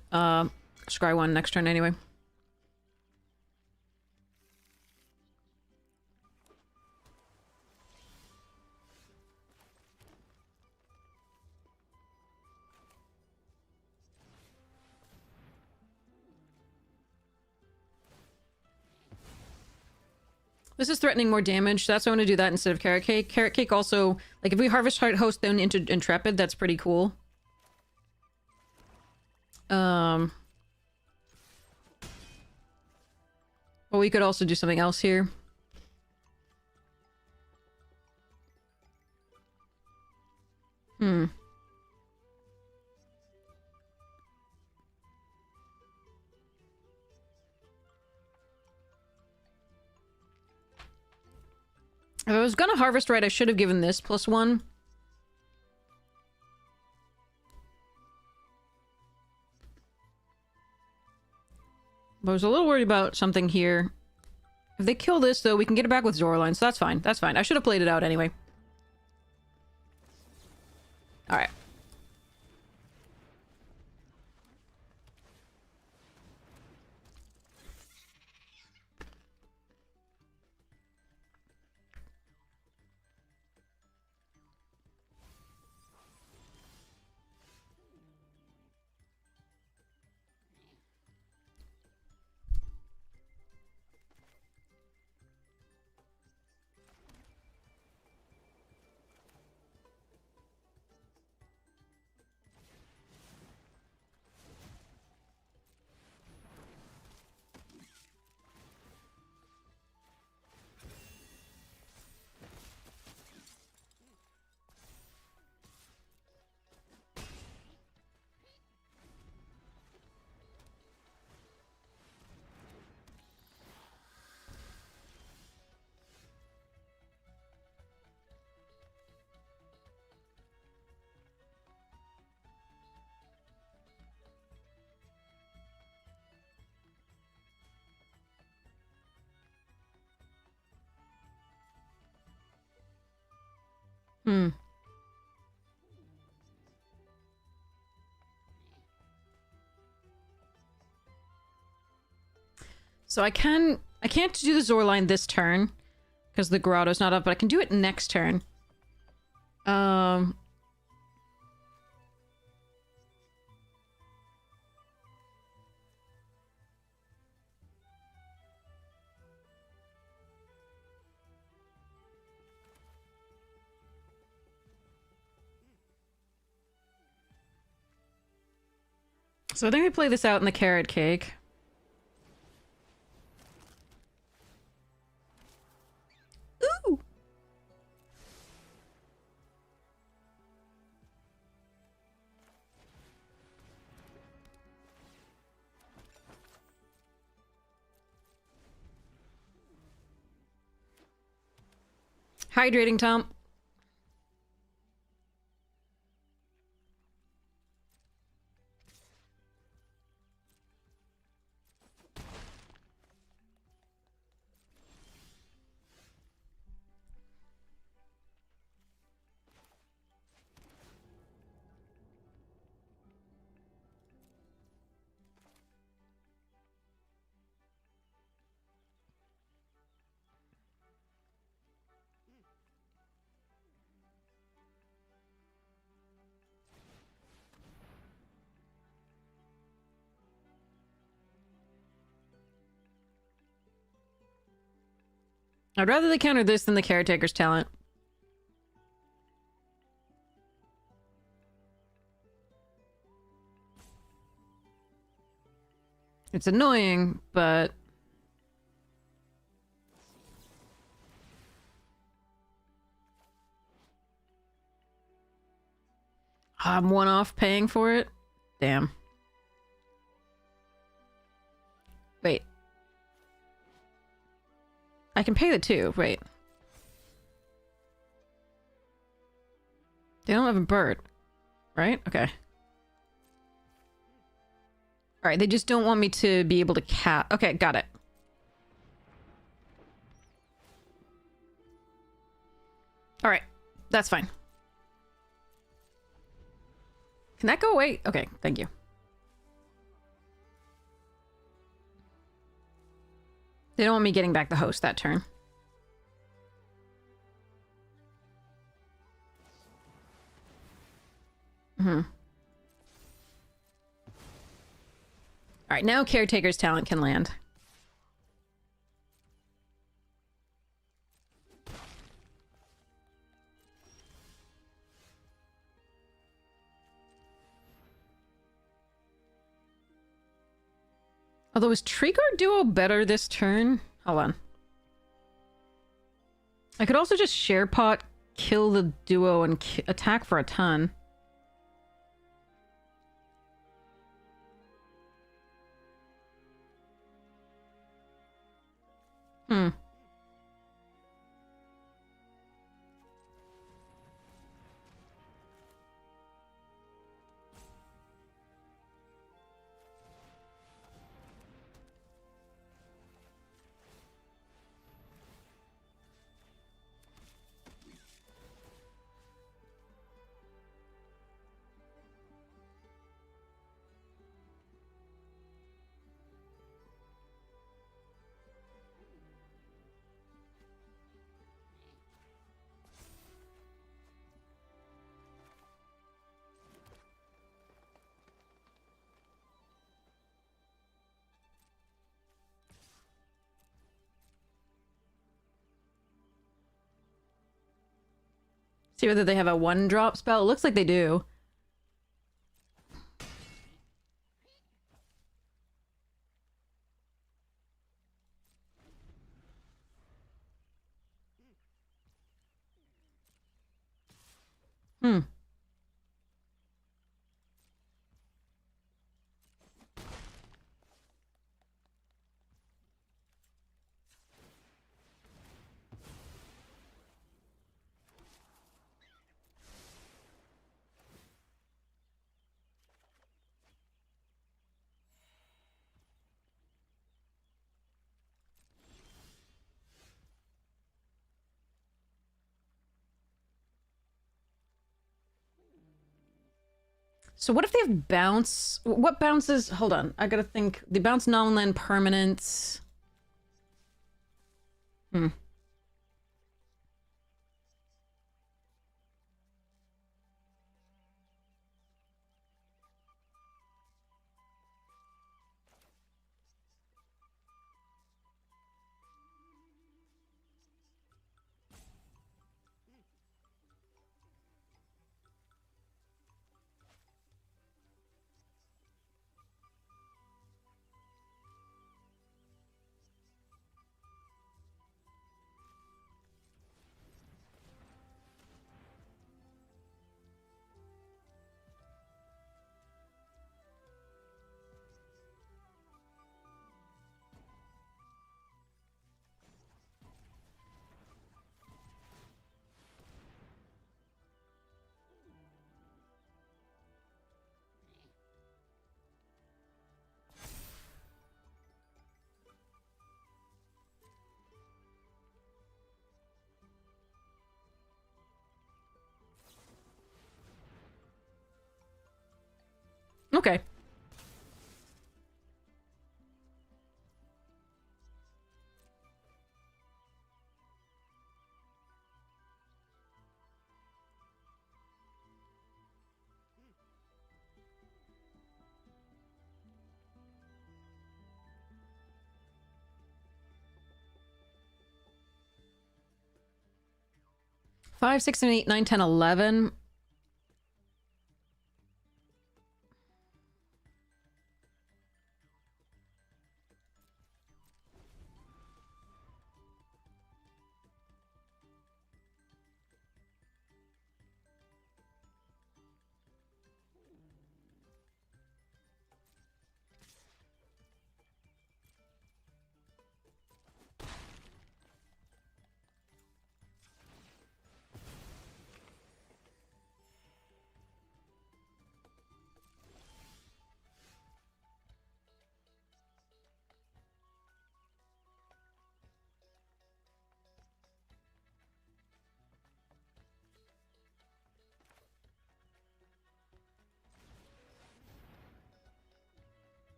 scry one next turn anyway. This is threatening more damage, so that's why I want to do that instead of Carrot Cake. Carrot Cake also, like, if we Harvest Host then into Intrepid, that's pretty cool. But we could also do something else here. If I was gonna harvest right, I should have given this +1. But I was a little worried about something here. If they kill this, though, we can get it back with Zoraline, so that's fine. That's fine. I should have played it out anyway. Alright. So I can't do the Zoraline this turn because the Grotto's not up, but I can do it next turn. So I think we play this out in the Carrot Cake. Ooh! Hydrating, Tom. I'd rather they counter this than the Caretaker's talent. It's annoying, but... I'm one off paying for it? Damn. Wait. I can pay the 2. Wait. They don't have a bird, right? Okay. Alright, they just don't want me to be able to okay, got it. Alright, that's fine. Can that go away? Okay, thank you. They don't want me getting back the host that turn. Alright, now Caretaker's talent can land. Although, is Tree Guard Duo better this turn? Hold on. I could also just share pot, kill the duo, and attack for a ton. See whether they have a 1-drop spell. It looks like they do. So what if they have bounce? What bounces? Hold on, I gotta think. They bounce non-land permanents. Okay. 5, 6, 7, 8, 9, 10, 11.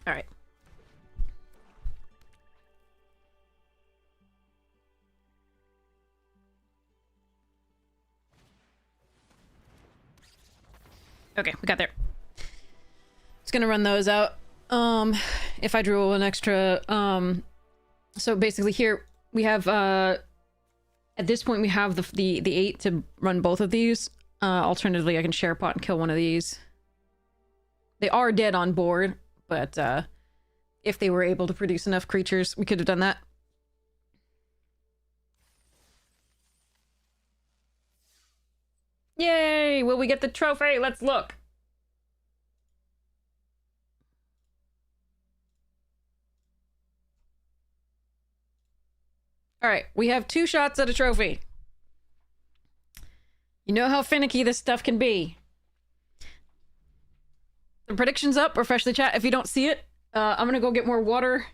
All right. Okay, we got there. Just gonna run those out. If I drew an extra, so basically here we have, at this point we have the 8 to run both of these. Alternatively, I can share pot and kill one of these. They are dead on board, but, if they were able to produce enough creatures, we could have done that. Yay! Will we get the trophy? Let's look. All right, we have 2 shots at a trophy. You know how finicky this stuff can be. The prediction's up. Refresh the chat if you don't see it. I'm gonna go get more water.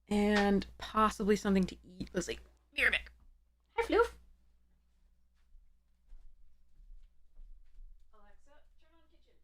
And possibly something to eat. Let's see. Be right back. Hi, Floof. Alexa, turn on kitchen.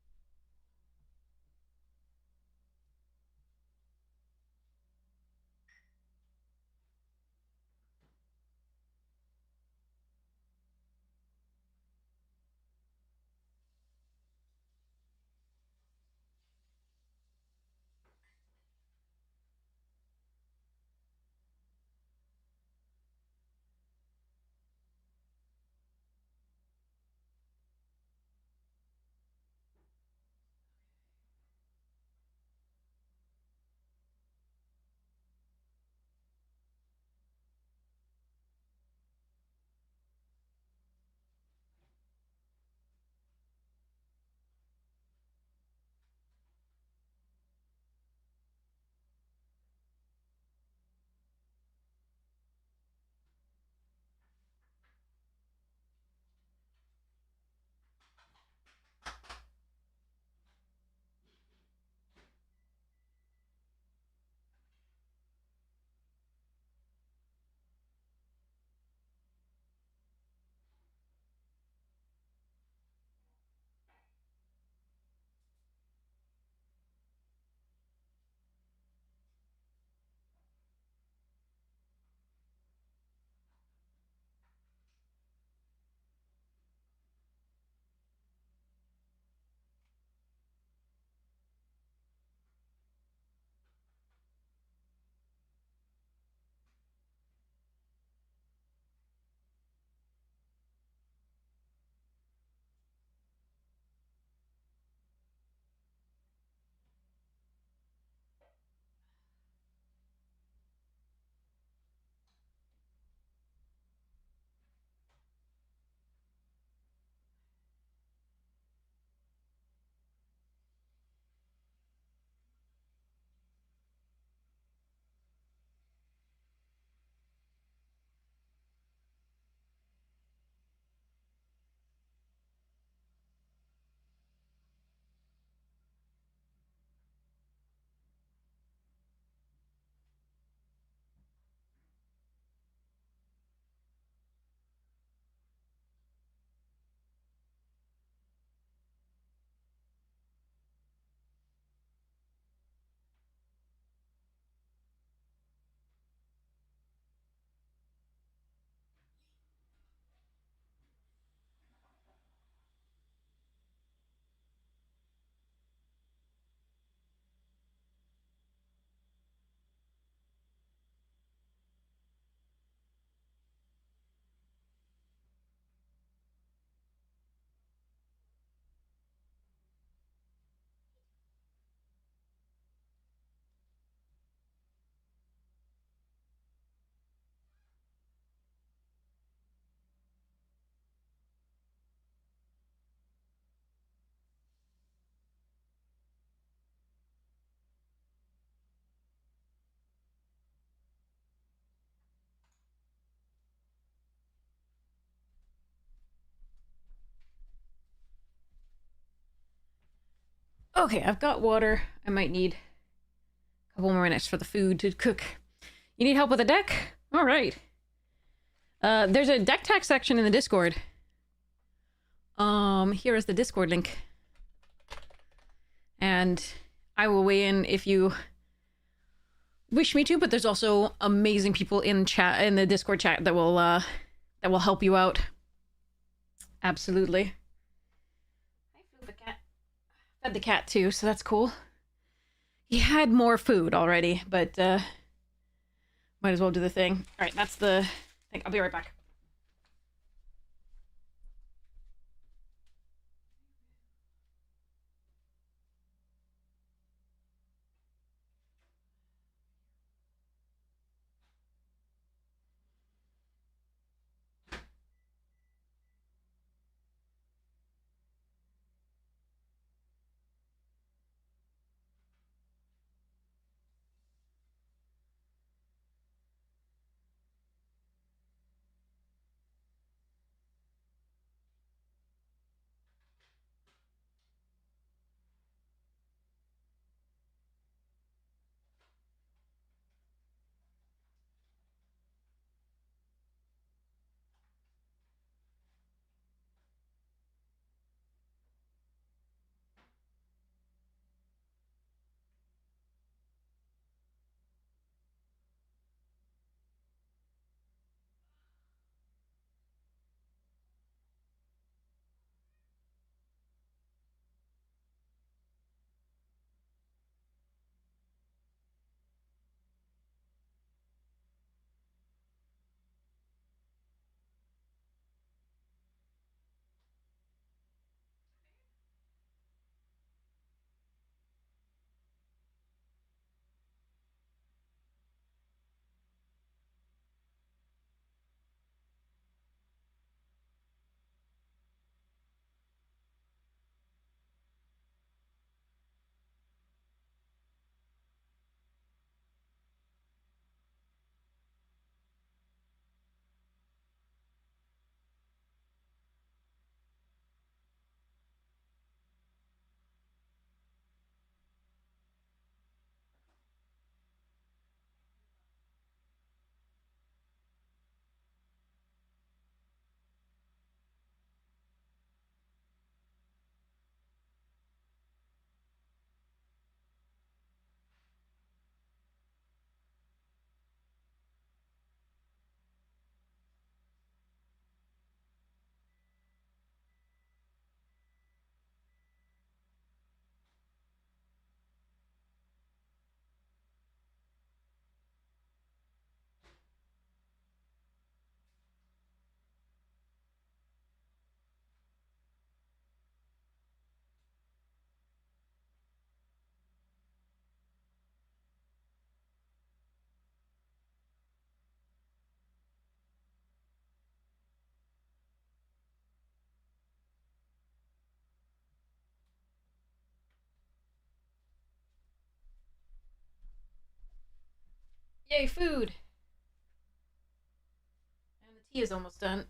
Okay, I've got water. I might need a couple more minutes for the food to cook. You need help with a deck? All right. There's a deck tech section in the Discord. Here is the Discord link. And I will weigh in if you wish me to, but there's also amazing people in the Discord chat that will help you out. Absolutely. I fed the cat. Fed the cat too, so that's cool. He had more food already, but might as well do the thing. All right, that's the thing. I'll be right back. Yay, food! And the tea is almost done.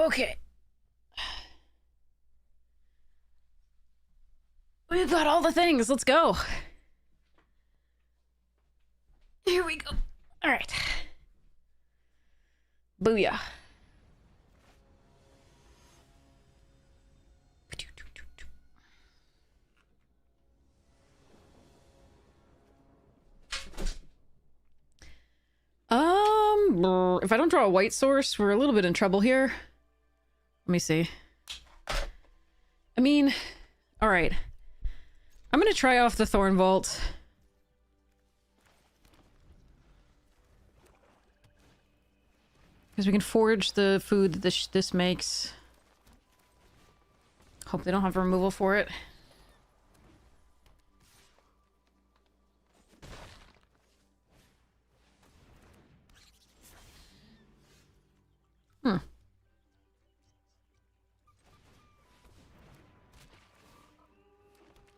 Okay. With We've got all the things. Let's go. Here we go. All right. Booyah. If I don't draw a white source, we're a little bit in trouble here. Let me see. I mean, all right. I'm gonna try off the Thorn Vault. Because we can forage the food that this makes. Hope they don't have removal for it.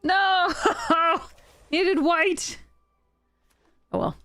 No! Needed white! Oh well.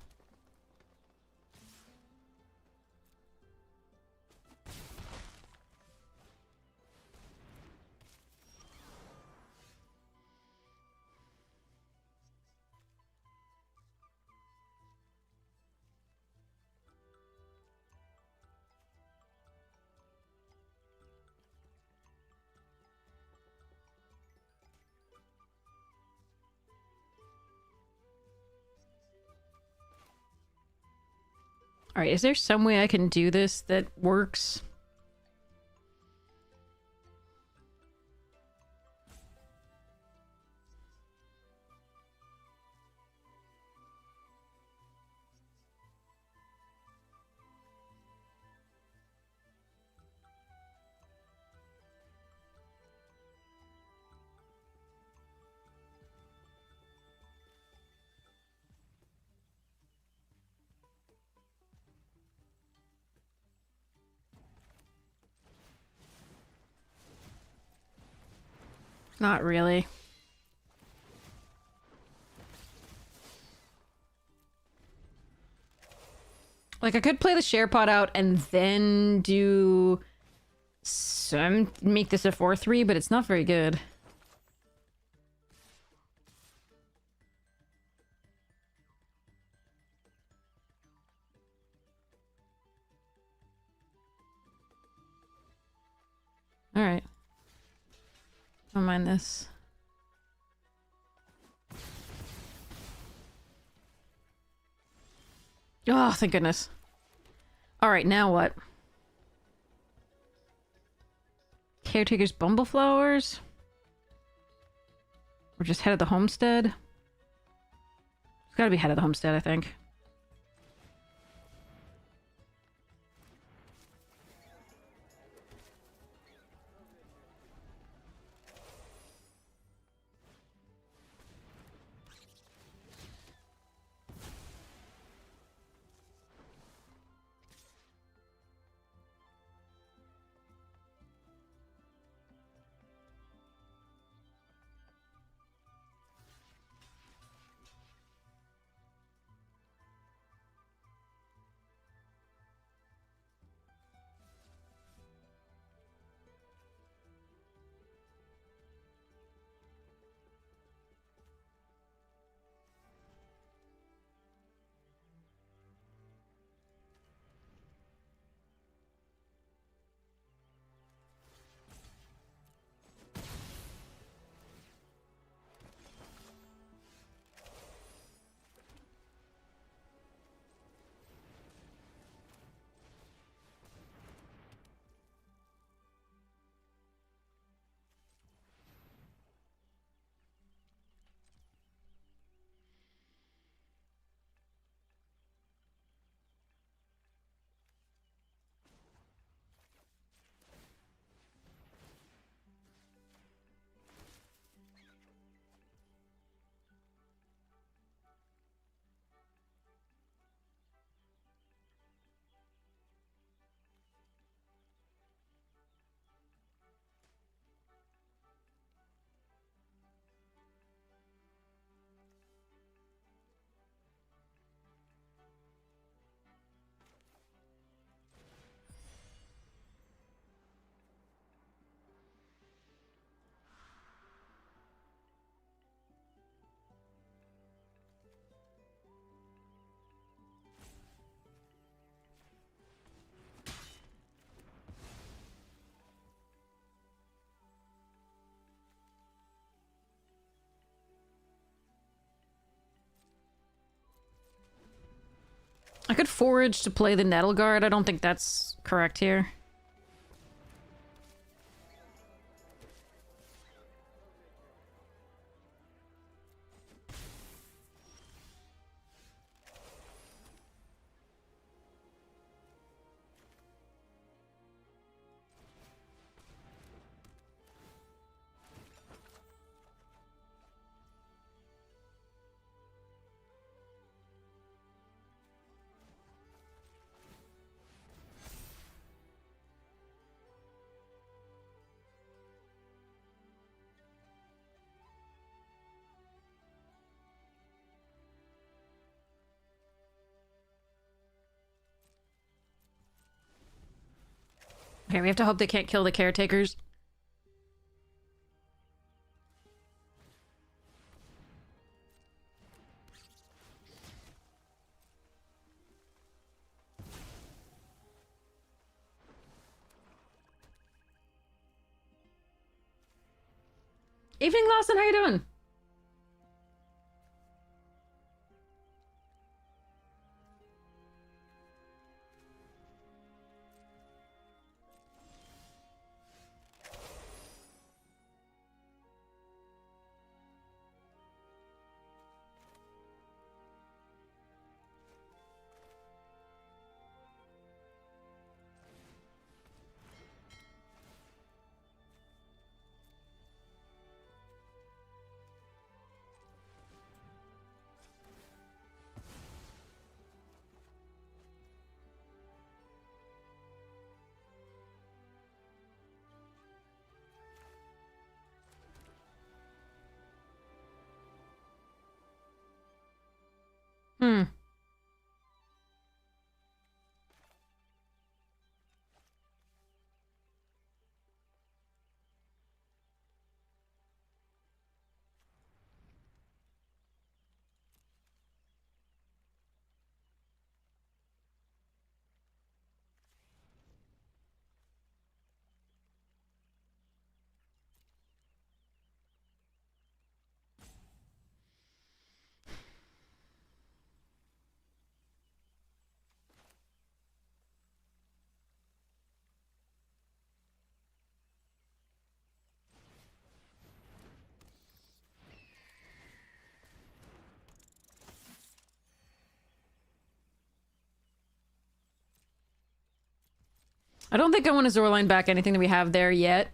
Alright, is there some way I can do this that works? Not really. Like, I could play the share pot out and then do some... make this a 4-3, but it's not very good. Alright. Don't mind this. Oh, thank goodness. Alright, now what? Caretaker's Bumbleflowers? Or just head of the homestead? It's gotta be head of the homestead, I think. I could forage to play the Nettle Guard. I don't think that's correct here. Okay, we have to hope they can't kill the caretakers. Evening, Lawson. How you doing? Hmm. I don't think I want to Zorline back anything that we have there yet.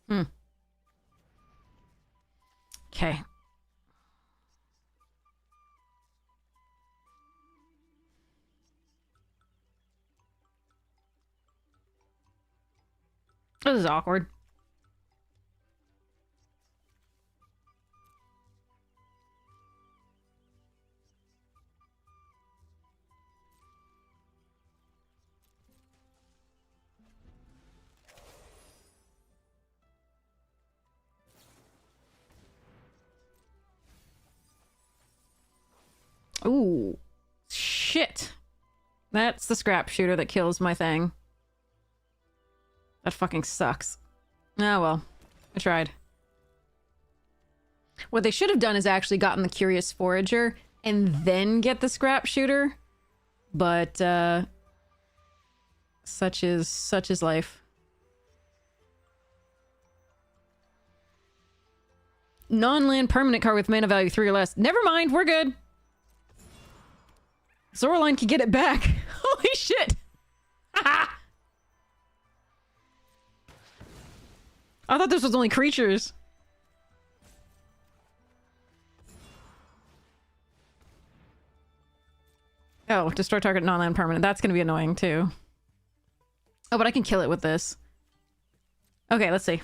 Hmm. Okay. This is awkward. Ooh. Shit. That's the scrap shooter that kills my thing. That fucking sucks. Oh well. I tried. What they should have done is actually gotten the Curious Forager and then get the scrap shooter. But, such is life. Non-land permanent card with mana value 3 or less. Never mind, we're good. Zorline can get it back. Holy shit! I thought this was only creatures. Oh, destroy target non-land permanent. That's gonna be annoying too. Oh, but I can kill it with this. Okay, let's see.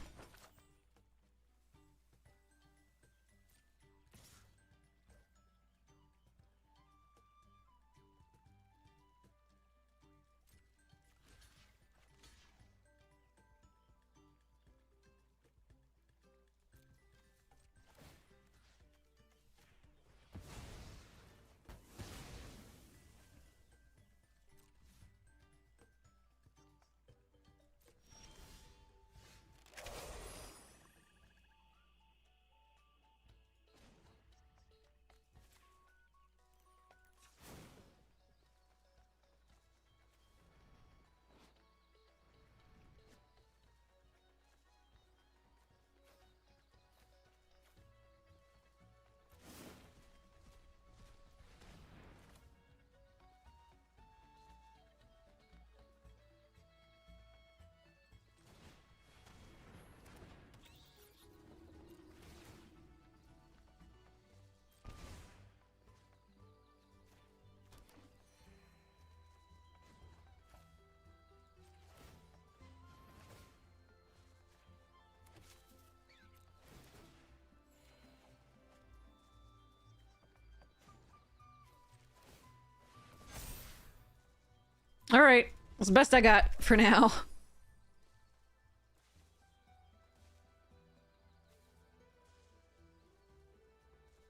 Alright. That's the best I got for now.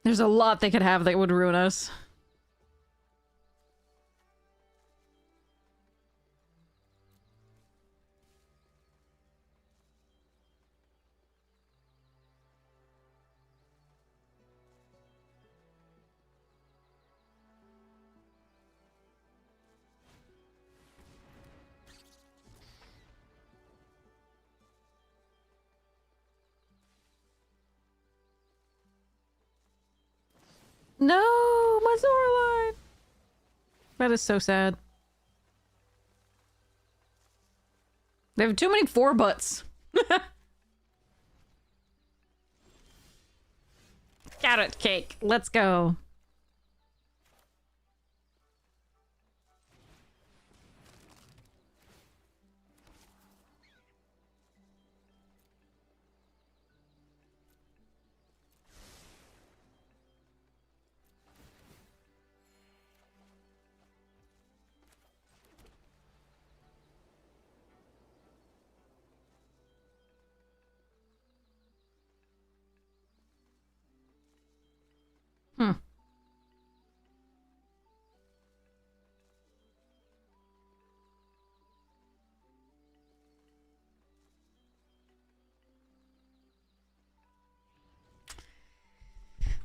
There's a lot they could have that would ruin us. No, my Zoraline! That is so sad. They have too many 4-butts. Carrot cake, let's go. Hmm.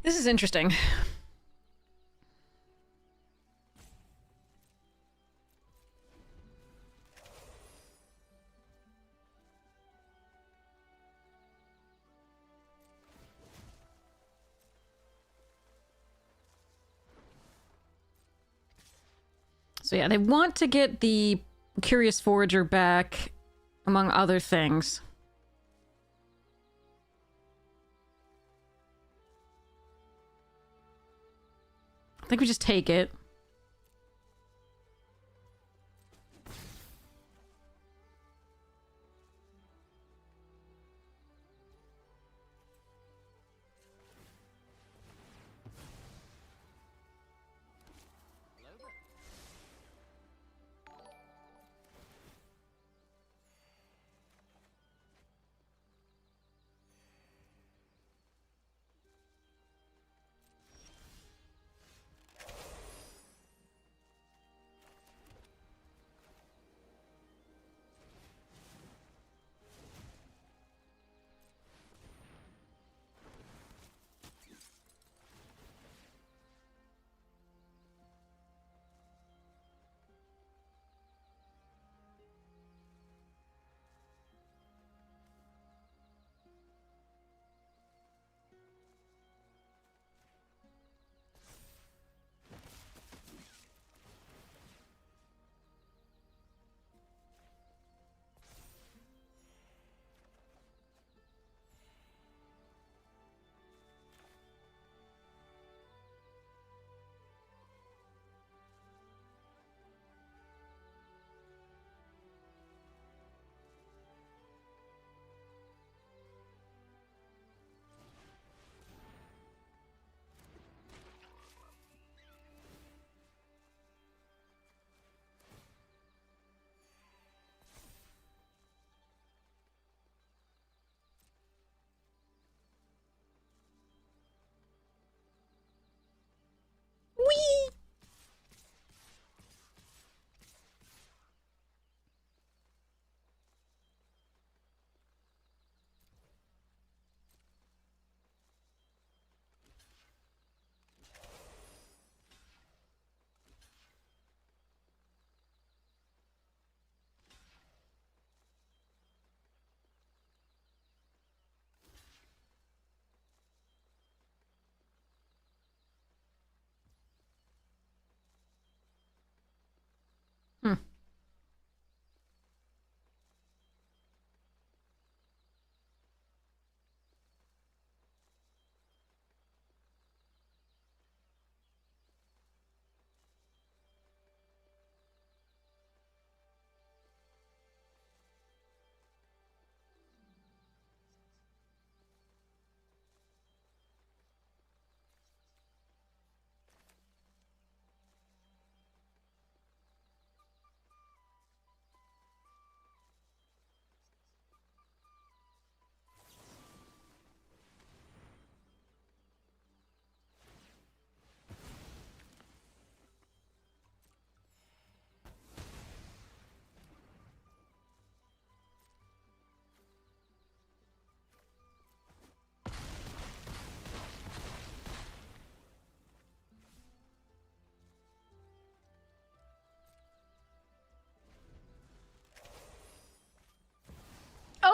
This is interesting. So yeah, they want to get the Curious Forager back, among other things. I think we just take it.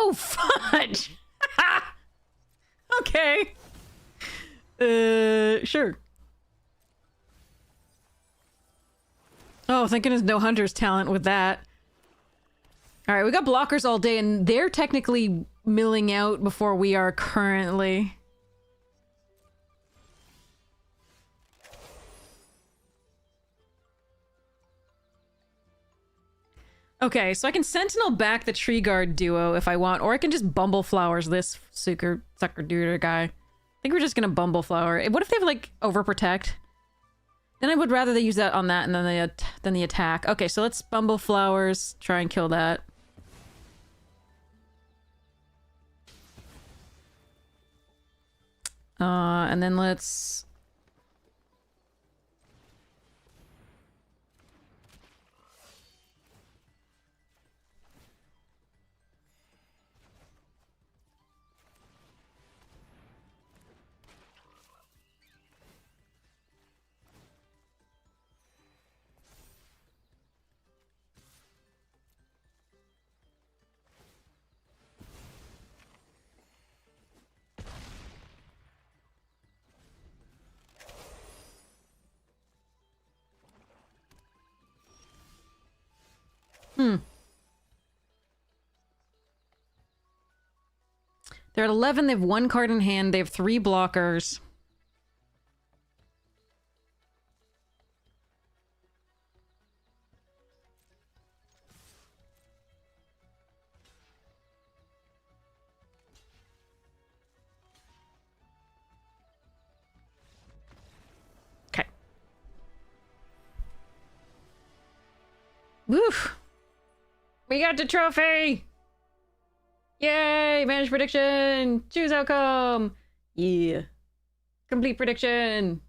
Oh, fudge! Okay. Sure. Oh, thank goodness no hunter's talent with that. Alright, we got blockers all day, and they're technically milling out before we are currently. Okay, so I can Sentinel back the Tree Guard duo if I want, or I can just Bumble Flowers this sucker duder guy. I think we're just gonna Bumble Flower. What if they have, like, Overprotect? Then I would rather they use that on that and then the attack. Okay, so let's Bumble Flowers, try and kill that. And then let's... They're at 11, they have 1 card in hand, they have 3 blockers. Okay. Woof! We got the trophy! Yay! Manage prediction! Choose outcome! Yeah. Complete prediction!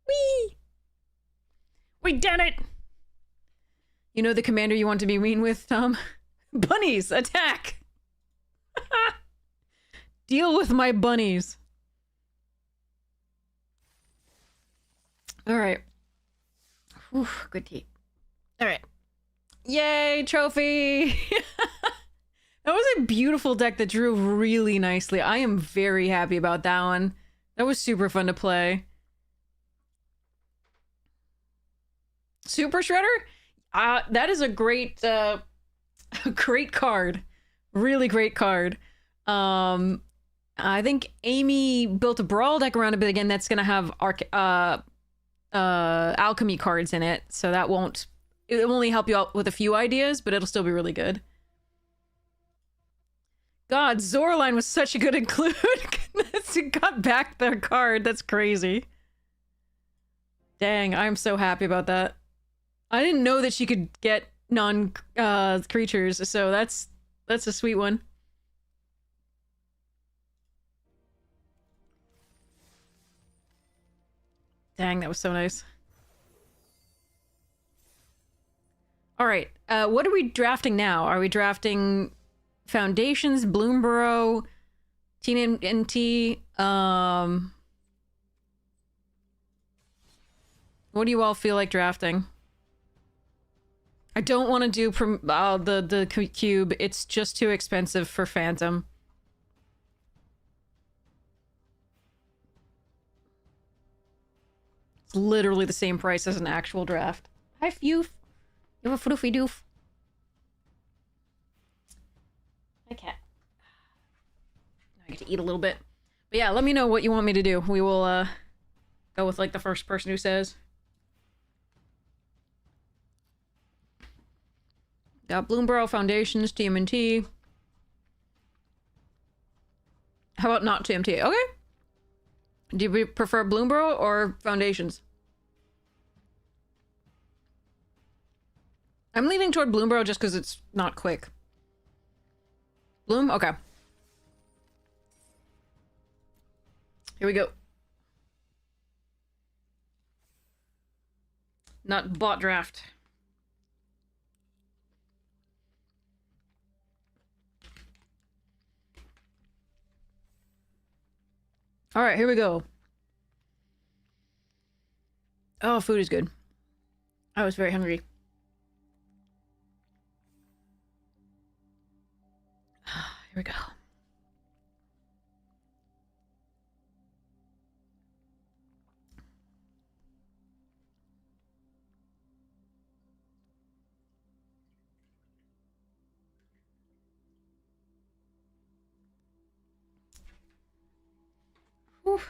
Whee! We done it! You know the commander you want to be mean with, Tom? Bunnies! Attack! Deal with my bunnies. Alright. Good tea. Alright. Yay! Trophy! That was a beautiful deck that drew really nicely. I am very happy about that one. That was super fun to play. Super Shredder? That is a great, great card. Really great card. I think Amy built a Brawl deck around it, but again, that's gonna have alchemy cards in it, so that won't... It'll only help you out with a few ideas, but it'll still be really good. God, Zoraline was such a good include. It got back their card. That's crazy. Dang, I'm so happy about that. I didn't know that she could get non-creatures, so that's a sweet one. Dang, that was so nice. Alright, what are we drafting now? Are we drafting... Foundations, Bloomburrow, TNT, what do you all feel like drafting? I don't want to do the cube. It's just too expensive for Phantom. It's literally the same price as an actual draft. Hi, Fewf. You have a floofy doof. My cat. Now I get to eat a little bit. But yeah, let me know what you want me to do. We will, go with, like, the first person who says. Got Bloomburrow, Foundations, TMNT. How about not TMT? Okay. Do you prefer Bloomburrow or Foundations? I'm leaning toward Bloomburrow just because it's not quick. Bloom? Okay. Here we go. Not bot draft. Alright, here we go. Oh, food is good. I was very hungry. we go. Whew.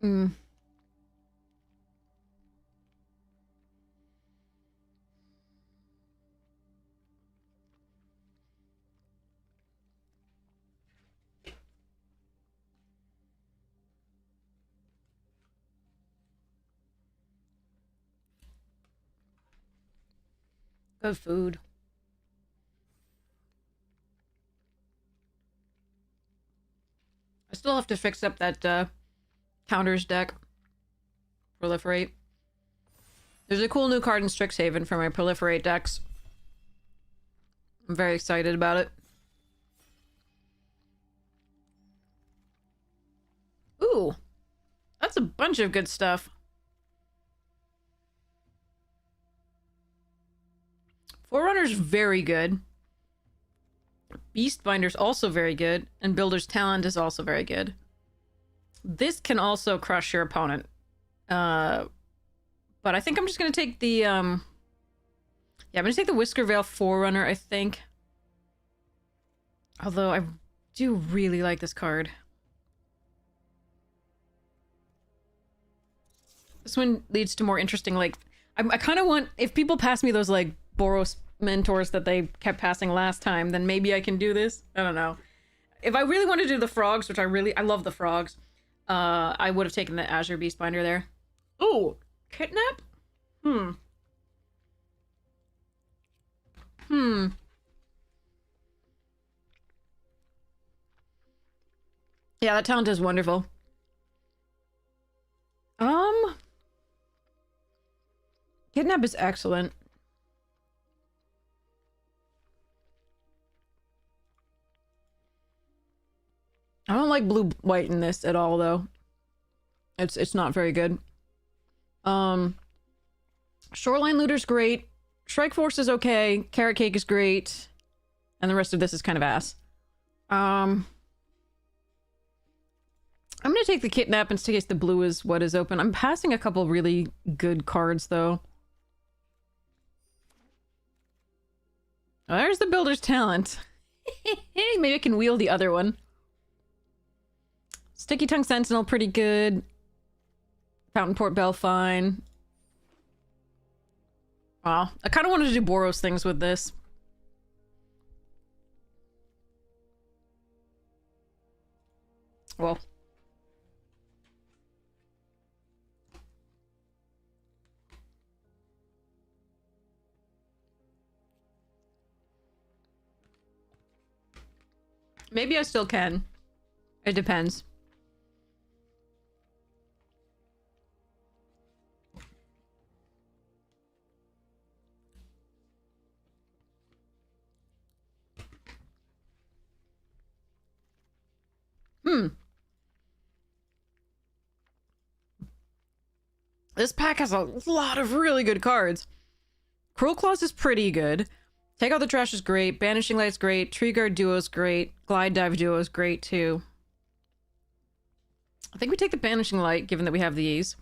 Mm. Good food. I still have to fix up that counters deck. Proliferate. There's a cool new card in Strixhaven for my Proliferate decks. I'm very excited about it. Ooh. That's a bunch of good stuff. Forerunner's very good. Beastbinder's also very good. And Builder's Talent is also very good. This can also crush your opponent. But I think I'm just gonna take the, yeah, I'm gonna take the Whiskervale Forerunner, I think. Although I do really like this card. This one leads to more interesting, like, I kind of want, if people pass me those, like, Boros mentors that they kept passing last time, then maybe I can do this. I don't know. If I really want to do the frogs, which I love the frogs, I would have taken the Azure Beastbinder there. Ooh, Kidnap? Hmm. Yeah, that talent is wonderful. Kidnap is excellent. I don't like blue-white in this at all, though. It's not very good. Shoreline Looter's great. Strike Force is okay. Carrot Cake is great. And the rest of this is kind of ass. I'm gonna take the Kidnap in case the blue is what is open. I'm passing a couple really good cards, though. Oh, there's the Builder's Talent. Maybe I can wheel the other one. Sticky Tongue Sentinel, pretty good. Fountain Port Bell, fine. Wow, I kind of wanted to do Boros things with this. Well. Maybe I still can. It depends. This pack has a lot of really good cards. Cruel Claws is pretty good. Take Out the Trash is great. Banishing Light's great. Tree Guard Duo is great. Glide Dive Duo is great, too. I think we take the Banishing Light, given that we have these.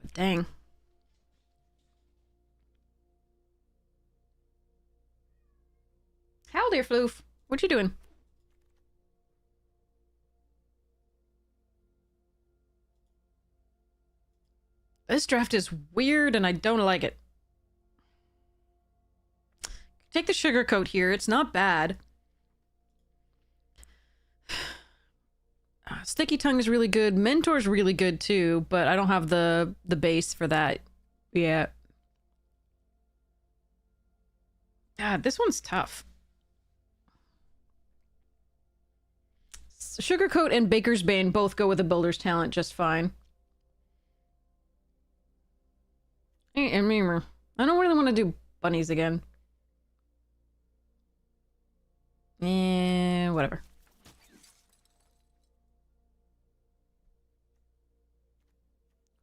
But dang. How, dear Floof? What you doing? This draft is weird and I don't like it. Take the Sugar Coat here. It's not bad. Sticky Tongue is really good. Mentor's really good too, but I don't have the base for that yet. God, this one's tough. Sugarcoat and Baker's Bane both go with a Builder's Talent just fine. And Memer. I don't really want to do bunnies again. Whatever.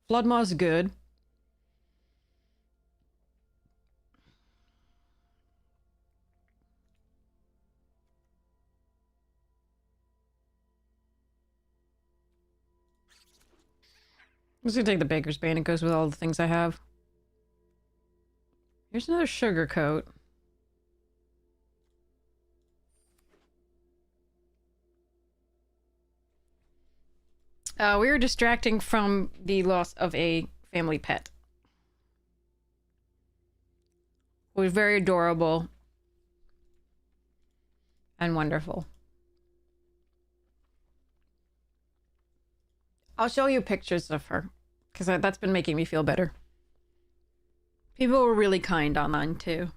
Floodmaw's good. I'm just gonna take the Baker's Bane. It goes with all the things I have. Here's another sugar coat. We were distracting from the loss of a family pet. It was very adorable and wonderful. I'll show you pictures of her, because that's been making me feel better. People were really kind online, too.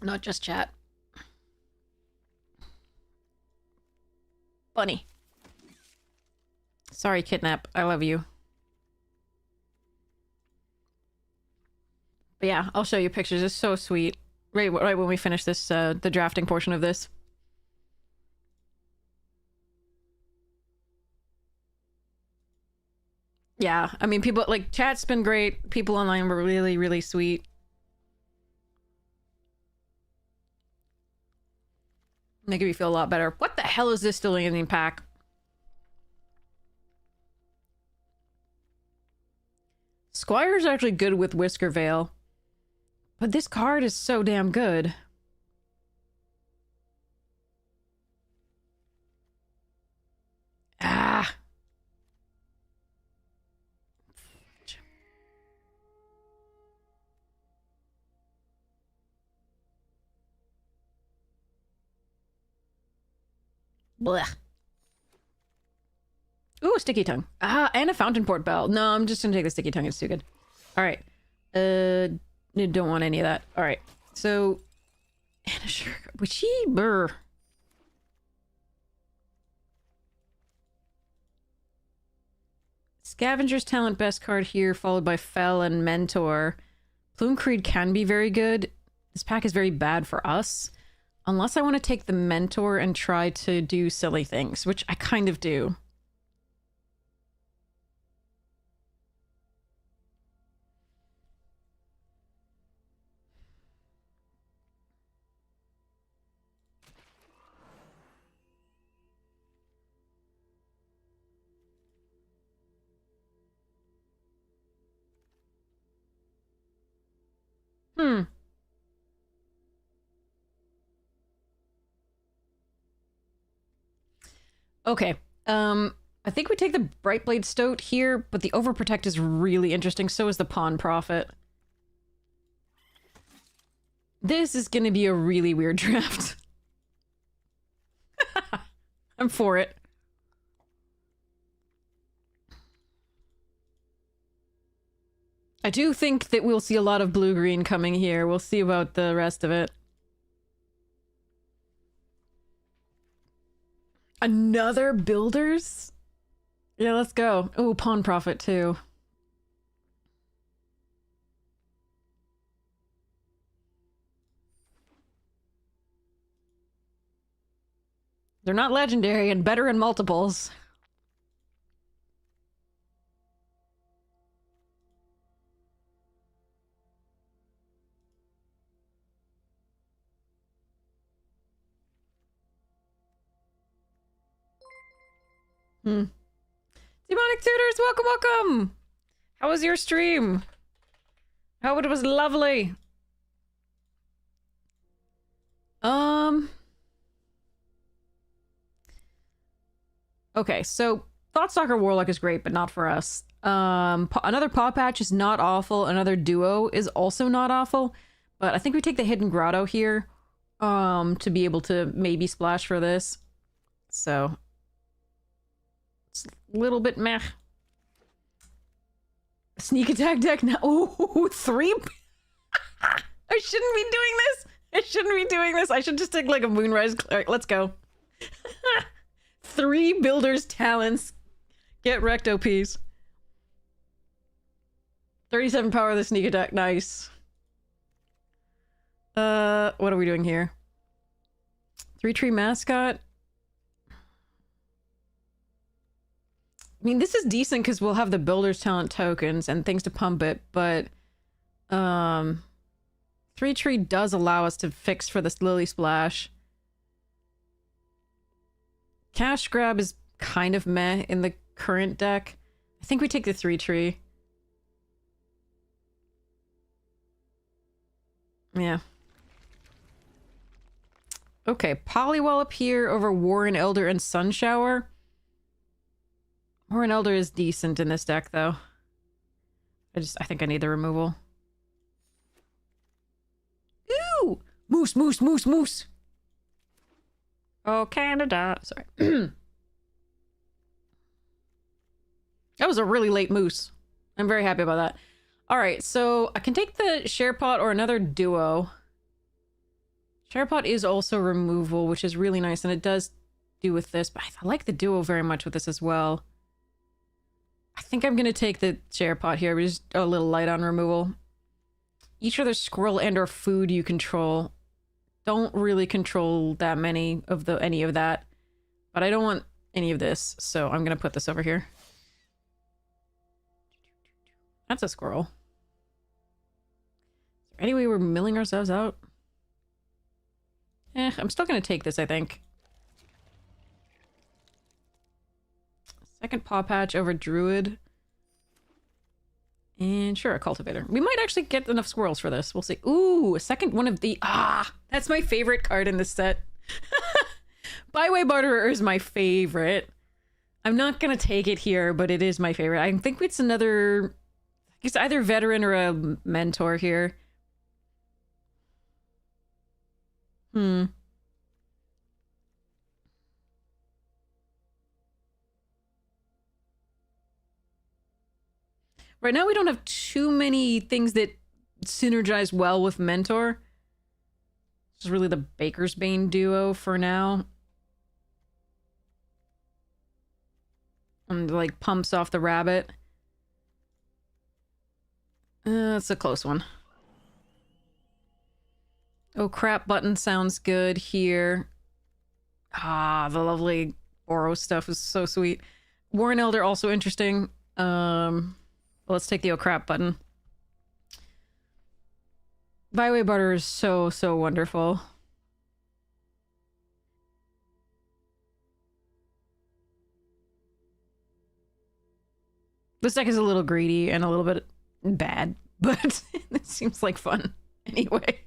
Not just chat. Bunny. Sorry, Kidnap. I love you. But yeah, I'll show you pictures. It's so sweet. Right when we finish this, the drafting portion of this. Yeah, I mean, people, like, chat's been great. People online were really, really sweet. Making me feel a lot better. What the hell is this still in the pack? Squire's actually good with Whisker Veil. But this card is so damn good. Ah. Blech. Ooh, Sticky Tongue. Ah, and a Fountain Port Bell. No, I'm just gonna take the Sticky Tongue. It's too good. Alright. Don't want any of that. Alright. So... Anna Sugar... Would she... Brr. Scavenger's Talent best card here, followed by Fel and Mentor. Plume Creed can be very good. This pack is very bad for us. Unless I want to take the Mentor and try to do silly things, which I kind of do. Okay. I think we take the Brightblade Stoat here, but the Overprotect is really interesting. So is the Pawn Prophet. This is gonna be a really weird draft. I'm for it. I do think that we'll see a lot of blue-green coming here. We'll see about the rest of it. Another Builders? Yeah, let's go. Oh, Pawn Prophet, too. They're not legendary and better in multiples. Demonic Tutors, welcome, welcome! How was your stream? How it was lovely. Okay, so Thoughtstalker Warlock is great, but not for us. Another Paw Patch is not awful. Another Duo is also not awful. But I think we take the Hidden Grotto here to be able to maybe splash for this. So it's a little bit meh. Sneak attack deck now. Oh, 3. I shouldn't be doing this. I shouldn't be doing this. I should just take like a Moonrise Cleric. Let's go. 3 Builders Talents. Get wrecked, OPs. 37 power of the sneak attack. Nice. What are we doing here? 3-tree mascot. I mean, this is decent because we'll have the builder's talent tokens and things to pump it, but 3-tree does allow us to fix for this Lily Splash. Cash grab is kind of meh in the current deck. I think we take the 3-tree. Yeah. Okay, Polywall up here over Warren Elder and Sunshower. Warren Elder is decent in this deck, though. I think I need the removal. Ooh! Moose, moose, moose, moose! Oh, Canada. Sorry. That was a really late moose. I'm very happy about that. Alright, so I can take the Sharepot or another duo. Sharepot is also removal, which is really nice, and it does do with this, but I like the duo very much with this as well. I think I'm going to take the Sharepot here, but just a little light on removal. Each other squirrel and or food you control. Don't really control that many of any of that, but I don't want any of this, so I'm going to put this over here. That's a squirrel. Is there any way we're milling ourselves out? I'm still going to take this, I think. Second Paw Patch over Druid. And sure, a Cultivator. We might actually get enough squirrels for this. We'll see. Ooh, a second one of the... That's my favorite card in this set. Byway Barterer is my favorite. I'm not going to take it here, but it is my favorite. I think it's another... It's either Veteran or a Mentor here. Right now we don't have too many things that synergize well with Mentor. This is really the Baker's Bane duo for now. And like pumps off the rabbit. It's a close one. Oh crap button sounds good here. The lovely Boros stuff is so sweet. Warren Elder also interesting. Let's take the oh crap button. Byway Barter is so wonderful. This deck is a little greedy and a little bit bad, but it seems like fun anyway.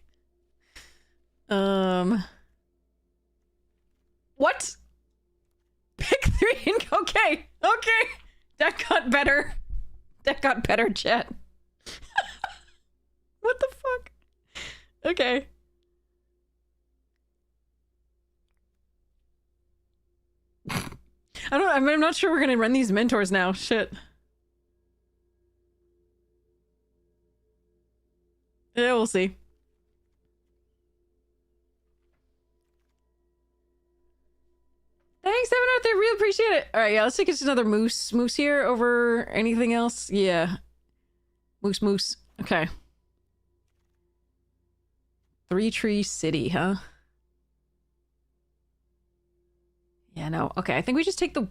What? Pick 3 and okay. That got better. That got better, chat. What the fuck? Okay. I'm not sure we're gonna run these mentors now. Shit. Yeah, we'll see. Thanks, Seven Earth. I really appreciate it. All right, yeah, let's take us another moose. Moose here over anything else. Yeah. Moose. Okay. 3-tree city, huh? Yeah, no. Okay, I think we just take the...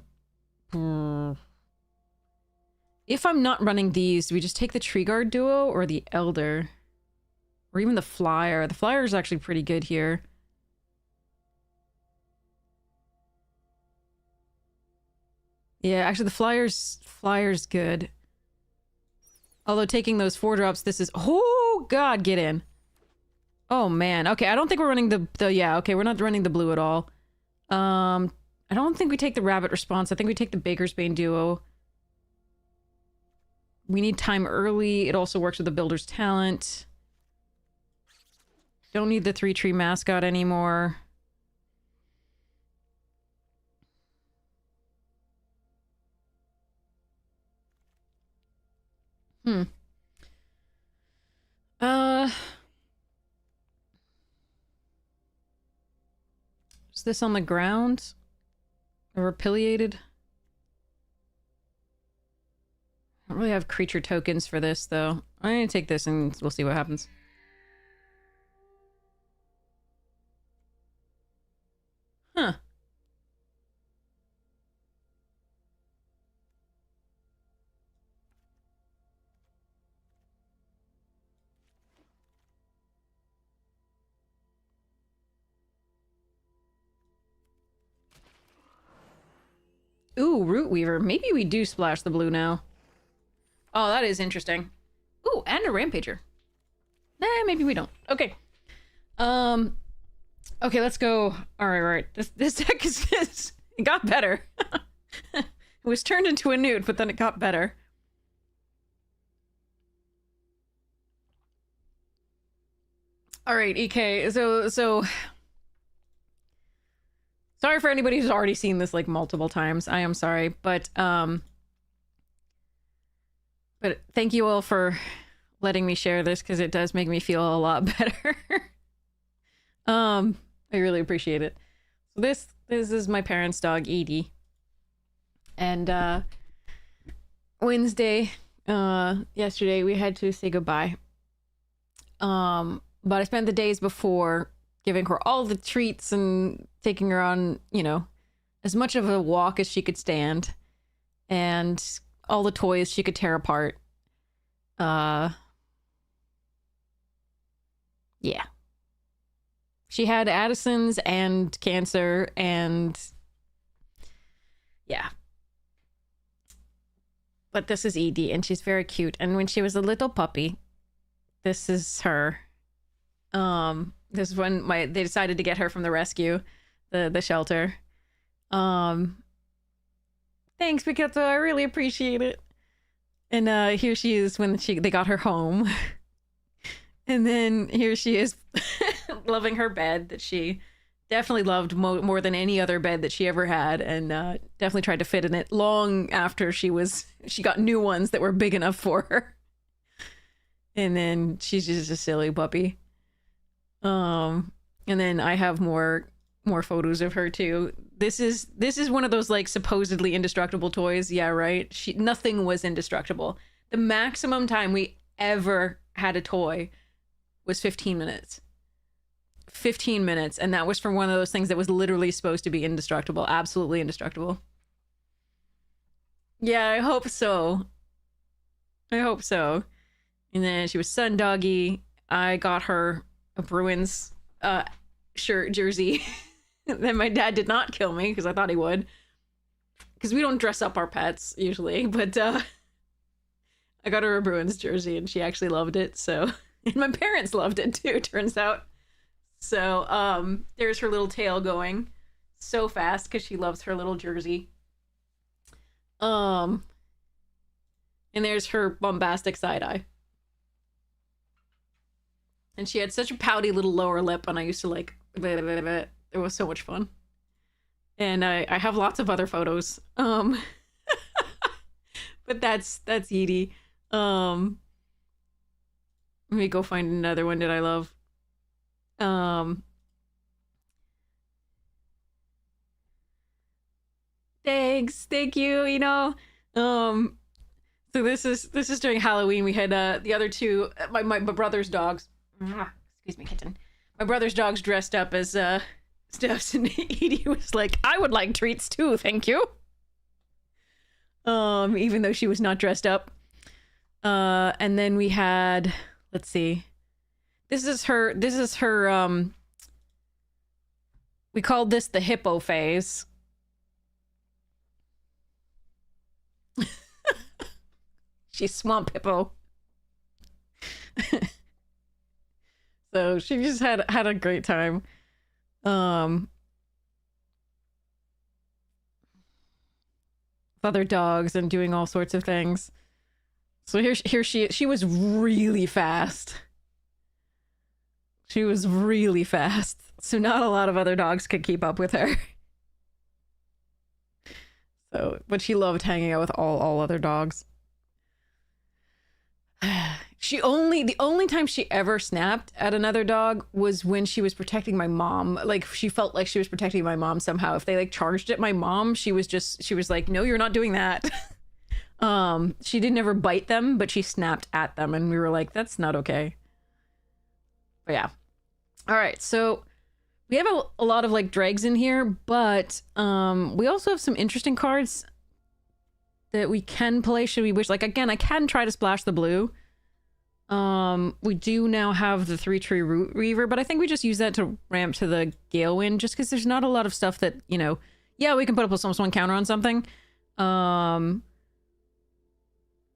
If I'm not running these, do we just take the Tree Guard duo or the Elder? Or even the Flyer. The Flyer is actually pretty good here. Yeah, actually the Flyer's good. Although taking those 4-drops, this is... Oh, God, get in. Oh, man. Okay, I don't think we're running the yeah, okay, we're not running the blue at all. I don't think we take the Rabbit Response. I think we take the Baker's Bane duo. We need time early. It also works with the Builder's Talent. Don't need the 3-tree mascot anymore. Is this on the ground? Or Repiliated? I don't really have creature tokens for this, though. I'm gonna take this and we'll see what happens. Ooh, Root Weaver. Maybe we do splash the blue now. Oh, that is interesting. Ooh, and a Rampager. Nah, maybe we don't. Okay. Okay, let's go. All right. This deck is it got better. It was turned into a newt, but then it got better. All right, EK. So sorry for anybody who's already seen this like multiple times. I am sorry, but thank you all for letting me share this because it does make me feel a lot better. I really appreciate it. So this is my parents' dog Edie, and Wednesday, yesterday we had to say goodbye. But I spent the days before giving her all the treats and taking her on, you know, as much of a walk as she could stand, and all the toys she could tear apart. Yeah. She had Addison's and cancer, and yeah. But this is Edie, and she's very cute. And when she was a little puppy, this is her. This is when they decided to get her from the rescue, the shelter. Thanks, Picasso. I really appreciate it. And here she is when they got her home. And then here she is loving her bed that she definitely loved more than any other bed that she ever had, and definitely tried to fit in it long after she got new ones that were big enough for her. And then she's just a silly puppy. And then I have more photos of her too. This is one of those like supposedly indestructible toys. Yeah, right. Nothing was indestructible. The maximum time we ever had a toy was 15 minutes. 15 minutes, and that was from one of those things that was literally supposed to be indestructible, absolutely indestructible. Yeah, I hope so. I hope so. And then she was Sun Doggy. I got her a Bruins shirt jersey. Then my dad did not kill me because I thought he would, because we don't dress up our pets usually, but I got her a Bruins jersey and she actually loved it. So, and my parents loved it too, turns out. So there's her little tail going so fast because she loves her little jersey. And there's her bombastic side eye. And she had such a pouty little lower lip, and I used to like it was so much fun. And I have lots of other photos. But that's Edie. Let me go find another one that I love. Thanks, thank you. You know, so this is during Halloween. We had the other two, my brother's dogs. Excuse me, kitten. My brother's dogs dressed up as Steph's, and Edie was like, "I would like treats too, thank you." Even though she was not dressed up. And then we had, let's see. This is her, we called this the hippo phase. She's Swamp Hippo. So she just had a great time. With other dogs and doing all sorts of things. So here she was really fast. She was really fast. So not a lot of other dogs could keep up with her. So, but she loved hanging out with all other dogs. The only time she ever snapped at another dog was when she was protecting my mom. Like, she felt like she was protecting my mom somehow. If they like charged at my mom, she was like, "No, you're not doing that." She didn't ever bite them, but she snapped at them, and we were like, "That's not okay." But yeah. All right, so we have a lot of like dregs in here, but we also have some interesting cards that we can play should we wish. Like, again, I can try to splash the blue. We do now have the 3-tree Root Weaver, but I think we just use that to ramp to the Galewind, just because there's not a lot of stuff that, you know, yeah, we can put up a +1 counter on something, Um,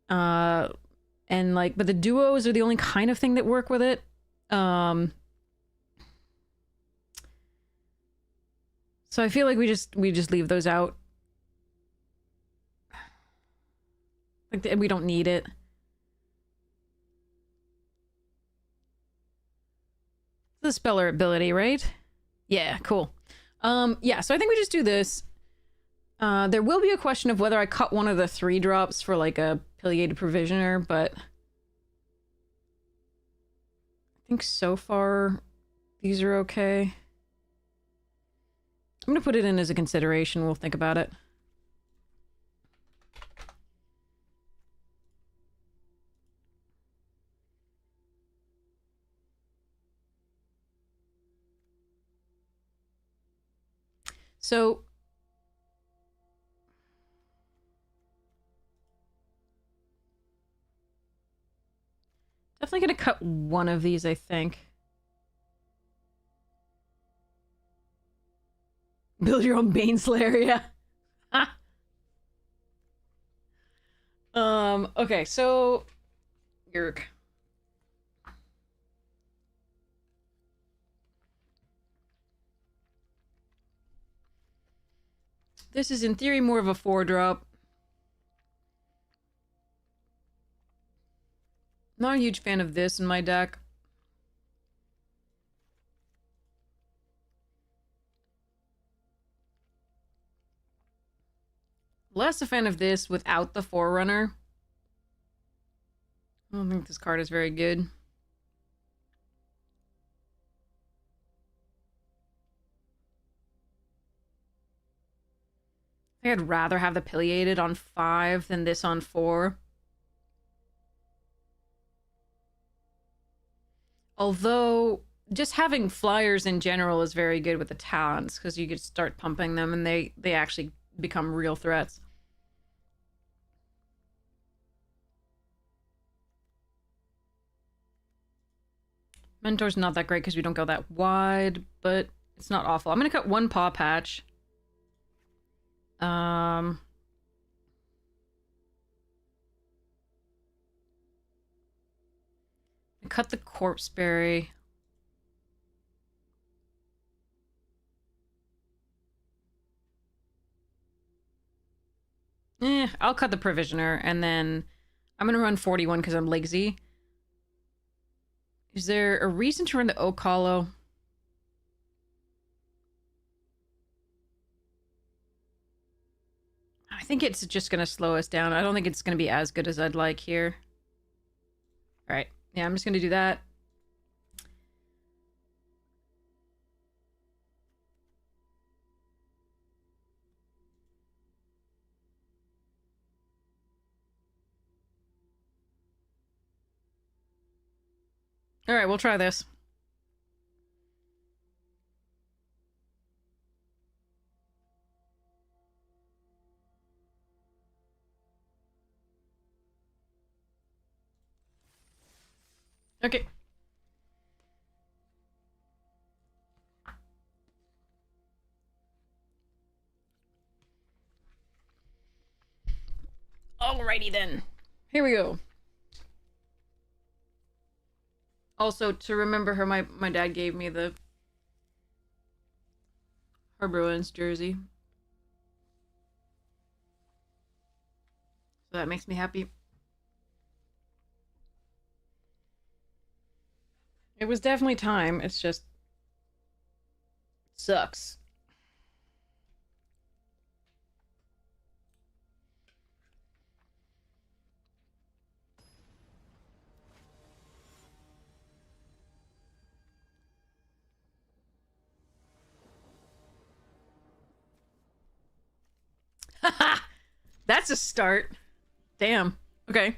and like, but the duos are the only kind of thing that work with it. So I feel like we just leave those out. Like, we don't need it. The speller ability, right? Yeah, cool. Yeah, so I think we just do this. There will be a question of whether I cut one of the 3 drops for like a pileated provisioner, but I think so far these are okay. I'm gonna put it in as a consideration. We'll think about it. So definitely gonna cut one of these, I think. Build your own Baneslayer, yeah. Okay, so Yerk. This is in theory more of a 4-drop. Not a huge fan of this in my deck. Less a fan of this without the Forerunner. I don't think this card is very good. I think I'd rather have the Pileated on 5 than this on 4. Although, just having flyers in general is very good with the talents, because you could start pumping them and they actually become real threats. Mentor's not that great because we don't go that wide, but it's not awful. I'm gonna cut 1 Paw Patch. Cut the Corpse Berry. I'll cut the Provisioner, and then I'm gonna run 41 because I'm lazy. Is there a reason to run the Oak Hollow? I think it's just gonna slow us down. I don't think it's gonna be as good as I'd like here. Alright. Yeah, I'm just gonna do that. Alright, we'll try this. Okay. Alrighty then. Here we go. Also, to remember her, my dad gave me the her Bruins jersey. So that makes me happy. It was definitely time. It's just sucks. That's a start. Damn. Okay.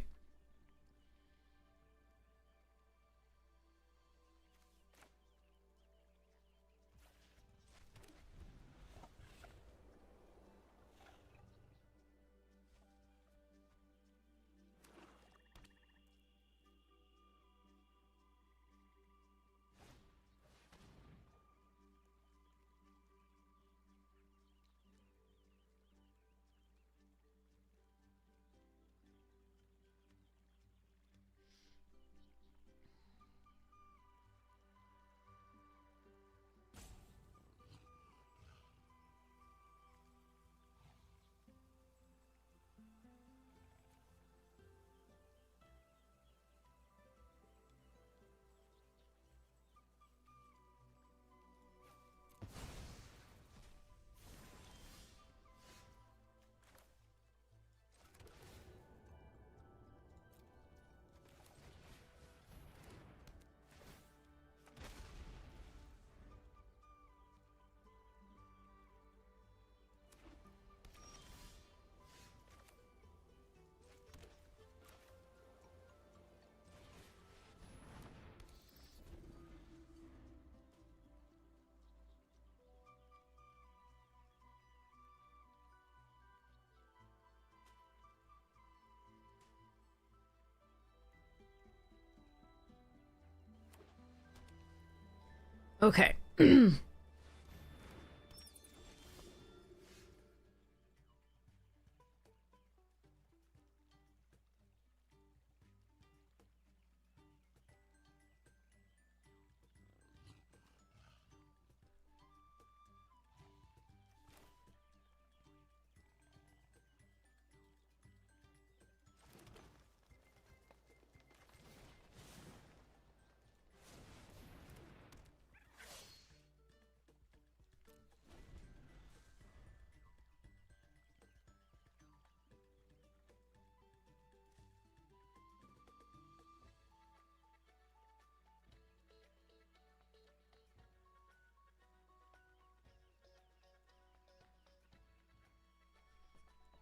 Okay.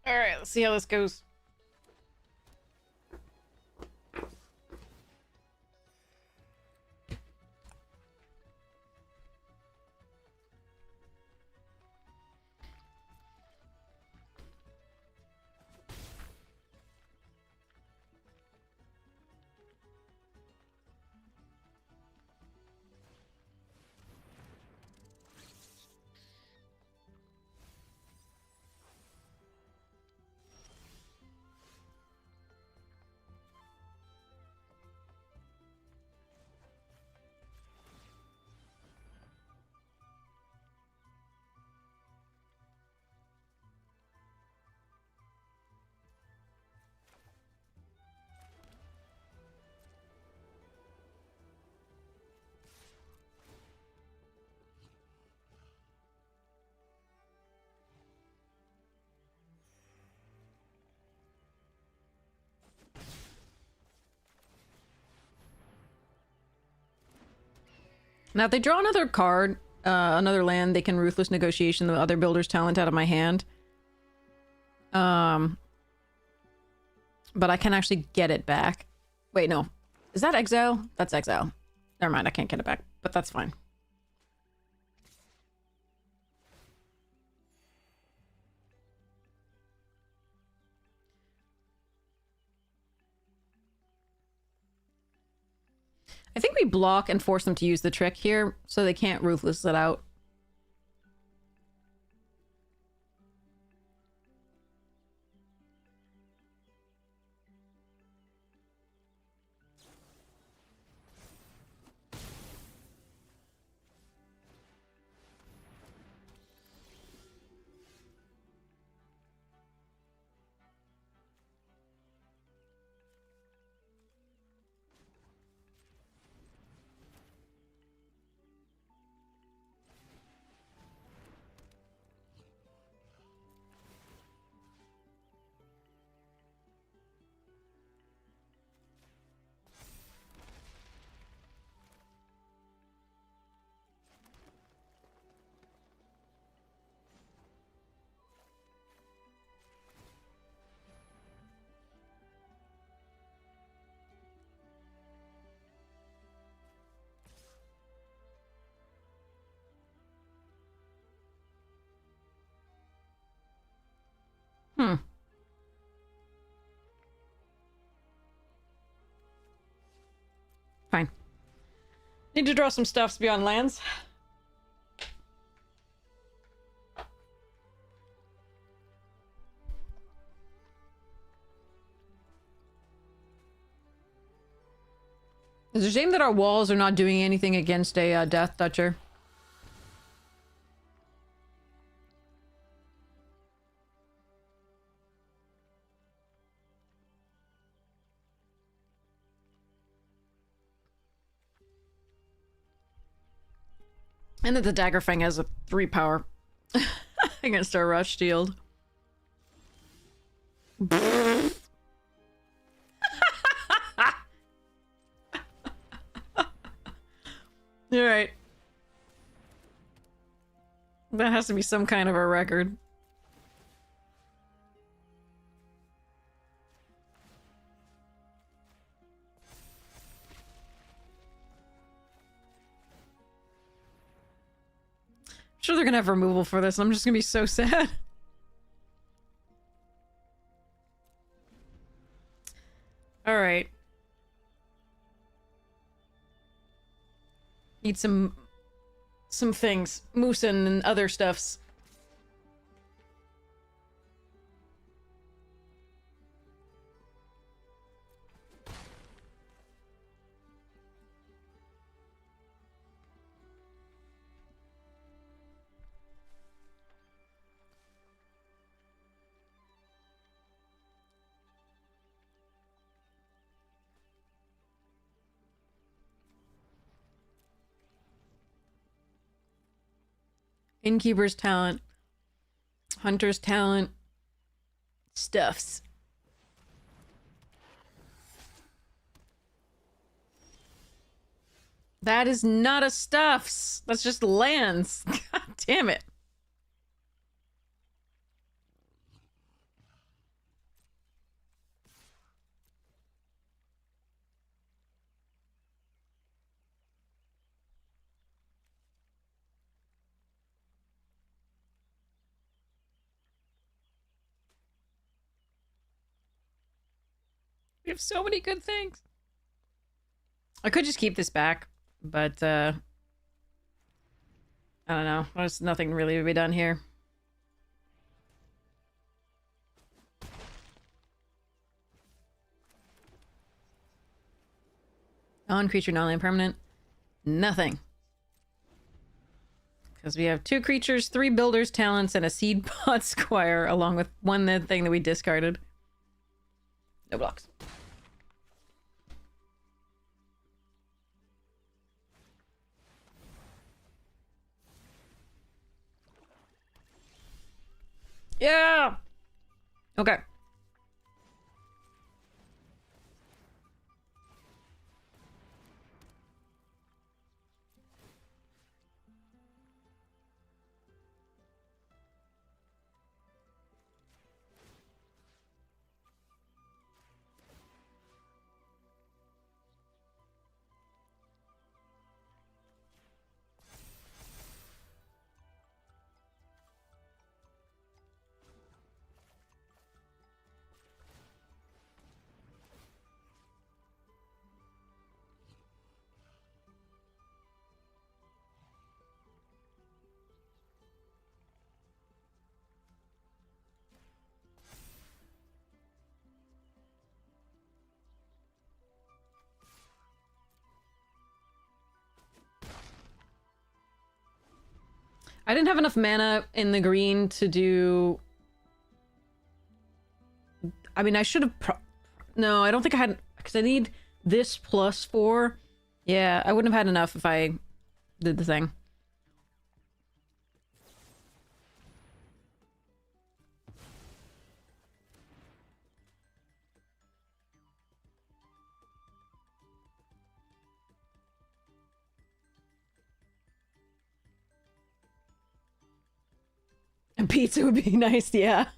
All right, let's see how this goes. Now, if they draw another card, another land, they can Ruthless Negotiation the other builder's talent out of my hand. But I can actually get it back. Wait, no. Is that exile? That's exile. Never mind, I can't get it back, but that's fine. I think we block and force them to use the trick here, so they can't Ruthless it out. Hmm. Fine. Need to draw some stuffs beyond lands. It's a shame that our walls are not doing anything against a Death Toucher. And that the Daggerfang has a 3 power against our Rush Shield. Alright. That has to be some kind of a record. I'm sure they're gonna have removal for this. I'm just gonna be so sad. Alright. Need some some things. Moosin and other stuffs. Innkeeper's talent. Hunter's talent. Stuffs. That is not a stuffs. That's just lands. God damn it. We have so many good things. I could just keep this back, but I don't know. There's nothing really to be done here. Non-creature, non-land permanent. Nothing. Because we have 2 creatures, 3 builders' talents, and a seed pod squire, along with one thing that we discarded. No blocks. Yeah! Okay. I didn't have enough mana in the green to do... I mean, I should have... No, I don't think I had... Because I need this plus 4. Yeah, I wouldn't have had enough if I did the thing. And pizza would be nice, yeah.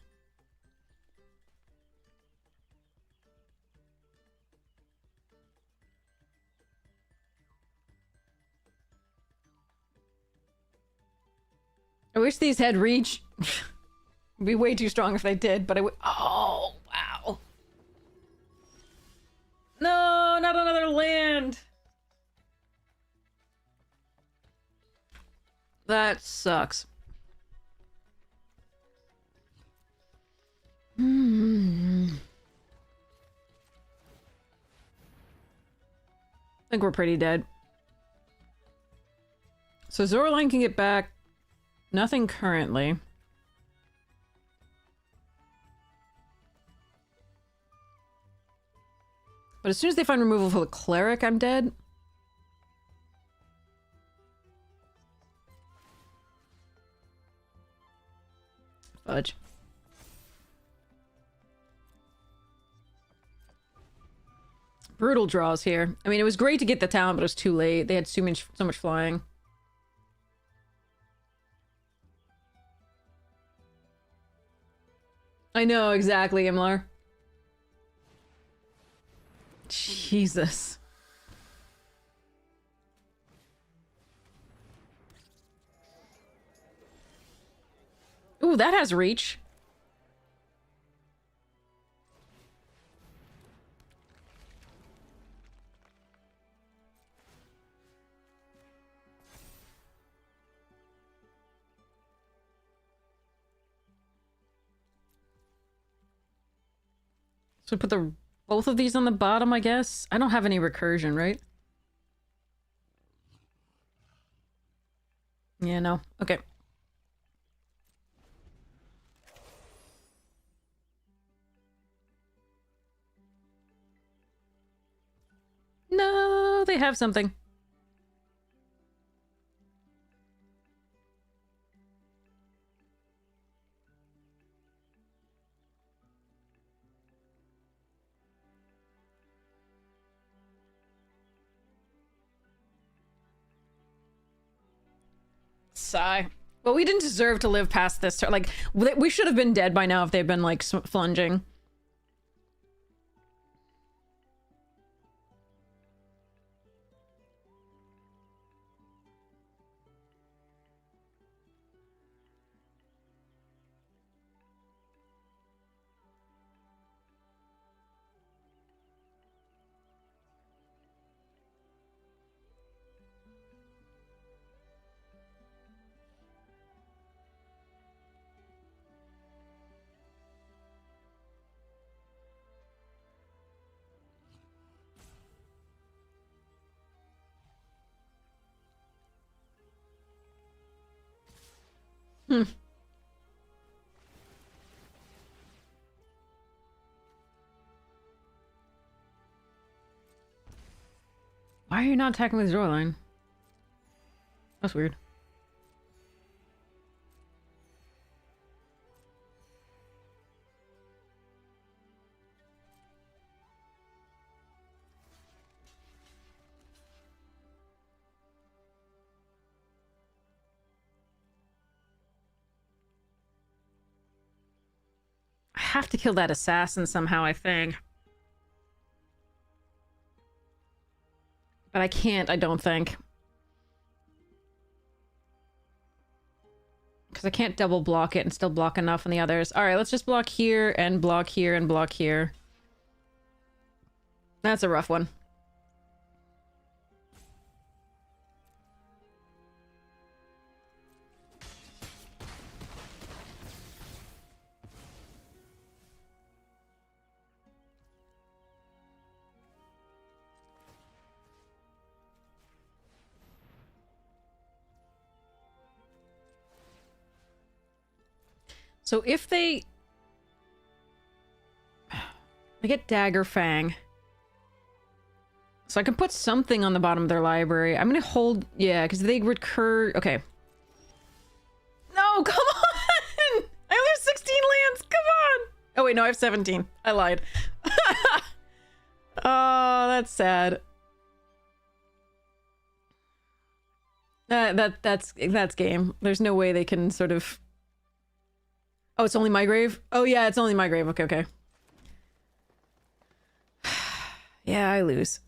I wish these had reach. It'd be way too strong if they did, but I would... Oh, wow. No, not another land. That sucks. I think we're pretty dead. So Zoraline can get back. Nothing currently. But as soon as they find removal for the cleric, I'm dead. Fudge. Brutal draws here. I mean, it was great to get the talent, but it was too late. They had so much flying. I know, exactly, Imlar. Jesus. Ooh, that has reach. So put the both of these on the bottom, I guess. I don't have any recursion, right? Yeah, no. Okay. No, they have something. Sigh. Well, we didn't deserve to live past this turn. Like, we should have been dead by now if they'd been, like, flunging. Hmm. Why are you not attacking with draw line? That's weird. I have to kill that assassin somehow, I think. But I can't, I don't think. Because I can't double block it and still block enough on the others. Alright, let's just block here and block here and block here. That's a rough one. So if they get Dagger Fang. So I can put something on the bottom of their library. I'm gonna hold, yeah, because they recur. Okay. No, come on! I only have 16 lands, come on! Oh wait, no, I have 17. I lied. Oh, that's sad. That's game. There's no way they can sort of... Oh, it's only my grave? Oh yeah, it's only my grave. Okay, okay. Yeah, I lose.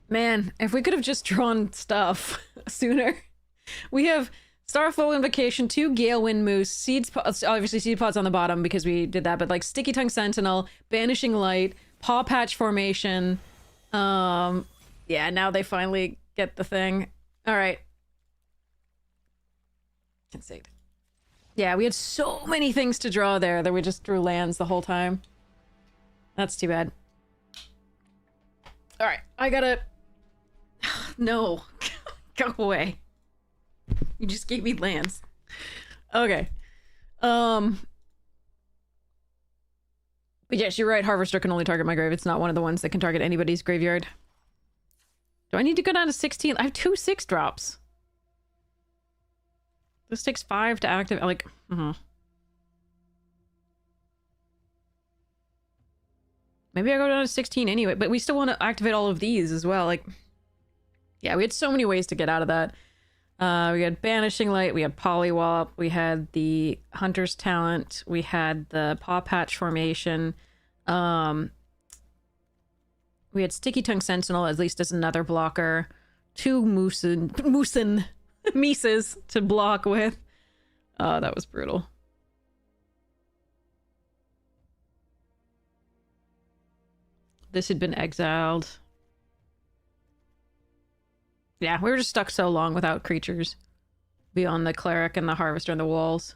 Man, if we could have just drawn stuff sooner. We have Starfall Invocation, 2 Galewind Moose, Seeds Pods, obviously Seed Pods on the bottom because we did that, but like Sticky Tongue Sentinel, Banishing Light, Paw Patch Formation. Yeah, now they finally get the thing. Alright. Concede. Yeah, we had so many things to draw there that we just drew lands the whole time. That's too bad. Alright, I gotta... No. Go away. You just gave me lands. Okay. But yes, you're right. Harvester can only target my grave. It's not one of the ones that can target anybody's graveyard. Do I need to go down to 16? I have 2 6-drops. This takes 5 to activate. Like, Maybe I go down to 16 anyway, but we still want to activate all of these as well. Like, yeah, we had so many ways to get out of that. We had Banishing Light, we had Polywop, we had the Hunter's Talent, we had the Paw Patch Formation, we had Sticky Tongue Sentinel, at least as another blocker, 2 Mises to block with. Oh, that was brutal. This had been exiled. Yeah, we were just stuck so long without creatures beyond the cleric and the harvester and the walls.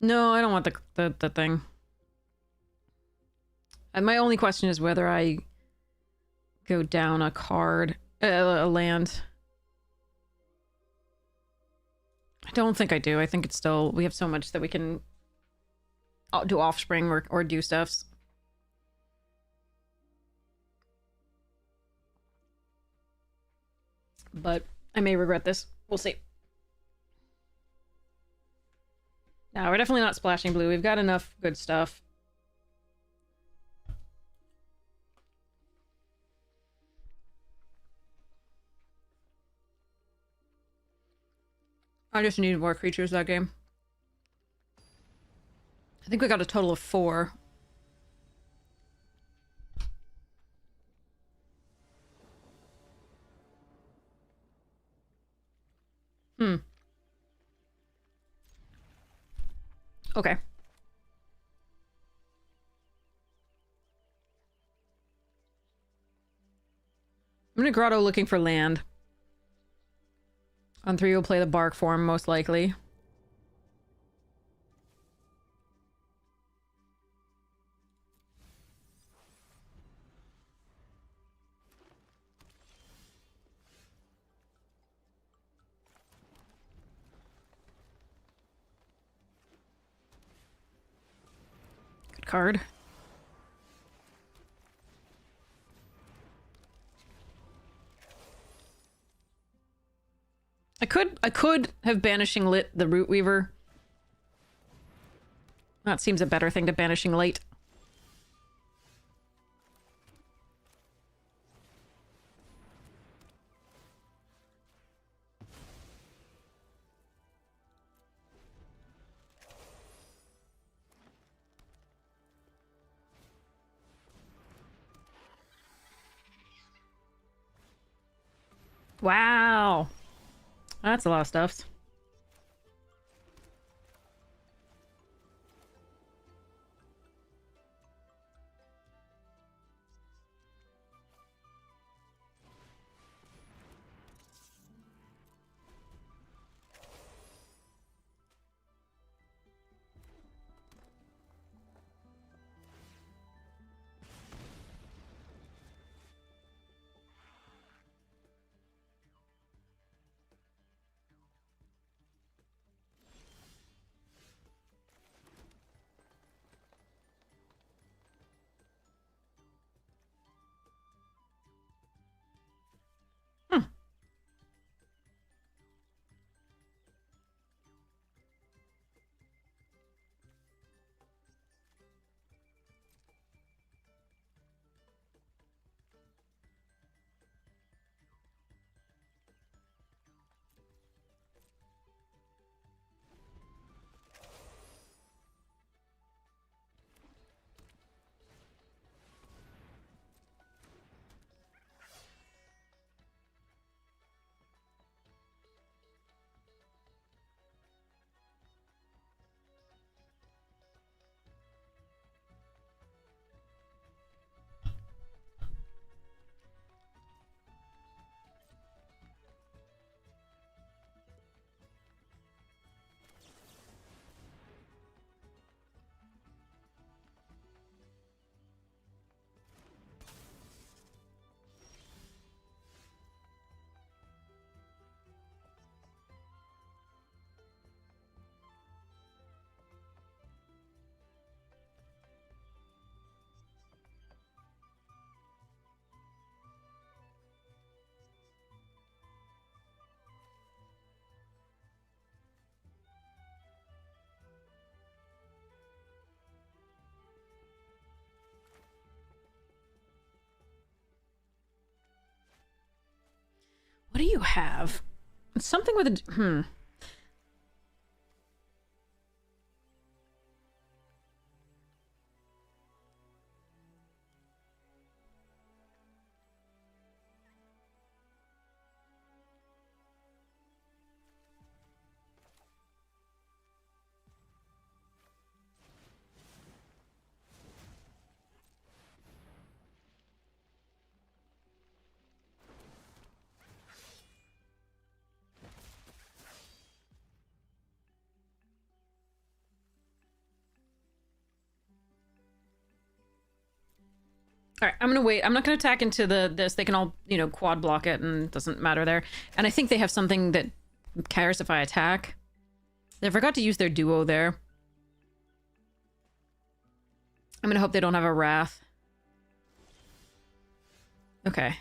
No, I don't want the thing. And my only question is whether I go down a card, a land. I don't think I do. I think it's still, we have so much that we can do offspring or do stuffs. But I may regret this. We'll see. No, we're definitely not splashing blue. We've got enough good stuff. I just needed more creatures that game. I think we got a total of 4. Okay. I'm gonna grotto looking for land. On 3 we'll play the bark form, most likely. Good card. I could have Banishing Lit the Root Weaver. That seems a better thing to Banishing Light. Wow. That's a lot of stuffs. What do you have? It's something with a... All right, I'm gonna wait. I'm not gonna attack into this. They can all, you know, quad block it, and it doesn't matter there. And I think they have something that cares if I attack. They forgot to use their duo there. I'm gonna hope they don't have a Wrath. Okay.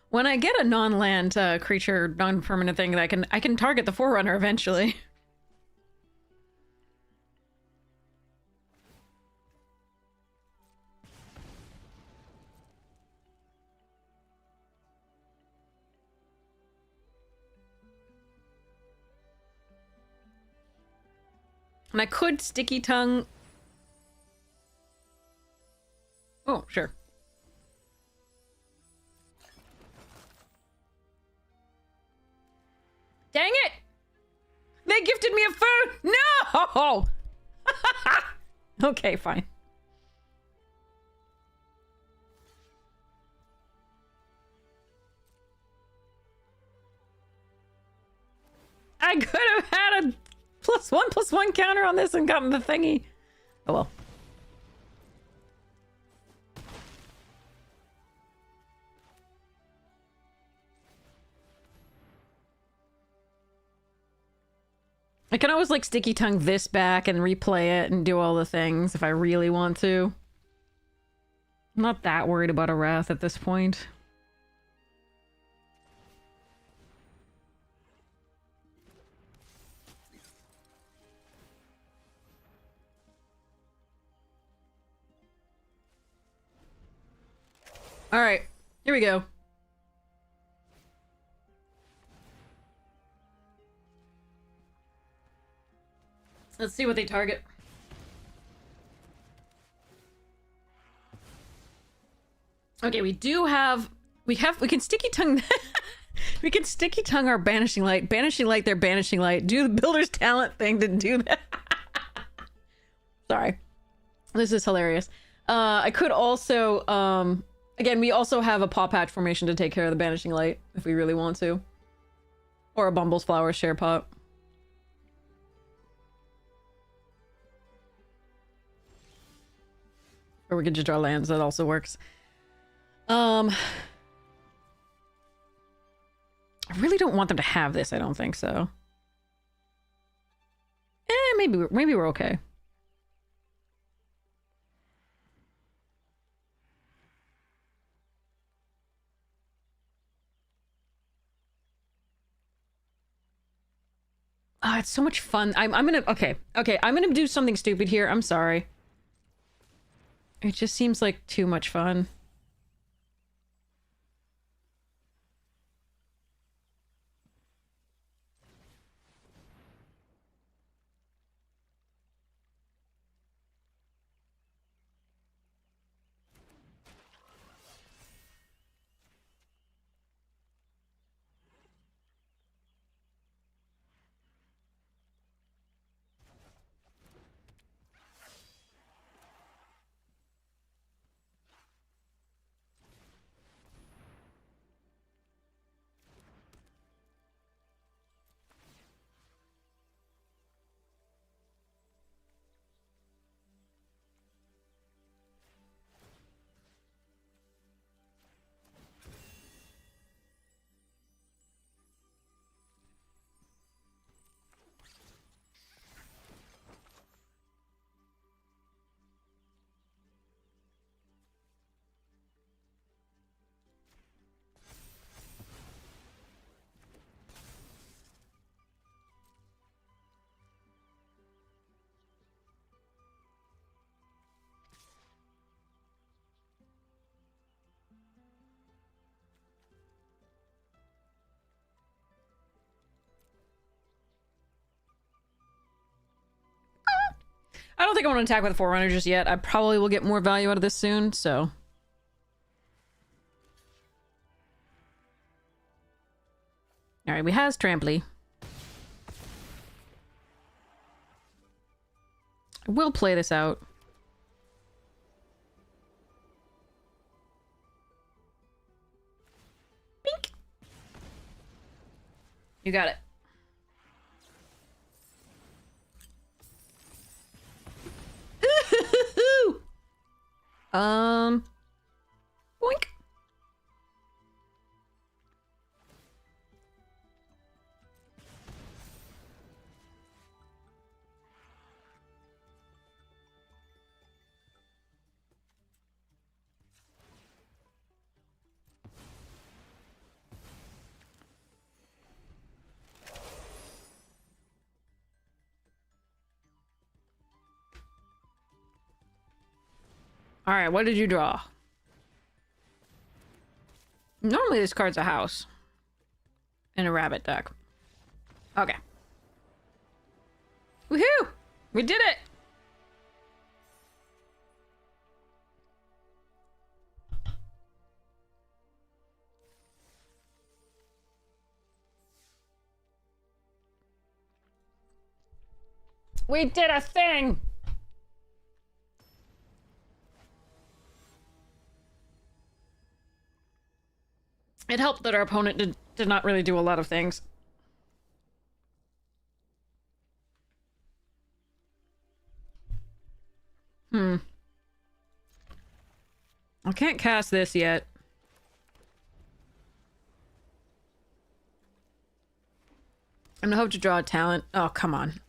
When I get a non-land creature, non-permanent thing, I can target the Forerunner eventually. And I could Sticky Tongue. Oh, sure. Dang it! They gifted me a food! No! Okay, fine. I could have had a +1/+1 counter on this and gotten the thingy. Oh well. I can always like Sticky Tongue this back and replay it and do all the things if I really want to. I'm not that worried about a Wrath at this point. All right, here we go. Let's see what they target. Okay, we can Sticky Tongue we can Sticky Tongue our Banishing Light, their Banishing Light, do the Builder's Talent thing to do that. Sorry. This is hilarious. I could also, again, we also have a Paw Patch formation to take care of the Banishing Light, if we really want to. Or a Bumble's Flower Share Pot. Or we could just draw lands, that also works. I really don't want them to have this, I don't think so. Maybe we're okay. Oh, it's so much fun. I'm gonna... Okay, I'm gonna do something stupid here. I'm sorry. It just seems like too much fun. I don't think I want to attack with a Forerunner just yet. I probably will get more value out of this soon, so... Alright, we has Trampley. I will play this out. You got it. Boink. All right, what did you draw? Normally this card's a house. And a rabbit deck. Okay. Woohoo! We did it! We did a thing! It helped that our opponent did not really do a lot of things. I can't cast this yet. I'm gonna hope to draw a talent. Oh, come on.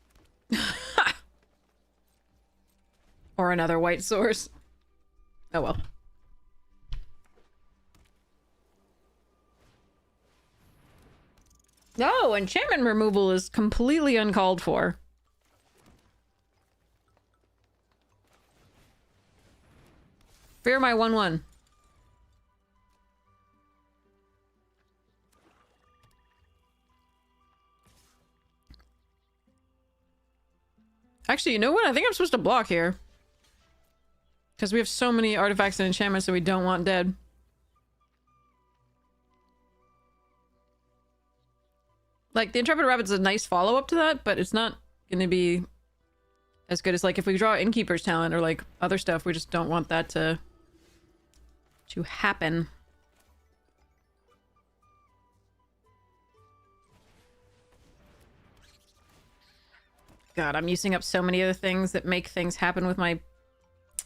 Or another white source. Oh well. Oh, enchantment removal is completely uncalled for. Fear my 1/1. Actually, you know what? I think I'm supposed to block here. Because we have so many artifacts and enchantments that we don't want dead. Like, the Intrepid Rabbit's a nice follow-up to that, but it's not going to be as good as, like, if we draw Innkeeper's Talent or, like, other stuff, we just don't want that to happen. God, I'm using up so many other things that make things happen with my...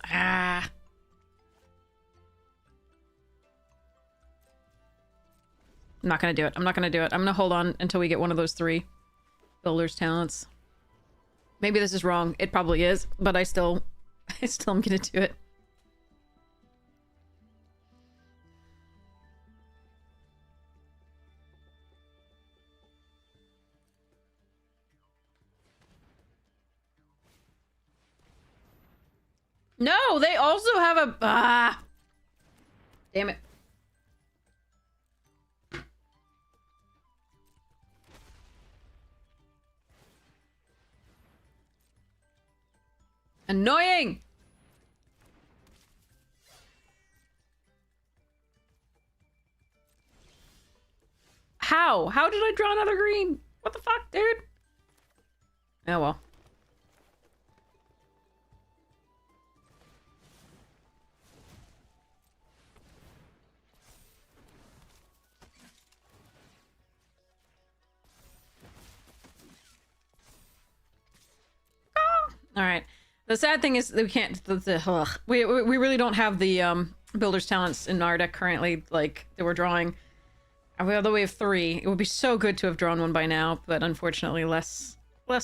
Ah. I'm not gonna do it. I'm not gonna do it. I'm gonna hold on until we get one of those 3 Builder's Talents. Maybe this is wrong. It probably is, but I still am gonna do it. No, they also have a... Ah! Damn it. Annoying! How? How did I draw another green? What the fuck, dude? Oh well. All right. The sad thing is that we can't. We really don't have the builder's talents in our deck currently, like that we're drawing. Although we have 3, it would be so good to have drawn one by now, but unfortunately less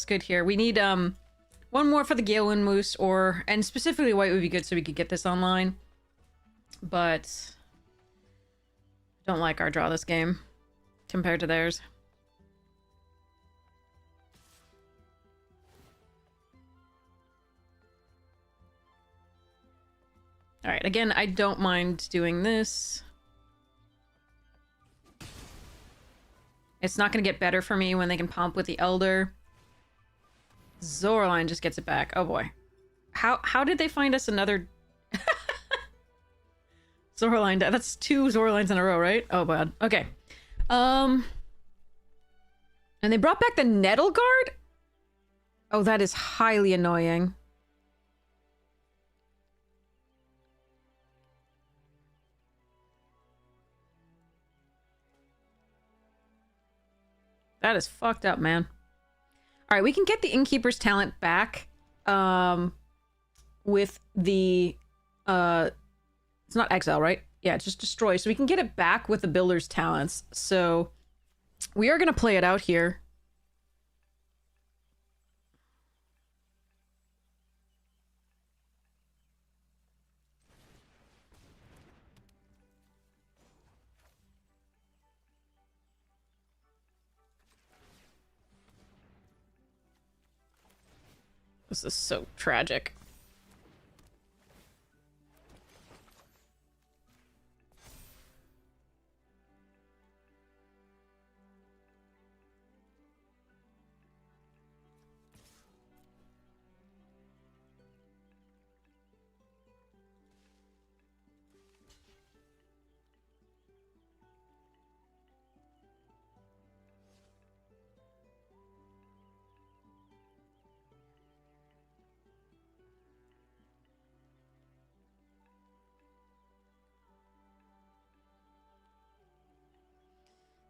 good here. We need one more for the Galewind Moose, and specifically white would be good so we could get this online. But I don't like our draw this game compared to theirs. All right, again, I don't mind doing this. It's not going to get better for me when they can pomp with the Elder. Zoraline just gets it back. Oh boy. How did they find us another... Zoraline, that's 2 Zoralines in a row, right? Oh, bad. Okay. And they brought back the Nettle Guard? Oh, that is highly annoying. That is fucked up, man. All right, we can get the Innkeeper's talent back with the... it's not exile, right? Yeah, it's just destroy. So we can get it back with the Builder's talents. So we are going to play it out here. This is so tragic.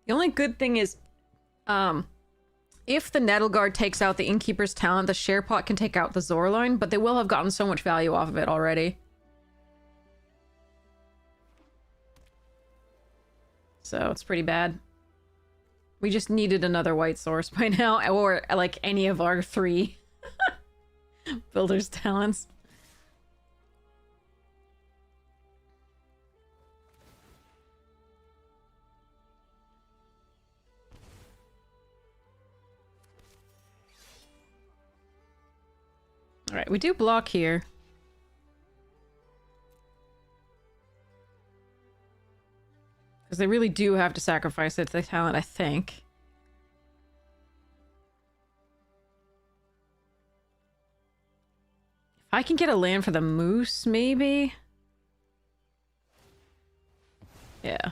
The only good thing is, if the Nettleguard takes out the Innkeeper's talent, the Sharepot can take out the Zorloin, but they will have gotten so much value off of it already. So it's pretty bad. We just needed another white source by now, or like any of our 3 Builder's talents. All right, we do block here. Because they really do have to sacrifice it to the talent, I think. If I can get a land for the moose, maybe? Yeah.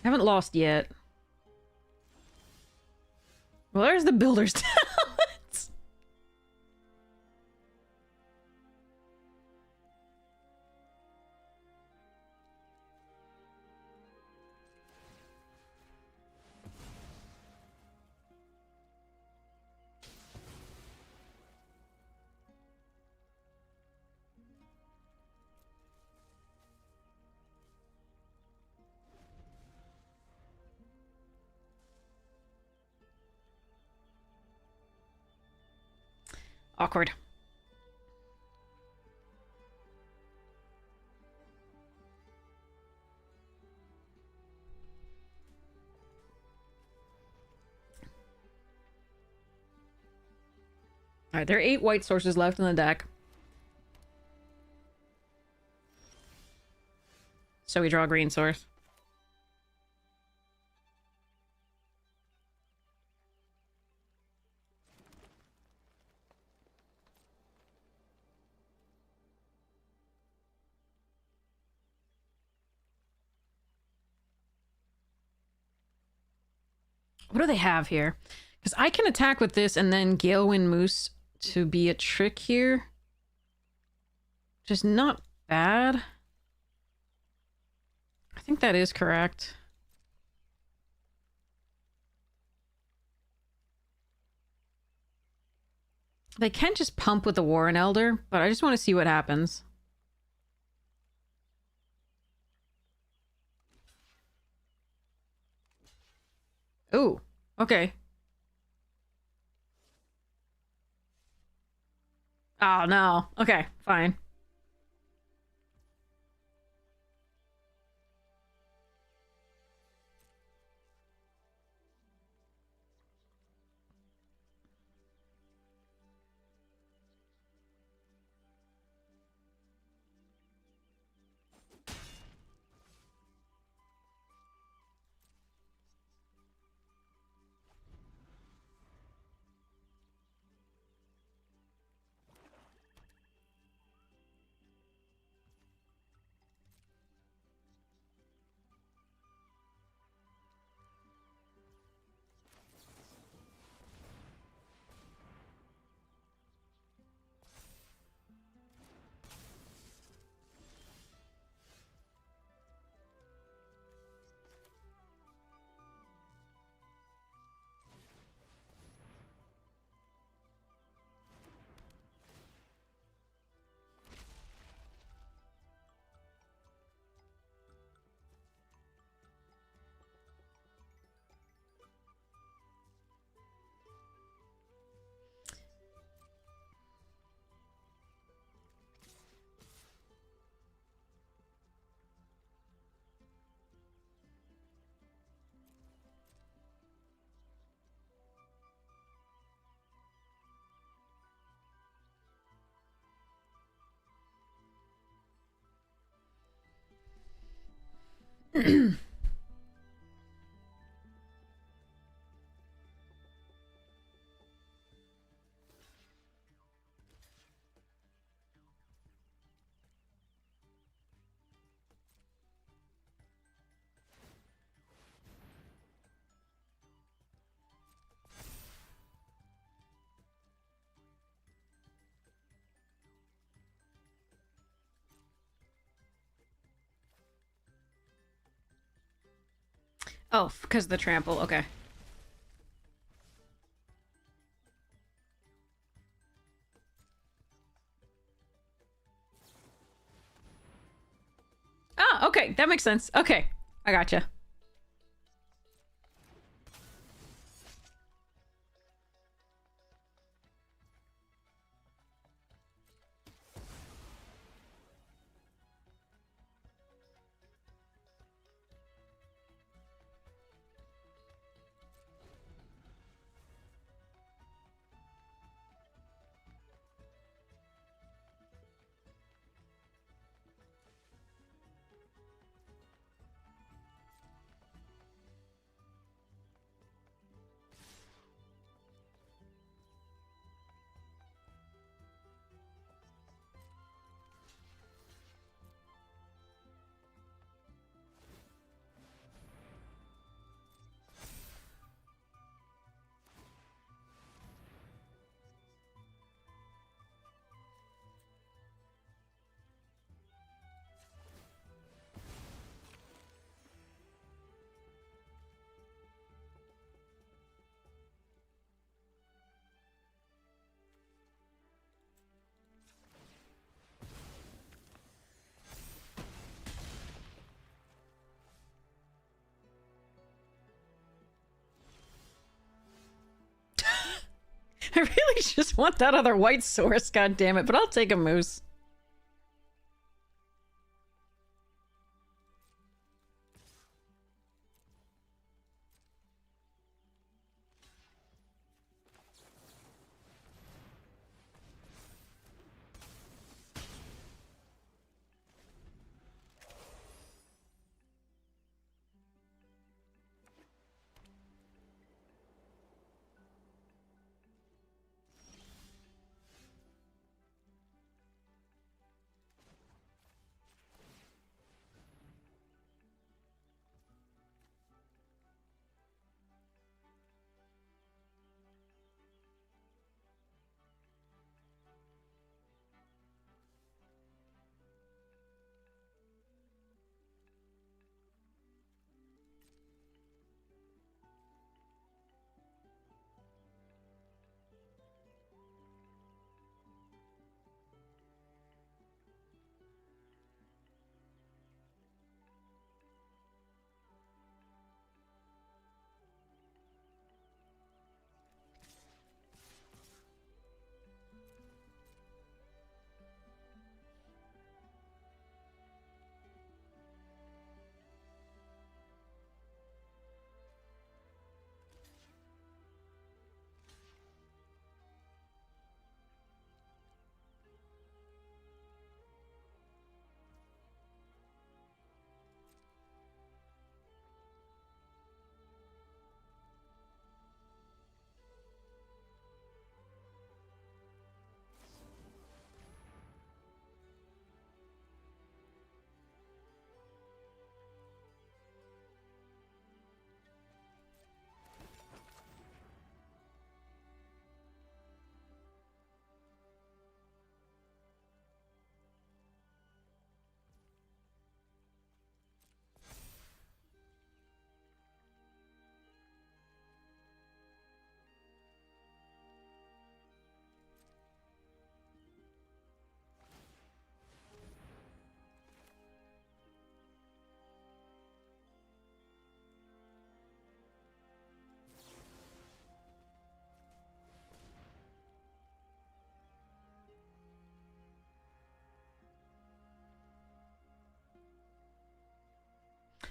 Haven't lost yet. Well, there's the Builder's talents. Awkward. Alright, there are 8 white sources left in the deck. So we draw a green source. What do they have here? Because I can attack with this and then Galewind Moose to be a trick here. Which is not bad. I think that is correct. They can just pump with the Warren Elder, but I just want to see what happens. Ooh, okay. Oh, no. Okay, fine. Oh, because of the trample. Okay. Oh, okay. That makes sense. Okay. I gotcha. I really just want that other white source, god damn it, but I'll take a moose.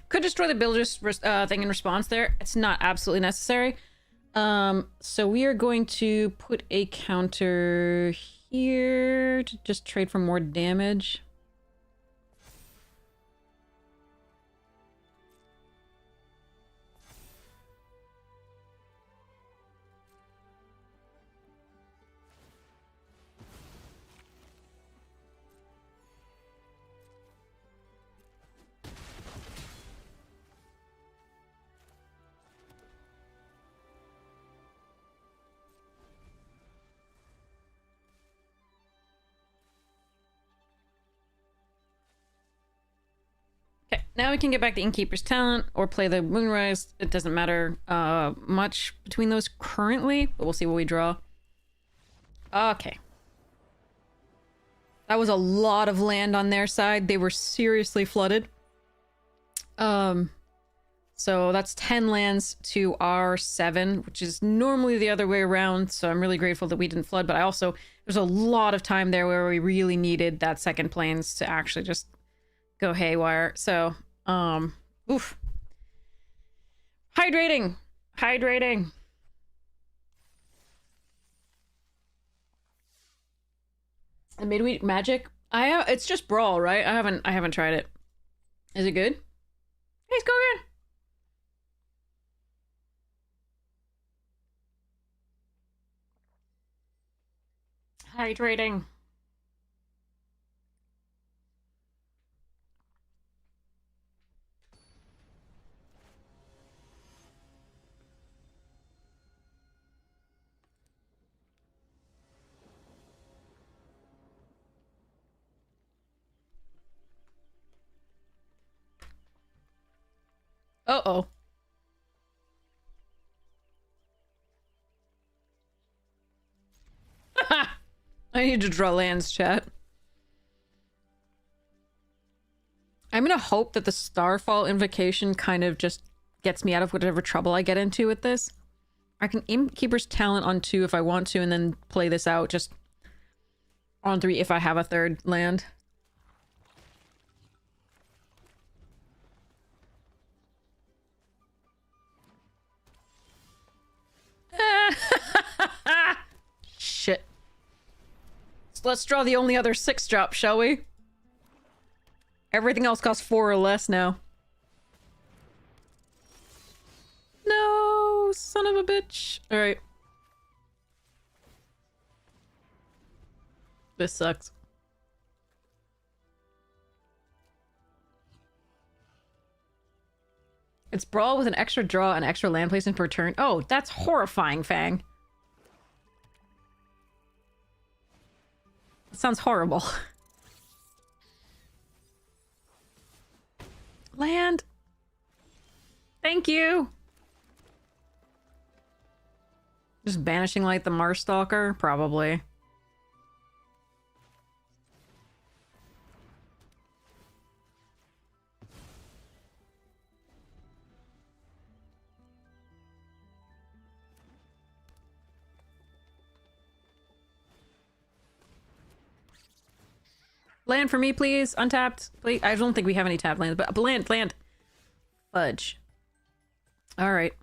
Could destroy the builder's thing in response there. It's not absolutely necessary. So we are going to put a counter here to just trade for more damage. Now we can get back the Innkeeper's Talent or play the Moonrise. It doesn't matter much between those currently, but we'll see what we draw. Okay. That was a lot of land on their side. They were seriously flooded. So that's 10 lands to our 7, which is normally the other way around. So I'm really grateful that we didn't flood, but I also, there's a lot of time there where we really needed that second plains to actually just go haywire. So, oof. Hydrating. Hydrating. And midweek magic? It's just Brawl, right? I haven't tried it. Is it good? Hey, Skogan! Hydrating. Uh-oh. I need to draw lands, chat. I'm gonna hope that the Starfall Invocation kind of just gets me out of whatever trouble I get into with this. I can Innkeeper's Talent on 2 if I want to, and then play this out just on 3 if I have a third land. Shit. So let's draw the only other 6-drop, shall we? Everything else costs 4 or less now. No, son of a bitch. Alright. This sucks. It's Brawl with an extra draw and extra land placement per turn. Oh, that's horrifying, Fang. That sounds horrible. Land. Thank you. Just banishing like the Marstalker? Probably. Land for me, please. Untapped. Please. I don't think we have any tapped lands, but land. Fudge. All right.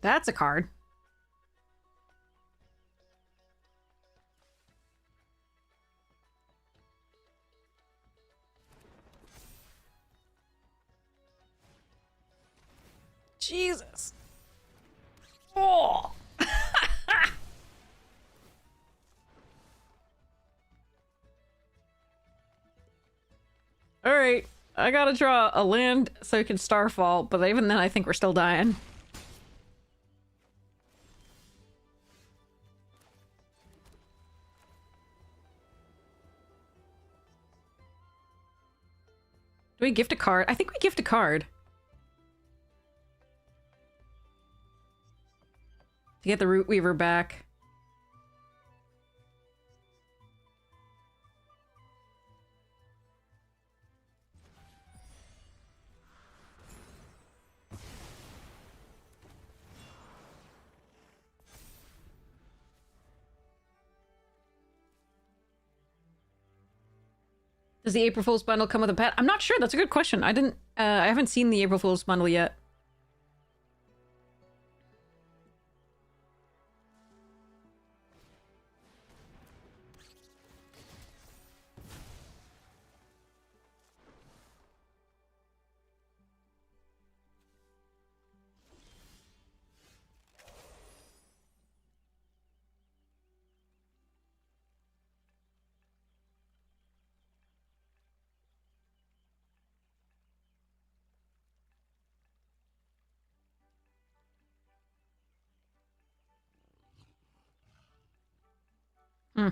That's a card. Jesus. Oh. All right. I gotta draw a land so I can Starfall, but even then I think we're still dying. Do we gift a card? I think we gift a card. To get the Root Weaver back. Does the April Fool's bundle come with a pet? I'm not sure. That's a good question. I haven't seen the April Fool's bundle yet. Hmm.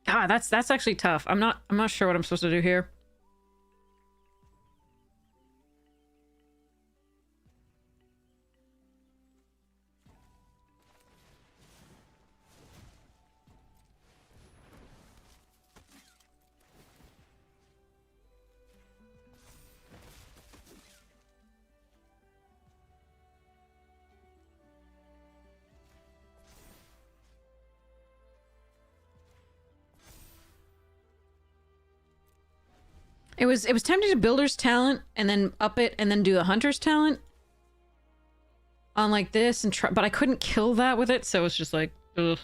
God, that's actually tough. I'm not sure what I'm supposed to do here. It was tempting to builder's talent and then up it and then do the hunter's talent on like this and try, but I couldn't kill that with it, so it's just like, ugh.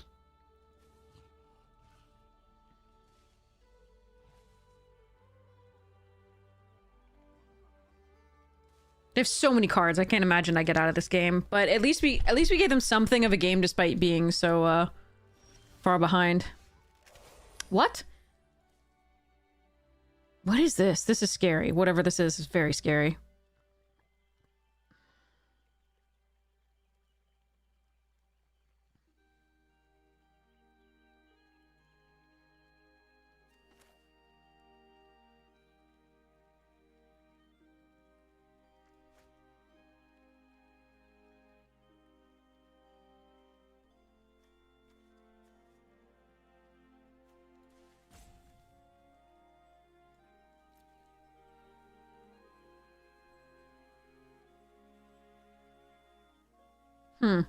They have so many cards. I can't imagine I get out of this game. But at least we gave them something of a game despite being so far behind. What? What is this? This is scary. Whatever this is very scary. Hmm.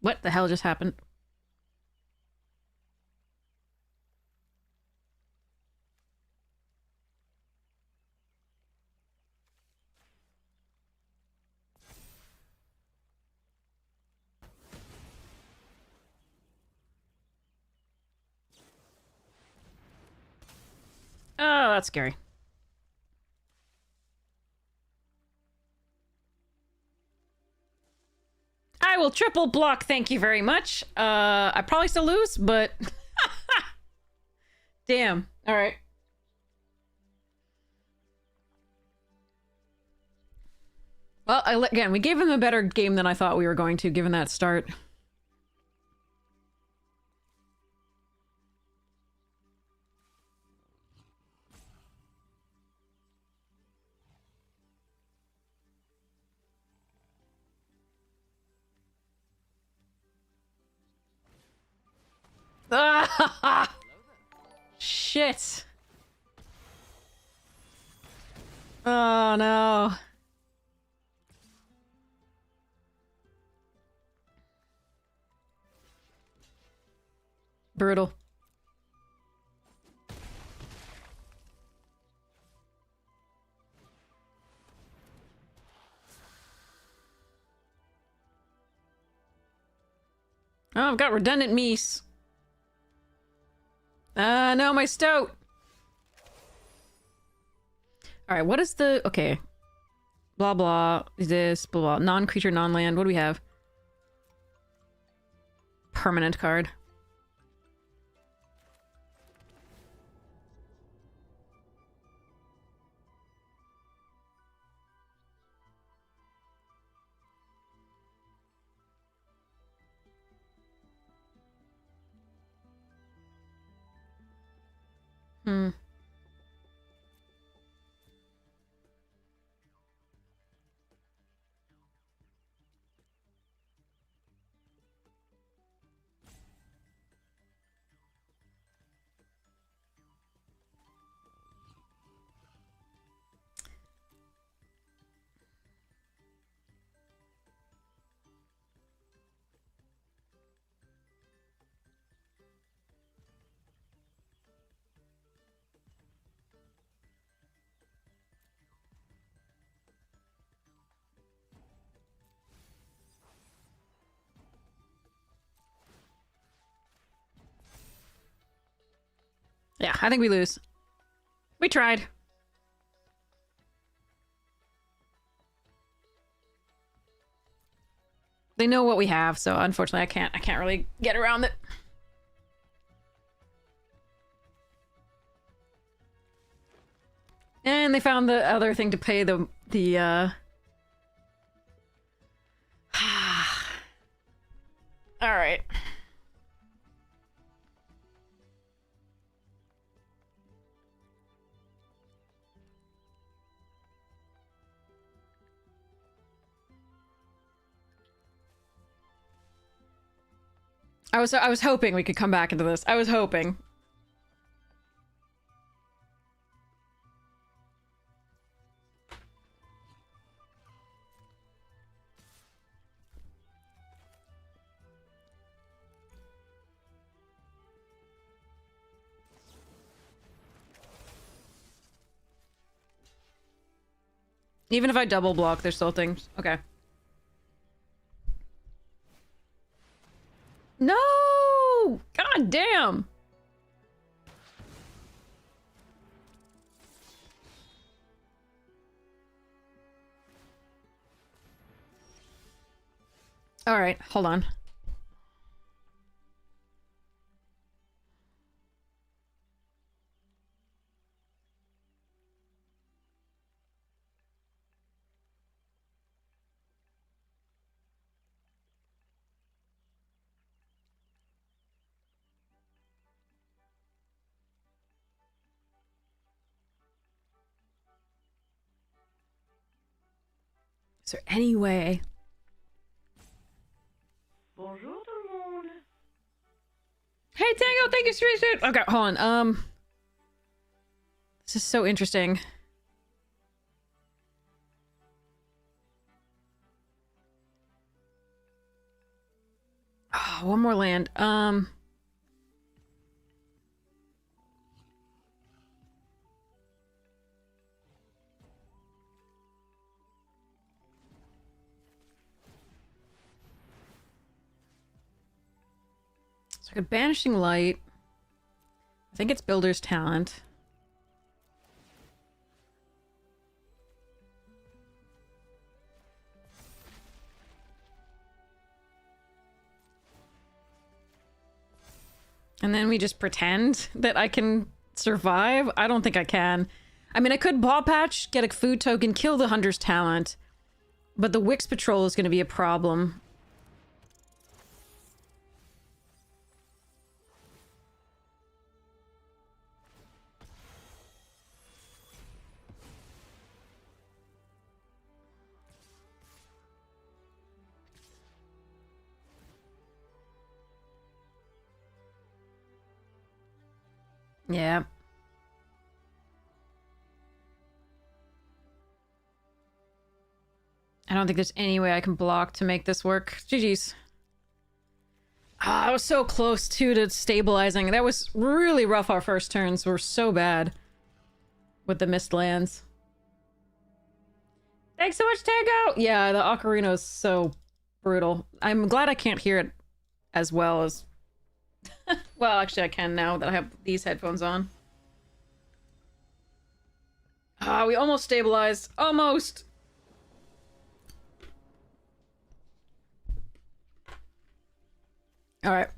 What the hell just happened? Oh, that's scary. I will triple block, thank you very much. I probably still lose, but... Damn. Alright. Well, again, we gave him a better game than I thought we were going to, given that start. Shit. Oh, no. Brutal. Oh, I've got redundant meese. No, my stout. Alright, what is the... Okay. Blah, blah. Is this, blah, blah. Non-creature, non-land. What do we have? permanent card. Hmm. Yeah, I think we lose. We tried. They know what we have, so unfortunately I can't really get around it. And they found the other thing to pay the all right. I was hoping we could come back into this. I was hoping. Even if I double block, there's still things. Okay. No! God damn! Alright, hold on. Is there any way? Bonjour tout le monde. Hey Tango, thank you, Street Dude. Okay, hold on. This is so interesting. Oh, one more land. So I got Banishing Light. I think it's Builder's Talent. And then we just pretend that I can survive? I don't think I can. I mean, I could Paw Patch, get a food token, kill the Hunter's Talent. But the Wix Patrol is going to be a problem. Yeah. I don't think there's any way I can block to make this work. GG's. Ah, I was so close, too, to stabilizing. That was really rough. Our first turns were so bad with the missed lands. Thanks so much, Tango! Yeah, the Ocarina is so brutal. I'm glad I can't hear it as well as... well, actually, I can now that I have these headphones on. Ah, we almost stabilized. Almost! All right.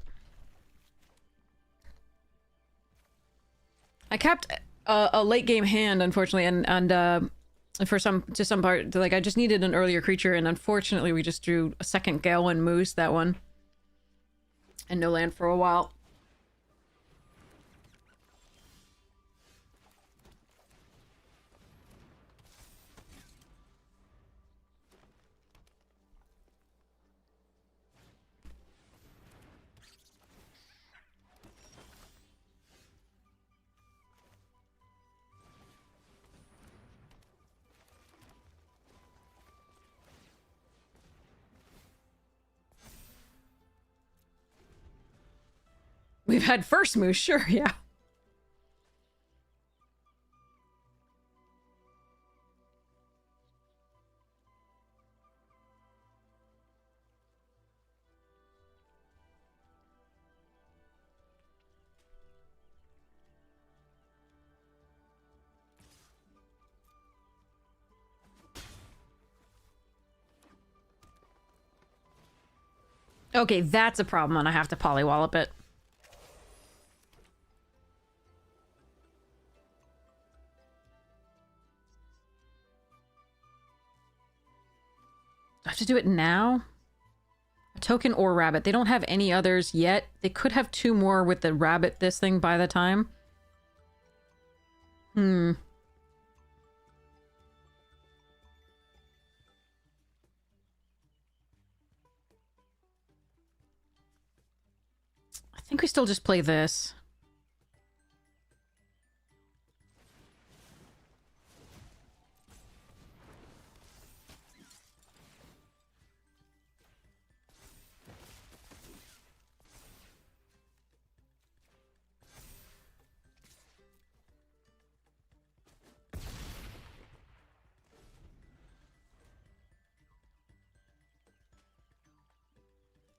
I kept a late game hand, unfortunately, and for some part, like I just needed an earlier creature, and unfortunately, we just drew a second Galewind Moose that one, and no land for a while. We've had first Moose, sure, yeah. Okay, that's a problem, and I have to polywallop it. I have to do it now? A token or rabbit. They don't have any others yet. They could have 2 more with the rabbit this thing by the time. Hmm. I think we still just play this.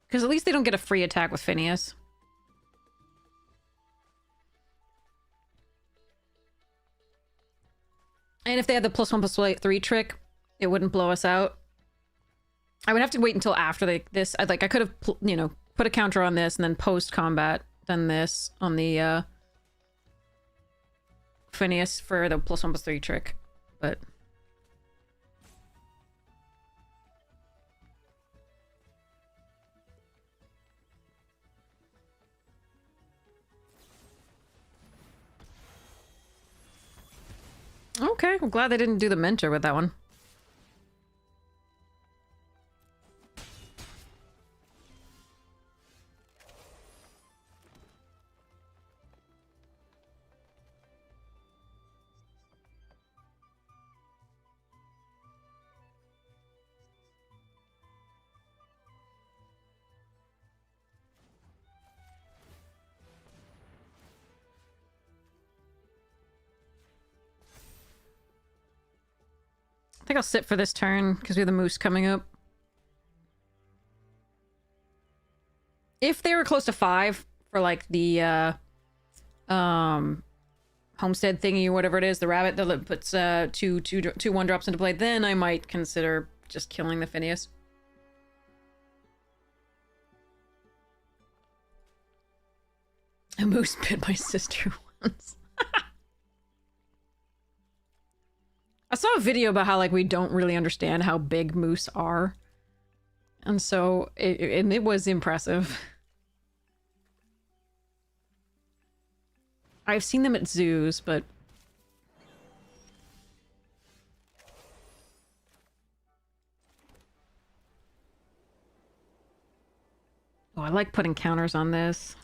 Because at least they don't get a free attack with Phineas. And if they had the +1/+3 trick, it wouldn't blow us out. I would have to wait until after this. I could have, you know, put a counter on this and then post-combat done this on the Phineas for the +1/+3 trick. But... Okay, I'm glad they didn't do the mentor with that one. I think I'll sit for this turn because we have the Moose coming up. If they were close to 5 for like the homestead thingy or whatever it is, the rabbit that puts two 1-drops into play, then I might consider just killing the Phineas. A moose bit my sister once. I saw a video about how, like, we don't really understand how big moose are. And so, it was impressive. I've seen them at zoos, but... Oh, I like putting counters on this.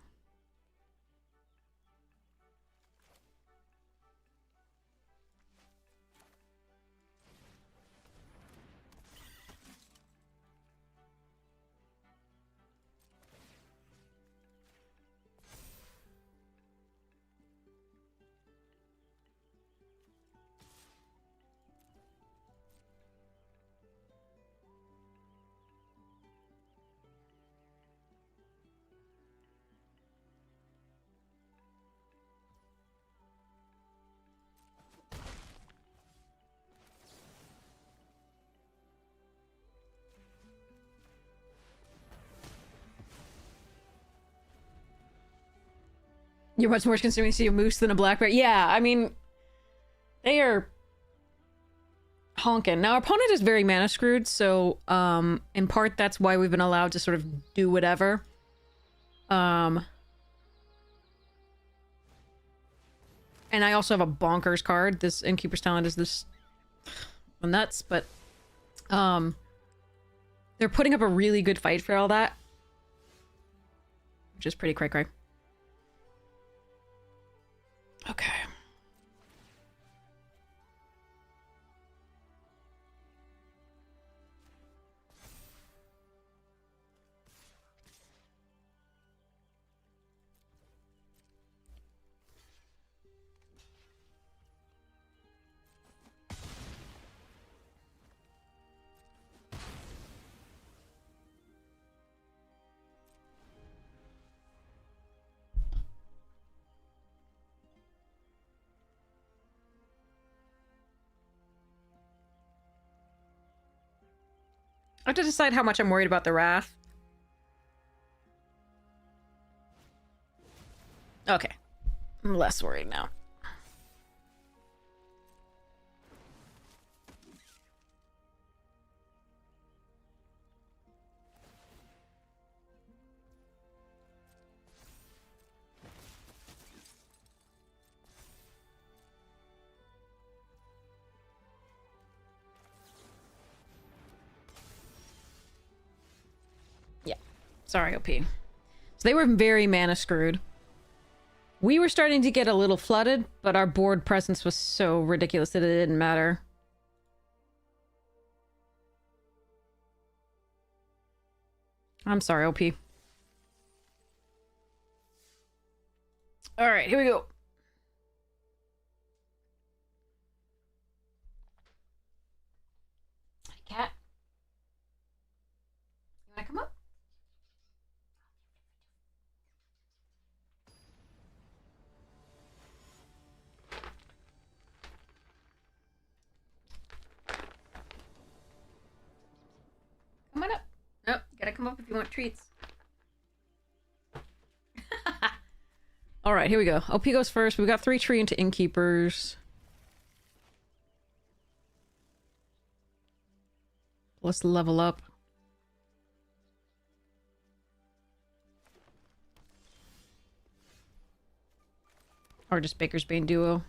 You're much more consuming to see a moose than a black bear. Yeah, I mean, they are honking. Now, our opponent is very mana screwed, so in part that's why we've been allowed to sort of do whatever. And I also have a bonkers card. This Innkeeper's Talent is this nuts, but they're putting up a really good fight for all that, which is pretty cray-cray. Okay. I have to decide how much I'm worried about the Wrath. Okay. I'm less worried now. Sorry, OP. So they were very mana screwed. We were starting to get a little flooded, but our board presence was so ridiculous that it didn't matter. I'm sorry, OP. Alright, here we go. Cat. You wanna come up? Come on up. Nope, you gotta come up if you want treats. Alright, here we go. OP goes first. We've got 3 tree into Innkeepers. Let's level up. Or just Baker's Bane duo.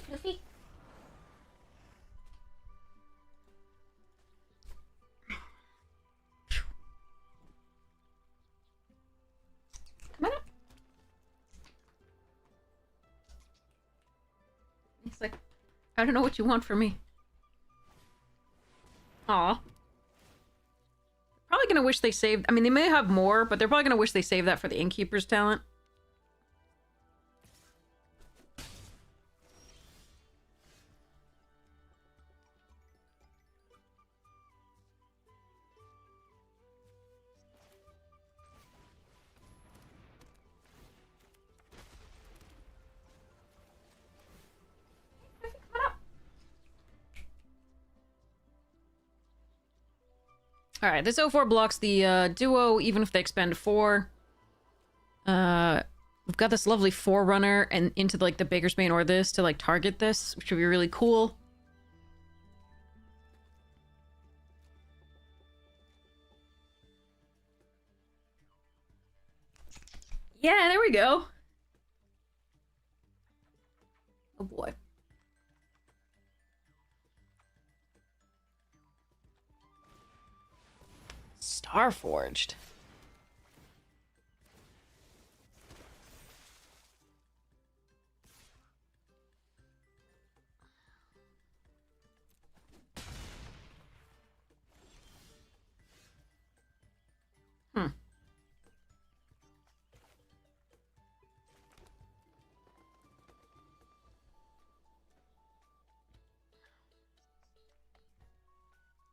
Luffy. Come on up. He's like, I don't know what you want from me. Aw. Probably gonna wish they saved... I mean, they may have more, but they're probably gonna wish they saved that for the Innkeeper's Talent. Alright, this O4 blocks the duo, even if they expend 4. We've got this lovely Forerunner and into like the Baker's Bane or this to like target this, which would be really cool. Yeah, there we go. Oh boy. Starforged.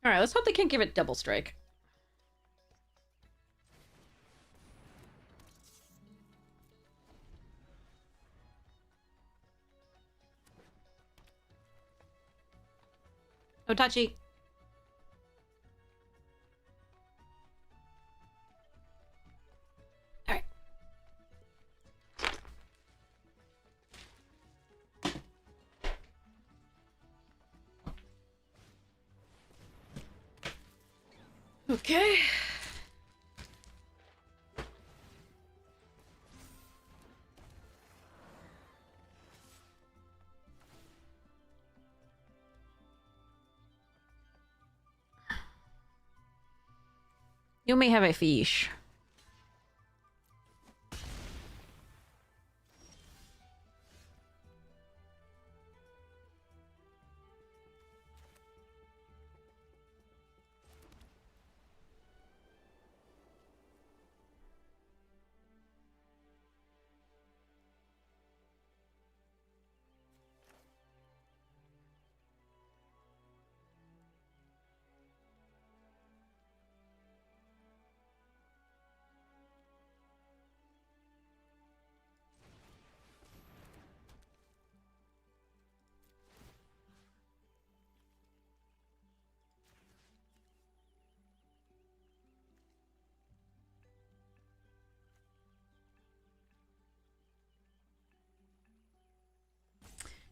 Alright, let's hope they can't give it double strike. No touchy. All right. Okay. You may have a fish.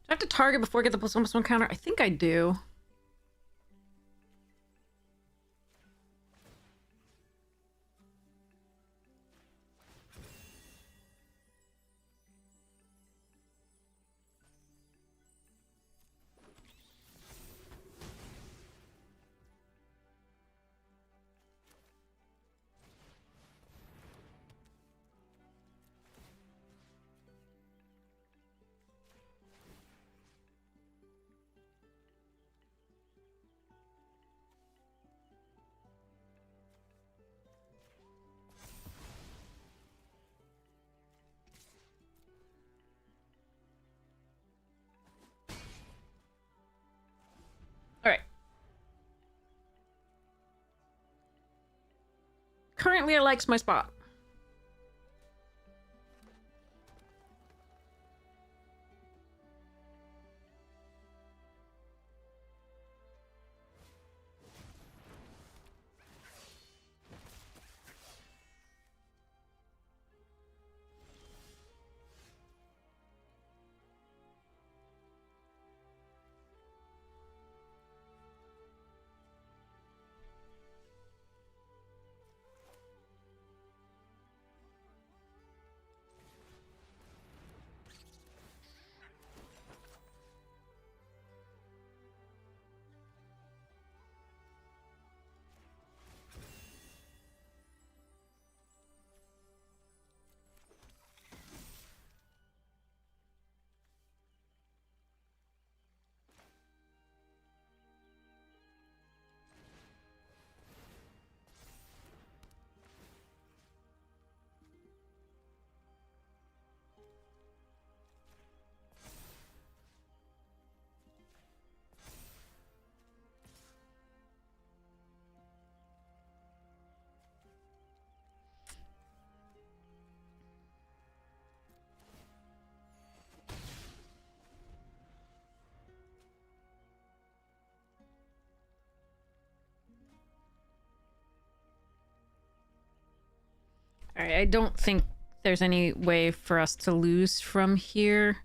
Do I have to target before I get the +1/+1 counter? I think I do. Alright. Currently, I likes my spot. Alright, I don't think there's any way for us to lose from here.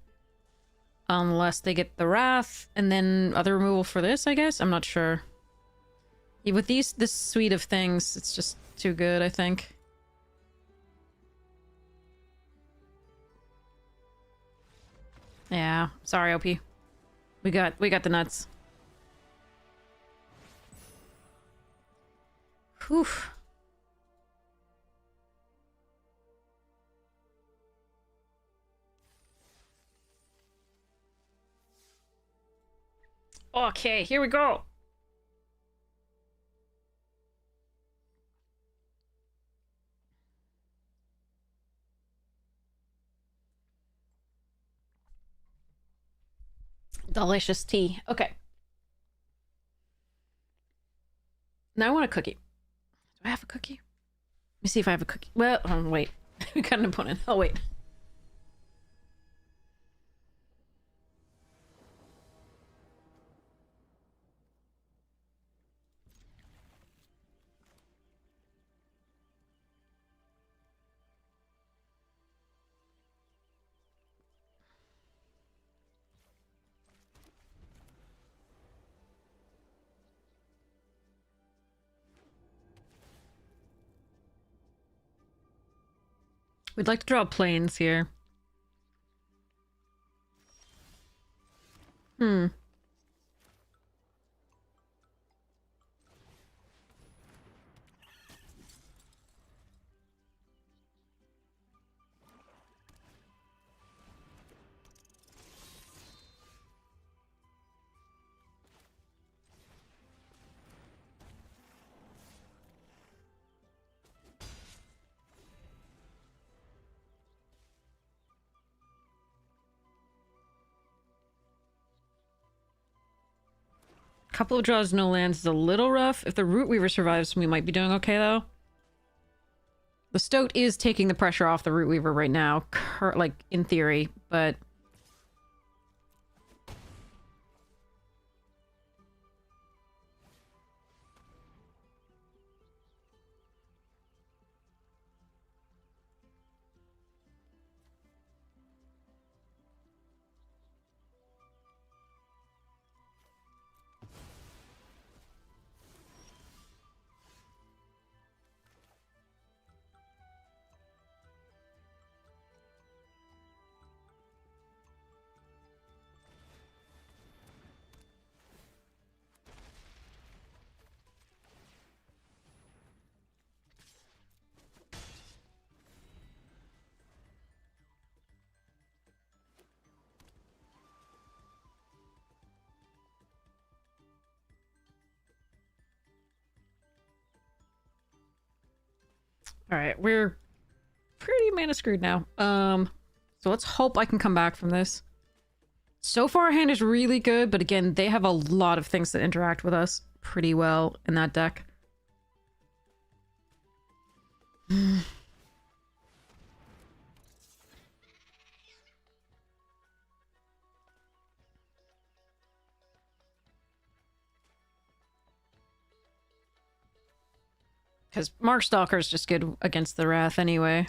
Unless they get the Wrath, and then other removal for this, I guess? I'm not sure. Yeah, with this suite of things, it's just too good, I think. Yeah, sorry, OP. We got the nuts. Whew. Okay, here we go. Delicious tea. Okay. Now I want a cookie. Do I have a cookie? Let me see if I have a cookie. Well, wait. We got an opponent. Oh, wait. We'd like to draw planes here. Hmm. Couple of draws, no lands is a little rough. If the Root Weaver survives, we might be doing okay, though. The Stoat is taking the pressure off the Root Weaver right now, like, in theory, but... Alright, we're pretty mana screwed now. So let's hope I can come back from this. So far, our hand is really good, but again, they have a lot of things that interact with us pretty well in that deck. Because Markstalker is just good against the Wrath anyway.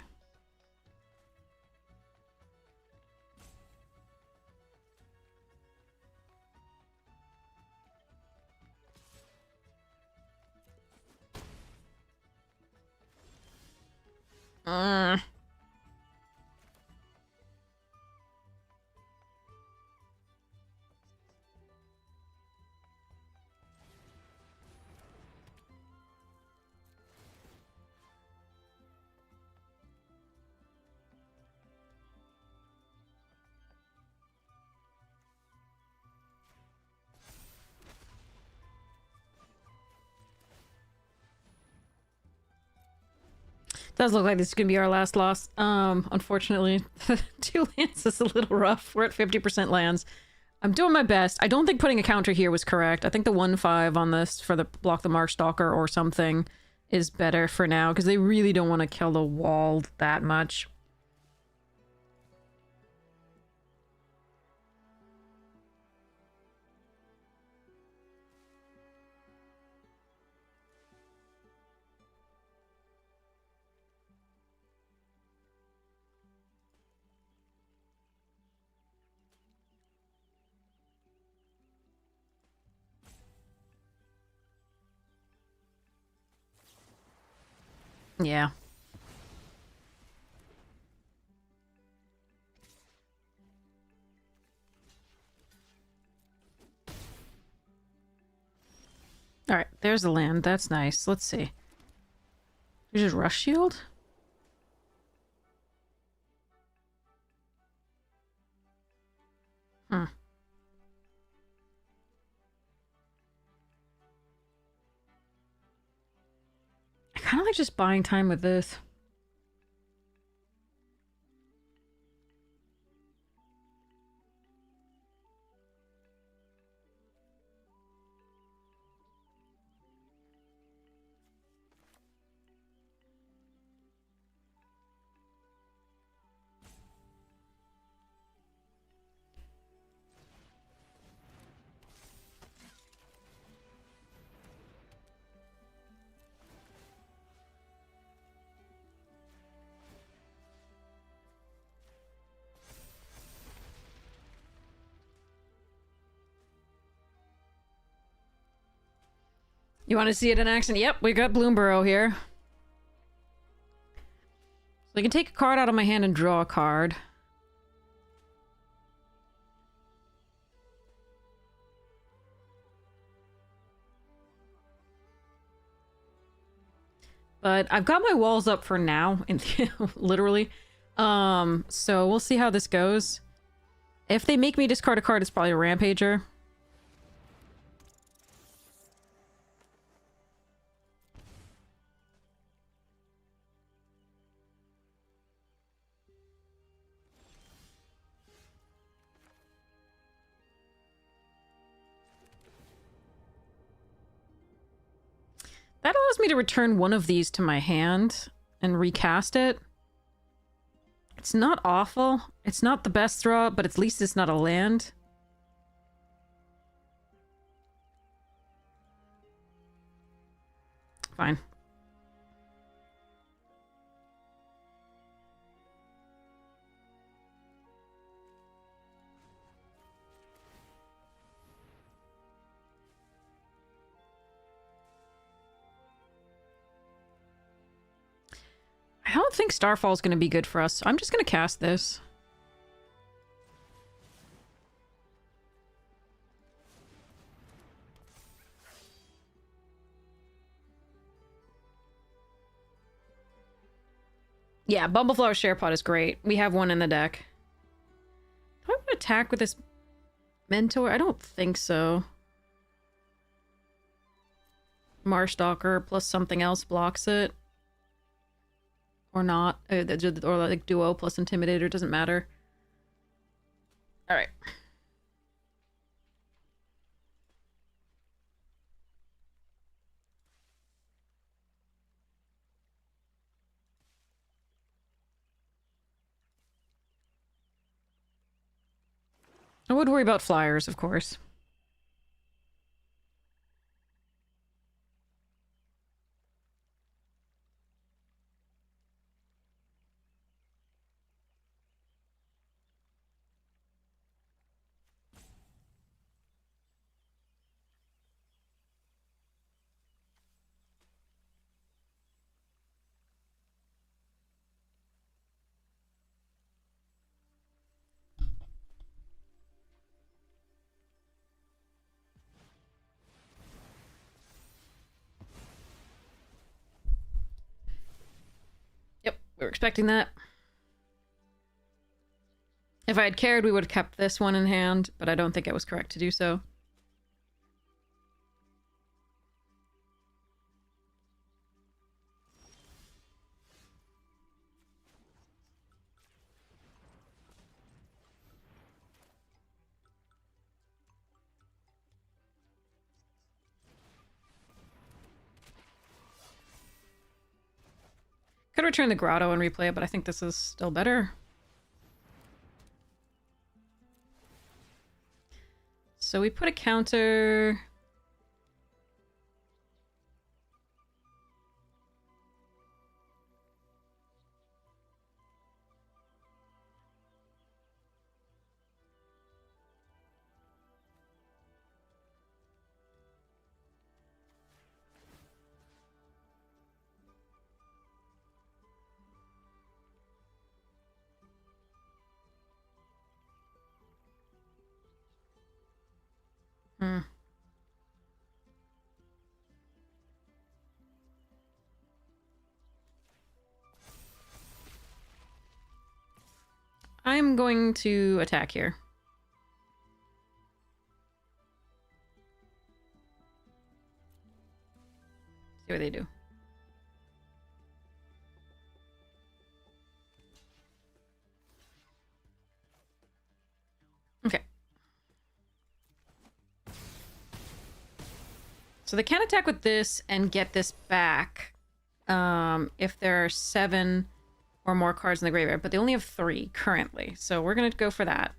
Does look like this is gonna be our last loss. Unfortunately, 2 lands is a little rough. We're at 50% lands. I'm doing my best. I don't think putting a counter here was correct. I think the 1/5 on this for the block the Markstalker or something is better for now, because they really don't want to kill the Wald that much. Yeah. Alright, there's the land. That's nice. Let's see. There's just Rush Shield? Hmm. I kind of like just buying time with this. You want to see it in action? Yep, we got Bloomburrow here. So I can take a card out of my hand and draw a card. But I've got my walls up for now, literally. So we'll see how this goes. If they make me discard a card, it's probably a Rampager. That allows me to return one of these to my hand and recast it. It's not awful. It's not the best draw, but at least it's not a land. Fine. I don't think Starfall's going to be good for us. I'm just going to cast this. Yeah, Bumbleflower Sharepot is great. We have one in the deck. Do I want to attack with this Mentor? I don't think so. Marstalker plus something else blocks it. Or not. Or like Duo plus Intimidator, doesn't matter. Alright. I would worry about flyers, of course. Yep, we were expecting that. If I had cared, we would have kept this one in hand, but I don't think it was correct to do so. Could return the Grotto and replay it, but I think this is still better. So we put a counter... I'm going to attack here. See what they do. Okay. So they can attack with this and get this back if there are 7 or more cards in the graveyard, but they only have 3 currently, so we're gonna go for that.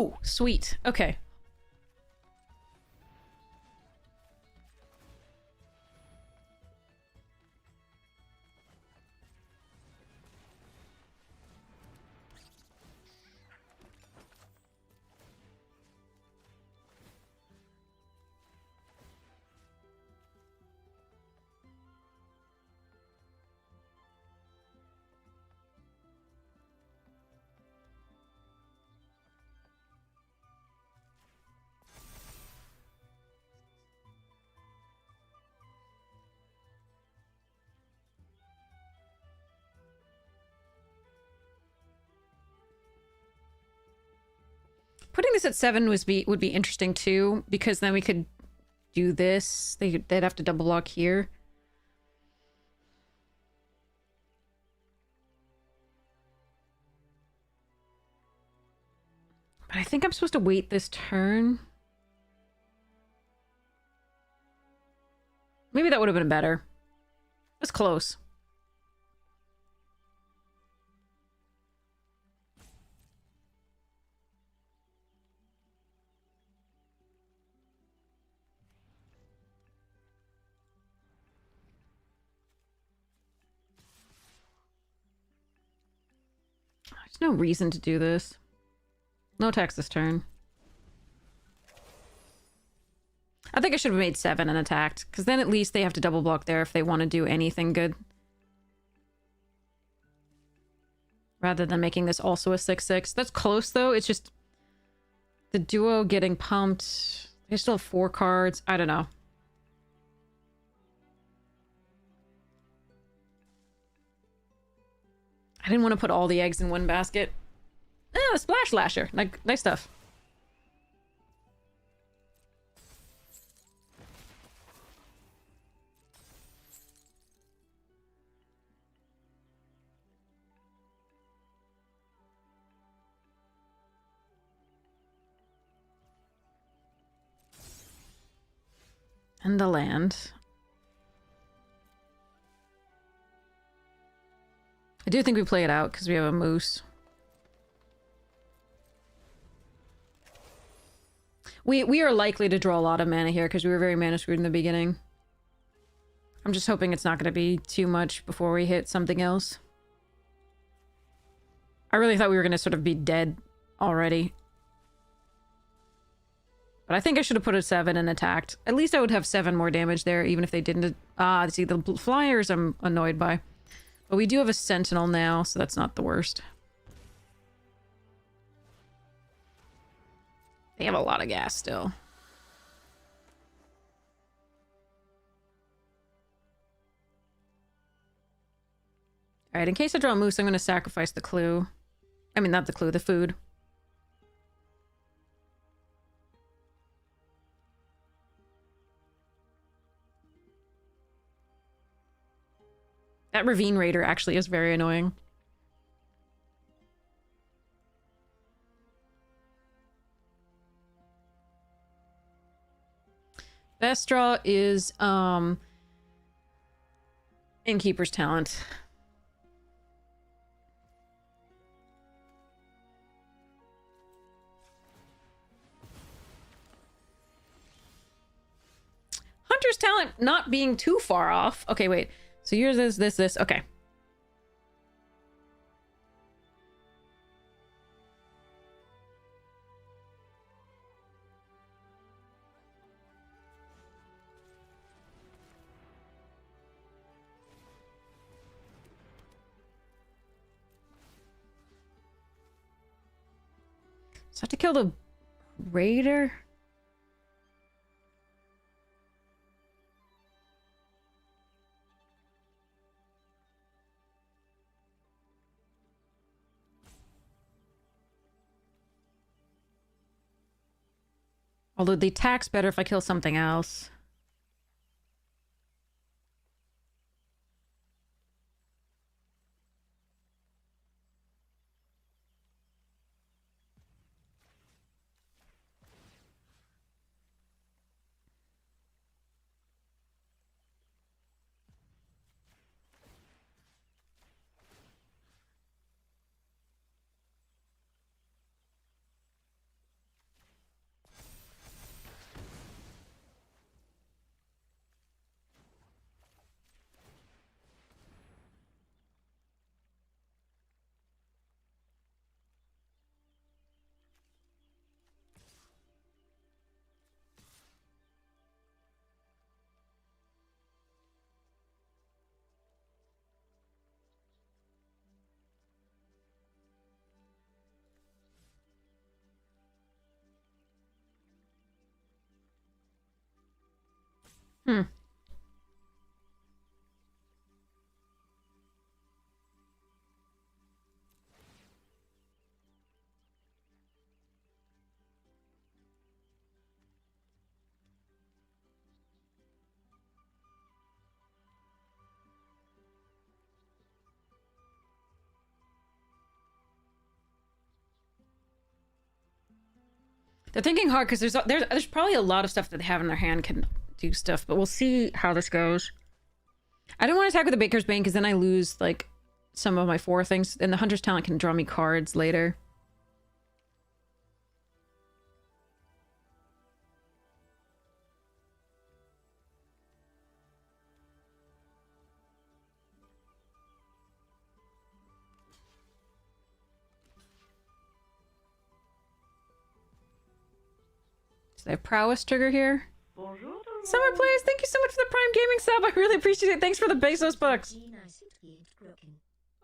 Ooh, sweet. Okay. Putting this at 7 would be interesting too, because then we could do this. They'd have to double block here. But I think I'm supposed to wait this turn. Maybe that would have been better. It's close. There's no reason to do this. No attacks this turn. I think I should have made 7 and attacked, because then at least they have to double block there if they want to do anything good. Rather than making this also a 6/6. That's close though, it's just the duo getting pumped. They still have 4 cards. I don't know. I didn't want to put all the eggs in one basket. Ah, Splash Lasher. Like, nice stuff. And the land. I do think we play it out because we have a moose. We are likely to draw a lot of mana here because we were very mana screwed in the beginning. I'm just hoping it's not going to be too much before we hit something else. I really thought we were going to sort of be dead already. But I think I should have put a 7 and attacked. At least I would have 7 more damage there, even if they didn't... see, the flyers I'm annoyed by. But we do have a sentinel now, so that's not the worst. They have a lot of gas still. Alright, in case I draw a moose, I'm going to sacrifice the clue. I mean, not the clue, the food. That Ravine Raider actually is very annoying. Best draw is, Innkeeper's Talent. Hunter's Talent not being too far off. Okay, wait. So yours is this. Okay. So I have to kill the raider? Although the attack's better if I kill something else. Hmm. They're thinking hard because there's probably a lot of stuff that they have in their hand can do stuff, but we'll see how this goes. I don't want to attack with the Baker's Bane because then I lose like some of my 4 things, and the Hunter's Talent can draw me cards later. So they have Prowess trigger here. Bonjour tout le monde. Summer Plays, thank you so much for the Prime Gaming sub. I really appreciate it. Thanks for the Bezos bucks.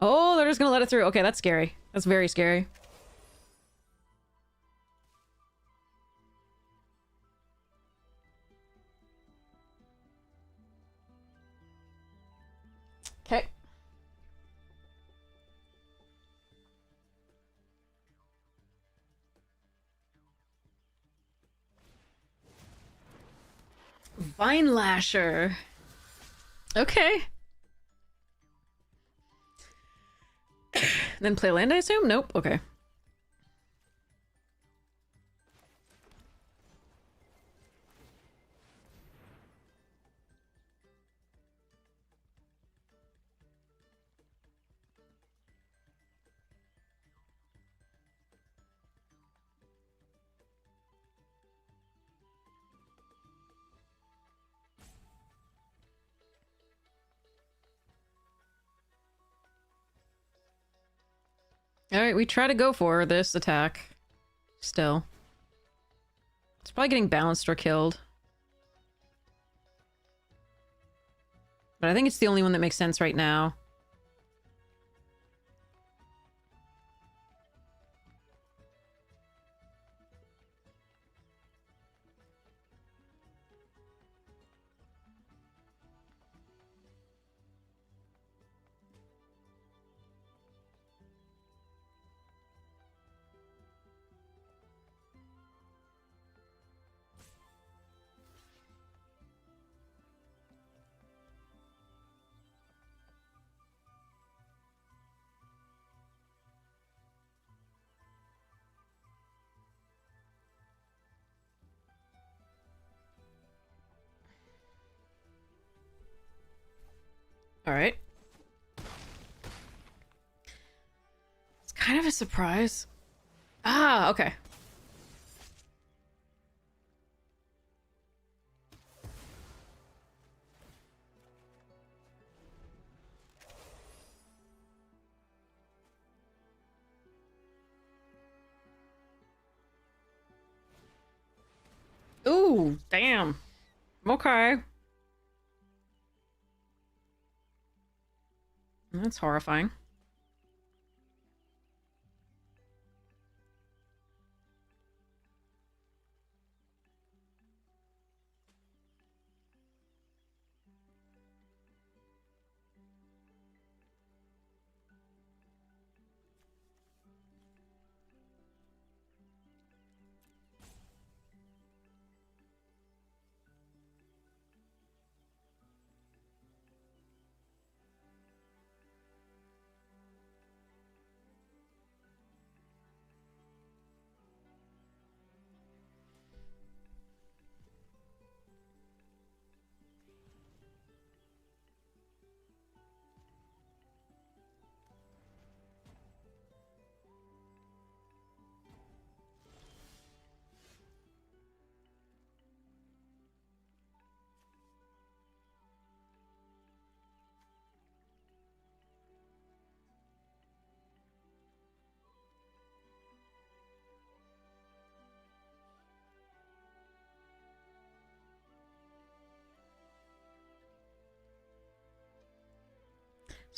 Oh, they're just gonna let it through. Okay, that's scary. That's very scary. Okay. Vine Lasher. Okay. Then play land, I assume? Nope. Okay. Alright, we try to go for this attack. Still. It's probably getting bounced or killed. But I think it's the only one that makes sense right now. Alright. It's kind of a surprise. Ah, okay. Ooh, damn. Okay. That's horrifying.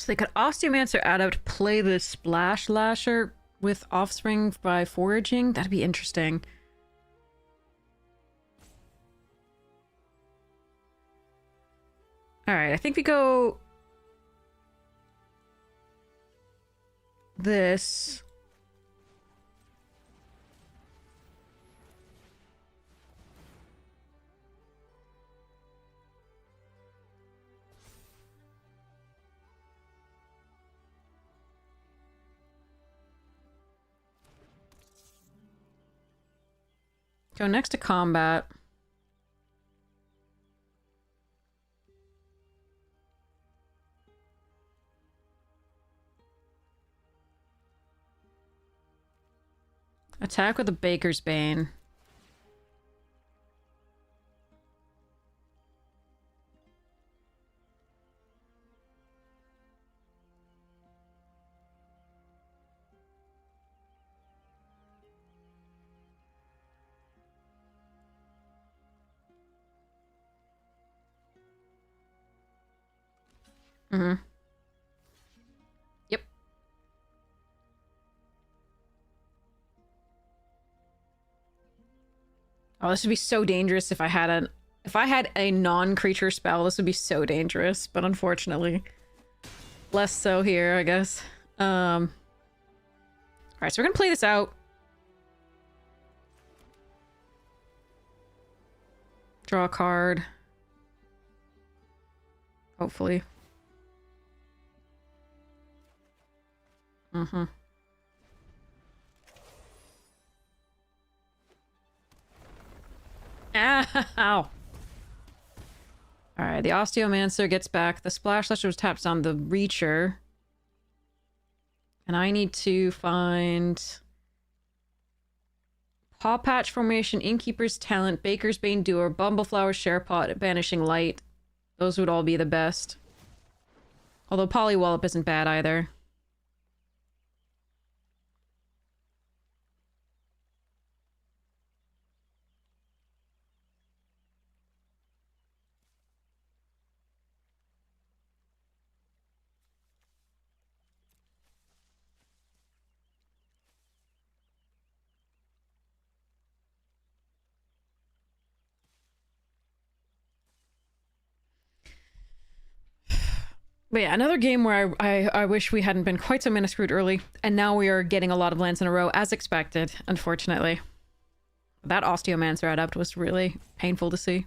So they could Osteomancer Adept play the Splash Lasher with Offspring by foraging? That'd be interesting. Alright, I think we go... this... Go next to combat. Attack with the Baker's Bane. Mm-hmm. Yep. Oh, this would be so dangerous if I had a non-creature spell. This would be so dangerous, but unfortunately, less so here, I guess. All right, so we're gonna play this out. Draw a card. Hopefully. Mm-hmm. Ow! Alright, the Osteomancer gets back. The Splash Lusher taps on the Reacher. And I need to find... Paw Patch Formation, Innkeeper's Talent, Baker's Bane Doer, Bumbleflower Sharepot, Banishing Light. Those would all be the best. Although Polywallop isn't bad either. But yeah, another game where I wish we hadn't been quite so mana screwed early, and now we are getting a lot of lands in a row, as expected, unfortunately. That Osteomancer adept was really painful to see.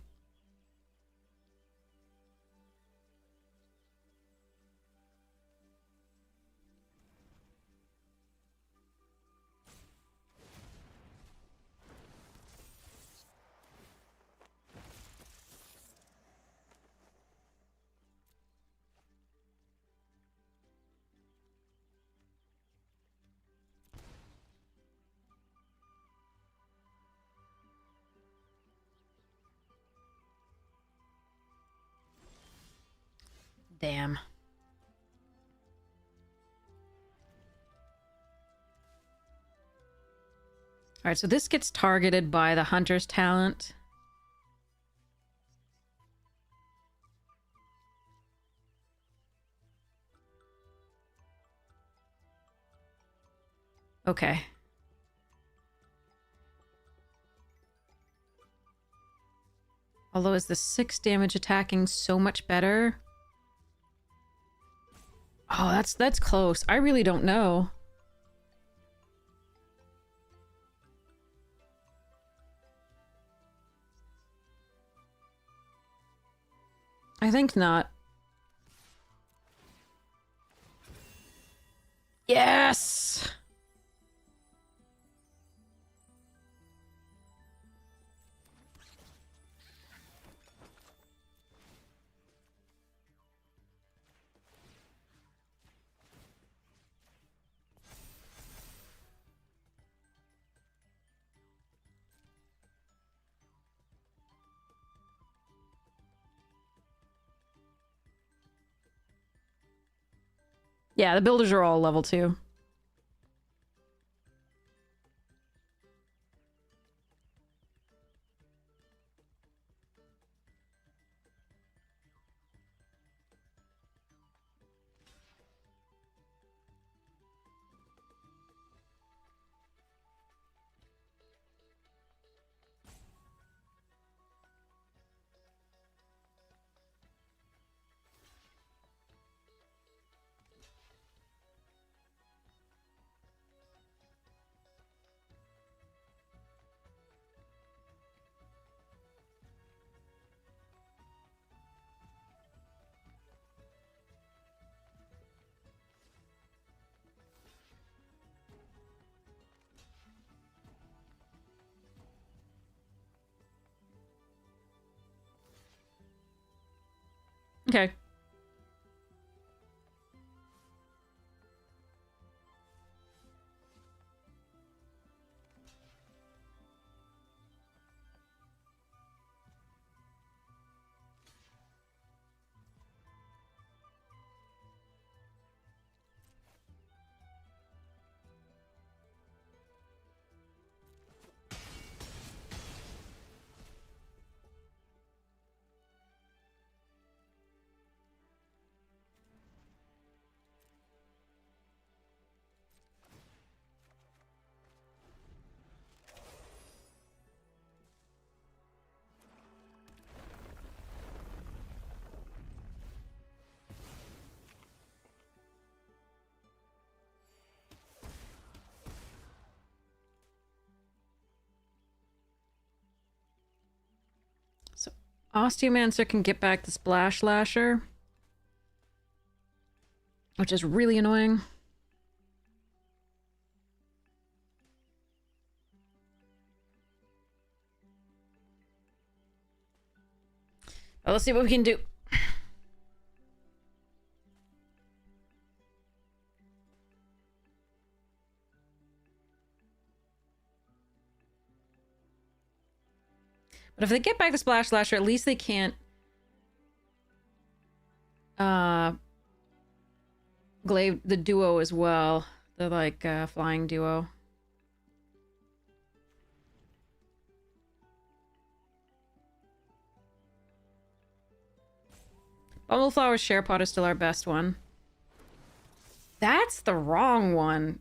Damn. Alright, so this gets targeted by the Hunter's Talent. Okay. Although is the 6 damage attacking so much better? Oh, that's close. I really don't know. I think not. Yes! Yeah, the builders are all level 2. Okay. So Osteomancer can get back the Splash Lasher, which is really annoying. Well, let's see what we can do. But if they get back the Splash Lasher, at least they can't glaive the duo as well. The like flying duo. Bumbleflower Sharepot is still our best one. That's the wrong one.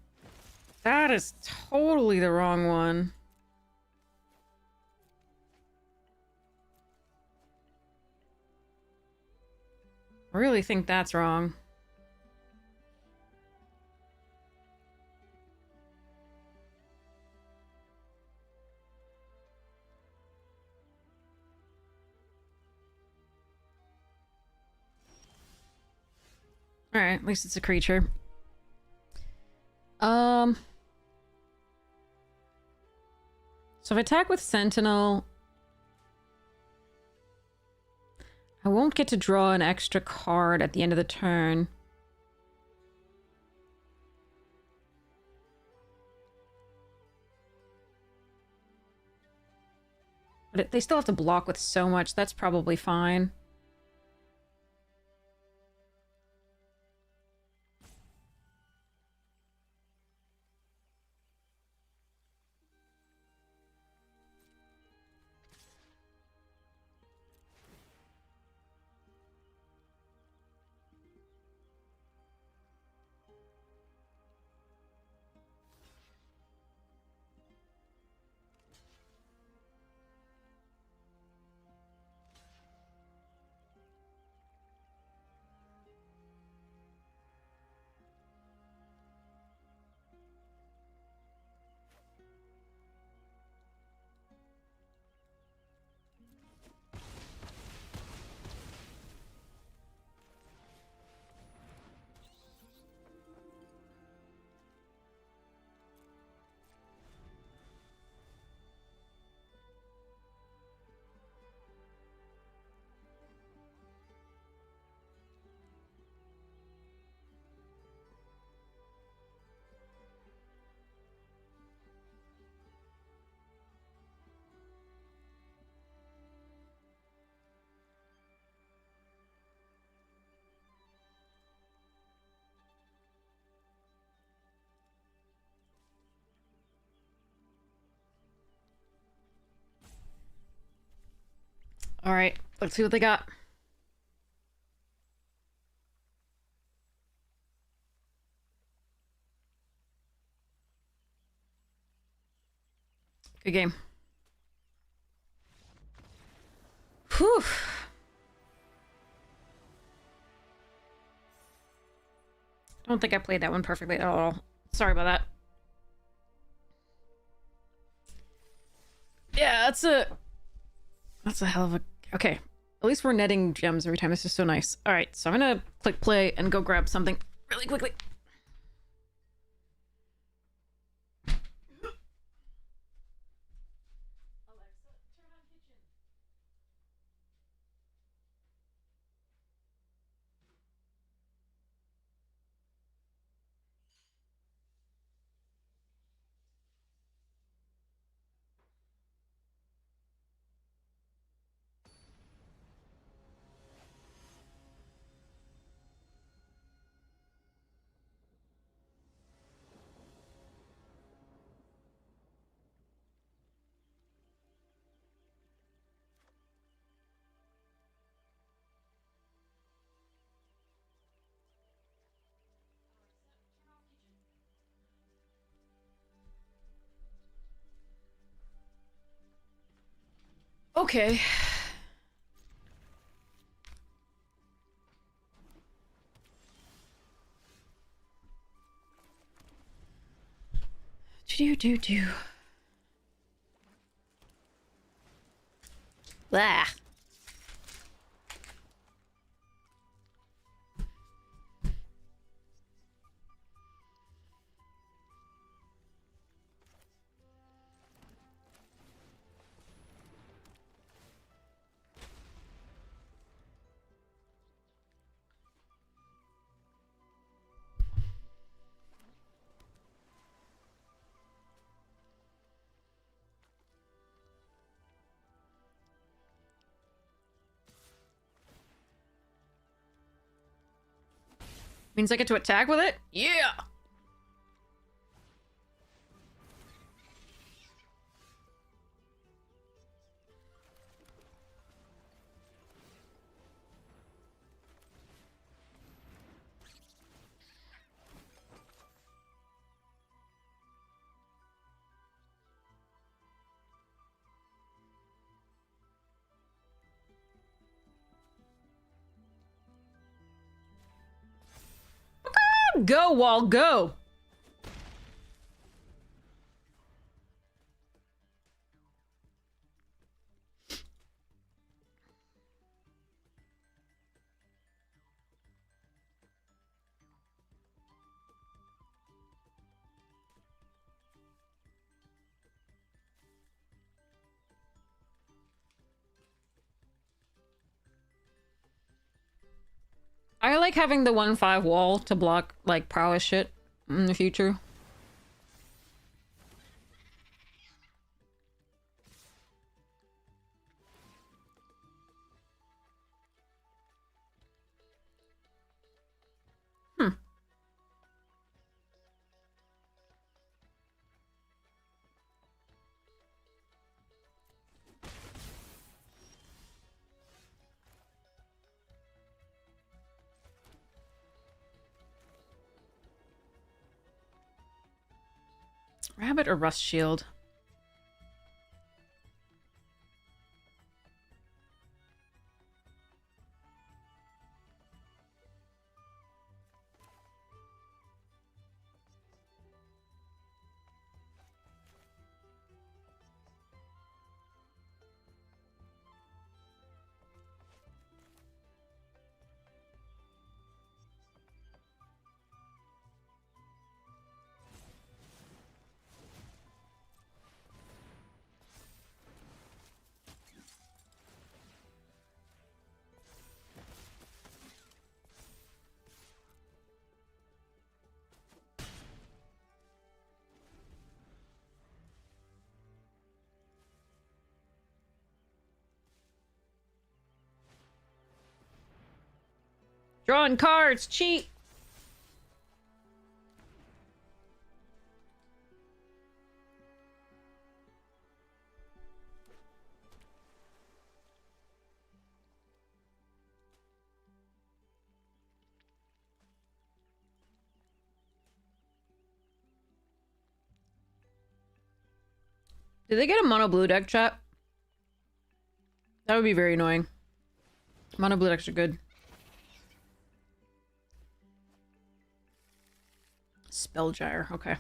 That is totally the wrong one. I really think that's wrong. Alright, at least it's a creature. So if I attack with Sentinel, I won't get to draw an extra card at the end of the turn. But they still have to block with so much. That's probably fine. All right, let's see what they got. Good game. Whew. Don't think I played that one perfectly at all. Sorry about that. Yeah, that's a hell of a... Okay, at least we're netting gems every time. This is so nice. All right, so I'm gonna click play and go grab something really quickly. Okay. Do. Blah. Means I get to attack with it? Yeah! Go, Wall, go! I like having the 1-5 wall to block, like, prowess shit in the future. Rabbit or Rust Shield? Drawing cards! Cheat! Did they get a mono blue deck, chat? That would be very annoying. Mono blue decks are good. Spellgyre, okay.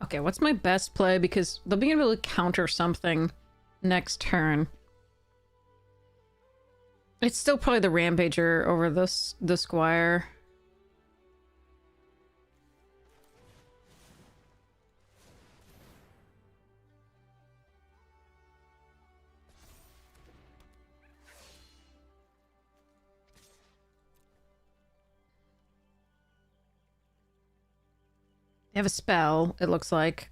Okay, what's my best play? Because they'll be able to counter something next turn. It's still probably the Rampager over the Squire. They have a spell, it looks like.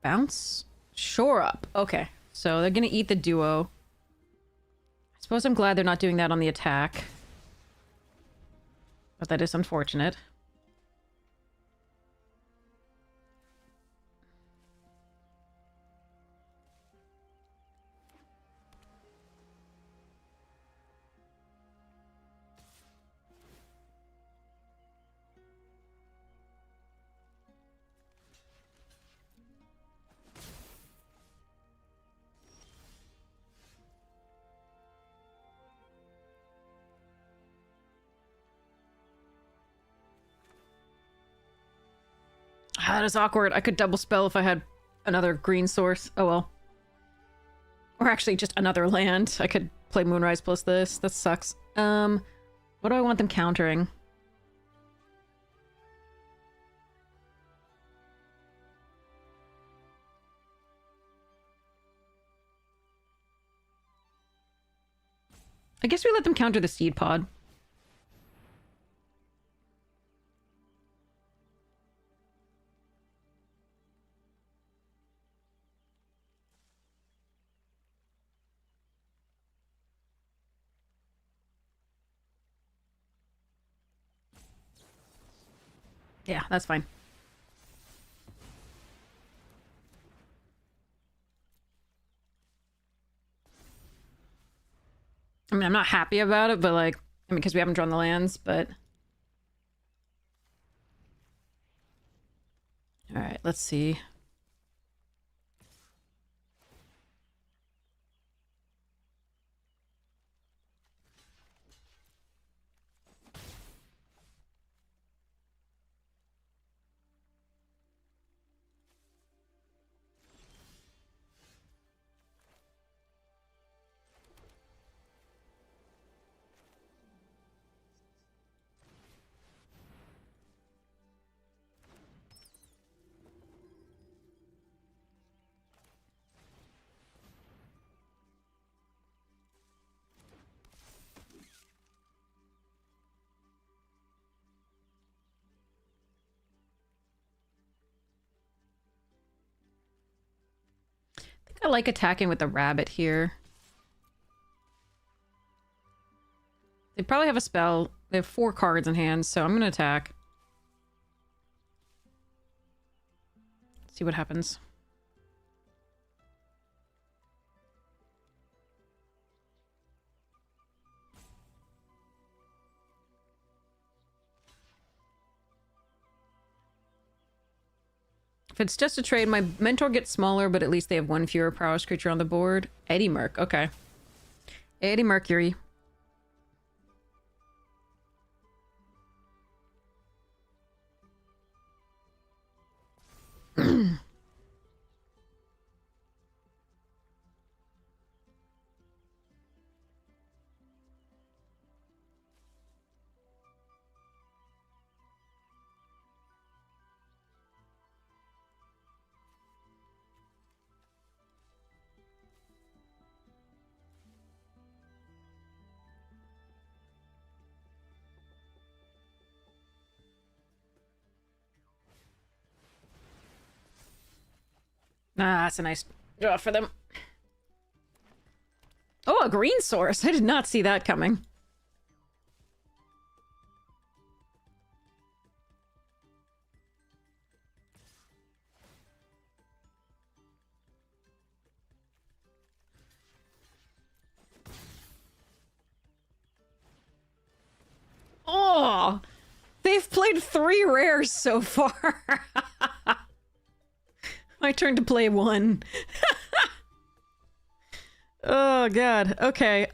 Bounce? Shore up. Okay. So they're gonna eat the duo. I suppose I'm glad they're not doing that on the attack. But that is unfortunate. That is awkward. I could double spell if I had another green source. Oh well. Or actually just another land. I could play Moonrise plus this. That sucks. What do I want them countering? I guess we let them counter the Seed Pod. Yeah, that's fine. I mean, I'm not happy about it, but like, I mean, because we haven't drawn the lands, but... Alright, let's see. I like attacking with the rabbit here. They probably have a spell. They have 4 cards in hand, so I'm gonna attack. See what happens. If it's just a trade, my mentor gets smaller, but at least they have 1 fewer prowess creature on the board. Eddie Merc, okay. Eddie Mercury. Ah, that's a nice draw for them. Oh, a green source. I did not see that coming. Oh, they've played 3 rares so far. My turn to play 1. Oh god. Okay.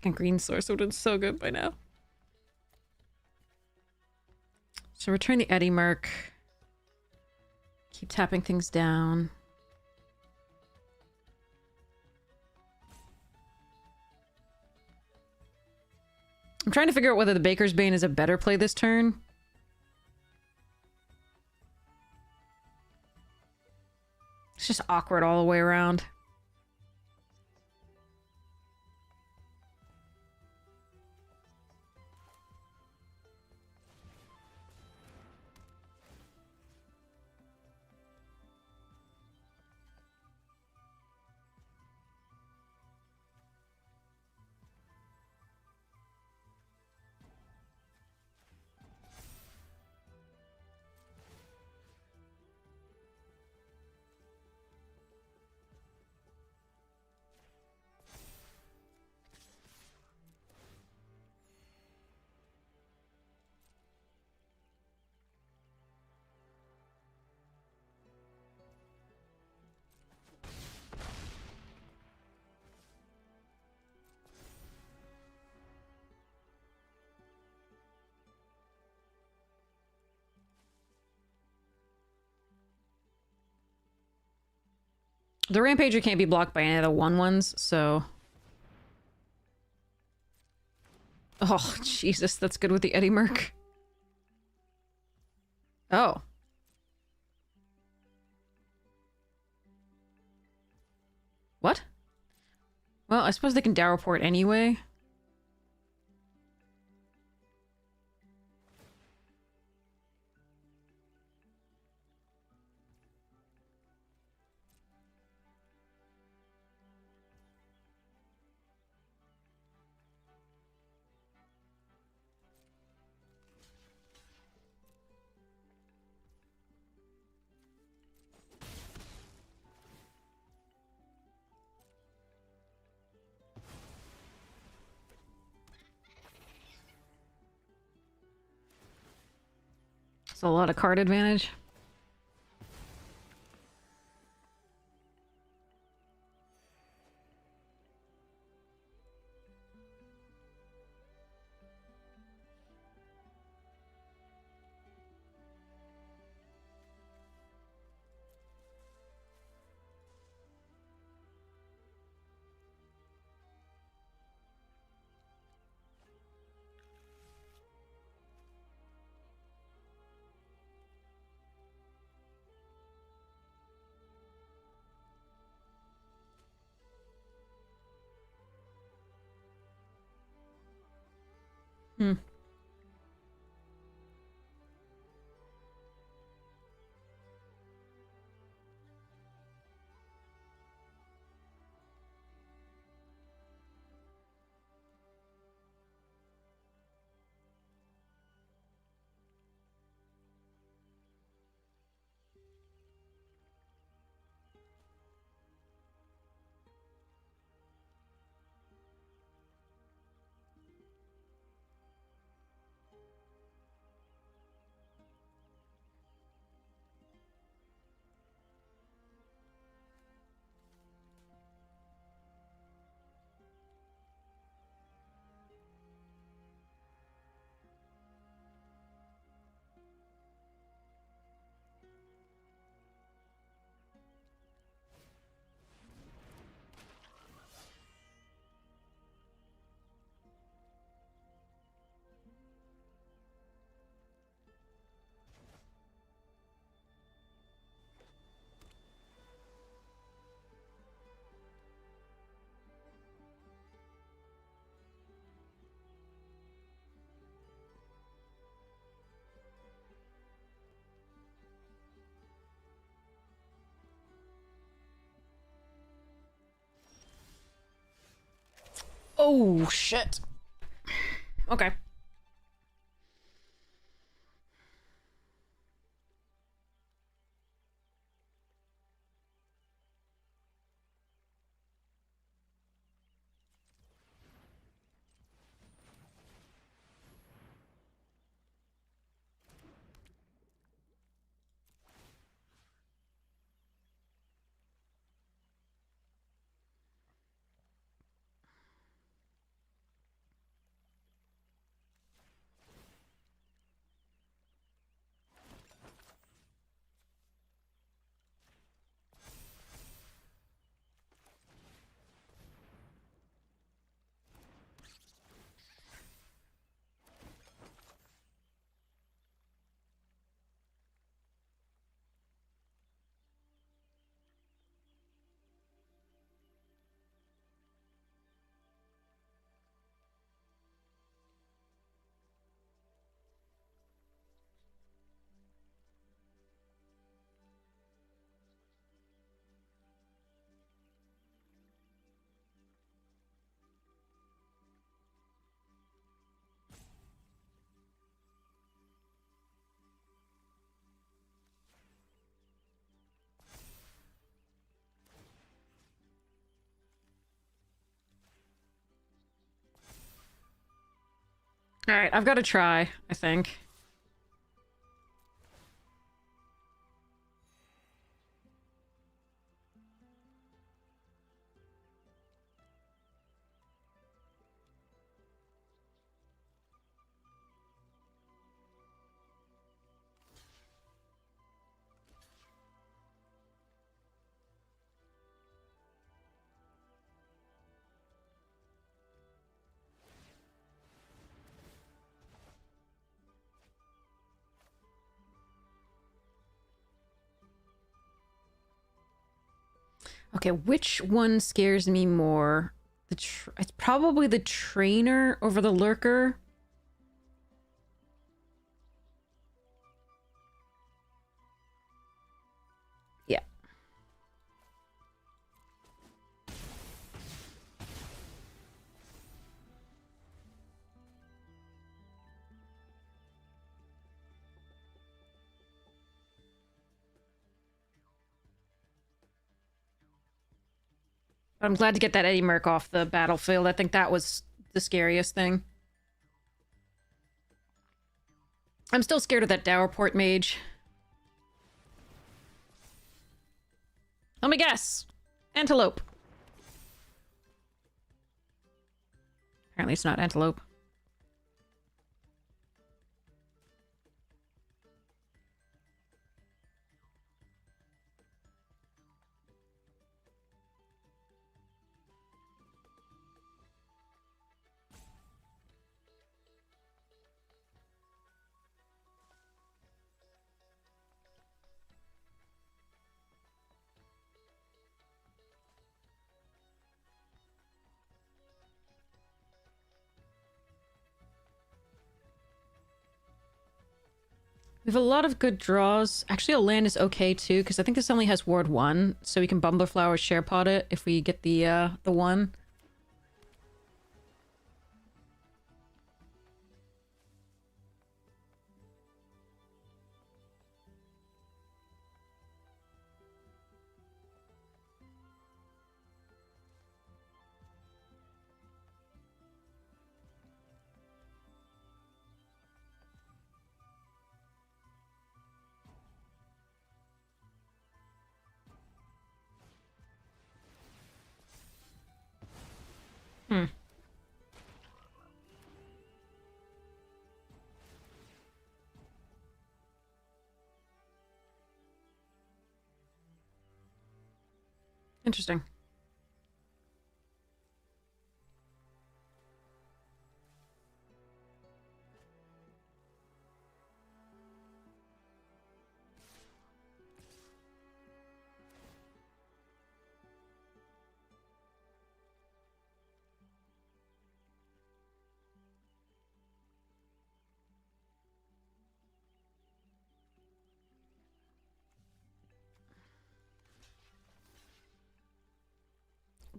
Second green source would have been so good by now. So return the Eddy Merc. Keep tapping things down. I'm trying to figure out whether the Baker's Bane is a better play this turn. It's just awkward all the way around. The Rampager can't be blocked by any of the 1/1s, so... Oh, Jesus, that's good with the Eddy Merc. Oh. What? Well, I suppose they can Dow Report anyway. It's a lot of card advantage. Hmm. Oh, shit. Okay. Alright, I've got to try, I think. Okay, which one scares me more? It's probably the trainer over the lurker. Yeah. I'm glad to get that Eddie Merc off the battlefield. I think that was the scariest thing. I'm still scared of that Dowerport mage. Let me guess. Antelope. Apparently it's not antelope. We have a lot of good draws. Actually, a land is okay too, because I think this only has ward 1, so we can Bumblerflower share pot it if we get the 1. Hmm. Interesting.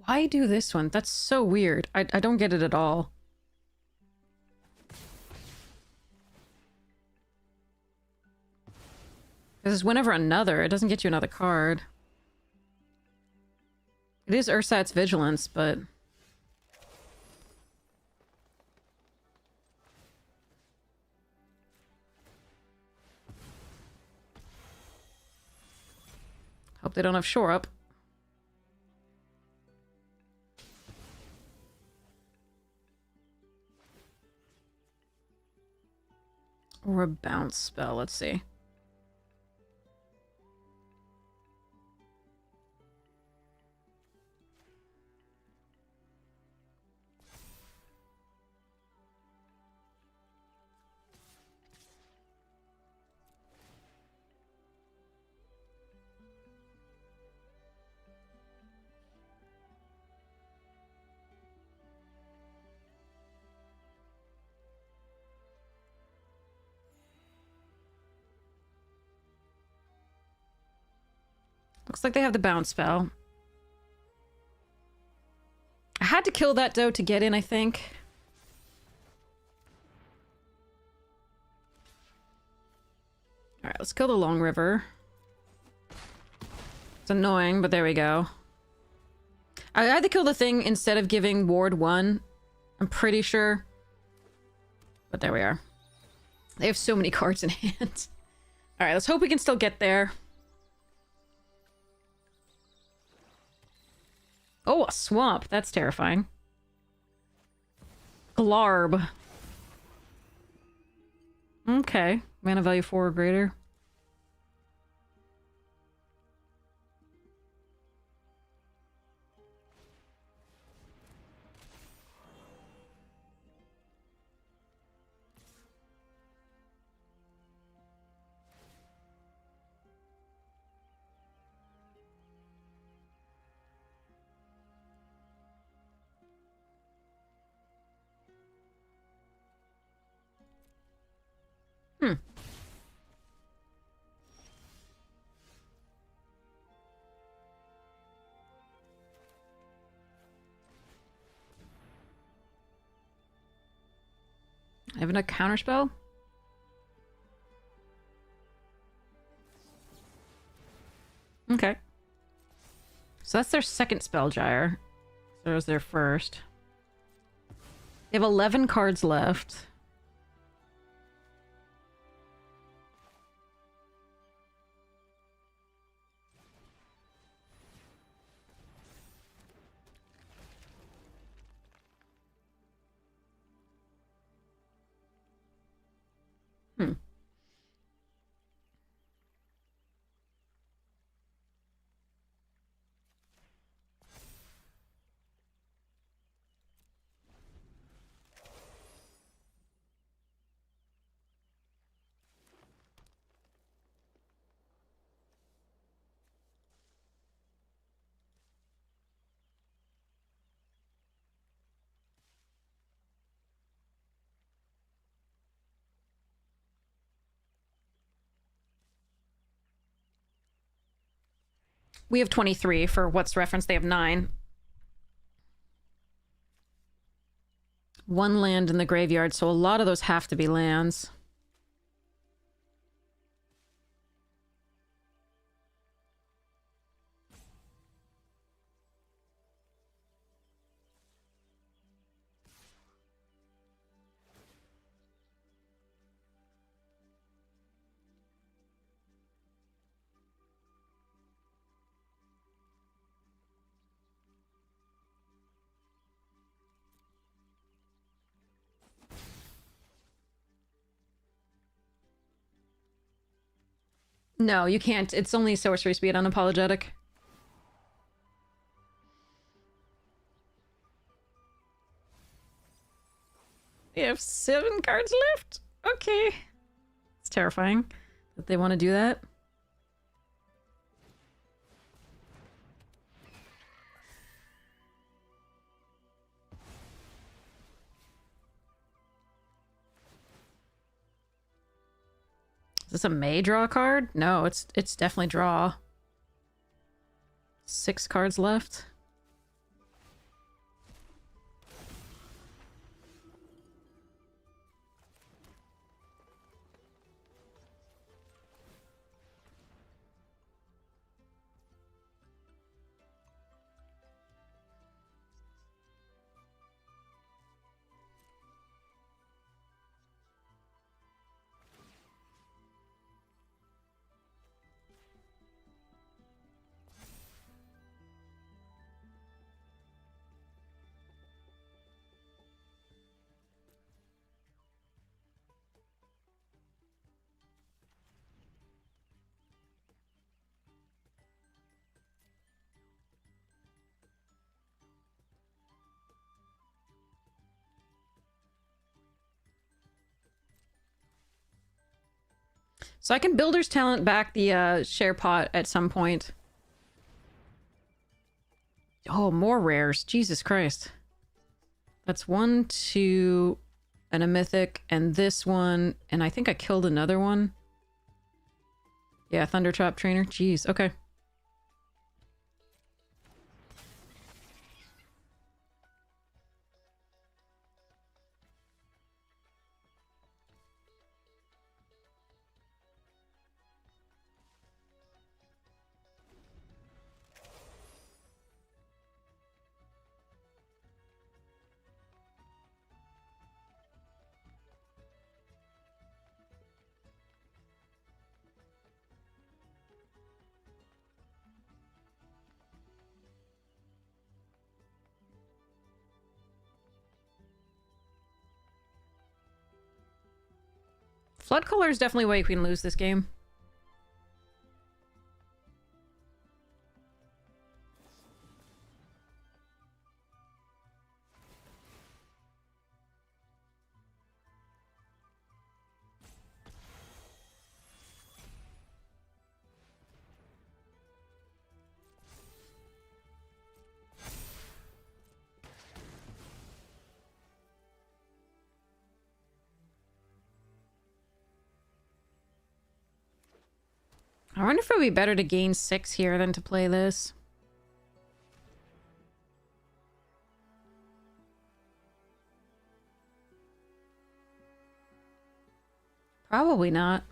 Why do this one? That's so weird. I don't get it at all. This is whenever another. It doesn't get you another card. It is Ursat's Vigilance, but... Hope they don't have Shore Up. Or a bounce spell, let's see. Looks like they have the bounce spell. I had to kill that doe to get in, I think. Alright, let's kill the Long River. It's annoying, but there we go. I had to kill the thing instead of giving ward 1. I'm pretty sure. But there we are. They have so many cards in hand. All right, let's hope we can still get there. Oh, a swamp. That's terrifying. Glarb. Okay. Mana value 4 or greater. Hmm. I have a counterspell? Okay. So that's their second spell, Gyre. So that was their first. They have 11 cards left. Hmm. We have 23 for what's referenced. They have 9. One land in the graveyard, so a lot of those have to be lands. No, you can't. It's only sorcery speed, unapologetic. They have 7 cards left? Okay. It's terrifying that they want to do that. Is this a May draw card? No, it's definitely draw. 6 cards left. So I can Builder's Talent back the share pot at some point. Oh, more rares. Jesus Christ. That's 1, 2, and a mythic, and this one, and I think I killed another one. Yeah, Thundertrap Trainer. Jeez, okay. Flood color is definitely a way we can lose this game. I wonder if it would be better to gain 6 here than to play this. Probably not.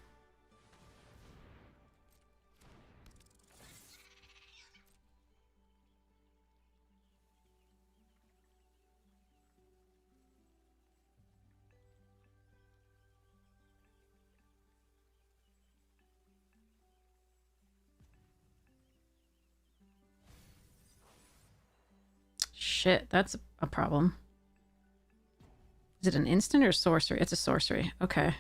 Shit, that's a problem. Is it an instant or sorcery? It's a sorcery. Okay.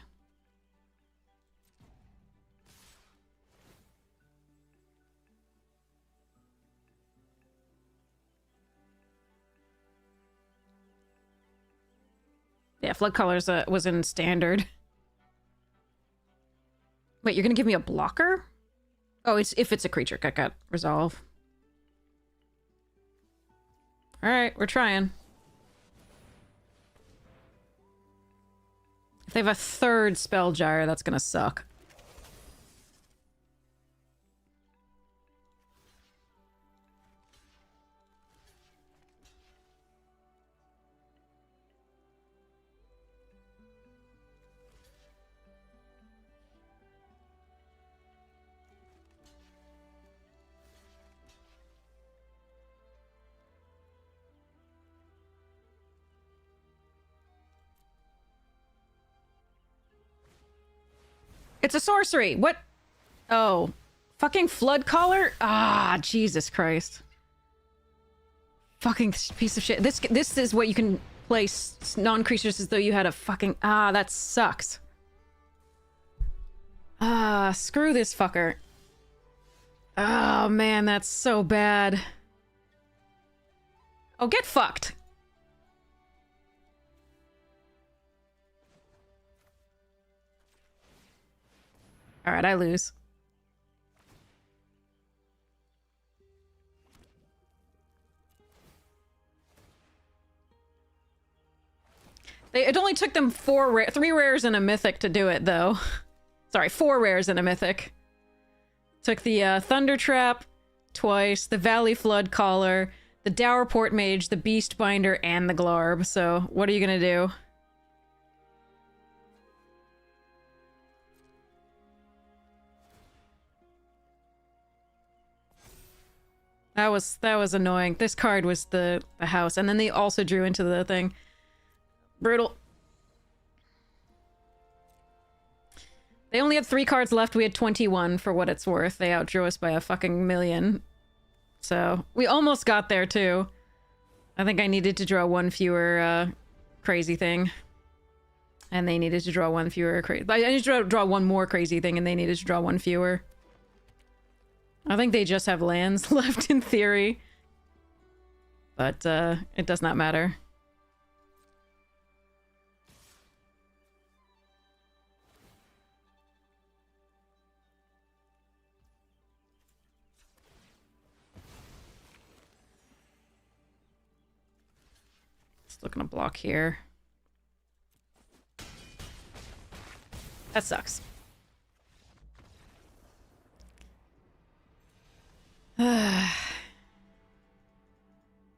Yeah, Flood Colors was in standard. Wait, you're gonna give me a blocker? Oh, it's if it's a creature. Got resolve. Alright, we're trying. If they have a third Spellgyre, that's gonna suck. It's a sorcery! What? Oh. Fucking Flood Caller? Ah, Jesus Christ. Fucking piece of shit. This is what you can play non-creatures as though you had a fucking... Ah, that sucks. Ah, screw this fucker. Oh, man, that's so bad. Oh, get fucked. Alright, I lose. It only took them 3 rares and a mythic to do it, though. Sorry, 4 rares and a mythic. Took the Thunder Trap twice, the Valley Flood Caller, the Dowerport Mage, the Beast Binder, and the Glarb. So, what are you gonna do? That was annoying. This card was the house, and then they also drew into the thing. Brutal. They only had 3 cards left. We had 21 for what it's worth. They outdrew us by a fucking million. So, we almost got there, too. I think I needed to draw 1 fewer, crazy thing. And they needed to draw 1 fewer crazy... I needed to draw 1 more crazy thing, and they needed to draw 1 fewer. I think they just have lands left, in theory. But, it does not matter. Still gonna block here. That sucks.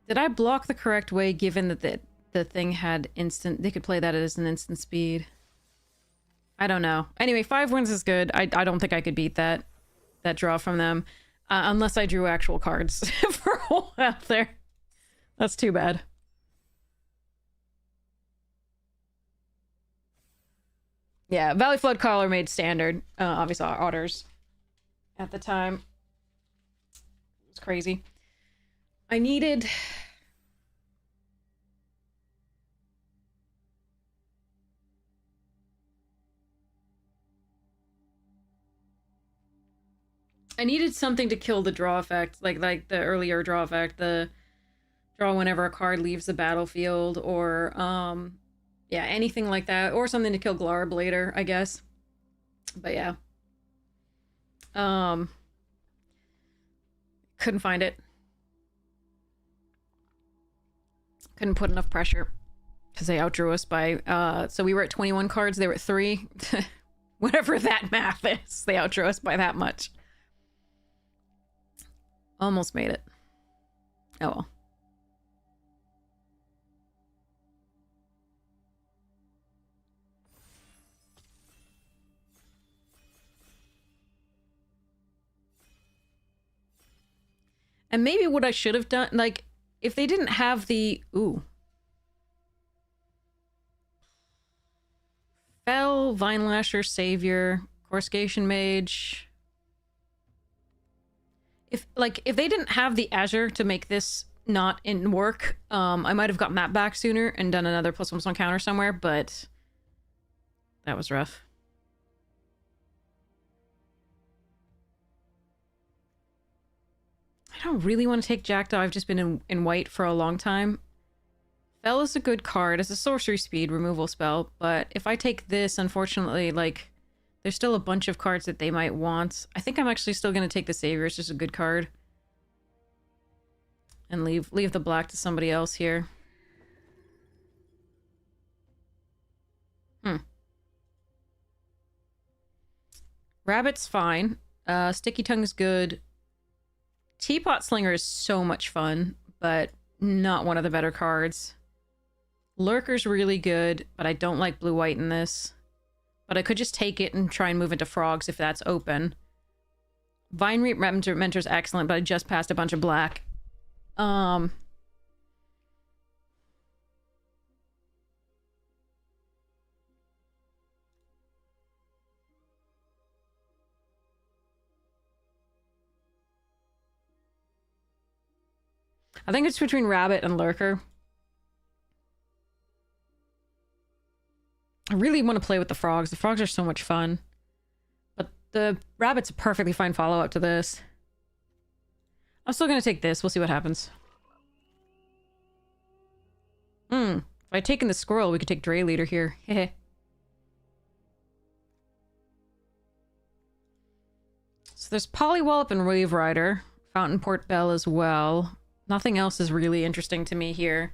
Did I block the correct way, given that the thing had instant... They could play that as an instant speed. I don't know. Anyway, 5 wins is good. I don't think I could beat that draw from them. Unless I drew actual cards for a while out there. That's too bad. Yeah, Valley Flood Caller made standard. Obviously, otters at the time. It was crazy. I needed... I needed something to kill the draw effect, like the earlier draw effect, the draw whenever a card leaves the battlefield, or yeah, anything like that, or something to kill Glarb later, I guess. But yeah. Couldn't find it. Couldn't put enough pressure because they outdrew us by so we were at 21 cards, they were at 3. Whatever that math is, they outdrew us by that much. Almost made it. Oh well. And maybe what I should have done, like, if they didn't have the... Ooh. Fel, Vinelasher, Savior, Coruscation Mage. If they didn't have the Azure to make this not in work, I might have gotten that back sooner and done another +1/+1 counter somewhere, but that was rough. I don't really want to take Jackdaw. I've just been in white for a long time. Fel is a good card. It's a sorcery speed removal spell, but if I take this, unfortunately, like, there's still a bunch of cards that they might want. I think I'm actually still going to take the Savior. It's just a good card. And leave the black to somebody else here. Rabbit's fine. Sticky Tongue's good. Teapot Slinger is so much fun, but not one of the better cards. Lurker's really good, but I don't like blue-white in this. But I could just take it and try and move into Frogs if that's open. Vinereap Mentor's excellent, but I just passed a bunch of black. I think it's between Rabbit and Lurker. I really want to play with the Frogs. The Frogs are so much fun. But the Rabbit's a perfectly fine follow-up to this. I'm still going to take this. We'll see what happens. If I'd taken the Squirrel, we could take Dray Leader here. Hehe. So there's Polywallop and Wave Rider. Fountain Port Bell as well. Nothing else is really interesting to me here.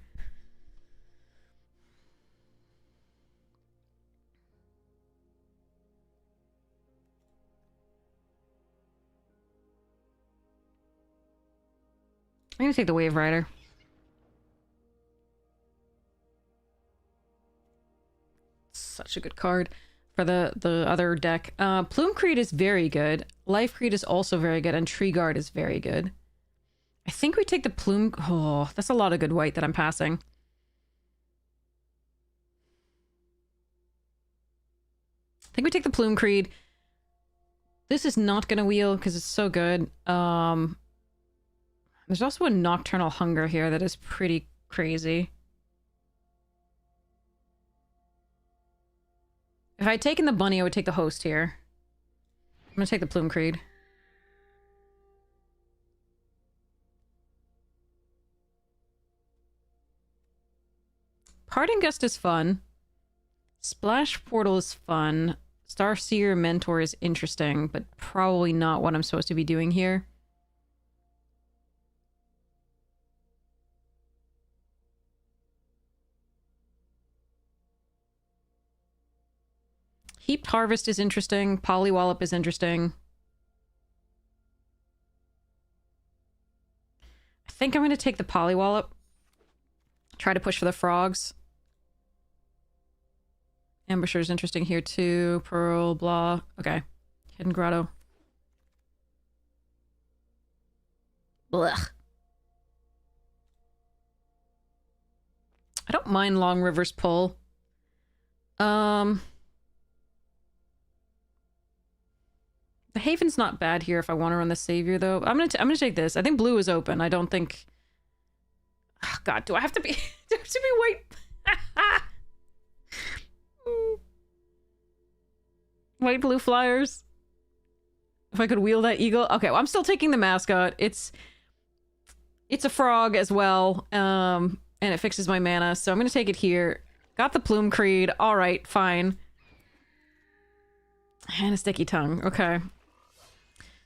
I'm gonna take the Wave Rider. Such a good card for the other deck. Plume Creed is very good. Life Creed is also very good, and Tree Guard is very good. I think we take the Plume... Oh, that's a lot of good white that I'm passing. I think we take the Plume Creed. This is not gonna wheel because it's so good. There's also a Nocturnal Hunger here that is pretty crazy. If I had taken the bunny, I would take the host here. I'm gonna take the Plume Creed. Parting Gust is fun. Splash Portal is fun. Starseer Mentor is interesting, but probably not what I'm supposed to be doing here. Heaped Harvest is interesting. Polywallop is interesting. I think I'm going to take the Polywallop. Try to push for the Frogs. Ambusher is interesting here too. Pearl, blah. Okay. Hidden Grotto. Blech. I don't mind Long River's pull. The Haven's not bad here if I want to run the Savior, though. I'm gonna take this. I think blue is open. I don't think... Oh, God, do I have to be... do I have to be white? White blue flyers. If I could wheel that eagle. Okay, well, I'm still taking the mascot. It's a frog as well. And it fixes my mana, so I'm gonna take it here. Got the Plume Creed. All right, fine. And a Sticky Tongue. Okay.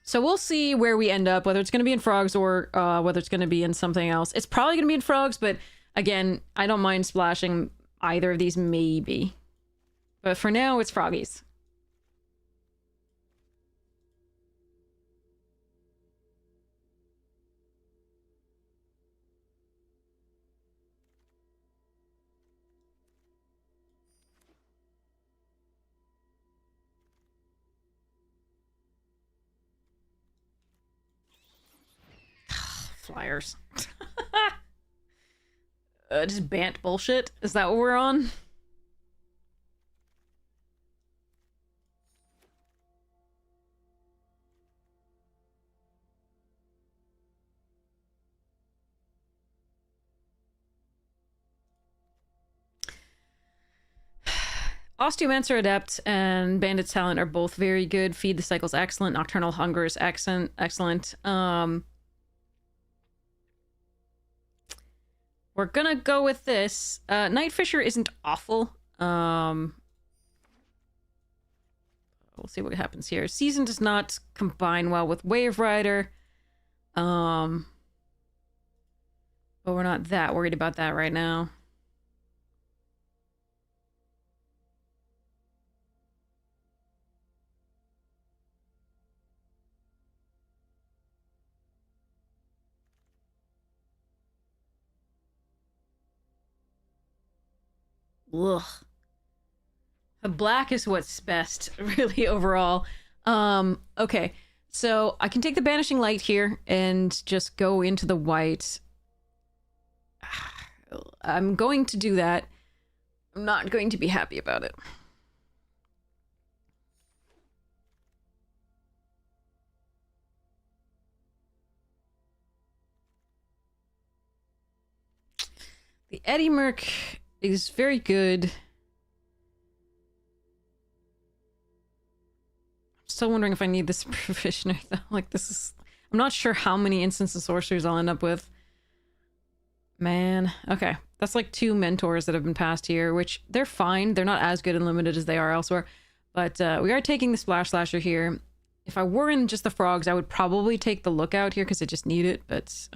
So we'll see where we end up, whether it's going to be in frogs or whether it's going to be in something else. It's probably going to be in frogs, but again, I don't mind splashing either of these, maybe. But for now, it's froggies. Flyers. Just Bant bullshit? Is that what we're on? Osteomancer Adept and Bandit's Talent are both very good. Feed the Cycle's excellent. Nocturnal Hunger is excellent. We're gonna go with this. Night Fisher isn't awful. We'll see what happens here. Season does not combine well with Wave Rider. But we're not that worried about that right now. Ugh. The black is what's best, really, overall. Okay. So I can take the Banishing Light here and just go into the white. I'm going to do that. I'm not going to be happy about it. The Eddy Merc is very good. I'm still wondering if I need this Provisioner, though. Like, this is... I'm not sure how many instants of sorcerers I'll end up with. Man. Okay. That's like 2 mentors that have been passed here, which they're fine. They're not as good and limited as they are elsewhere. But we are taking the Splash Slasher here. If I were in just the frogs, I would probably take the Lookout here because I just need it. But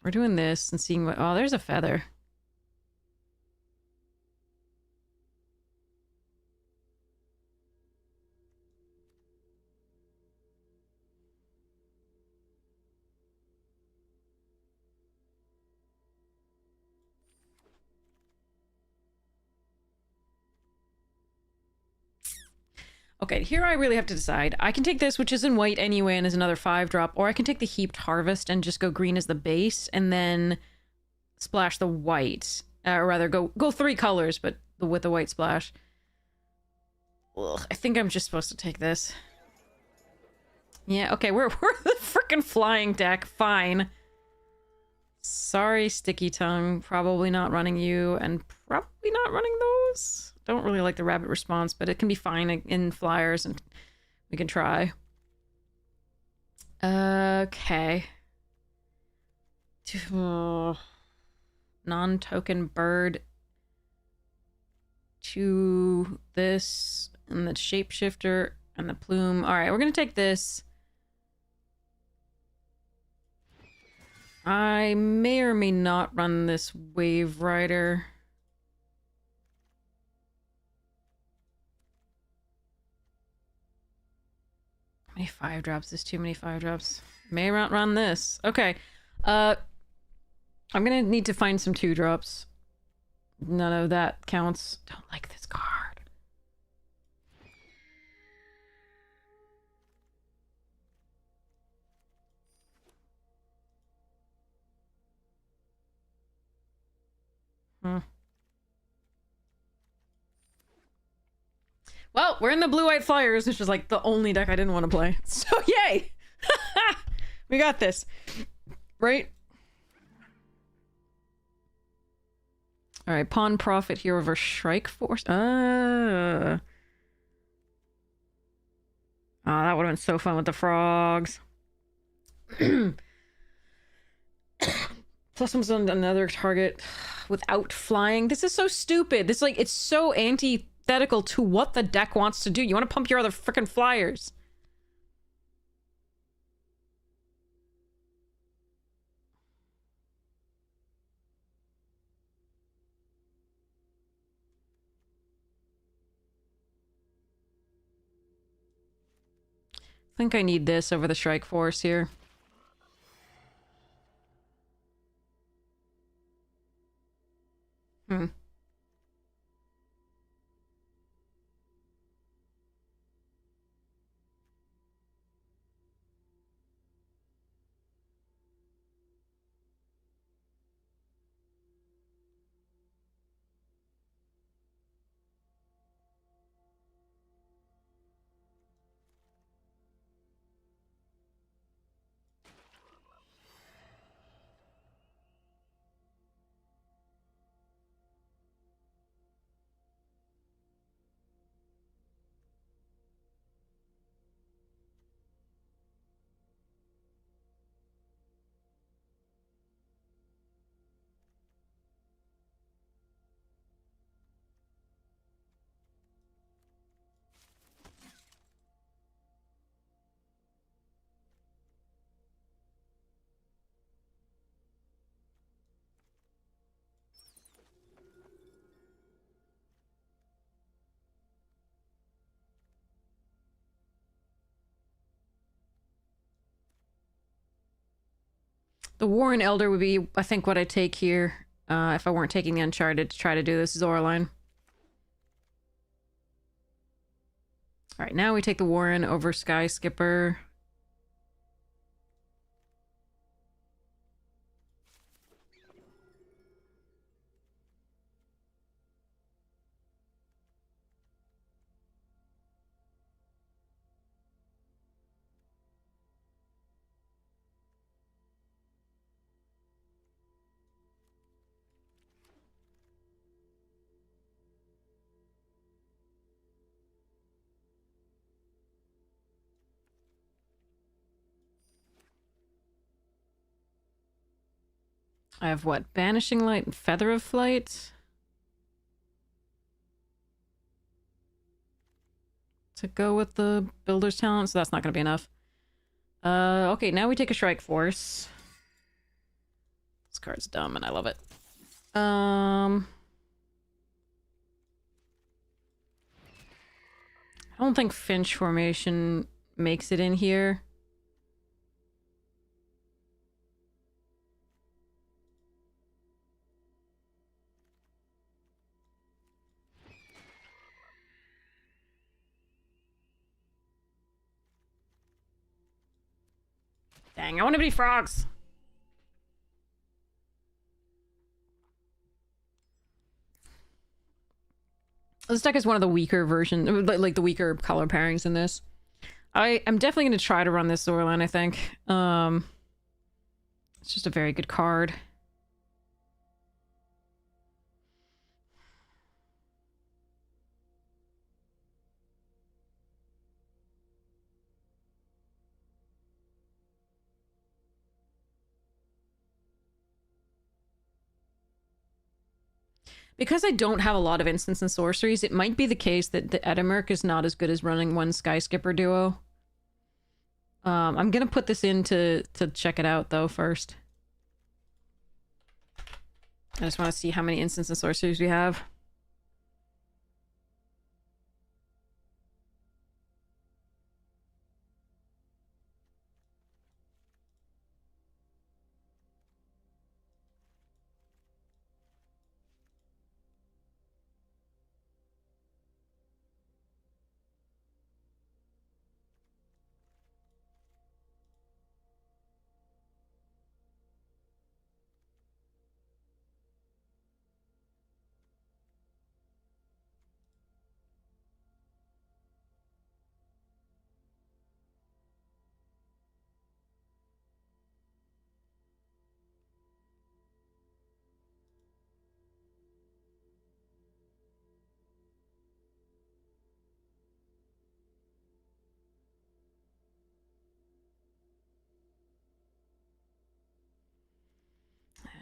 we're doing this and seeing what... Oh, there's a feather. Okay, here I really have to decide. I can take this, which is in white anyway, and is another 5-drop, or I can take the Heaped Harvest and just go green as the base, and then splash the white. Or rather, go 3 colors, but with the white splash. Ugh, I think I'm just supposed to take this. Yeah, okay, we're the frickin' flying deck. Fine. Sorry, Sticky Tongue. Probably not running you, and probably not running those. Don't really like the rabbit response, but it can be fine in flyers, and we can try. Okay. Non-token bird to this, and the shapeshifter, and the plume. All right, we're gonna take this. I may or may not run this Wave Rider. How many 5-drops? There's too many 5-drops. May not run this. Okay. I'm gonna need to find some 2-drops. None of that counts. Don't like this card. Well, we're in the blue-white flyers, which is like the only deck I didn't want to play. So yay! We got this. Right? Alright, Pawn Profit Hero versus Shrike Force. Oh, that would have been so fun with the frogs. Plus one's on another target without flying. This is so stupid. This, like, it's so antithetical to what the deck wants to do. You want to pump your other freaking flyers. I think I need this over the Strike Force here. Hmm. The Warren Elder would be, I think, what I take here. If I weren't taking the Uncharted to try to do this Zora line. Alright, now we take the Warren over Sky Skipper. I have what? Banishing Light and Feather of Flight? To go with the Builder's Talent, so that's not going to be enough. Okay, now we take a Strike Force. This card's dumb and I love it. I don't think Finch Formation makes it in here. Dang, I want to be frogs. This deck is one of the weaker versions, like the weaker color pairings in this. I am definitely going to try to run this Zorlan, I think. It's just a very good card. Because I don't have a lot of instants and sorceries, it might be the case that the Edinburgh is not as good as running one Sky Skipper duo. I'm gonna put this in to check it out, though, first. I just want to see how many instants and sorceries we have.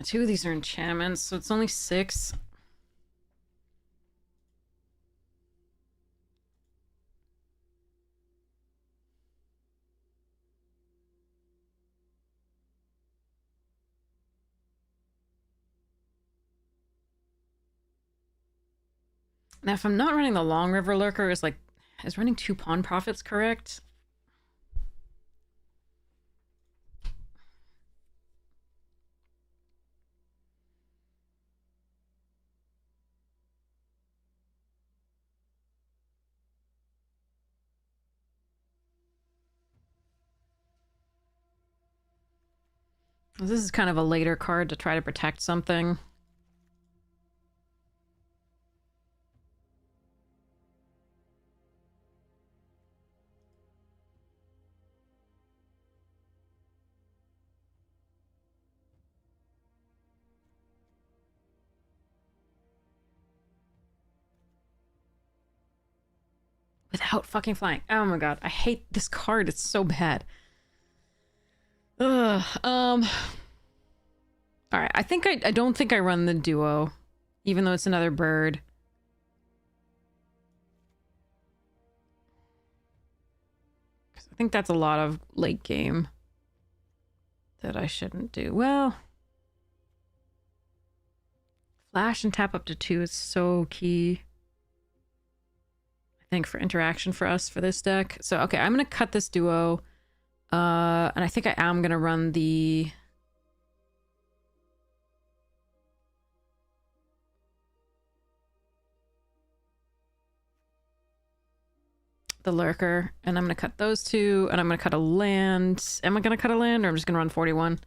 2 of these are enchantments, so it's only 6. Now, if I'm not running the Long River Lurker, is running 2 Pawn Prophets correct? This is kind of a later card to try to protect something. Without fucking flying. Oh my god, I hate this card. It's so bad. Ugh. Alright, I don't think I run the duo. Even though it's another bird. I think that's a lot of late game that I shouldn't do. Well, flash and tap up to 2 is so key. I think for interaction for us for this deck. So, okay, I'm going to cut this duo. And I think I am going to run the Lurker, and I'm going to cut those 2, and I'm going to cut a land. Am I going to cut a land, or I'm just going to run 41?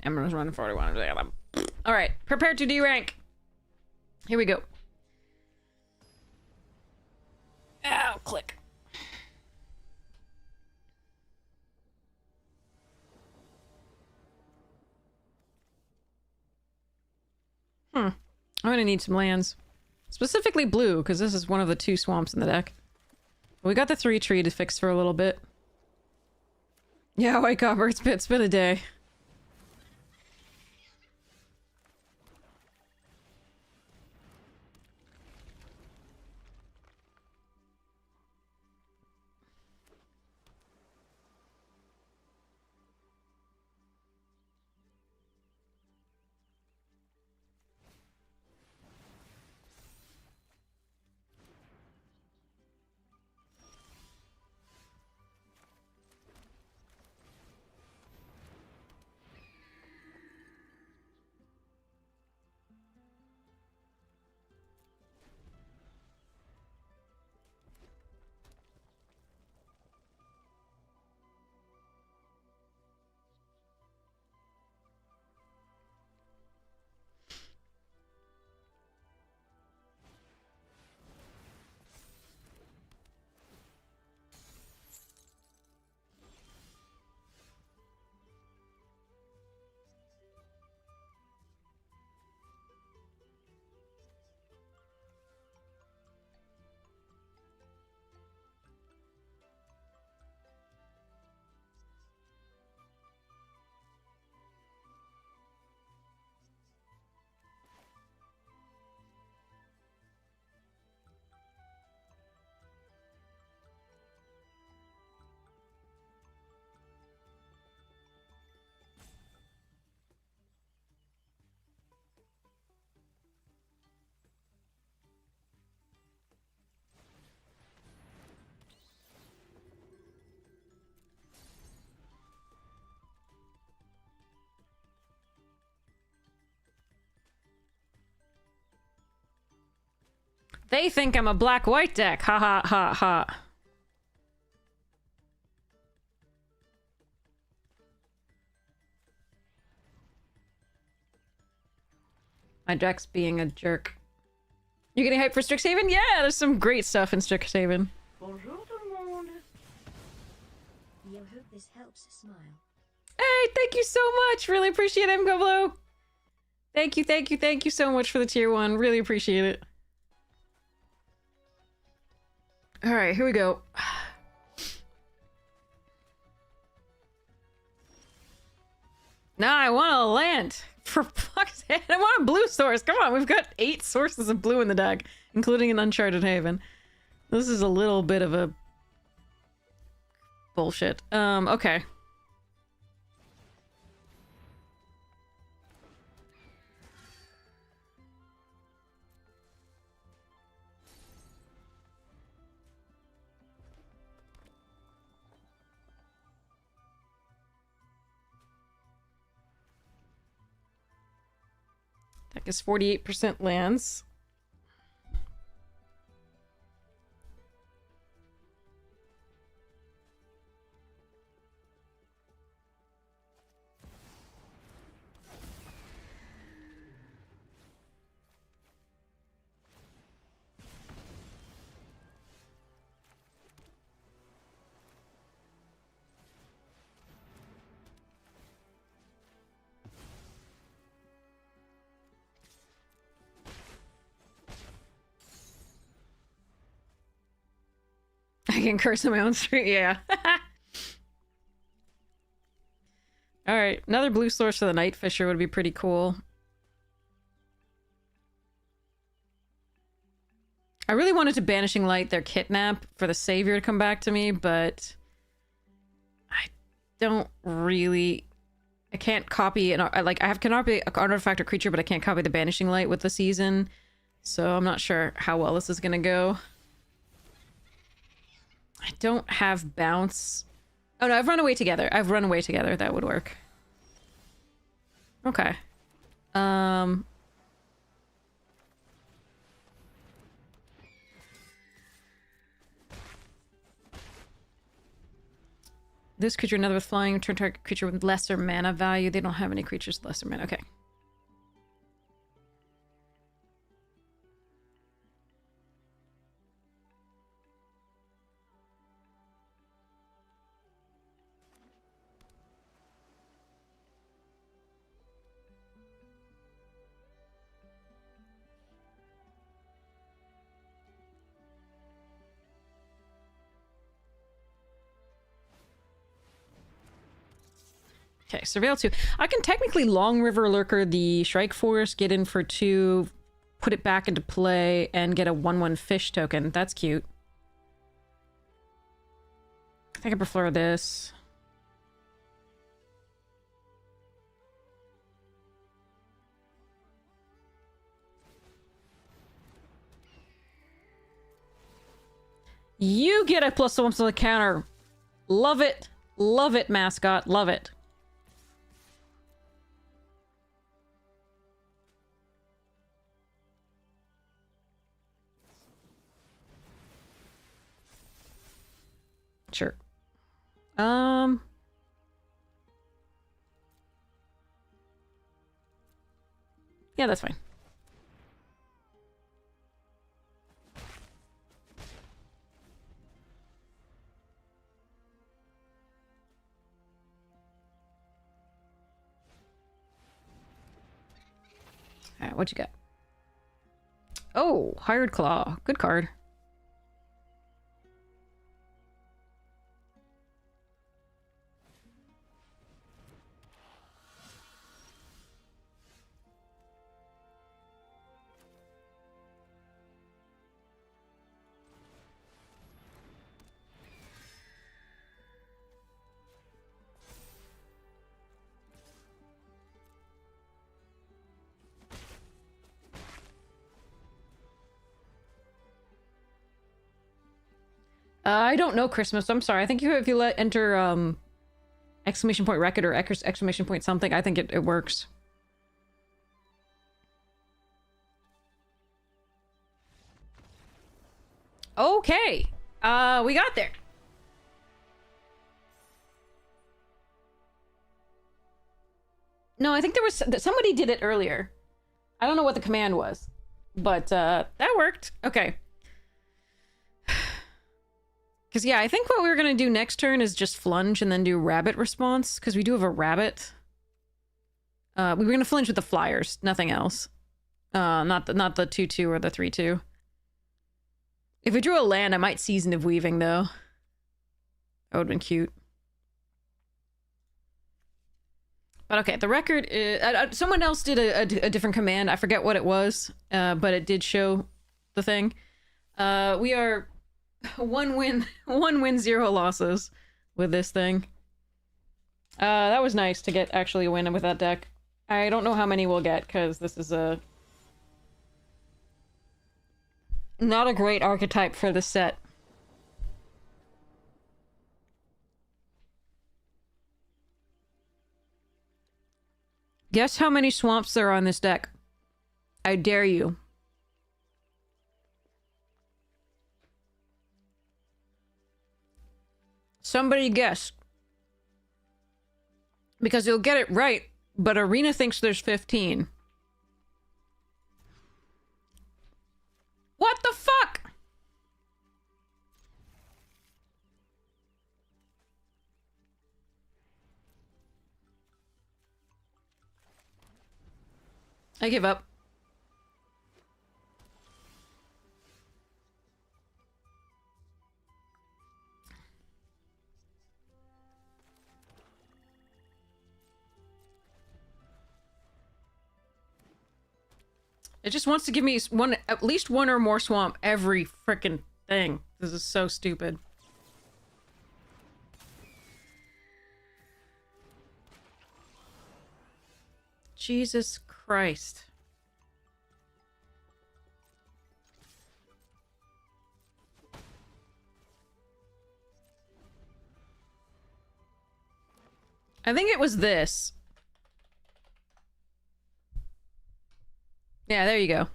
I'm going to run 41. All right, prepare to D-rank. Here we go. Ow, click. I'm gonna need some lands. Specifically blue, because this is one of the 2 swamps in the deck. We got the 3 tree to fix for a little bit. Yeah, White Copper, it's been a day. They think I'm a black-white deck. Ha ha ha ha. My deck's being a jerk. You getting hyped for Strixhaven? Yeah, there's some great stuff in Strixhaven. Bonjour tout le monde. Yo, hope this helps. Smile. Hey, thank you so much. Really appreciate it, Mgoblo. Thank you so much for the tier 1. Really appreciate it. All right, here we go. Now I want to land. For fuck's sake, I want a blue source. Come on, we've got 8 sources of blue in the deck, including an Uncharted Haven. This is a little bit of a bullshit. Okay. Deck is 48% lands. I can curse on my own street, yeah. Alright, another blue source for the Night Fisher would be pretty cool. I really wanted to Banishing Light their Kidnap for the Savior to come back to me, but I don't really... I can't copy an... I can copy an artifact or creature, but I can't copy the Banishing Light with the season. So I'm not sure how well this is gonna go. I don't have bounce. Oh no, I've run away together. That would work. Okay. This creature, another with flying, return target creature with lesser mana value. They don't have any creatures with lesser mana. Okay. Okay, Surveil 2. I can technically Long River Lurker the Shrike Force, get in for 2, put it back into play, and get a 1/1 fish token. That's cute. I think I prefer this. You get a +1 to the counter. Love it. Love it, mascot. Love it. Sure. Yeah, that's fine. Alright, what you got? Oh, Hired Claw. Good card. I don't know Christmas. I'm sorry. I think if you let enter exclamation point record or exclamation point something, I think it works. Okay. We got there. No, I think there was somebody did it earlier. I don't know what the command was. But that worked. Okay. Because, yeah, I think what we were going to do next turn is just flunge and then do rabbit response. Because we do have a rabbit. We were going to flinch with the flyers. Nothing else. Not the 2-2 or the 3-2. If we drew a land, I might Season of Weaving, though. That would have been cute. But okay, the record is... someone else did a different command. I forget what it was. But it did show the thing. We are... 1 win, 0 losses with this thing. That was nice to get actually a win with that deck. I don't know how many we'll get, because this is not a great archetype for the set. Guess how many swamps there are on this deck? I dare you. Somebody guess. Because you'll get it right, but Arena thinks there's 15. What the fuck? I give up. It just wants to give me at least one or more swamp every frickin' thing. This is so stupid. Jesus Christ. I think it was this. Yeah, there you go.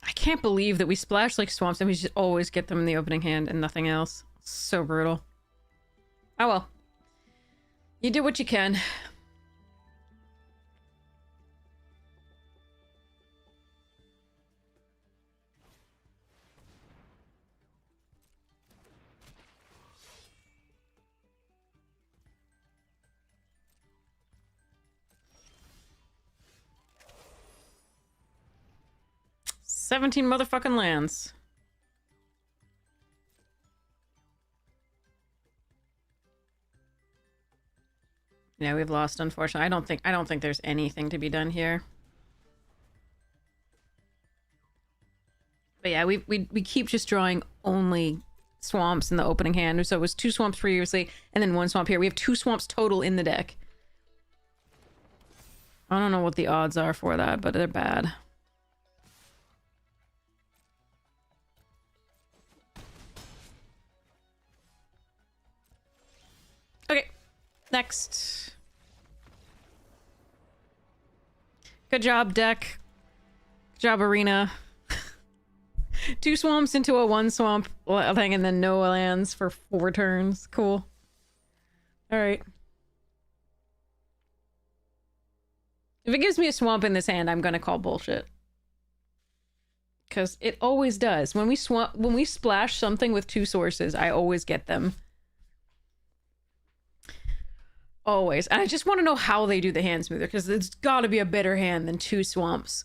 I can't believe that we splash like swamps and we just always get them in the opening hand and nothing else. So brutal. Oh well. You do what you can. $17 motherfucking lands. Yeah, we've lost, unfortunately. I don't think there's anything to be done here. But yeah, we keep just drawing only swamps in the opening hand. So it was 2 swamps previously, and then 1 swamp here. We have 2 swamps total in the deck. I don't know what the odds are for that, but they're bad. Okay, next. Good job, deck. Good job, Arena. 2 swamps into a 1 swamp thing, and then no lands for 4 turns. Cool. Alright. If it gives me a swamp in this hand, I'm gonna call bullshit. Because it always does. When we splash something with 2 sources, I always get them. Always. And I just want to know how they do the hand smoother, because it's got to be a better hand than 2 swamps.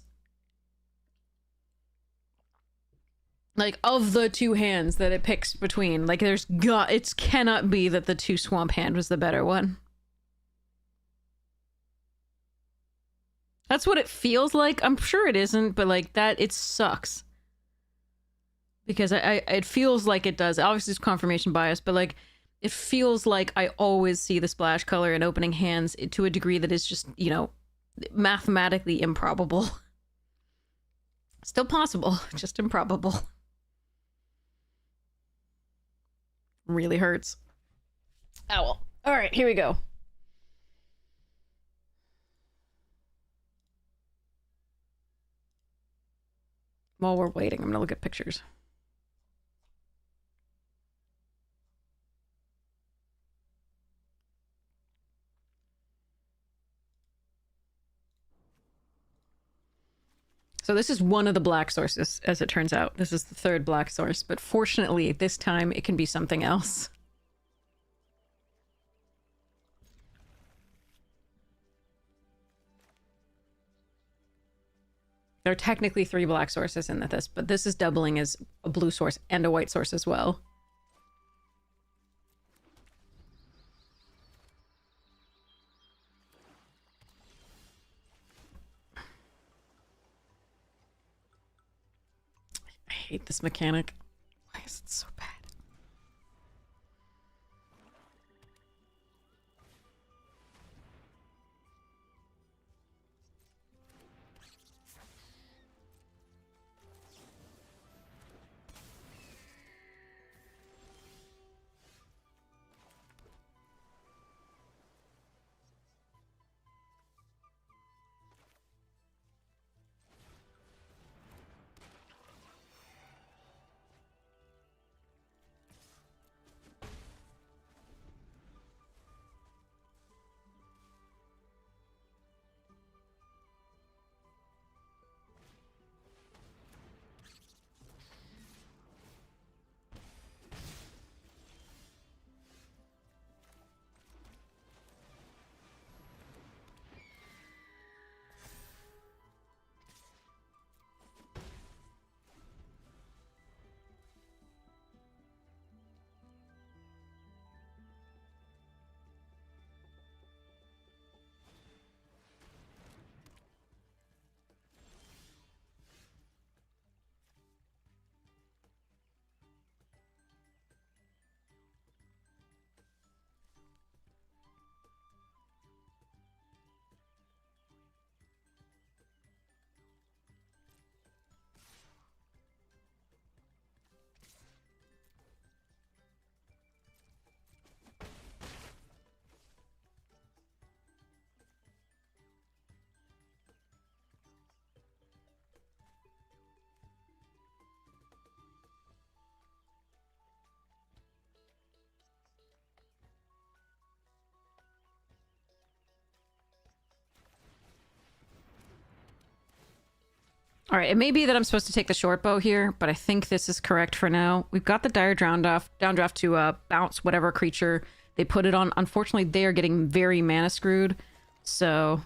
Like, of the 2 hands that it picks between, like, it cannot be that the 2 swamp hand was the better one. That's what it feels like. I'm sure it isn't, but like that, it sucks. Because it feels like it does. Obviously, it's confirmation bias, but like, it feels like I always see the splash color in opening hands to a degree that is just, you know, mathematically improbable. Still possible, just improbable. Really hurts. Oh well. Alright, here we go. While we're waiting, I'm gonna look at pictures. So this is one of the black sources, as it turns out. This is the third black source, but fortunately, this time it can be something else. There are technically 3 black sources in this, but this is doubling as a blue source and a white source as well. I hate this mechanic. Why is it so bad? All right, it may be that I'm supposed to take the short bow here, but I think this is correct for now. We've got the dire downdraft to bounce whatever creature they put it on. Unfortunately, they are getting very mana screwed, so...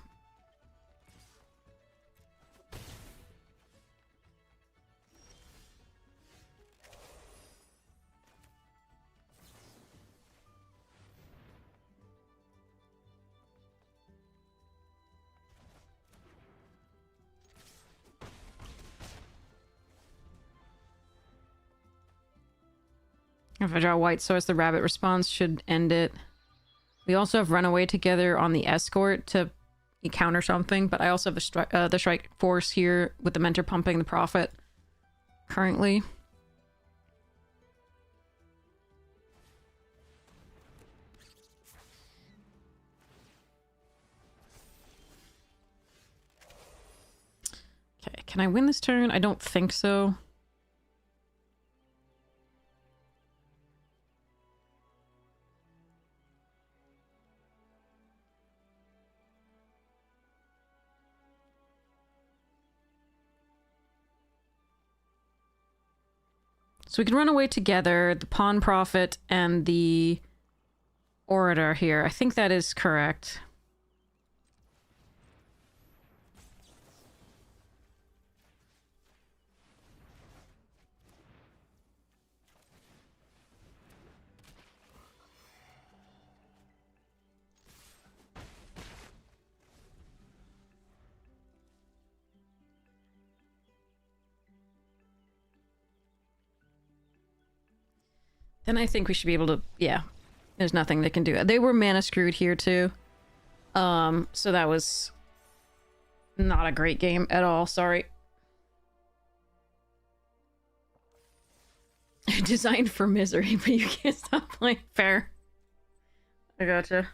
If I draw white source, the rabbit response should end it. We also have Runaway Together on the escort to counter something, but I also have the strike force here with the mentor pumping the prophet currently. Okay, can I win this turn? I don't think so. So we can run away together, the Pawn Prophet and the Orator here. I think that is correct. Then I think we should be able to... Yeah. There's nothing they can do. They were mana screwed here, too. So that was... not a great game at all. Sorry. Designed for misery, but you can't stop playing. Fair. I gotcha.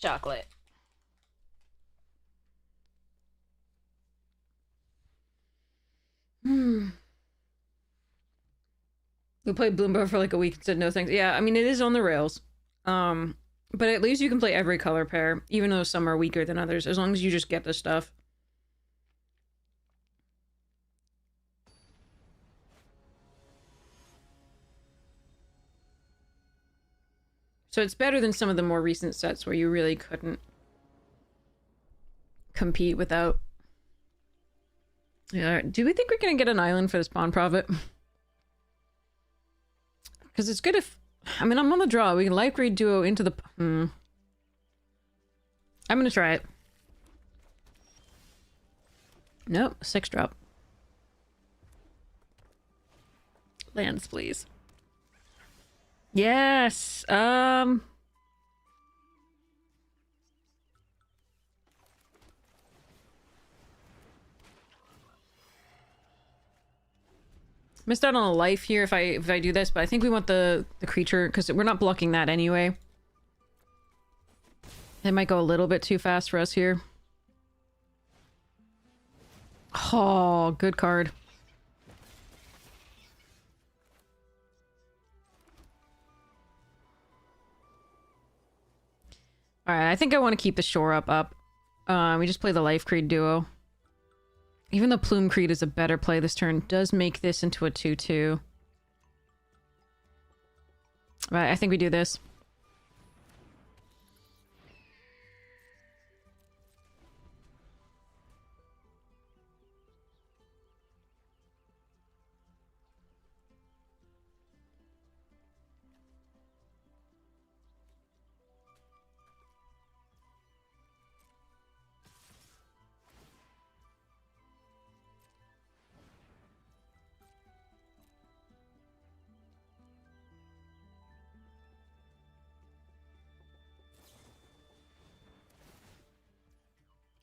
Chocolate. We played Bloomberg for like a week and said no thanks. Yeah, I mean, it is on the rails. But at least you can play every color pair, even though some are weaker than others, as long as you just get the stuff. So it's better than some of the more recent sets where you really couldn't compete without. Yeah, do we think we're gonna get an island for the spawn profit? Because it's good if... I mean, I'm on the draw. We can life grade duo into the... I'm gonna try it. Nope, 6 drop. Lands, please. Yes. Missed out on a life here if I do this, but I think we want the creature because we're not blocking that anyway. It might go a little bit too fast for us here. Oh, good card. Alright, I think I want to keep the shore up. We just play the Life Creed duo. Even though Plume Creed is a better play this turn, does make this into a 2-2. Right, I think we do this.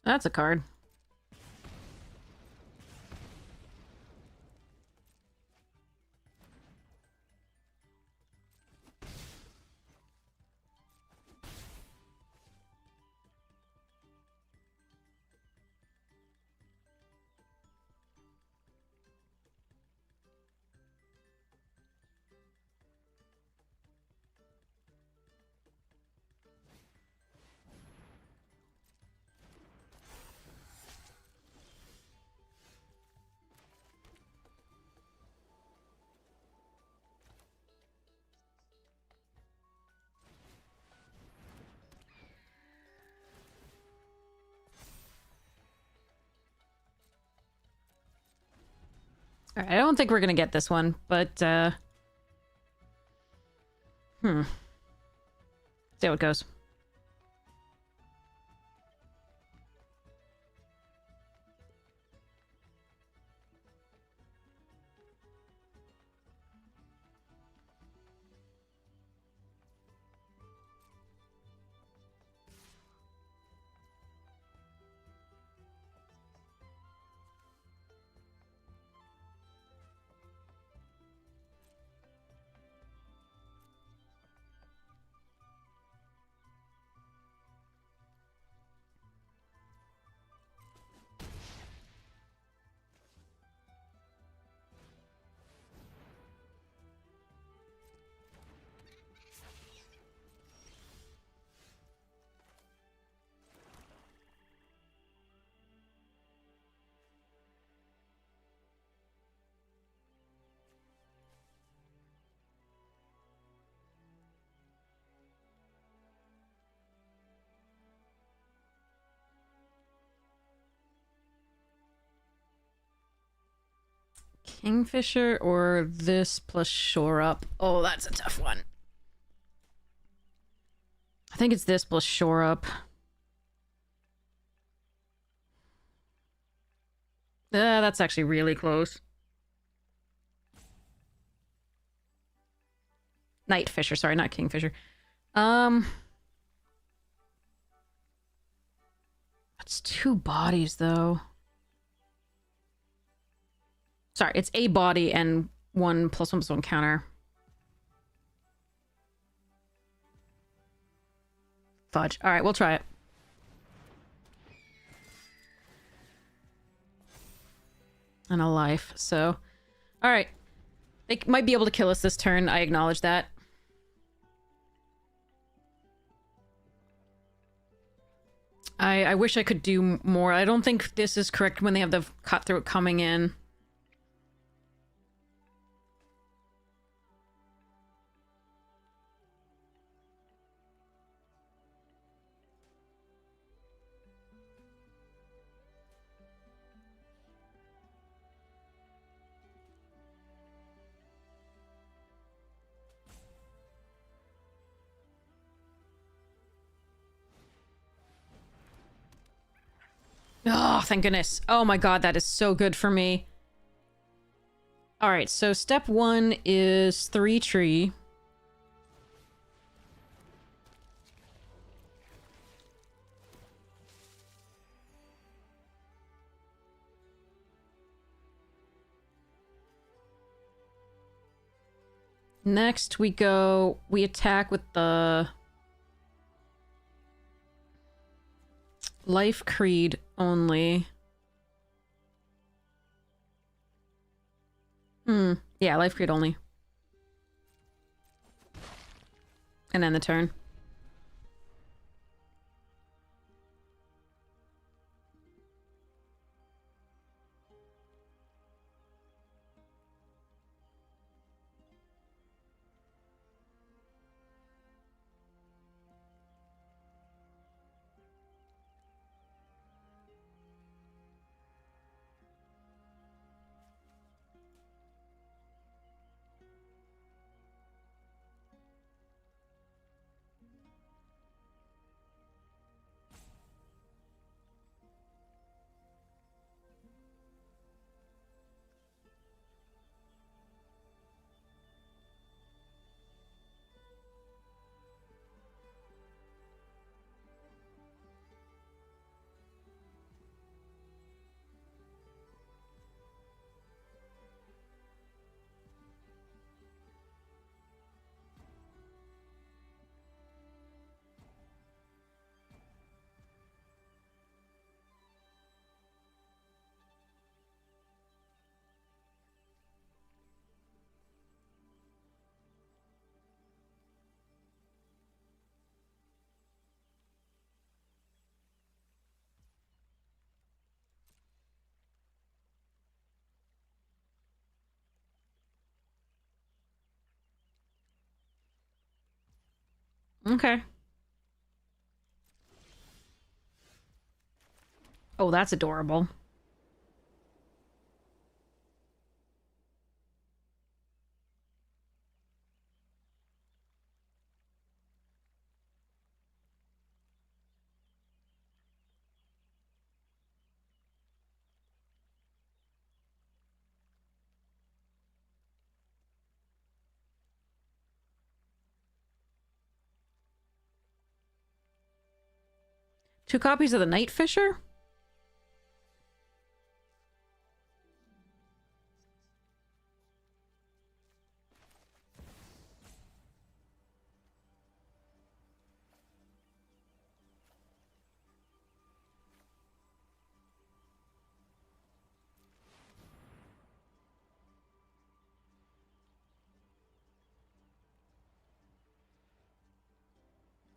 That's a card. Alright, I don't think we're gonna get this one, but, See how it goes. Kingfisher or this plus shore up? Oh, that's a tough one. I think it's this plus shore up. That's actually really close. Nightfisher, sorry, not Kingfisher. That's 2 bodies, though. Sorry, it's a body and 1+1/+1 counter. Fudge. Alright, we'll try it. And a life, so... Alright. They might be able to kill us this turn, I acknowledge that. I wish I could do more. I don't think this is correct when they have the cutthroat coming in. Oh, thank goodness. Oh my god, that is so good for me. Alright, so step 1 is 3 tree. Next we attack with the Life Creed only. Yeah, Life Creed only. And then the turn. Okay. Oh, that's adorable. Two copies of the Night Fisher?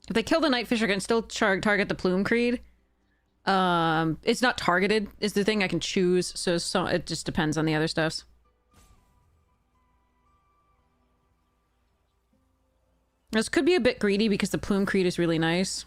If they kill the Night Fisher, I can still target the Plume Creed. It's not targeted, is the thing. I can choose, so it just depends on the other stuffs. This could be a bit greedy because the Plume Creed is really nice.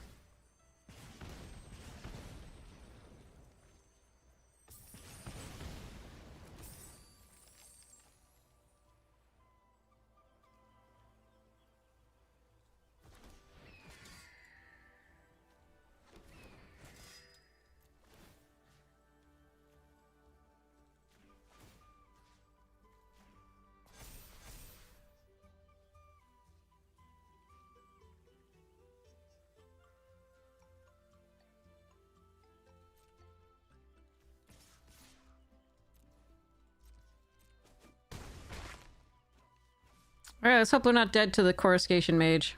Alright, let's hope they're not dead to the Coruscation Mage.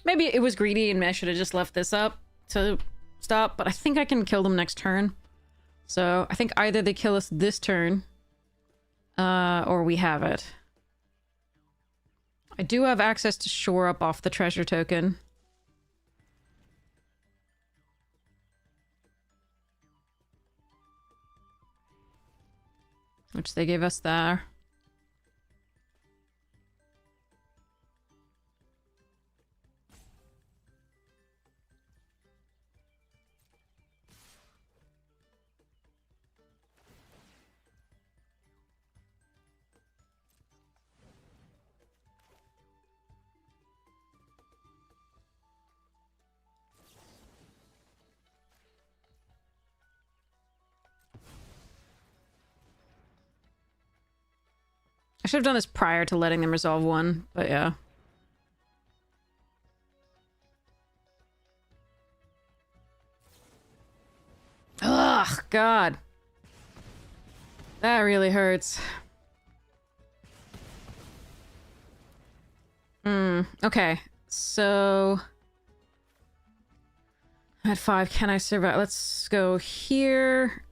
Maybe it was greedy and I should have just left this up to stop, but I think I can kill them next turn. So I think either they kill us this turn, or we have it. I do have access to shore up off the treasure token. which they gave us there. I should have done this prior to letting them resolve one, but yeah. Ugh, God. That really hurts. Okay. So... At 5, can I survive? Let's go here.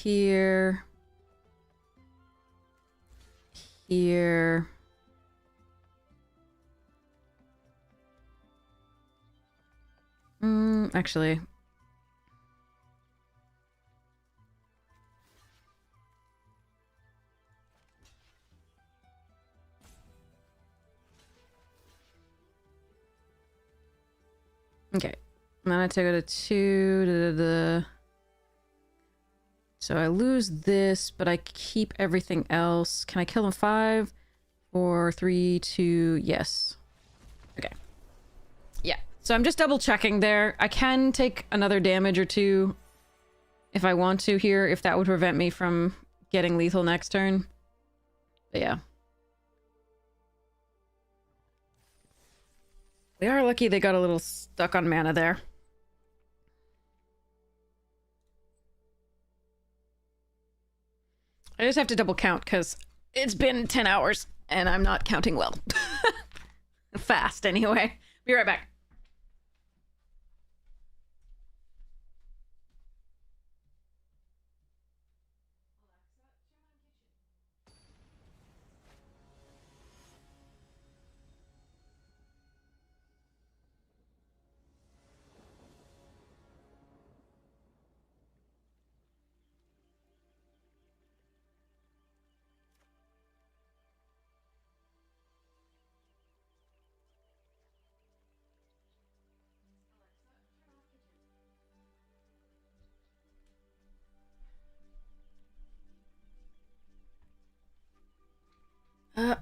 Here. Here. Actually. Okay. And then I take it to 2. So I lose this, but I keep everything else. Can I kill him? 5, 4, 3, 2, yes. Okay. Yeah. So I'm just double checking there. I can take another damage or 2 if I want to here, if that would prevent me from getting lethal next turn. But yeah. We are lucky they got a little stuck on mana there. I just have to double count because it's been 10 hours and I'm not counting well. Fast, anyway. Be right back.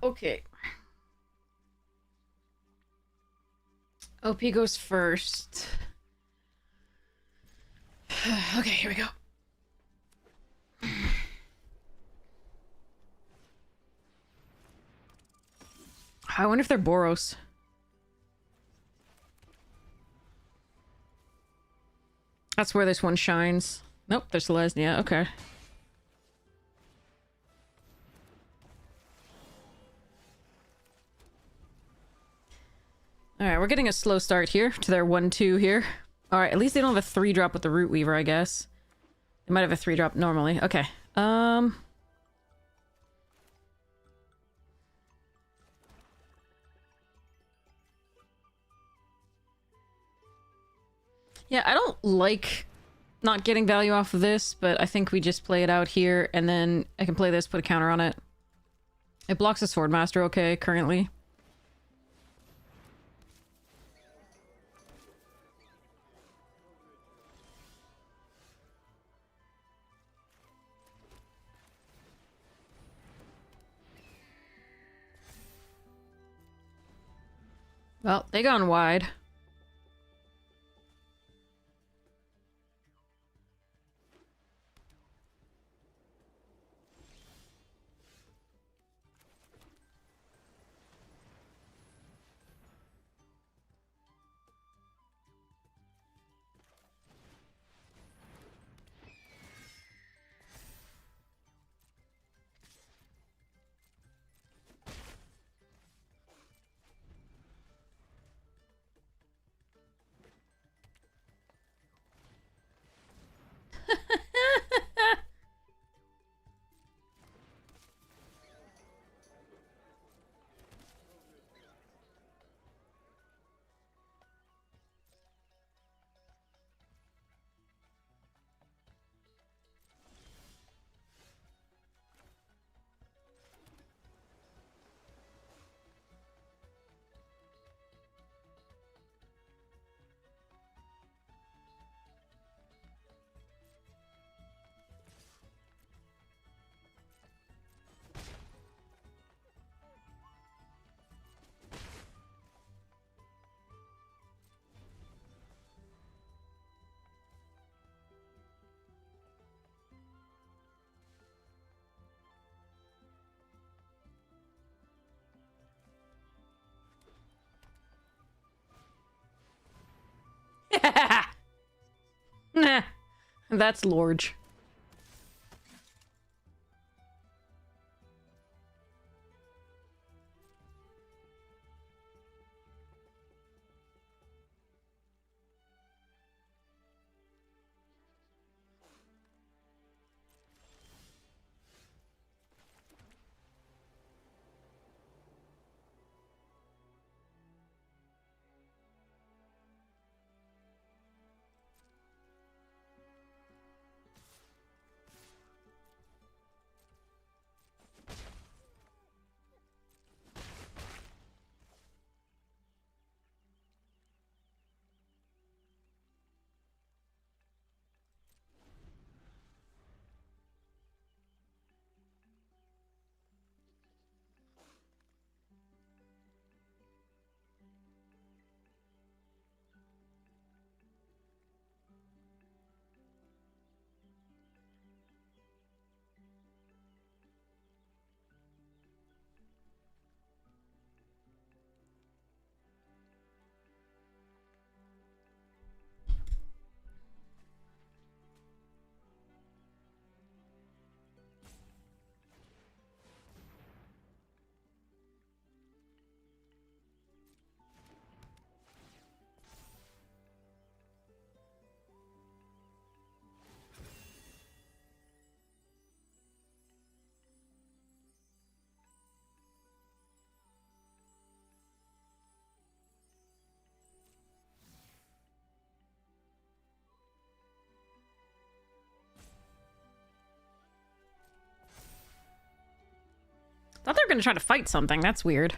Okay. OP goes first. Okay, here we go. I wonder if they're Boros. That's where this one shines. Nope, there's Selesnya. Okay. Alright, we're getting a slow start here to their 1-2 here. Alright, at least they don't have a 3-drop with the Root Weaver, I guess. They might have a 3-drop normally. Okay. Yeah, I don't like not getting value off of this, but I think we just play it out here, and then I can play this, put a counter on it. It blocks the Swordmaster okay, currently. Well, they gone wide. Nah, that's Lorge. Thought they were gonna try to fight something. That's weird.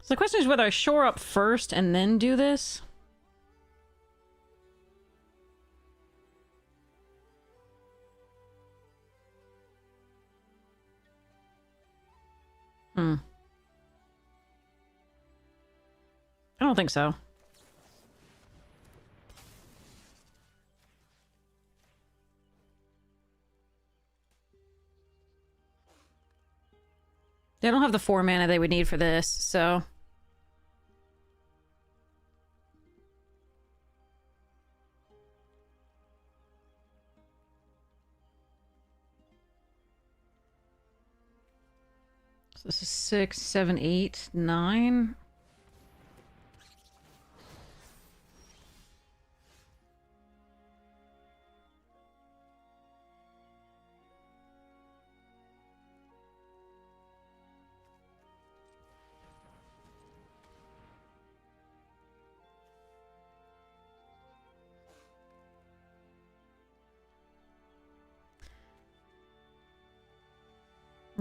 So the question is whether I shore up first and then do this. I don't think so. They don't have the 4 mana they would need for this, so... So this is 6, 7, 8, 9...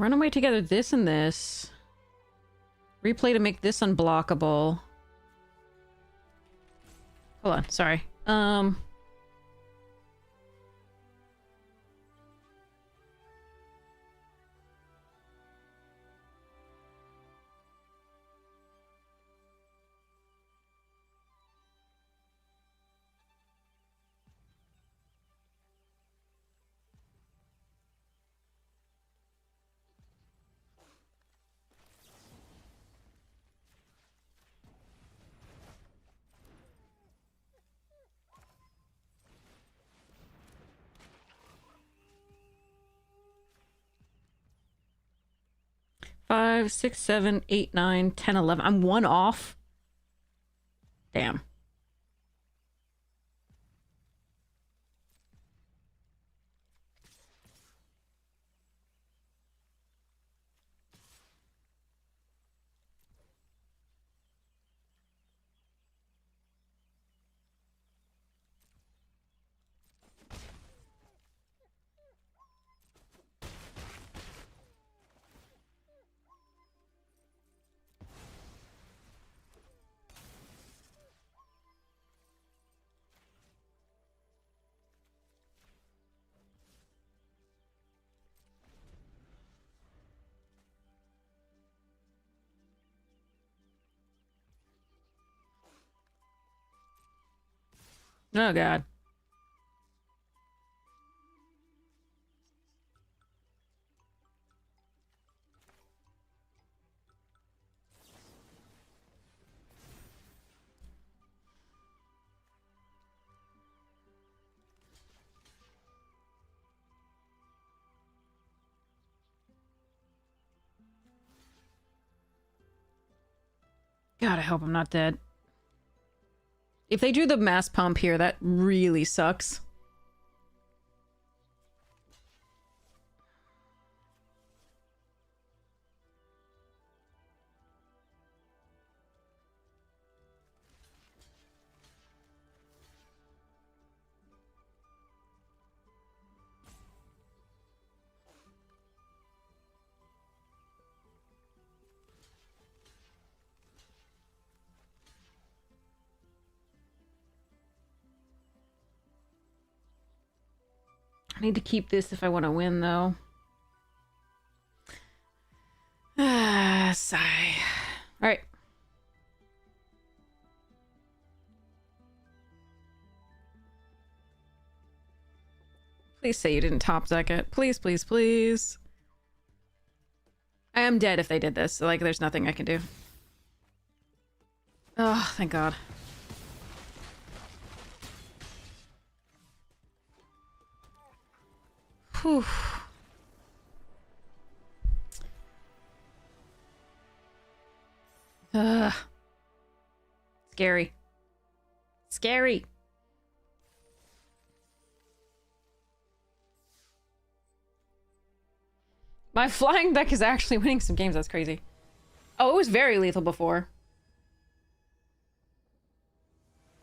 Run away together this and this. Replay to make this unblockable. Hold on, sorry. Five, 6, 7, 8, 9, 10, 11. I'm 1 off. Damn. Oh god. God, I hope I'm not dead. If they do the mass pump here, that really sucks. I need to keep this if I want to win, though. Ah, sigh. All right. Please say you didn't top deck it. Please, please, please. I am dead if they did this. Like, there's nothing I can do. Oh, thank God. Whew. Ugh. Scary. Scary. My flying deck is actually winning some games. That's crazy. Oh, it was very lethal before.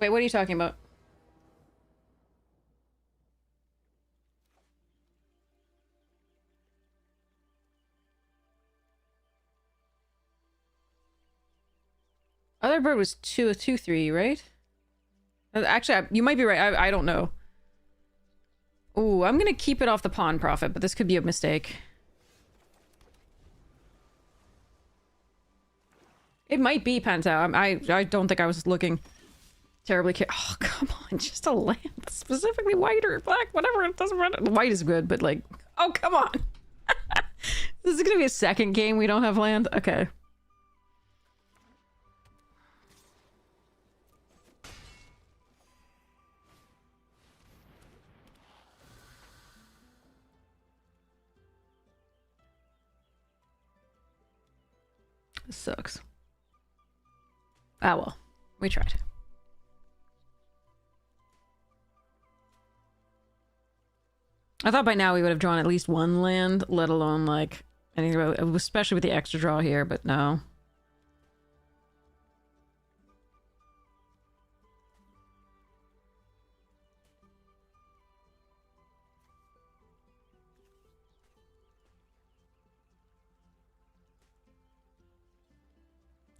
Wait, what are you talking about? Other bird was 2-3, right? Actually, you might be right. I don't know. Ooh, I'm gonna keep it off the pawn profit, but this could be a mistake. It might be Pantau. I don't think I was looking terribly Oh, come on. Just a land. Specifically white or black, whatever. It doesn't matter. The white is good, but like... Oh, come on. This is gonna be a second game we don't have land? Okay. This sucks. Ah, well. We tried. I thought by now we would have drawn at least one land, let alone, like, anything about, especially with the extra draw here, but no.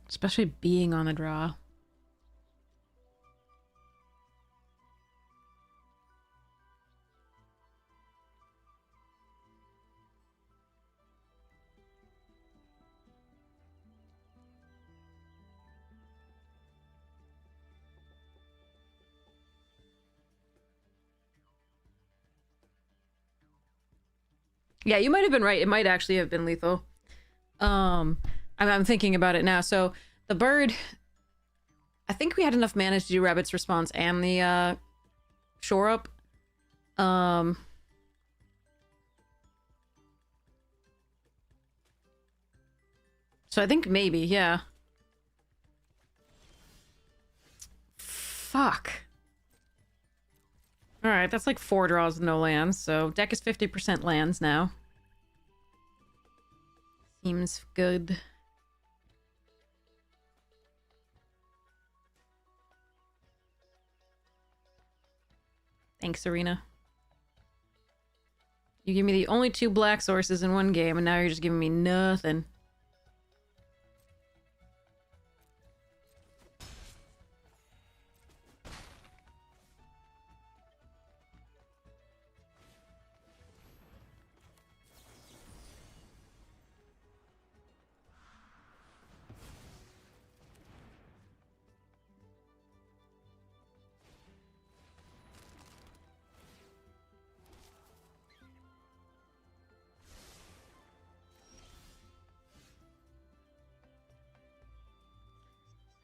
Especially being on the draw. Yeah, you might have been right. It might actually have been lethal. I'm thinking about it now. So the bird, I think we had enough mana to do Rabbit's Response and the shore up. So I think maybe, yeah. Fuck. Alright, that's like 4 draws with no lands, so deck is 50% lands now. Seems good. Thanks, Arena. You give me the only 2 black sources in one game, and now you're just giving me nothing.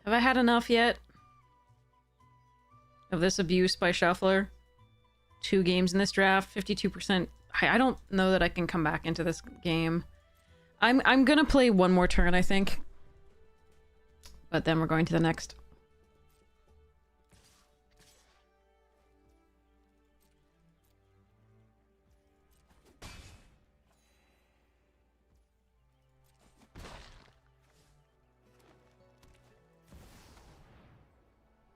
Have I had enough yet of this abuse by Shuffler? 2 games in this draft, 52%. I don't know that I can come back into this game. I'm gonna play one more turn, I think. But then we're going to the next.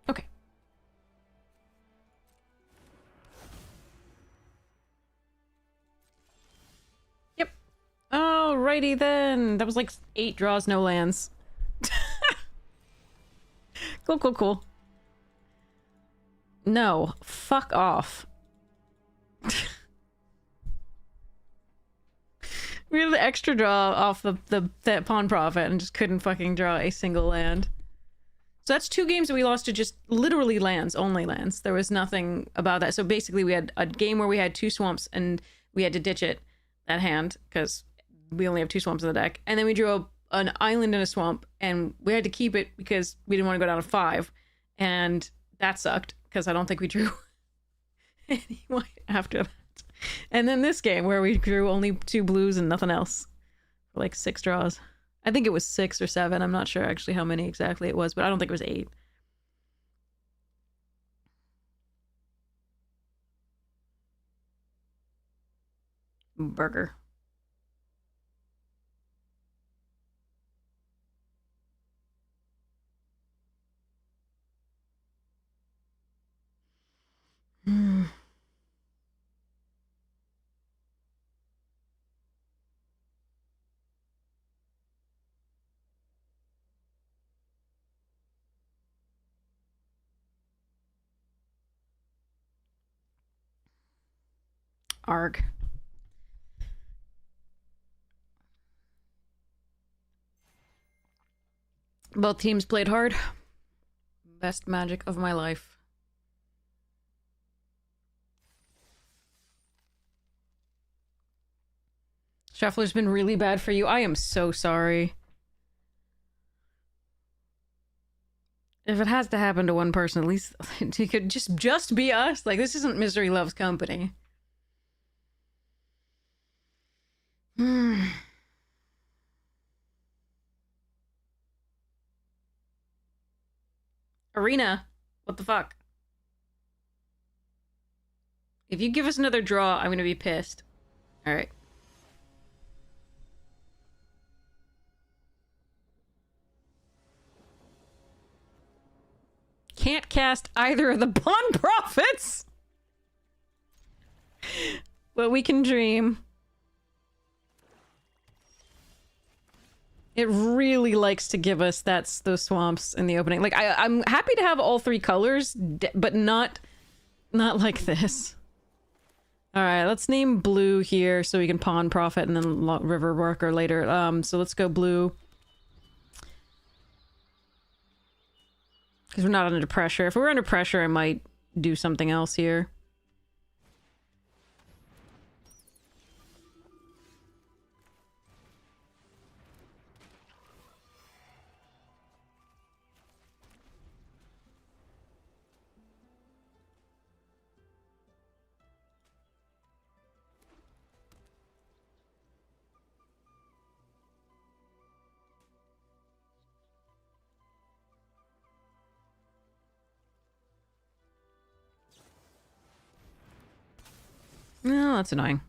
Okay. Yep. Alrighty then. That was like 8 draws, no lands. Cool, cool, cool. No. Fuck off. We had the extra draw off that pawn profit and just couldn't fucking draw a single land. So that's 2 games that we lost to just literally lands, only lands. There was nothing about that. So basically we had a game where we had 2 swamps and we had to ditch it, that hand, because we only have 2 swamps in the deck. And then we drew an island in a swamp and we had to keep it because we didn't want to go down to 5. And that sucked because I don't think we drew any white after that. And then this game where we drew only 2 blues and nothing else. For like 6 draws. I think it was 6 or 7. I'm not sure actually how many exactly it was, but I don't think it was 8. Burger. Arg. Both teams played hard. Best magic of my life. Shuffler's been really bad for you. I am so sorry. If it has to happen to one person, at least it could just be us. Like, this isn't Misery Loves Company. Arena, what the fuck? If you give us another draw, I'm gonna be pissed. Alright. Can't cast either of the Pawn Prophets! But we can dream. It really likes to give us those swamps in the opening. Like, I'm happy to have all 3 colors, but not like this. Alright, let's name blue here so we can pawn profit and then river worker later. So let's go blue. Because we're not under pressure. If we were under pressure, I might do something else here. No, that's annoying.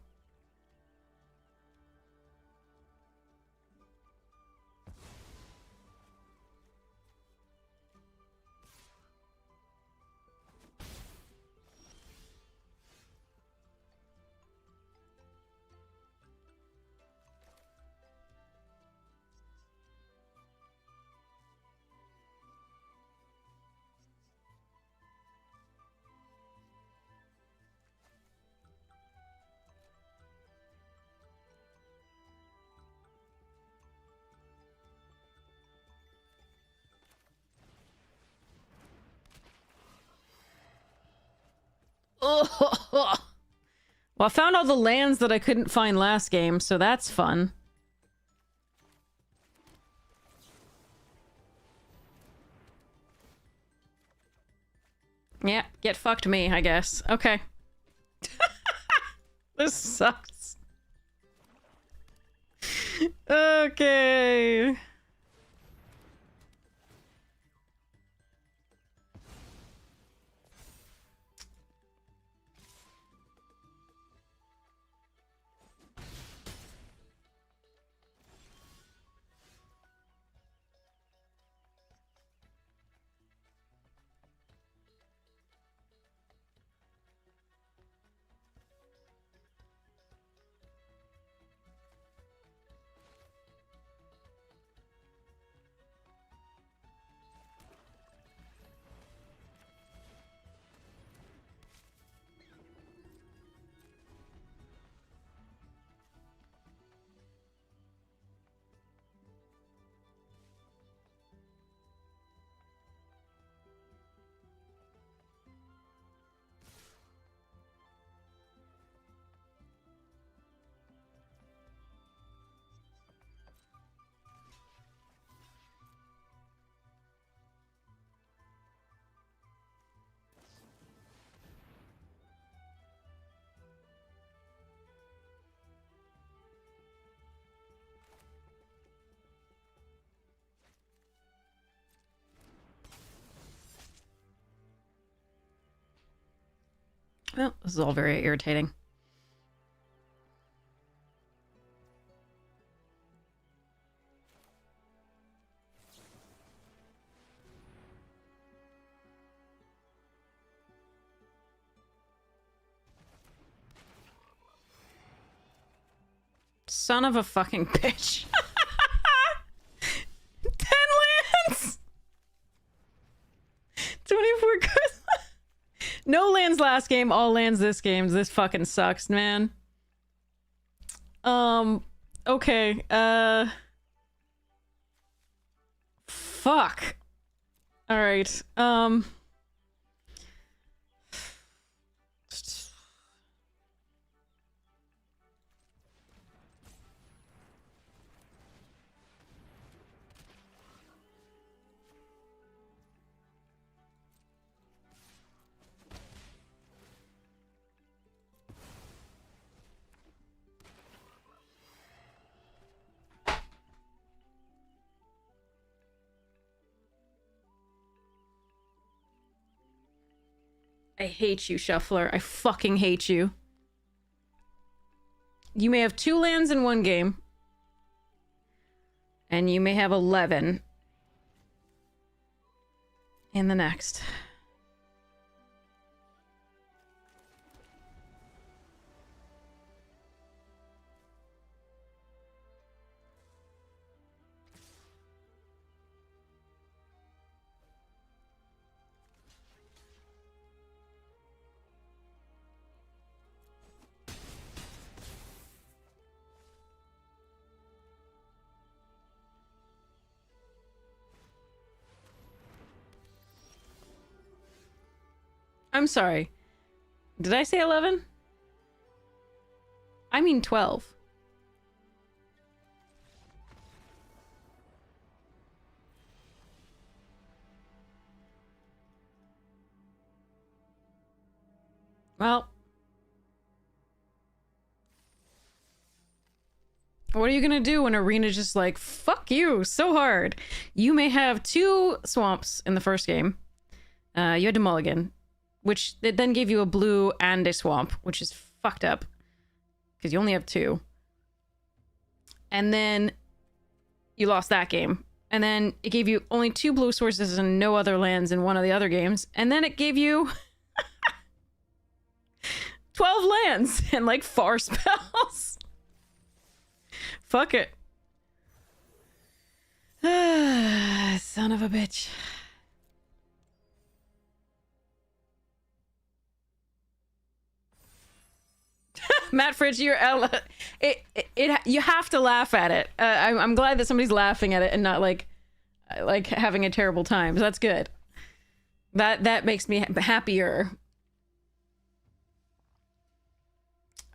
Well, I found all the lands that I couldn't find last game, so that's fun. Yeah, get fucked me, I guess. Okay. This sucks. Okay. Well, this is all very irritating. Son of a fucking bitch. 10 lands! 24 cards. No lands last game, all lands this game. This fucking sucks, man. Okay, fuck. Alright, I hate you, Shuffler. I fucking hate you. You may have 2 lands in one game. And you may have 11 in the next. I'm sorry. Did I say 11? I mean 12. Well. What are you gonna do when Arena's just like, fuck you so hard? You may have 2 swamps in the first game. You had to mulligan. Which it then gave you a blue and a swamp, which is fucked up. Because you only have 2. And then you lost that game. And then it gave you only 2 blue sources and no other lands in one of the other games. And then it gave you 12 lands and like 4 spells. Fuck it. Son of a bitch. Matt Fritz, you're you have to laugh at it. I'm glad that somebody's laughing at it and not like having a terrible time. So that's good. That makes me happier.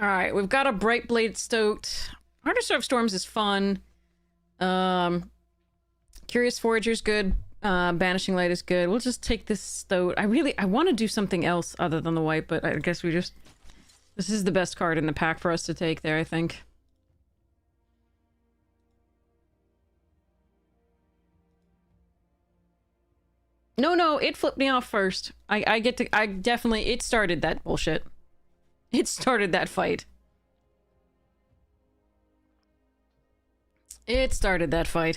All right, we've got a Bright Blade Stoked. Harvester of Storms is fun. Curious Forager's good. Banishing Light is good. We'll just take this Stoat. I want to do something else other than the white, but I guess this is the best card in the pack for us to take there, I think. No, it flipped me off first. It started that bullshit. It started that fight. It started that fight.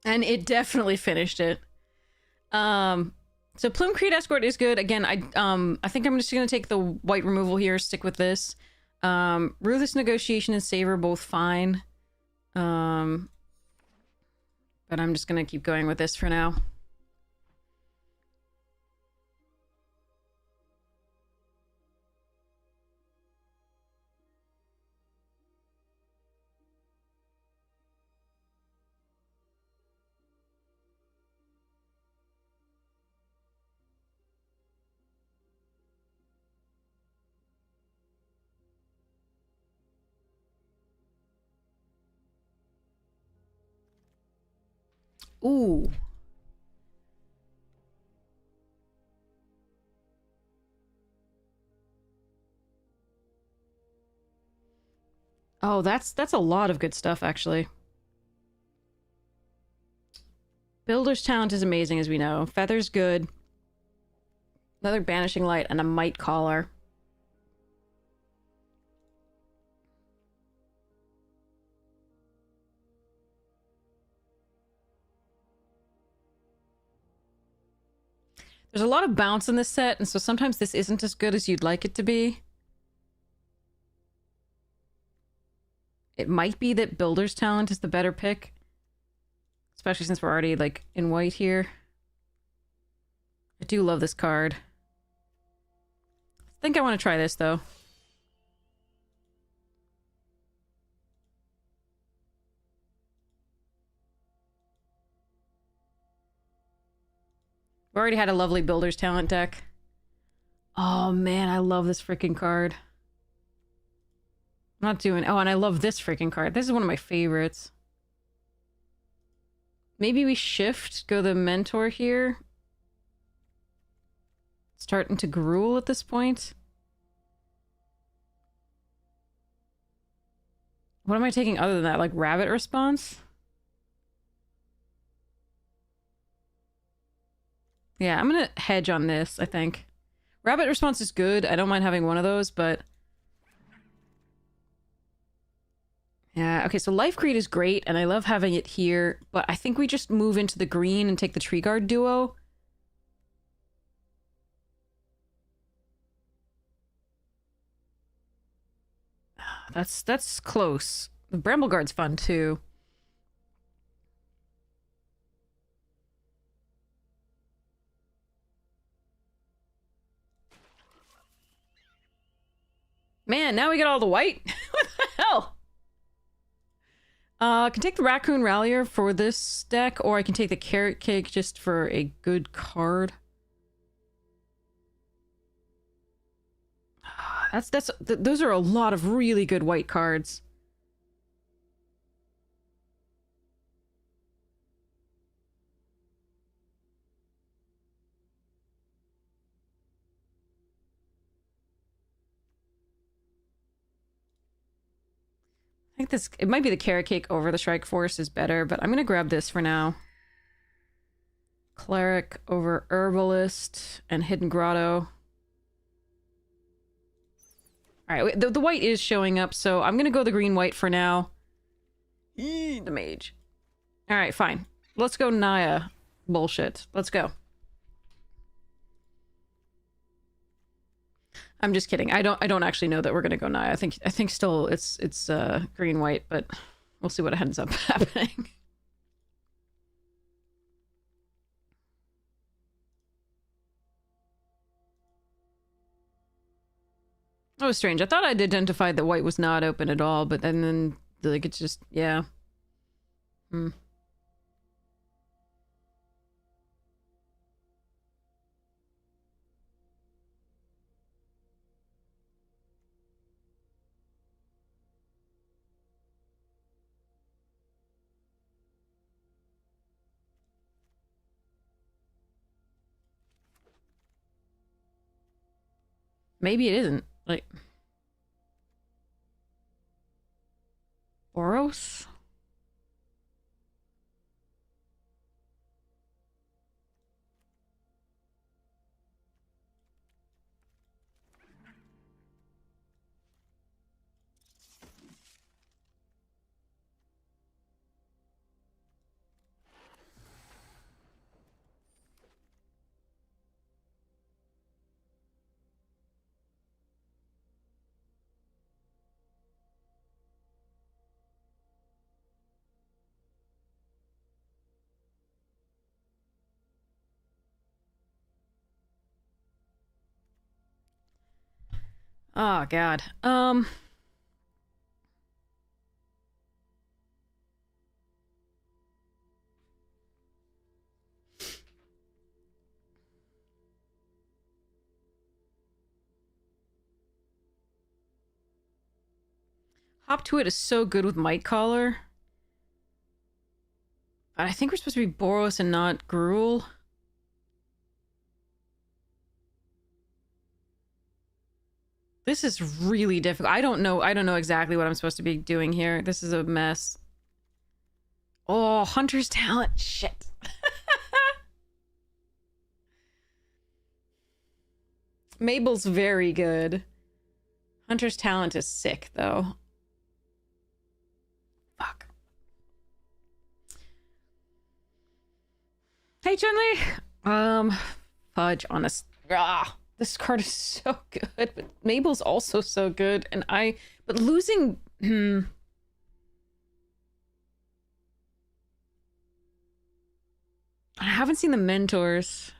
And it definitely finished it. So Plume Creed Escort is good. Again, I think I'm just gonna take the white removal here, stick with this. Ruthless Negotiation and Savor both fine. But I'm just gonna keep going with this for now. Ooh. Oh, that's a lot of good stuff, actually. Builder's Talent is amazing, as we know. Feather's good. Another Banishing Light and a Might Collar. There's a lot of bounce in this set, and so sometimes this isn't as good as you'd like it to be. It might be that Builder's Talent is the better pick. Especially since we're already, like, in white here. I do love this card. I think I want to try this, though. We already had a lovely Builder's Talent deck. Oh, man, I love this freaking card. I'm not doing... Oh, and I love this freaking card. This is one of my favorites. Maybe we shift, go the Mentor here. Starting to Gruul at this point. What am I taking other than that? Like Rabbit Response? Yeah, I'm gonna hedge on this, I think. Rabbit Response is good. I don't mind having one of those, but... Yeah, okay, so Life Creed is great, and I love having it here, but I think we just move into the green and take the Tree Guard duo. That's close. The Bramble Guard's fun, too. Man, now we get all the white? What the hell? I can take the Raccoon Rallier for this deck, or I can take the Carrot Cake just for a good card. Those are a lot of really good white cards. I think it might be the Carrot Cake over the Strike Force is better, but I'm gonna grab this for now. Cleric over Herbalist and Hidden Grotto. Alright, the white is showing up, so I'm gonna go the green-white for now. The mage. Alright, fine. Let's go Naya. Bullshit. Let's go. I'm just kidding. I don't actually know that we're gonna go Naya. I think still it's green-white, but we'll see what ends up happening. That was strange. I thought I'd identified that white was not open at all, but then like, it's just, yeah. Hmm. Maybe it isn't. Like... Boros? Oh, God. Hop to It is so good with Might Caller. But I think we're supposed to be Boros and not Gruul. This is really difficult. I don't know exactly what I'm supposed to be doing here. This is a mess. Oh, Hunter's Talent. Shit. Mabel's very good. Hunter's Talent is sick, though. Fuck. Hey, Chun-Li! Fudge, honest. Ah, this card is so good, but Mabel's also so good, and but losing... I haven't seen the Mentors.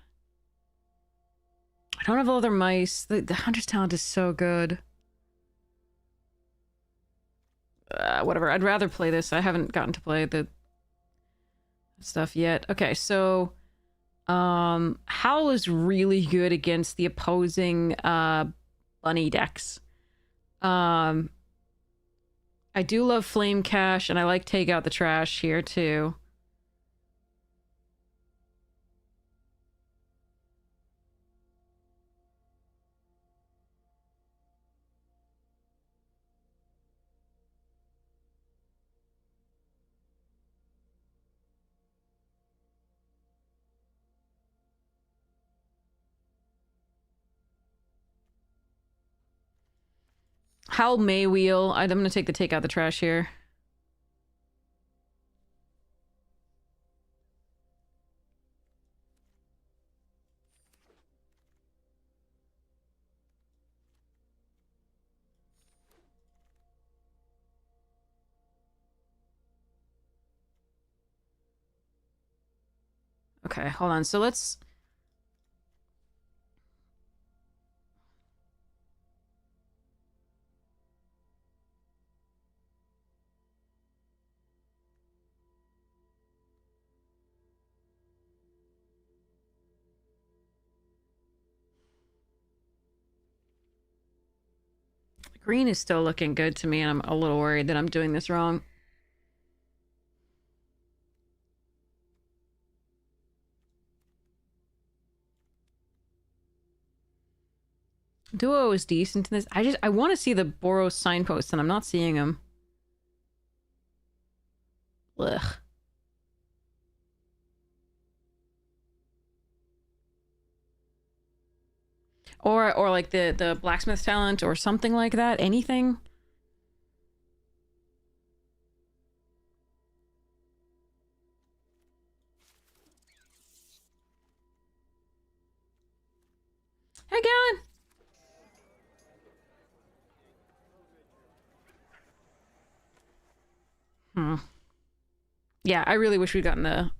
I don't have all other mice. The Hunter's Talent is so good. Whatever. I'd rather play this. I haven't gotten to play the stuff yet. Okay, so Howl is really good against the opposing bunny decks. I do love Flame Cache, and I like Take Out the Trash here too. Howl may wheel. I'm gonna take the Take Out the Trash here. Okay, hold on. So let's... Green is still looking good to me, and I'm a little worried that I'm doing this wrong. Duo is decent in this. I want to see the Boros signposts, and I'm not seeing them. Ugh. Or like the blacksmith talent or something like that. Anything. Hey, Galen. Yeah, I really wish we'd gotten the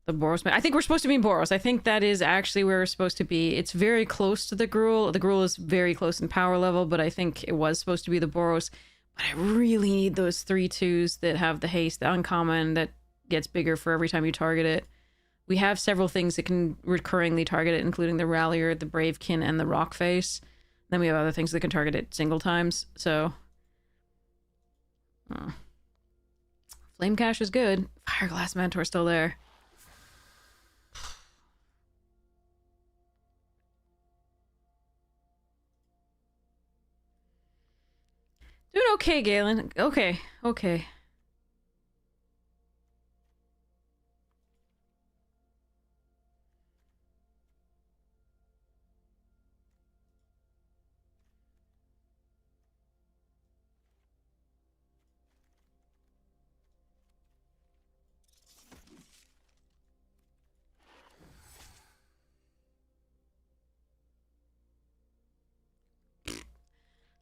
The Boros. I think we're supposed to be in Boros. I think that is actually where we're supposed to be. It's very close to the Gruul. The Gruul is very close in power level, but I think it was supposed to be the Boros. But I really need those 3/2s that have the haste, the uncommon that gets bigger for every time you target it. We have several things that can recurringly target it, including the Rallier, the Bravekin, and the Rockface. Then we have other things that can target it single times, so... Flame Cache is good. Fireglass Mentor still there. Doing okay, Galen. Okay, okay.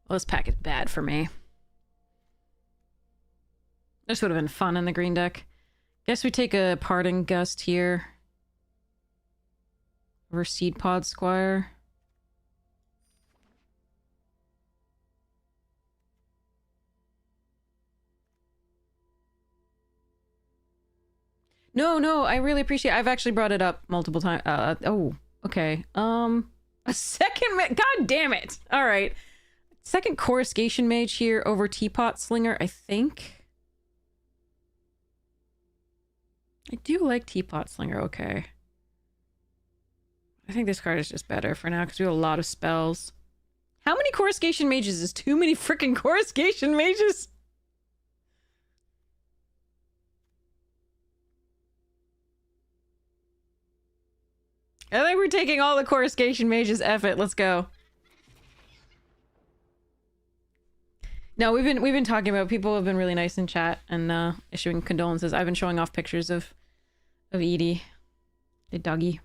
Well, this pack is bad for me. This would have been fun in the green deck. Guess we take a Parting Gust here. Over Seed Pod Squire. No, I really appreciate it. I've actually brought it up multiple times. Oh, okay. A second... God damn it! Alright. Second Coruscation Mage here over Teapot Slinger, I think. I do like Teapot Slinger, okay. I think this card is just better for now because we have a lot of spells. How many Coruscation Mages is too many freaking Coruscation Mages? I think we're taking all the Coruscation Mages. F it, let's go. No, we've been talking about, people have been really nice in chat and issuing condolences. I've been showing off pictures of Edie, the doggy.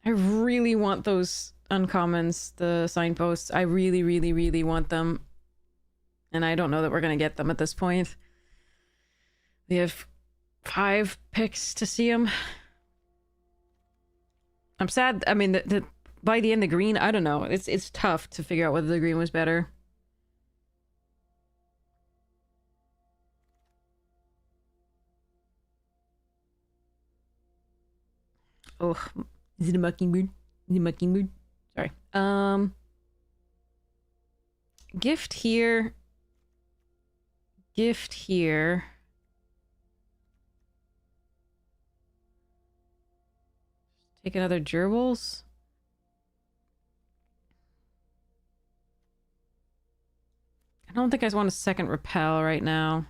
I really want those uncommons, the signposts. I really, really, really want them. And I don't know that we're gonna get them at this point. We have 5 picks to see them. I'm sad. I mean, by the end, the green, I don't know. It's tough to figure out whether the green was better. Oh, is it a Mockingbird? Is it a Mockingbird? Sorry. Gift here. Gift here. Take another gerbils. I don't think I want a second repel right now.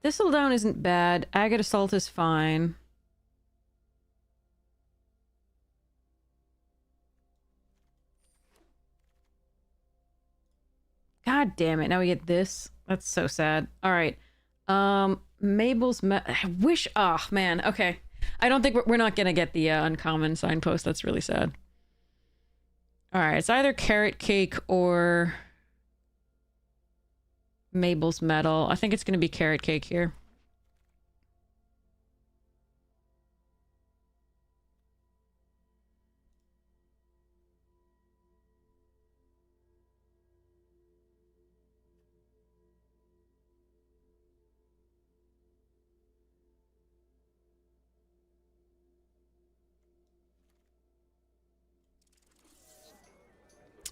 Thistledown isn't bad. Agate Assault is fine. God damn it. Now we get this. That's so sad. Alright. Mabel's... I wish... Oh, man. Okay. I don't think we're not gonna get the uncommon signpost. That's really sad. Alright, it's either Carrot Cake or Mabel's Medal. I think it's gonna be Carrot Cake here.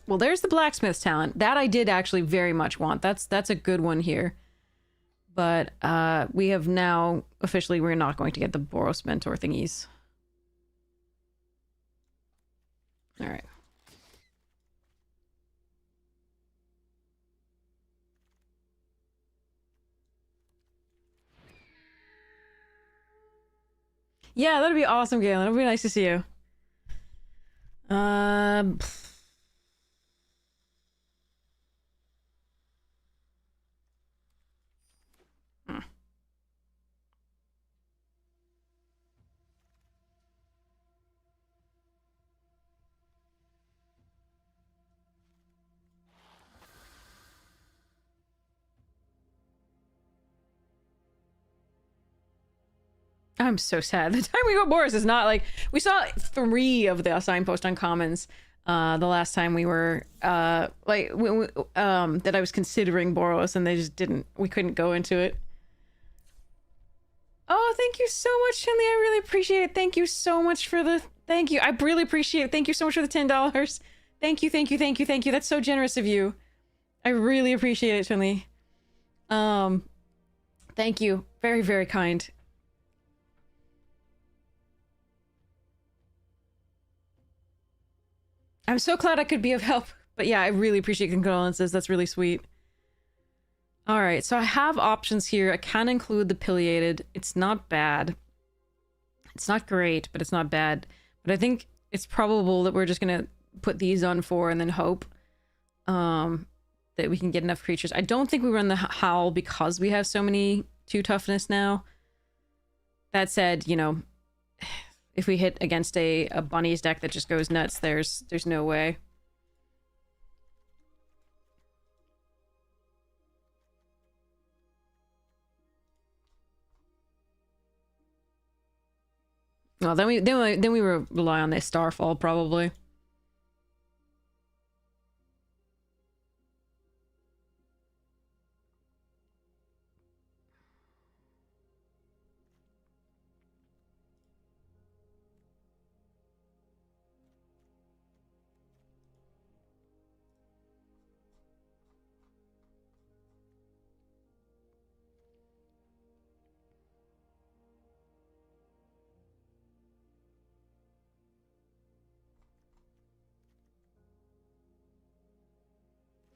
Well, there's the blacksmith's talent. That I did actually very much want. That's a good one here. But we have now officially, we're not going to get the Boros Mentor thingies. All right. Yeah, that'd be awesome, Galen. It'd be nice to see you. I'm so sad. The time we go Boros is not like we saw 3 of the signpost uncommons the last time we were like that I was considering Boros, and they just didn't. We couldn't go into it. Oh, thank you so much, Chinley. I really appreciate it. Thank you so much for the thank you. I really appreciate it. Thank you so much for the $10. Thank you, thank you, thank you, thank you. That's so generous of you. I really appreciate it, Chinley. Thank you. Very, very kind. I'm so glad I could be of help. But yeah, I really appreciate condolences. That's really sweet. All right, so I have options here. I can include the pileated. It's not bad. It's not great, but it's not bad. But I think it's probable that we're just gonna put these on 4 and then hope that we can get enough creatures. I don't think we run the Howl because we have so many 2 toughness now. That said, you know, if we hit against a bunnies deck that just goes nuts, there's no way. Well, then we rely on this Starfall probably.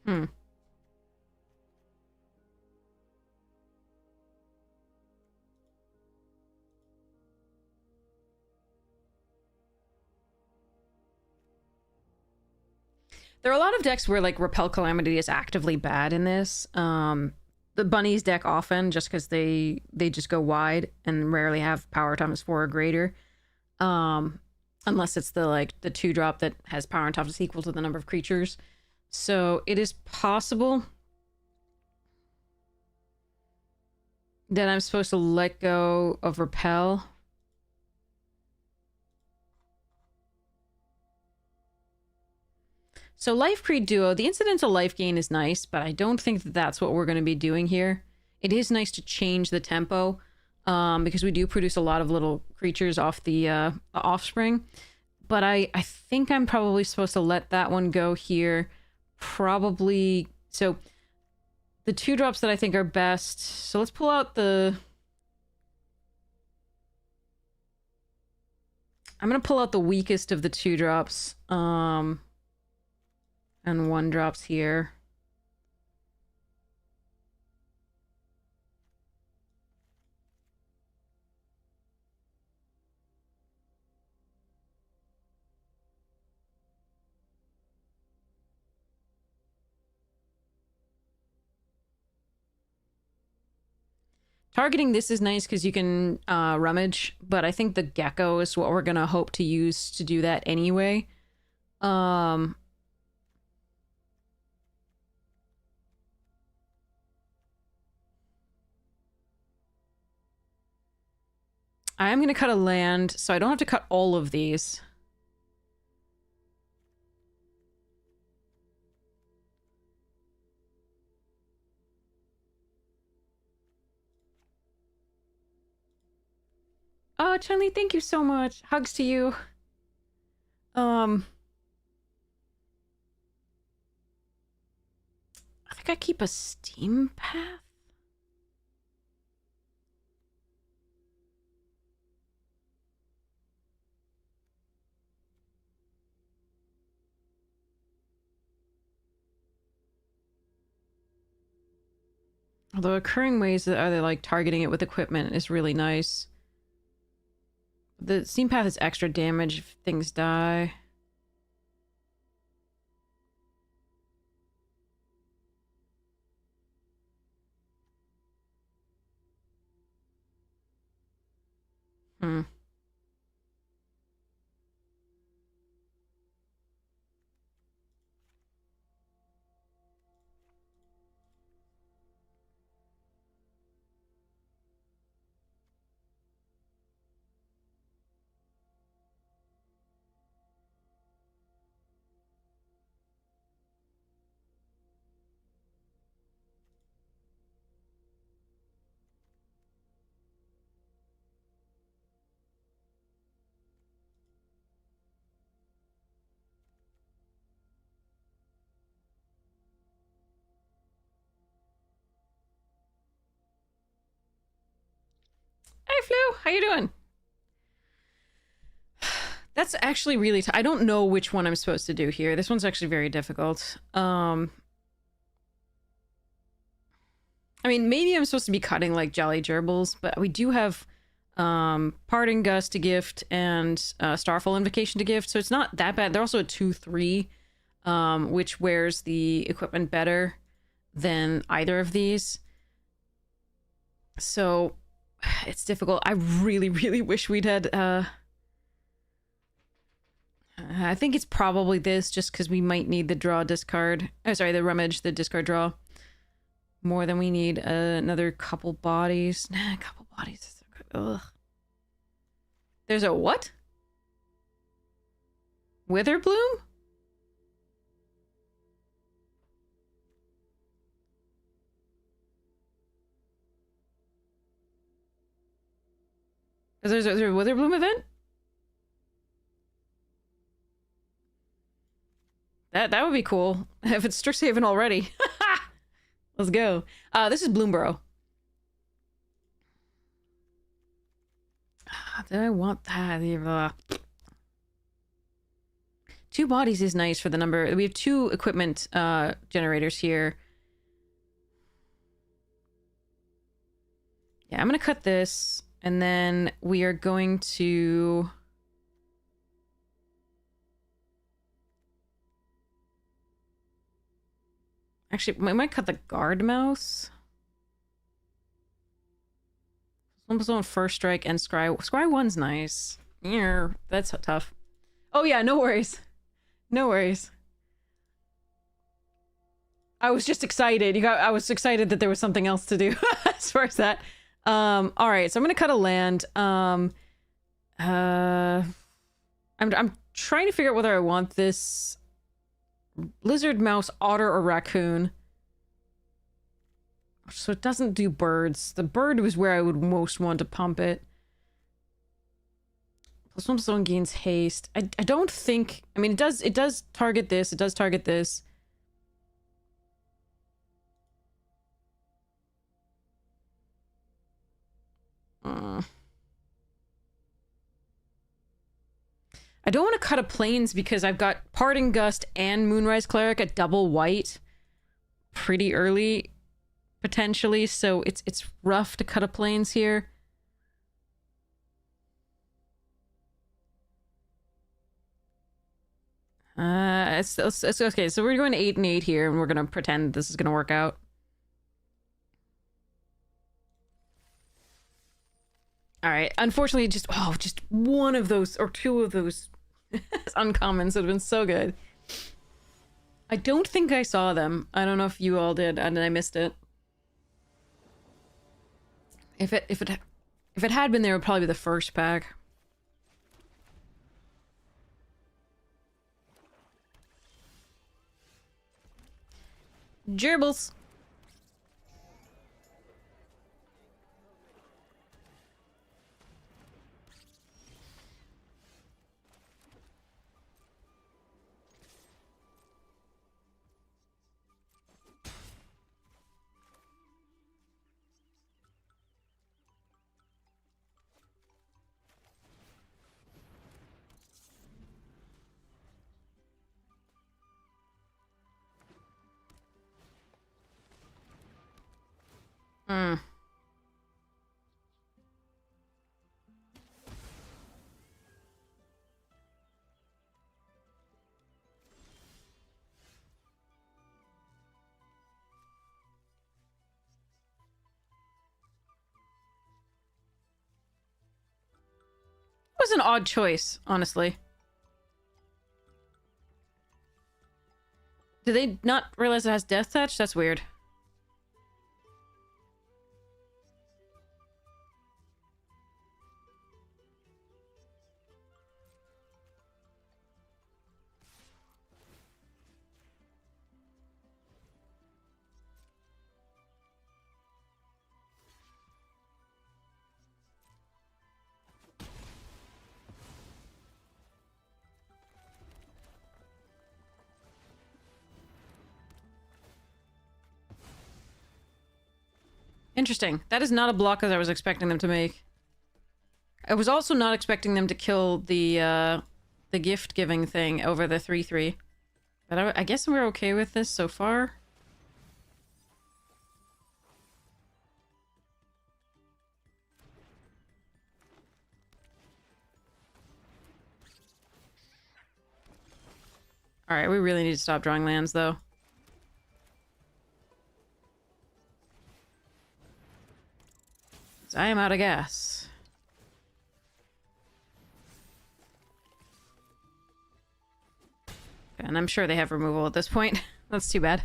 Hmm. There are a lot of decks where like Repel Calamity is actively bad in this. The bunnies deck often just because they just go wide and rarely have power times 4 or greater. Unless it's the 2-drop that has power and toughness equal to the number of creatures. So it is possible that I'm supposed to let go of Repel. So Life Creed Duo, the incidental life gain is nice, but I don't think that that's what we're going to be doing here. It is nice to change the tempo, because we do produce a lot of little creatures off the offspring. But I think I'm probably supposed to let that one go here. Probably. So the 2-drops that I think are best. So let's pull out the... I'm going to pull out the weakest of the 2-drops. And 1-drops here. Targeting this is nice because you can rummage, but I think the gecko is what we're going to hope to use to do that anyway. I am going to cut a land, so I don't have to cut all of these. Oh, Chun-Li, thank you so much. Hugs to you. I think I keep a steam path. Although occurring ways that are they like targeting it with equipment is really nice. The steam path is extra damage if things die. Hmm. Flu. How you doing? That's actually really I don't know which one I'm supposed to do here. This one's actually very difficult. I mean, maybe I'm supposed to be cutting like Jolly Gerbils, but we do have Parting Gust to gift and Starfall Invocation to gift, so it's not that bad. They're also a 2/3, which wears the equipment better than either of these. So it's difficult. I really, really wish we'd had I think it's probably this, just because we might need the draw discard. Oh, sorry, the rummage, the discard draw. More than we need another couple bodies. Nah, a couple bodies is so good. Ugh. There's a what? Witherbloom? Is there a Witherbloom event? That would be cool if it's Strixhaven already. Let's go. This is Bloomborough. Did I want that? 2 bodies is nice for the number. We have 2 equipment generators here. Yeah, I'm gonna cut this, and then we are going to... Actually, we might cut the guard mouse. Almost on First Strike and Scry. Scry 1's nice. Yeah, that's tough. Oh yeah, no worries. No worries. I was just excited. I was excited that there was something else to do as far as that. All right, so I'm gonna cut a land. I'm trying to figure out whether I want this lizard, mouse, otter, or raccoon. So it doesn't do birds. The bird was where I would most want to pump it. Plus one zone gains haste. I don't think... I mean, it does target this. It does target this. I don't want to cut a plains because I've got Parting Gust and Moonrise Cleric at double white pretty early, potentially, so it's rough to cut a plains here. It's okay, so we're going 8 and 8 here, and we're gonna pretend this is gonna work out. All right, unfortunately, just one of those or 2 of those uncommons would have been so good. I don't think I saw them. I don't know if you all did, and I missed it. If it had been there, it would probably be the first pack. Gerbils. Hmm. It was an odd choice, honestly. Did they not realize it has Death Touch? That's weird. Interesting. That is not a block as I was expecting them to make. I was also not expecting them to kill the gift giving thing over the 3/3. But I guess we're okay with this so far. Alright, we really need to stop drawing lands, though. I am out of gas. And I'm sure they have removal at this point. That's too bad.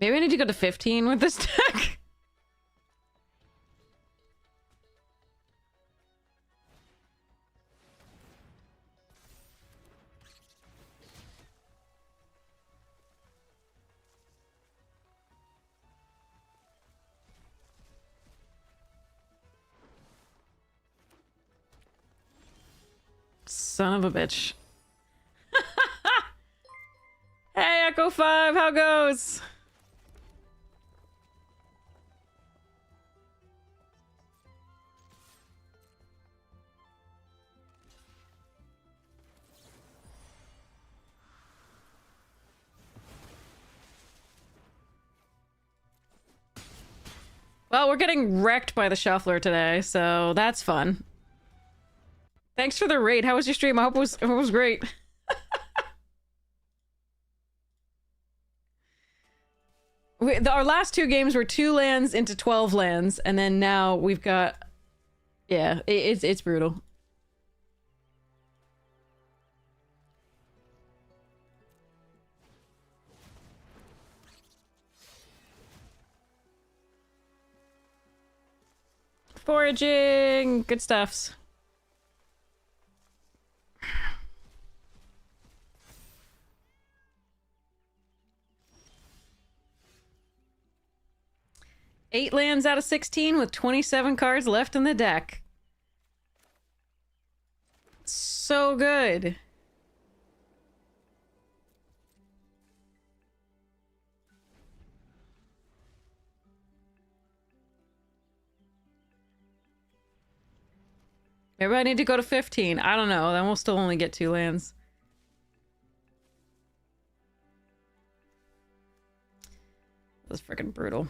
Maybe I need to go to 15 with this deck. Son of a bitch. Hey, Echo 5, how goes? Well, we're getting wrecked by the shuffler today, so that's fun. Thanks for the raid. How was your stream? I hope it was great. Our last 2 games were 2 lands into 12 lands, and then now we've got... Yeah, it's brutal. Foraging! Good stuffs. Eight lands out of 16 with 27 cards left in the deck. So good. Maybe I need to go to 15. I don't know. Then we'll still only get 2 lands. That's freaking brutal.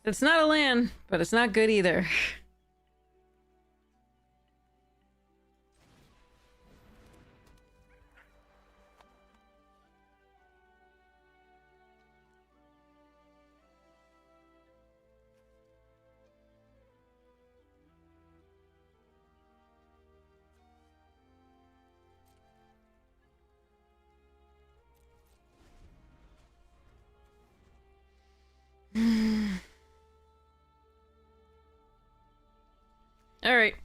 It's not a land, but it's not good either. All right.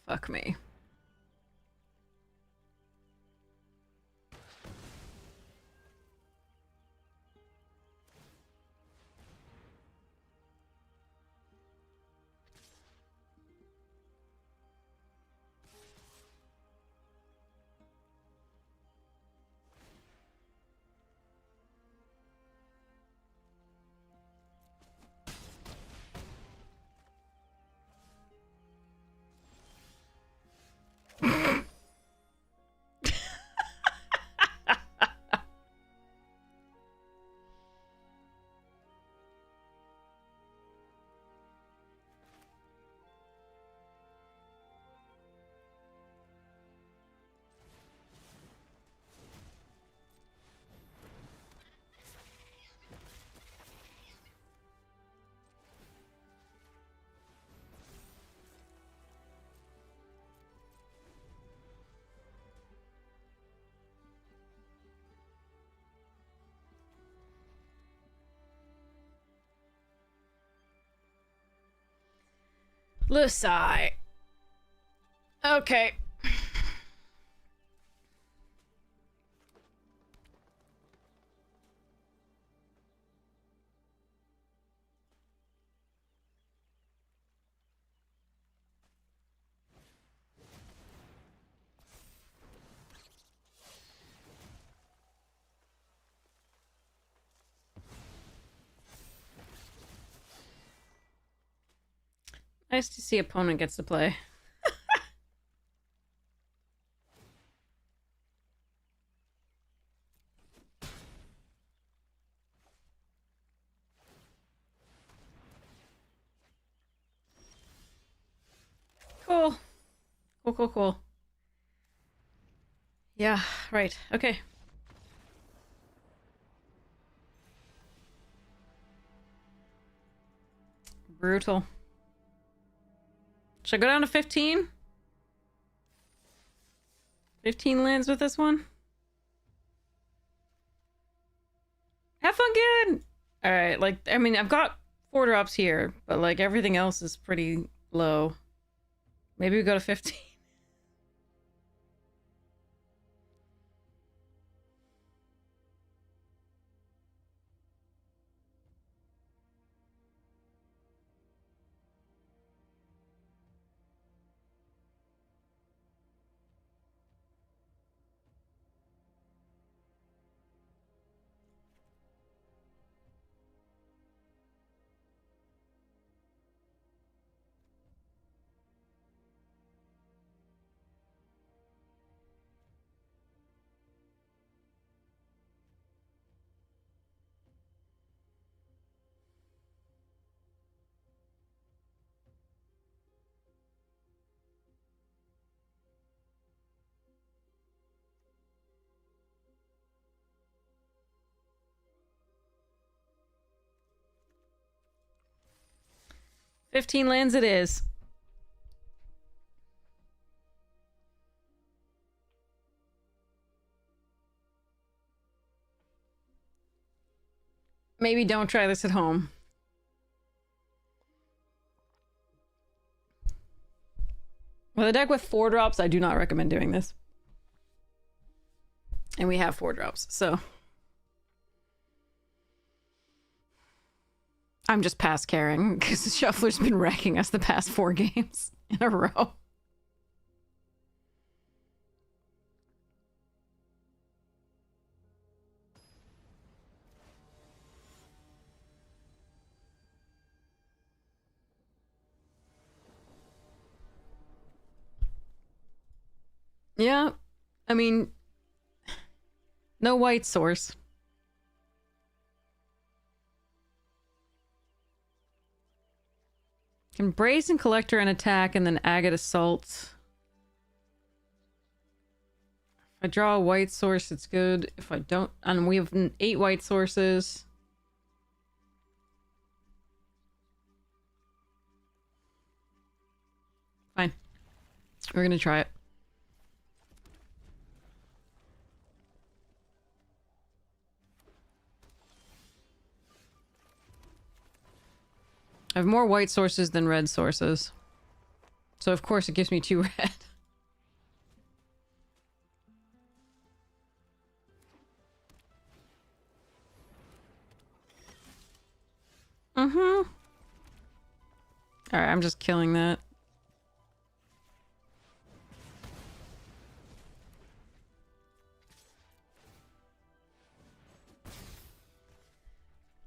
Fuck me. Lusai. Okay. Nice to see opponent gets to play. Cool. Cool. Yeah, right. Okay. Brutal. Should I go down to 15? 15 lands with this one? Have fun good! Alright, like, I mean, I've got 4 drops here, but, like, everything else is pretty low. Maybe we go to 15. 15 lands it is. Maybe don't try this at home. With a deck with 4 drops, I do not recommend doing this. And we have 4 drops, so... I'm just past caring, because the Shuffler's been wrecking us the past 4 games in a row. Yeah, I mean... No white source. Can Brazen Collector and attack, and then Agate Assault. If I draw a white source, it's good. If I don't... And we have 8 white sources. Fine. We're gonna try it. I have more white sources than red sources. So of course it gives me 2 red. Mm-hmm. Alright, I'm just killing that.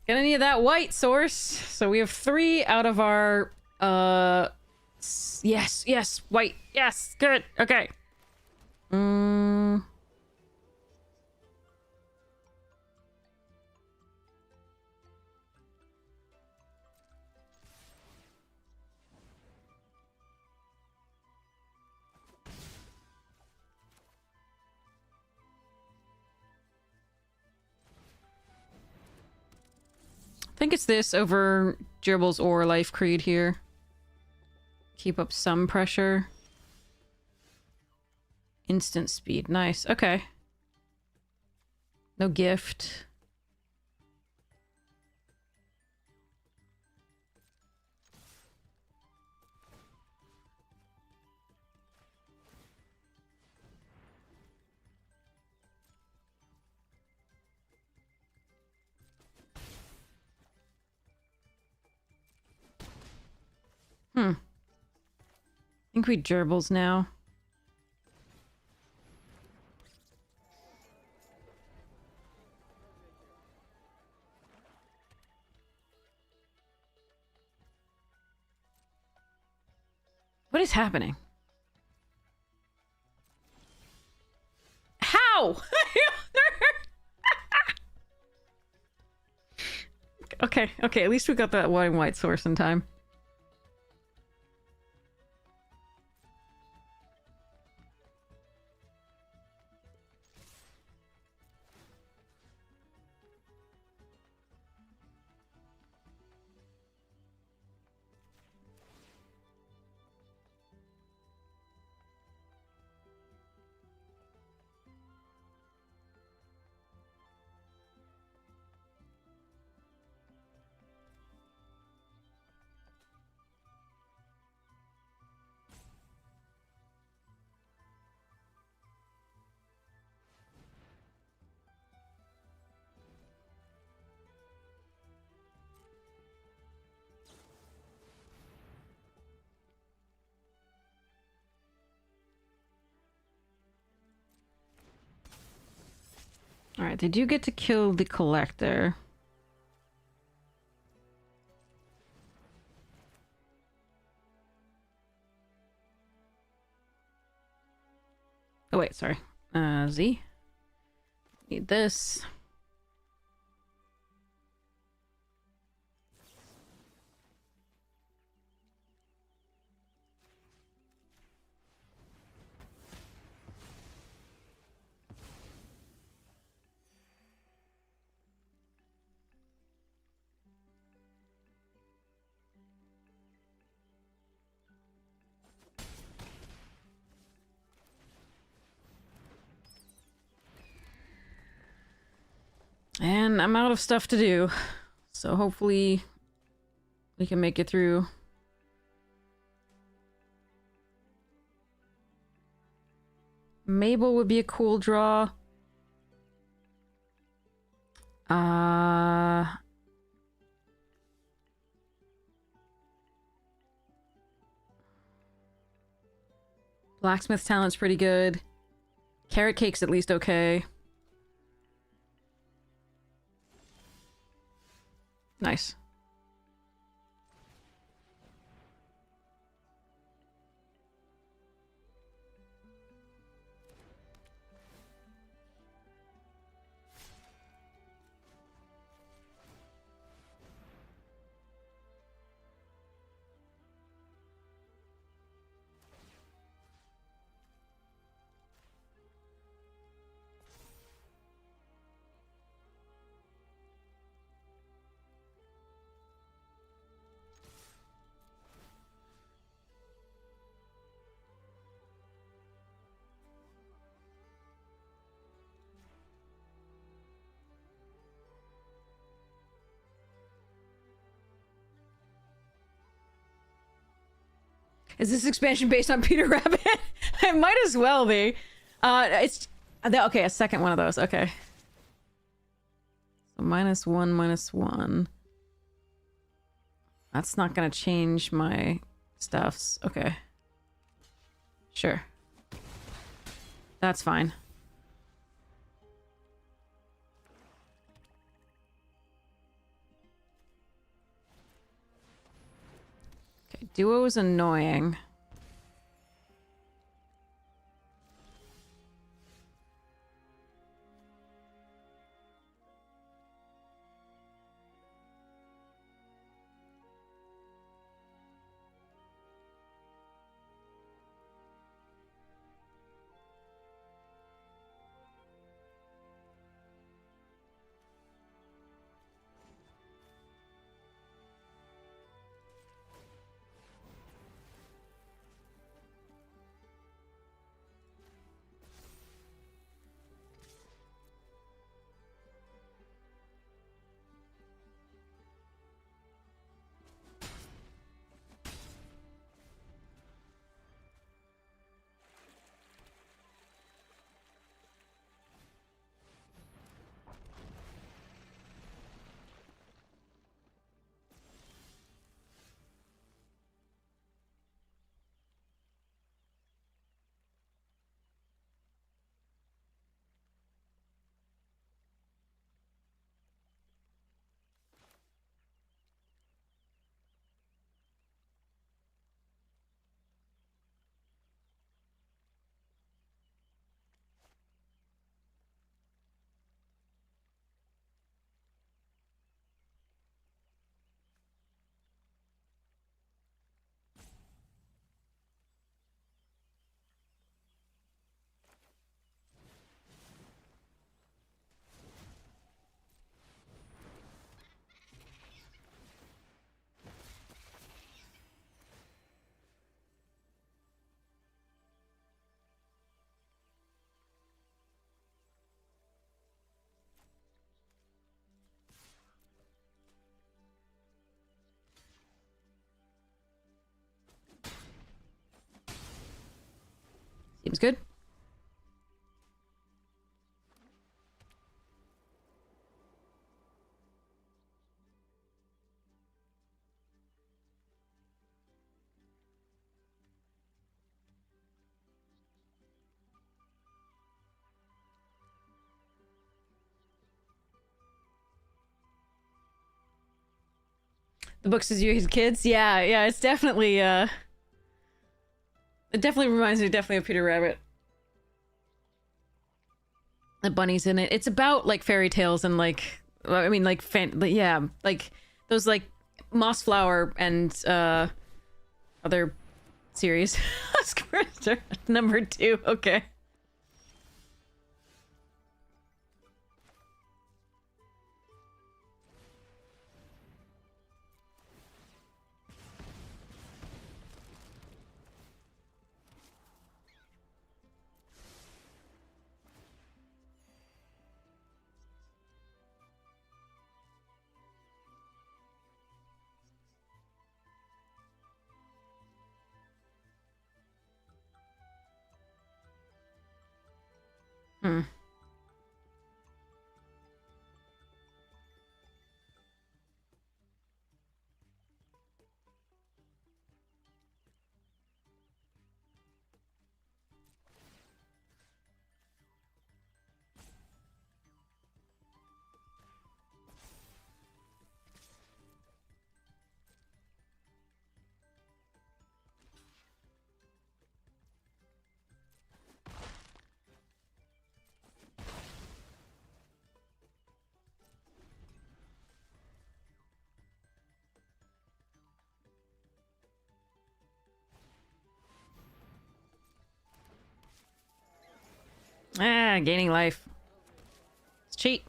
Get any of that white source. So we have 3 out of our yes, white. Yes, good. Okay. I think it's this over Gerbils or Life Creed here. Keep up some pressure. Instant speed. Nice. Okay. No gift. I think we gerbils now. What is happening? How? Okay, okay, at least we got that white and white source in time. Alright, they do get to kill the collector. Oh wait, sorry. Z. Need this. And I'm out of stuff to do. So hopefully we can make it through. Mabel would be a cool draw. Blacksmith talent's pretty good. Carrot cake's at least okay. Nice. Is this expansion based on Peter Rabbit? It might as well be. It's... Okay, a second one of those. Okay. So -1, -1. That's not gonna change my stuffs. Okay. Sure. That's fine. Okay, duo is annoying. Seems good. The books as you as kids? Yeah, yeah, it's definitely, it definitely reminds me definitely of Peter Rabbit. The bunnies in it. It's about, like, fairy tales and, like, I mean, like, yeah, like, those, like, Mossflower and, other series. Scripture number 2, okay. Hmm. Ah, gaining life. It's cheat.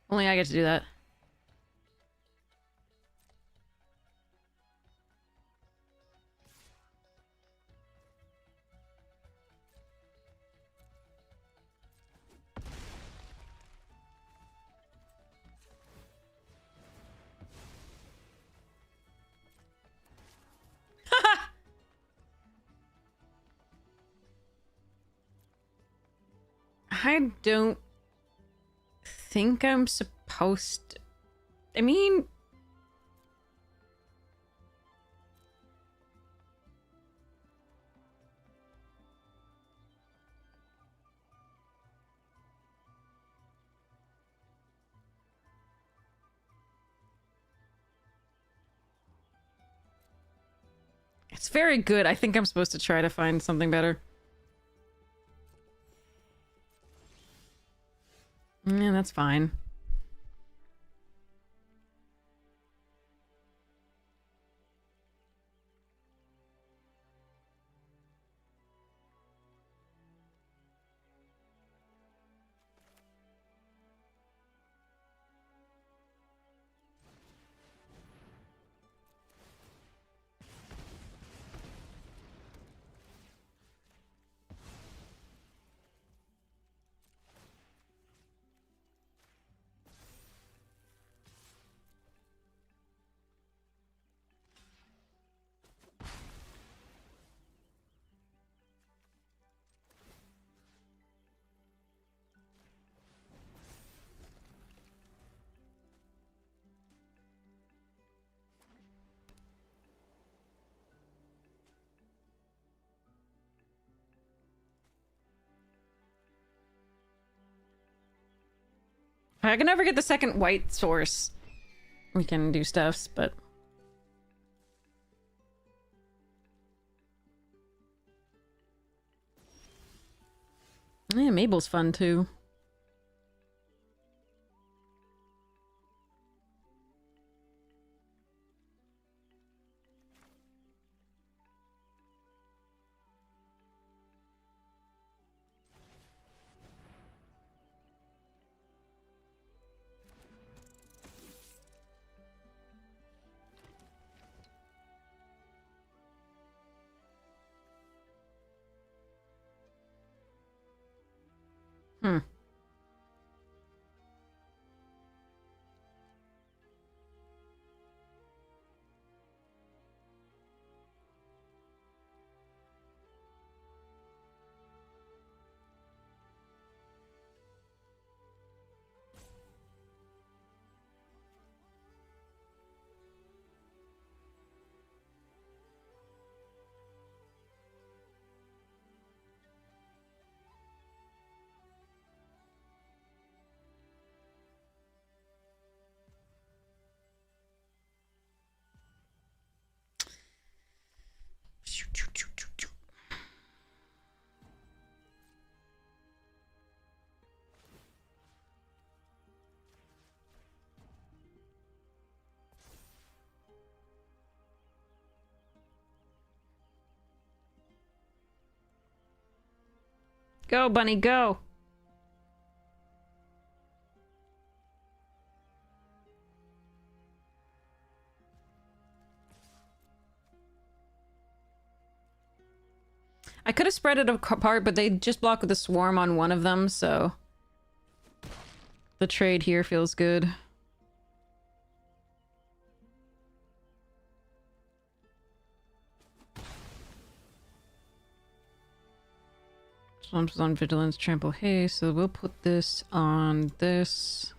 Only I get to do that. I don't think I'm supposed to... I mean... It's very good. I think I'm supposed to try to find something better. Yeah, that's fine. I can never get the second white source. We can do stuffs, but... Yeah, Mabel's fun too. Hmm. Go, bunny, go. I could have spread it apart, but they just block with the swarm on one of them, so... The trade here feels good. Swarms on vigilance, trample haste, so we'll put this on this.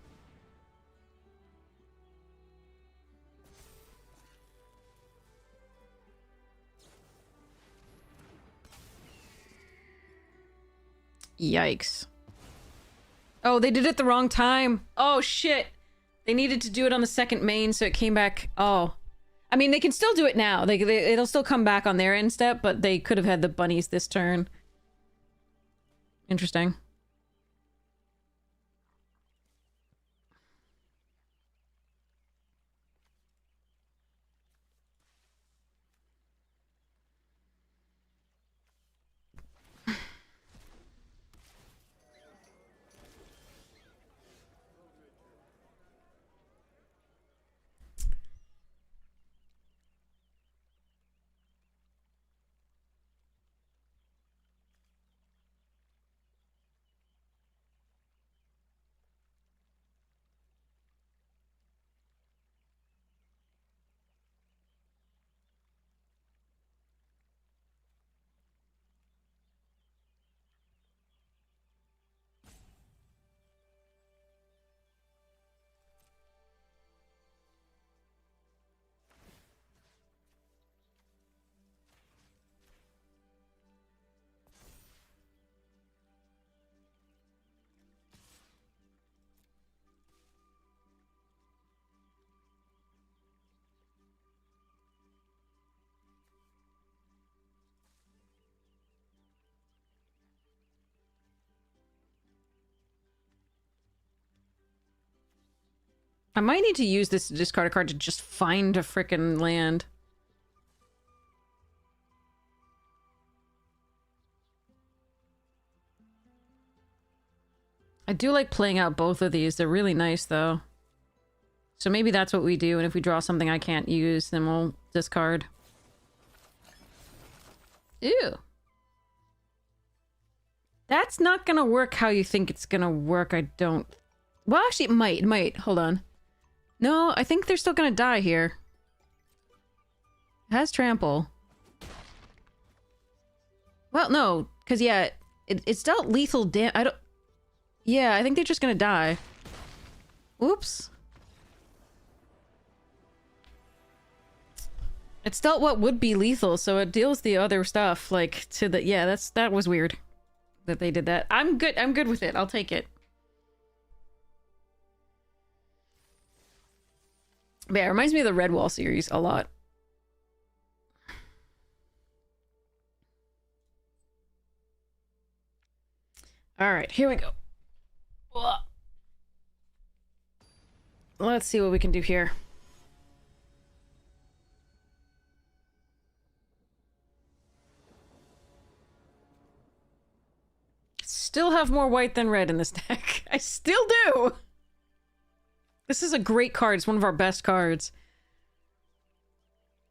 Yikes. Oh, they did it the wrong time. Oh, shit. They needed to do it on the second main, so it came back. Oh. I mean, they can still do it now. It'll still come back on their end step, but they could have had the bunnies this turn. Interesting. I might need to use this to discard a card to just find a frickin' land. I do like playing out both of these. They're really nice, though. So maybe that's what we do, and if we draw something I can't use, then we'll discard. Ew. That's not gonna work how you think it's gonna work, I don't... Well, actually, it might. It might. Hold on. No, I think they're still gonna die here. It has trample. Well, no, because, yeah, it's dealt lethal damage. I don't... Yeah, I think they're just gonna die. Oops. It's dealt what would be lethal, so it deals the other stuff, like, to the... Yeah, that was weird that they did that. I'm good with it. I'll take it. But yeah, it reminds me of the Redwall series a lot. Alright, here we go. Let's see what we can do here. Still have more white than red in this deck. I still do! This is a great card. It's one of our best cards.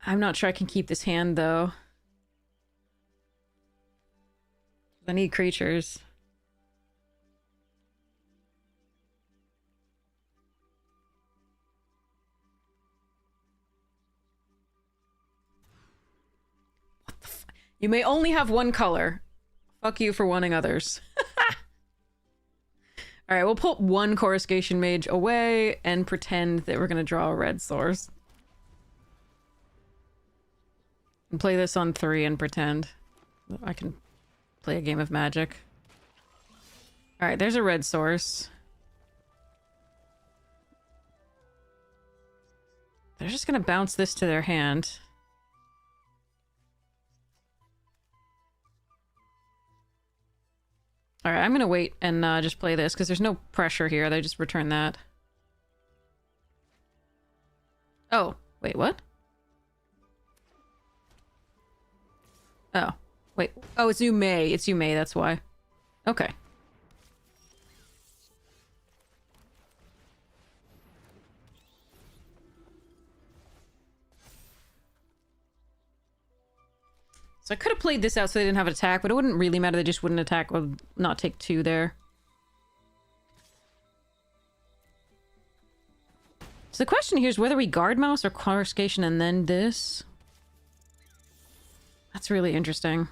I'm not sure I can keep this hand, though. I need creatures. What the f- You may only have one color. Fuck you for wanting others. Alright, we'll put one Coruscation Mage away and pretend that we're gonna draw a red source. And play this on 3 and pretend I can play a game of Magic. Alright, there's a red source. They're just gonna bounce this to their hand. Alright, I'm gonna wait and just play this, because there's no pressure here. They just return that. Oh, wait, what? Oh, wait. Oh, it's Yume. It's Yume, that's why. Okay. So I could have played this out so they didn't have an attack, but it wouldn't really matter. They just wouldn't attack or not take 2 there. So the question here is whether we guard mouse or coruscation and then this. That's really interesting.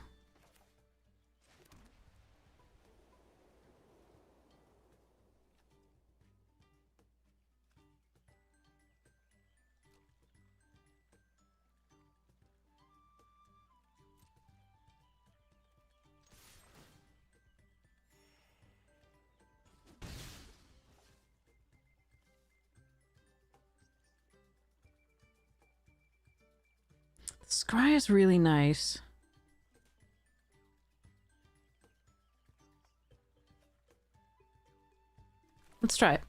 Scry is really nice. Let's try it.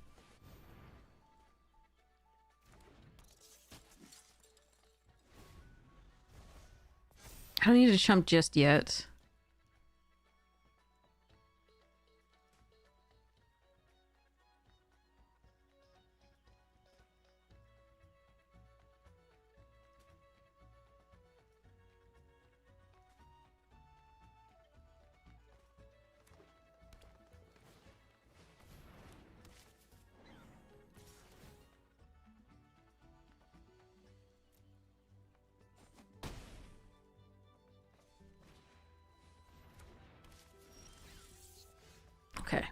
I don't need to jump just yet. Okay.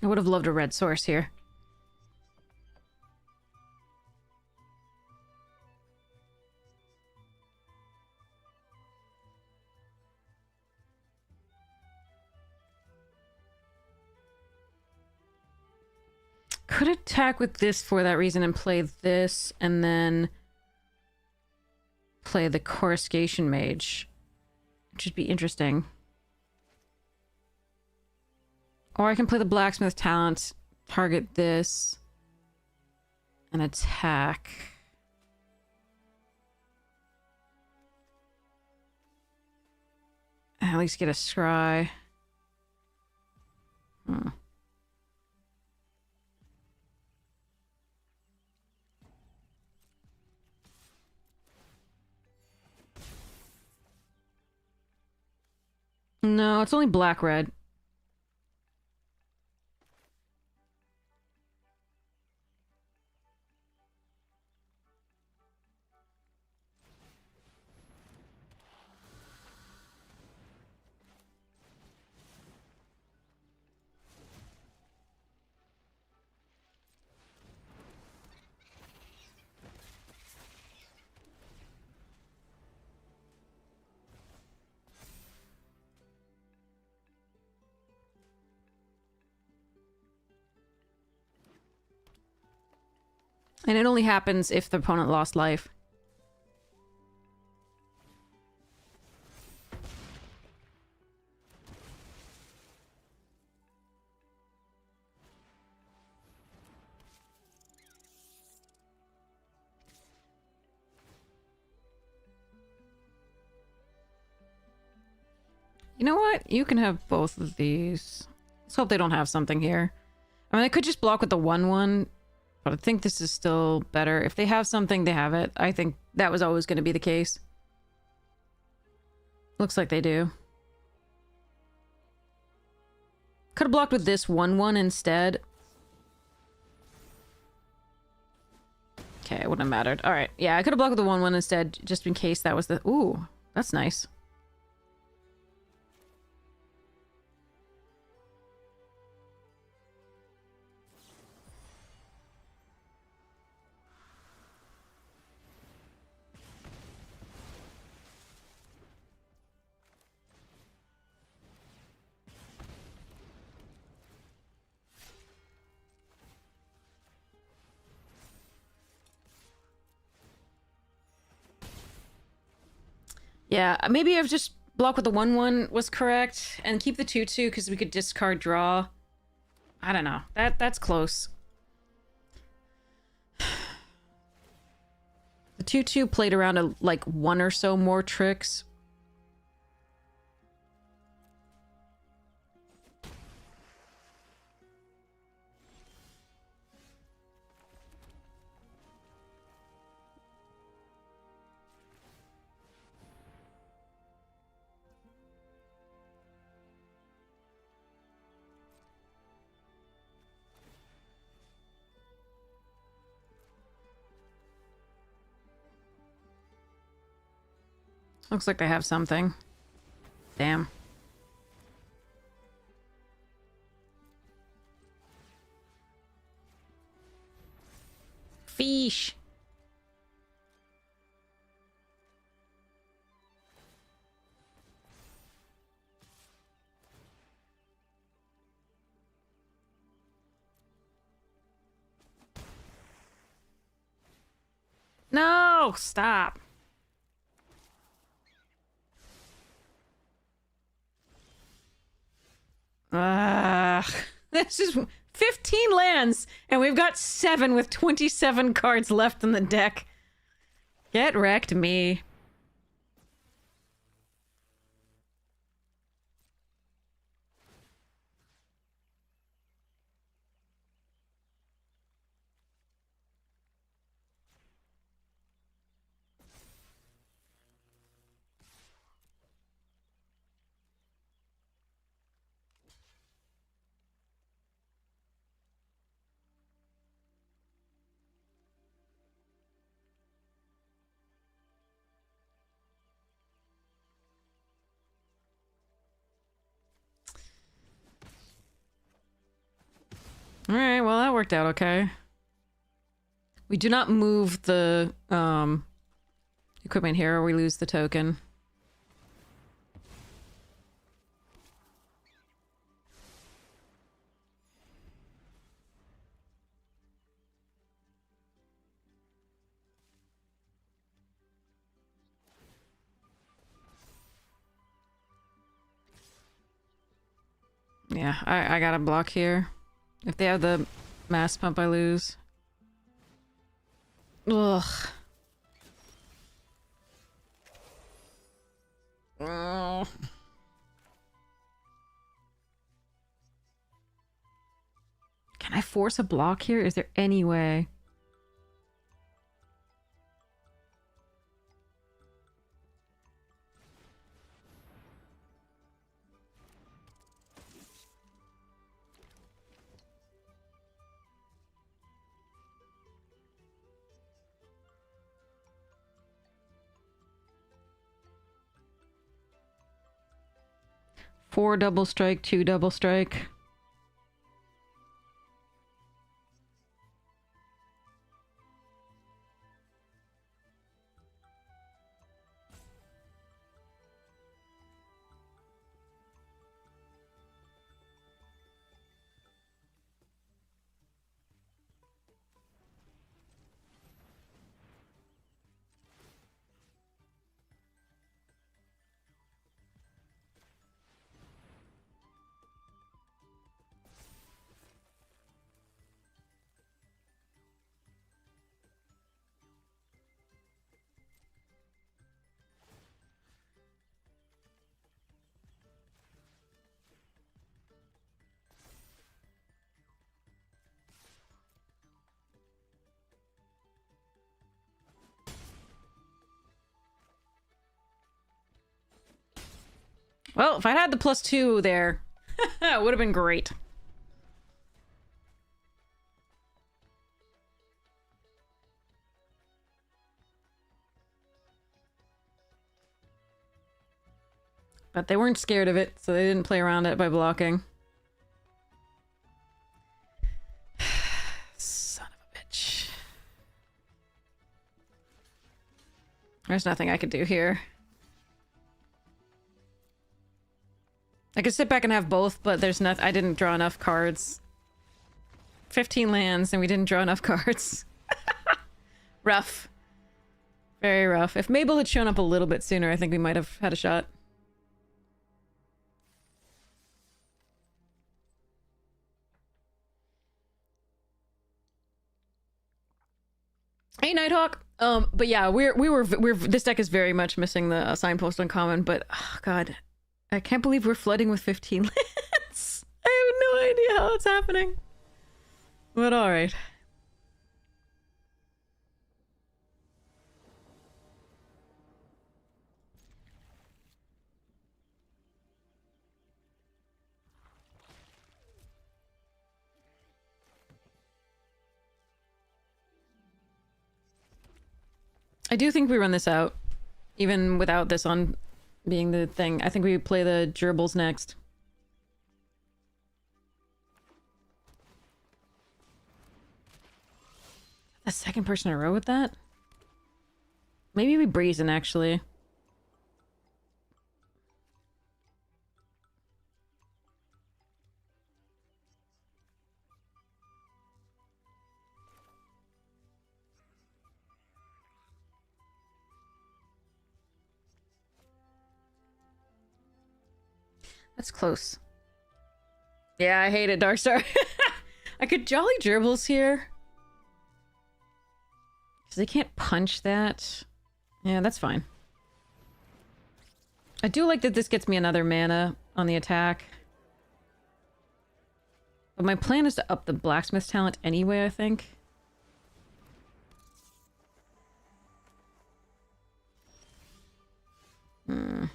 I would have loved a red source here. Could attack with this for that reason and play this and then play the coruscation mage. Which would be interesting. Or I can play the blacksmith talent, target this, and attack. At least get a scry. No, it's only black-red. And it only happens if the opponent lost life. You know what? You can have both of these. Let's hope they don't have something here. I mean, I could just block with the 1/1. But I think this is still better. If they have something, they have it. I think that was always going to be the case. Looks like they do. Could have blocked with this 1/1 instead. Okay, it wouldn't have mattered. Alright, yeah, I could have blocked with the 1/1 instead, just in case that was the... Ooh, that's nice. Yeah, maybe I've just blocked with the 1/1 was correct, and keep the 2/2 because we could discard draw. I don't know. That's close. The 2/2 played around like 1 or so more tricks, Looks like they have something. Damn. Fish. No, stop. This is 15 lands, and we've got 7 with 27 cards left in the deck. Get wrecked, me. Alright, well that worked out okay. We do not move the equipment here or we lose the token. Yeah, I got a block here. If they have the mass pump, I lose. Ugh. Ugh. Can I force a block here? Is there any way? Four double strike, 2 double strike. Well, if I had the +2 there, it would have been great. But they weren't scared of it, so they didn't play around it by blocking. Son of a bitch. There's nothing I could do here. I could sit back and have both, but there's nothing. I didn't draw enough cards. 15 lands, and we didn't draw enough cards. Rough. Very rough. If Mabel had shown up a little bit sooner, I think we might have had a shot. Hey, Nighthawk. But yeah, we're this deck is very much missing the Signpost Uncommon, but oh god, I can't believe we're flooding with 15 lands. I have no idea how it's happening. But alright. I do think we run this out. Even without this on being the thing. I think we play the gerbils next. The second person in a row with that? Maybe we brazen, actually. That's close. Yeah, I hate it, Darkstar. I could Jolly Gerbils here. Because they can't punch that. Yeah, that's fine. I do like that this gets me another mana on the attack. But my plan is to up the blacksmith talent anyway, I think. Hmm.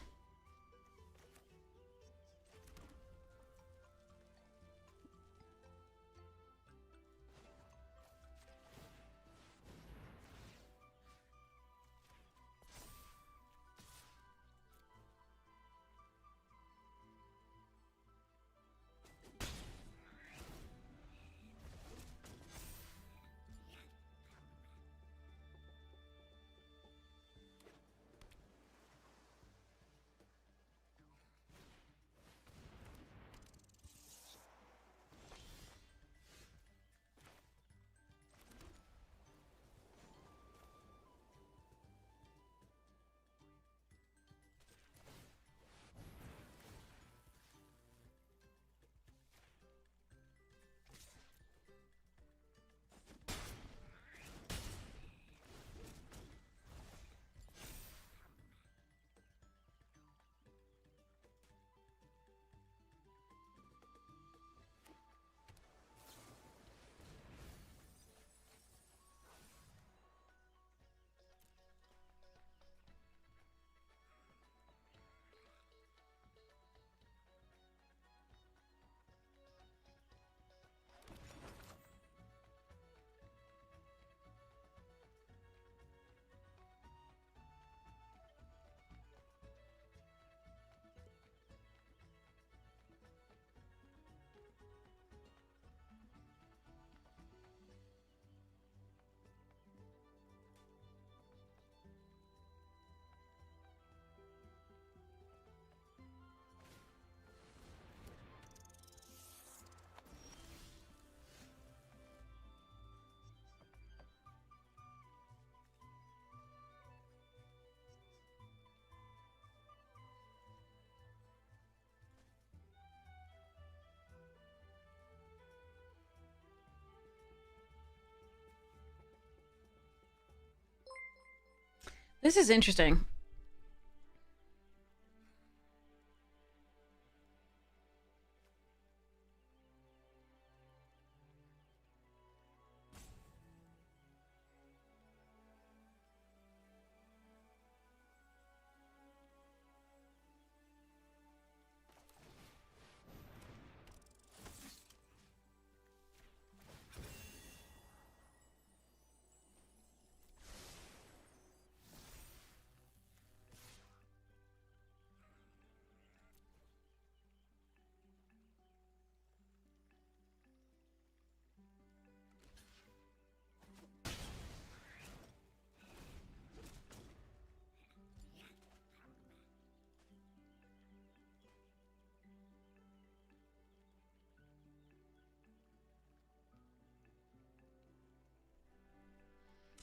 This is interesting.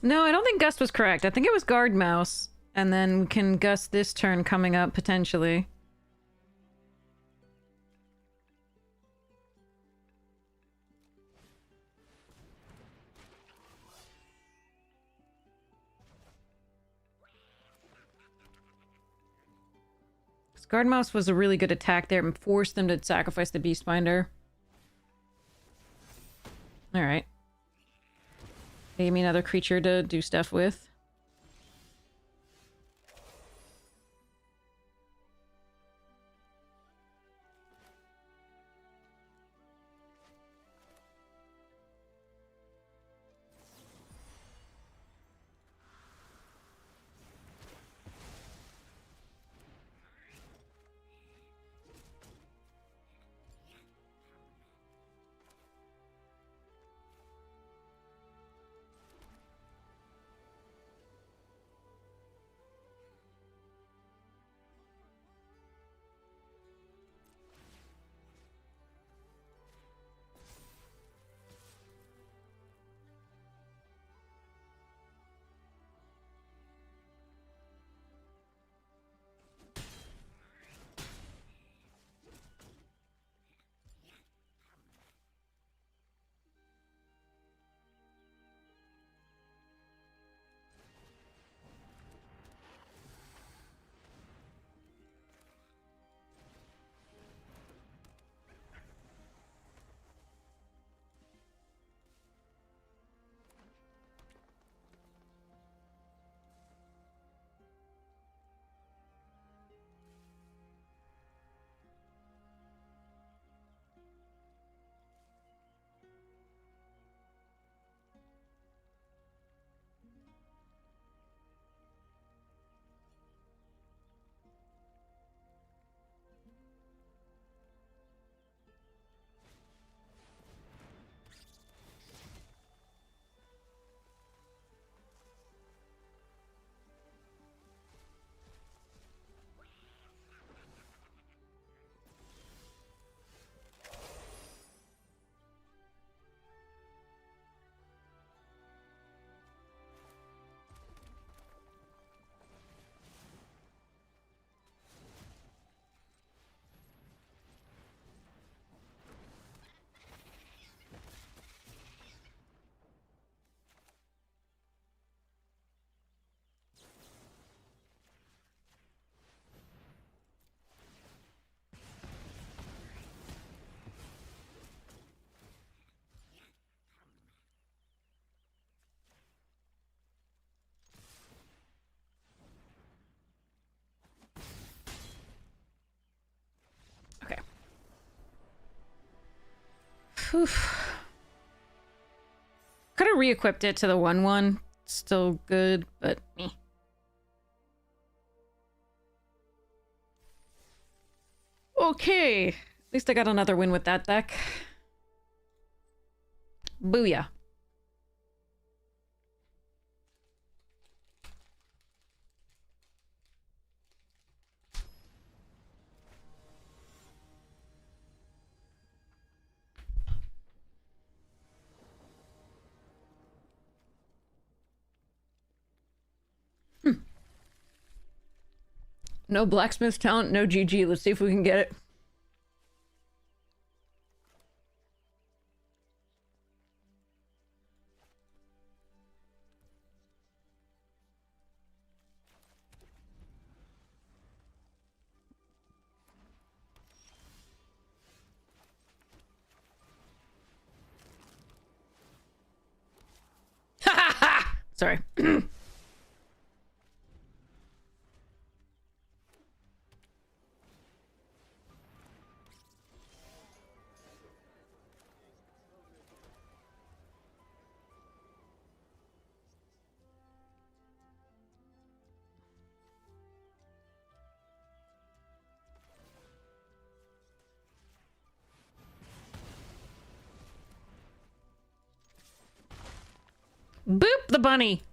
No, I don't think Gust was correct. I think it was Guard Mouse. And then we can Gust this turn coming up, potentially. Guard Mouse was a really good attack there and forced them to sacrifice the Beastbinder. Alright. Gave me another creature to do stuff with. Could have re-equipped it to the 1-1. Still good, but meh. Okay. At least I got another win with that deck. Booyah. No blacksmith talent, no GG. Let's see if we can get it. Ha ha ha! Sorry. Boop the bunny.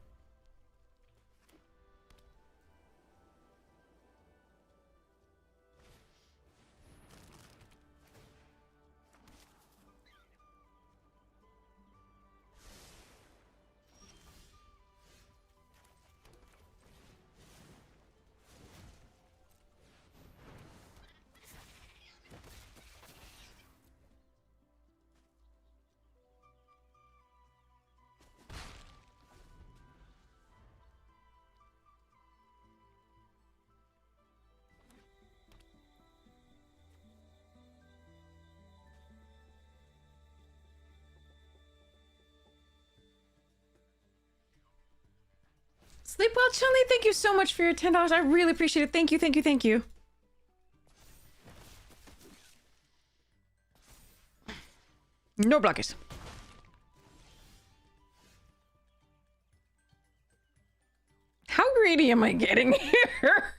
Sleep well, Chun-Li. Thank you so much for your $10. I really appreciate it. Thank you, thank you, thank you. No blockers. How greedy am I getting here?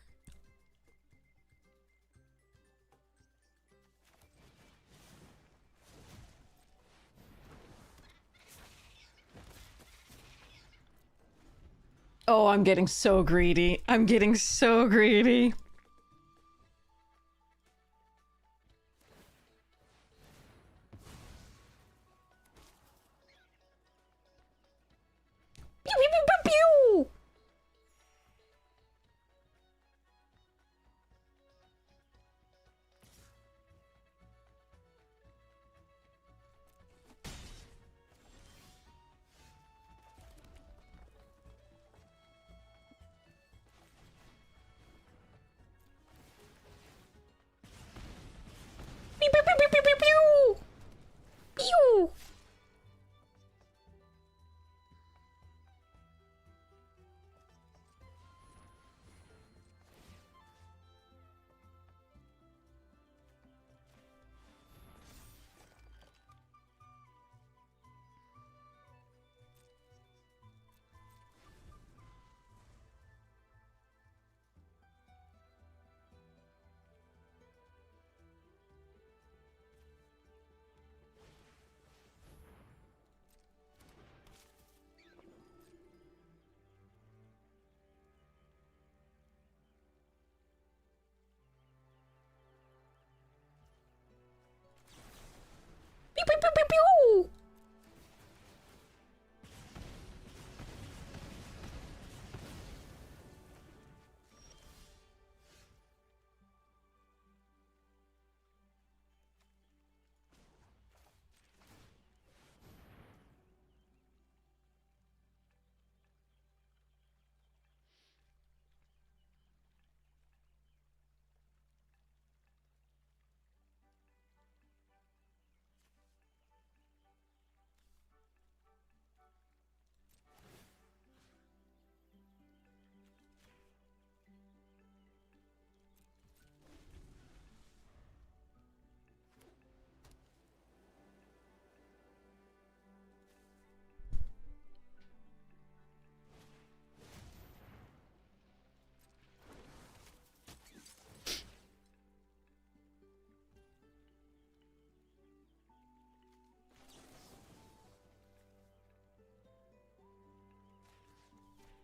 Oh, I'm getting so greedy. I'm getting so greedy. Pew, pew, pew, pew, pew. Pew, pew, pew, pew, pew, pew, pew. Pew.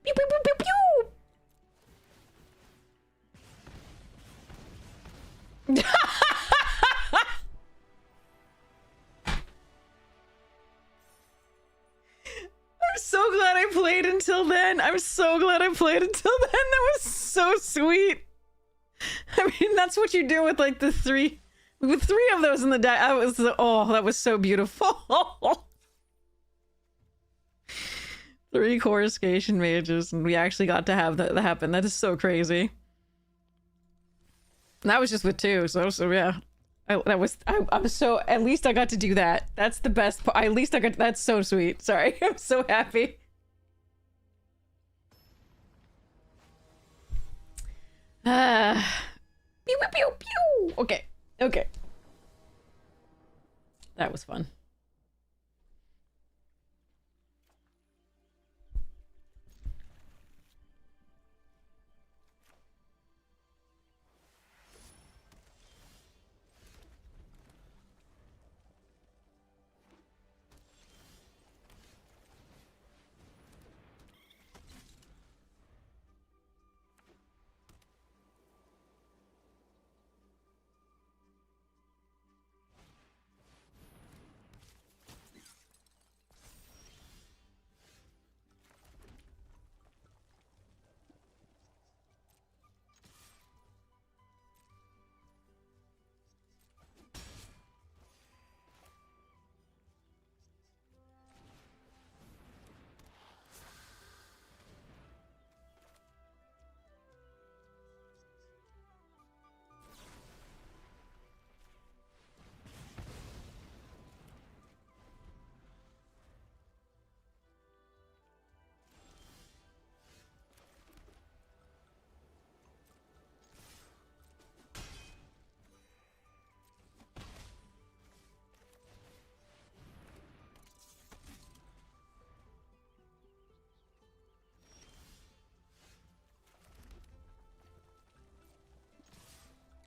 Pew pew pew pew pew. I'm so glad I played until then. I'm so glad I played until then. That was so sweet. I mean, that's what you do with like the three, with three of those in the deck. I was, oh, that was so beautiful. Three coruscation mages, and we actually got to have that happen. That is so crazy. And that was just with two, so yeah. I was so, at least I got to do that. That's the best part. At least I got, that's so sweet. Sorry, I'm so happy. Pew, pew, pew, pew. Okay, okay. That was fun.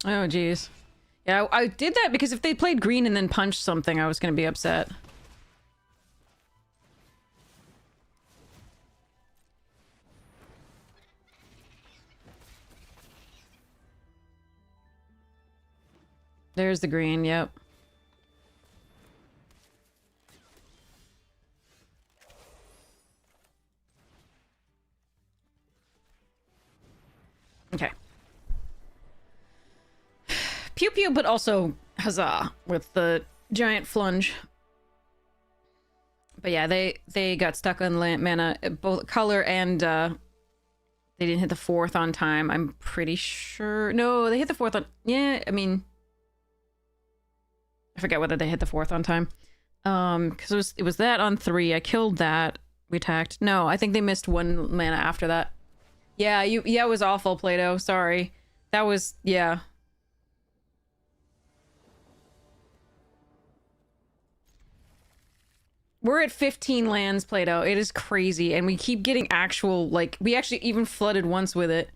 Oh, geez. Yeah, I did that because if they played green and then punched something, I was going to be upset. There's the green, yep. Okay. Pew pew, but also huzzah with the giant flunge. But yeah, they got stuck on mana, both color and they didn't hit the fourth on time. I'm pretty sure. No, they hit the fourth on. Yeah, I mean, I forget whether they hit the fourth on time. Because it was that on 3. I killed that. We attacked. No, I think they missed 1 mana after that. Yeah, yeah, it was awful, Plato. Sorry. That was, yeah. We're at 15 lands, Plato. It is crazy. And we keep getting actual, like, we actually even flooded once with it.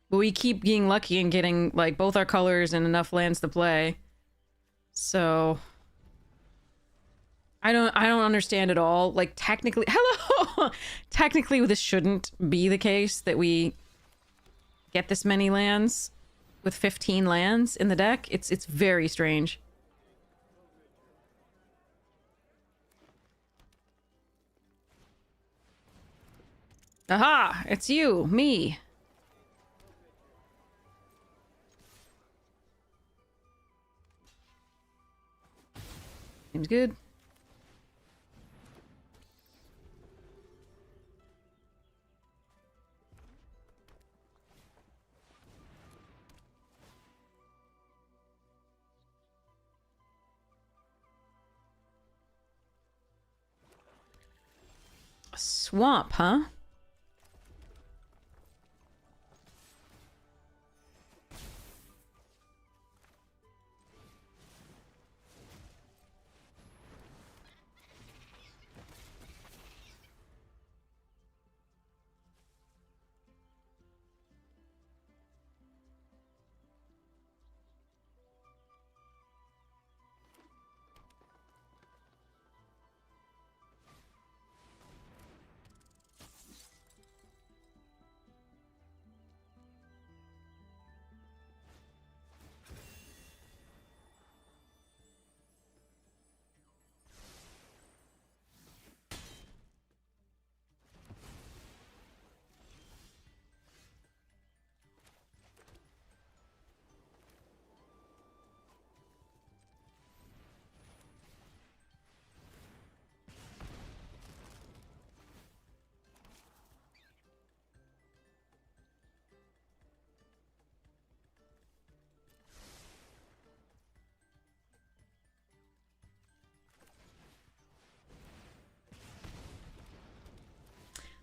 But we keep getting lucky and getting, like, both our colors and enough lands to play. So... I don't understand at all. Like, technically... Hello! Technically, this shouldn't be the case that we get this many lands with 15 lands in the deck. It's very strange. Aha! It's you! Me! Seems good. Swamp, huh?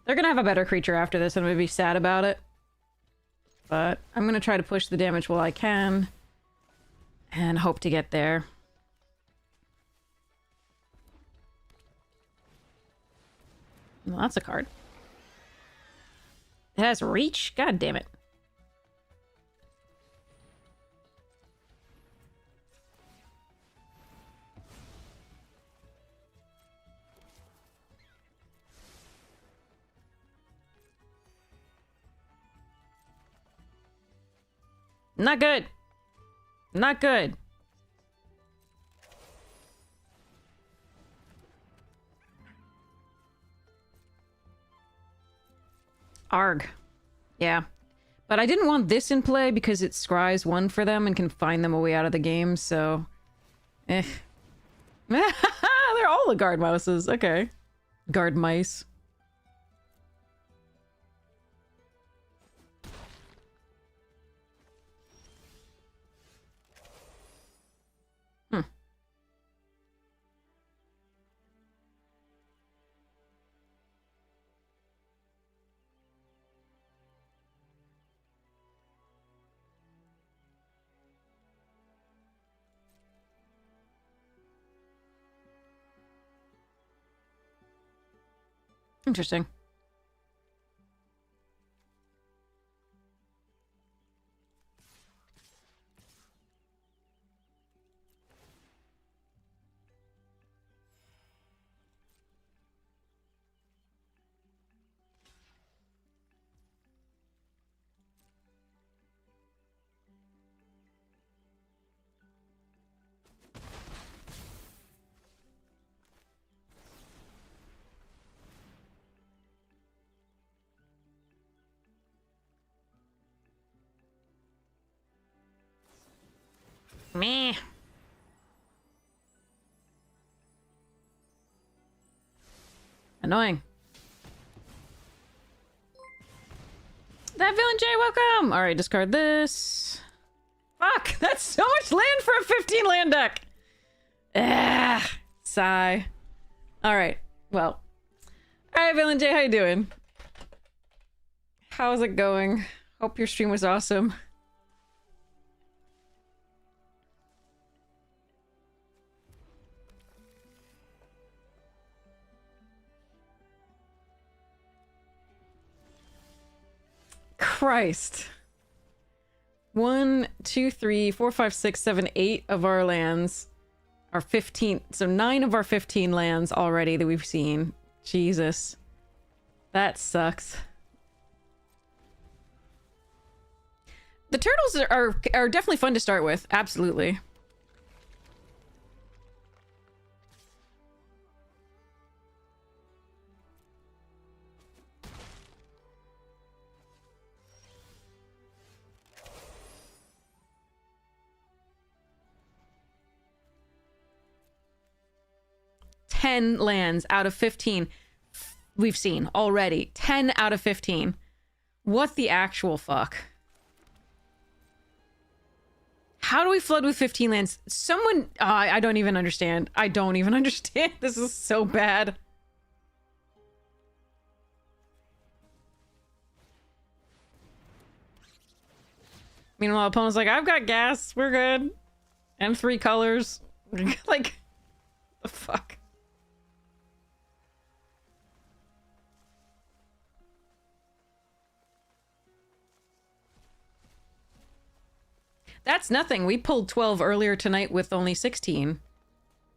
They're gonna have a better creature after this, and I'm gonna be sad about it. But I'm gonna try to push the damage while I can. And hope to get there. Well, that's a card. It has reach? God damn it. Not good. Not good. Arg. Yeah. But I didn't want this in play because it scries 1 for them and can find them a way out of the game, so... Eh. They're all the guard mouses. Okay. Guard mice. Interesting. Meh. Annoying. That villain Jay, welcome! Alright, discard this. Fuck! That's so much land for a 15 land deck! Ah, sigh. Alright, well. Alright, villain Jay, how you doing? How's it going? Hope your stream was awesome. Christ. 1, 2, 3, 4, 5, 6, 7, 8 of our lands are 15. So 9 of our 15 lands already that we've seen. Jesus. That sucks. The turtles are definitely fun to start with. Absolutely. Ten lands out of 15 we've seen already. 10 out of 15. What the actual fuck? How do we flood with 15 lands? Someone... I don't even understand. I don't even understand. This is so bad. Meanwhile, opponent's like, I've got gas. We're good. And 3 colors. Like, the fuck? That's nothing. We pulled 12 earlier tonight with only 16.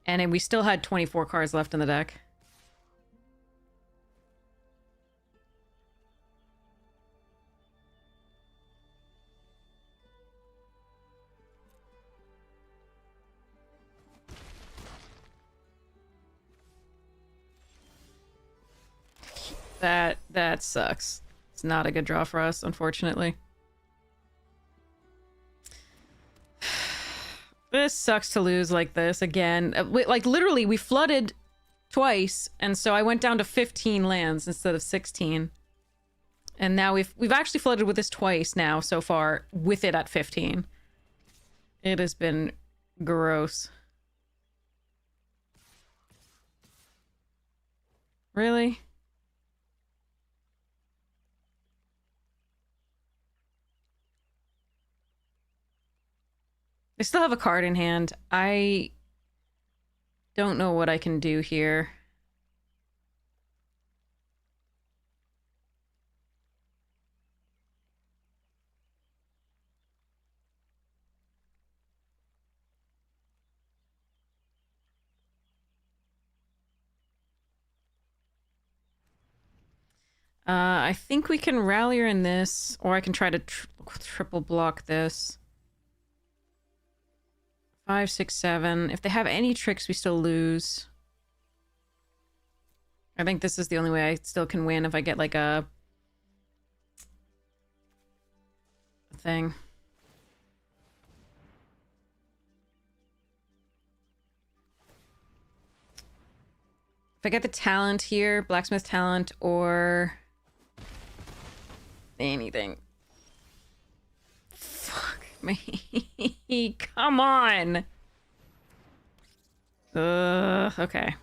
And we still had 24 cards left in the deck. That sucks. It's not a good draw for us, unfortunately. This sucks to lose like this again. Like, literally, we flooded twice, and so I went down to 15 lands instead of 16. And now we've actually flooded with this twice now, so far, with it at 15. It has been gross. Really? I still have a card in hand. I don't know what I can do here. I think we can rally her in this, or I can try to triple block this. 5, 6, 7. If they have any tricks, we still lose. I think this is the only way I still can win if I get like a thing. If I get the talent here, blacksmith talent, or anything. Fuck me. Come on. Okay.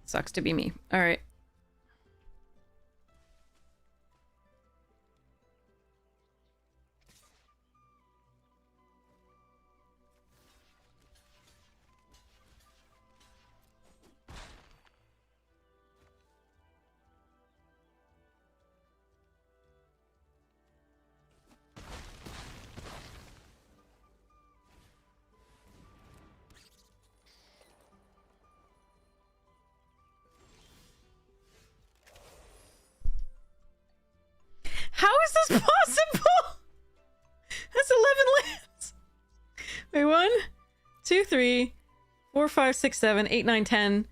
Sucks to be me. All right. How is this possible? That's 11 lands. Wait, 1, 2, 3, 4, 5, 6, 7, 8, 9, 10,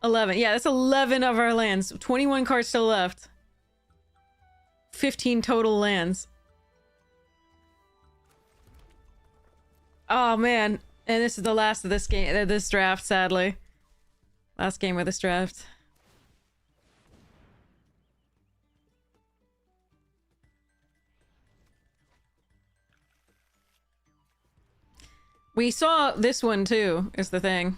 11. Yeah, that's 11 of our lands. 21 cards still left. 15 total lands. Oh, man. And this is the last of this game, this draft, sadly. Last game of this draft. We saw this one too, is the thing.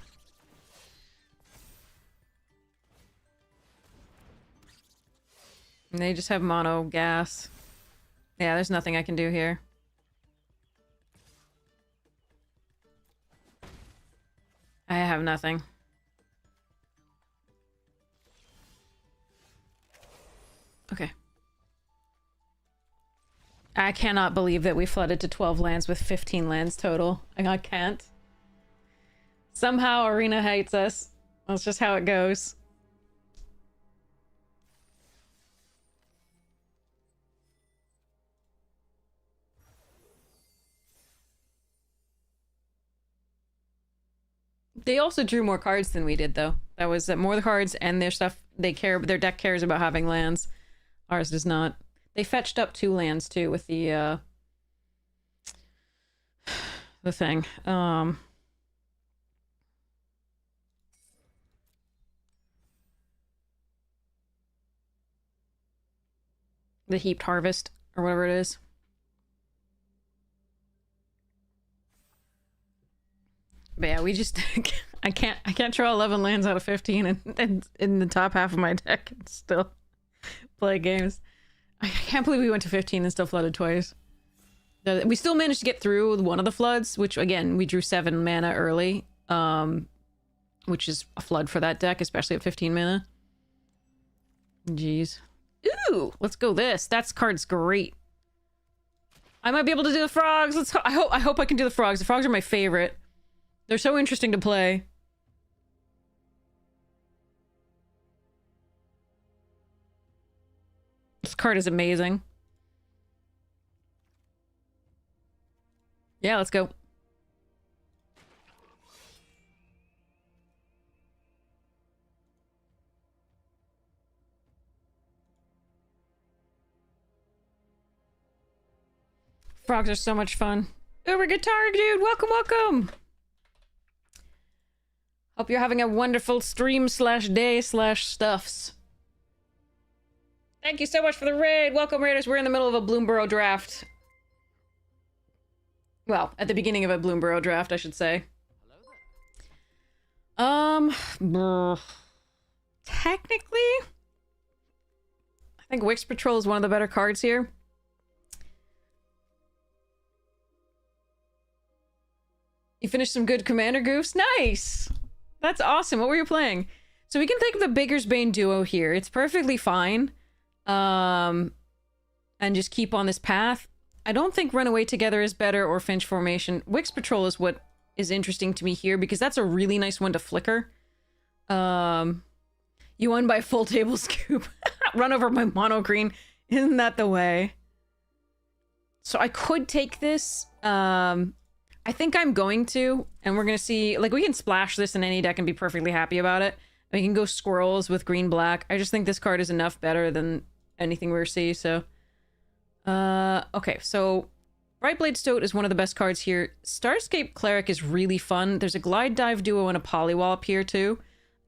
And they just have mono gas. Yeah, there's nothing I can do here. I have nothing. Okay. I cannot believe that we flooded to 12 lands with 15 lands total. I can't. Somehow Arena hates us. That's just how it goes. They also drew more cards than we did, though. That was more the cards and their stuff. They care. Their deck cares about having lands. Ours does not. They fetched up 2 lands too with the thing. The heaped harvest or whatever it is. But yeah, we just I can't draw 11 lands out of 15 and in the top half of my deck and still play games. I can't believe we went to 15 and still flooded twice. We still managed to get through one of the floods, which again, we drew 7 mana early, which is a flood for that deck, especially at 15 mana. Jeez. Ooh, let's go this. That card's great. I might be able to do the frogs. I hope I can do the frogs. The frogs are my favorite. They're so interesting to play. This card is amazing. Yeah, let's go. Frogs are so much fun. Uber Guitar Dude, welcome, welcome! Hope you're having a wonderful stream slash day slash stuffs. Thank you so much for the raid. Welcome, Raiders. We're in the middle of a Bloomborough draft. Well, at the beginning of a Bloomborough draft, I should say. Technically, I think Wix Patrol is one of the better cards here. You finished some good Commander Goofs? Nice! That's awesome. What were you playing? So we can take the Bigger's Bane duo here. It's perfectly fine. And just keep on this path. I don't think Runaway Together is better or Finch Formation. Wix Patrol is what is interesting to me here because that's a really nice one to flicker. You won by full table scoop. Run over my mono green. Isn't that the way? So I could take this. I think I'm going to, and we're going to see, like, we can splash this in any deck and be perfectly happy about it. We can go squirrels with green-black. I just think this card is enough better than anything we're seeing, so. Okay, so Brightblade Stoat is one of the best cards here. Starscape Cleric is really fun. There's a Glide Dive duo and a Polywallop here, too.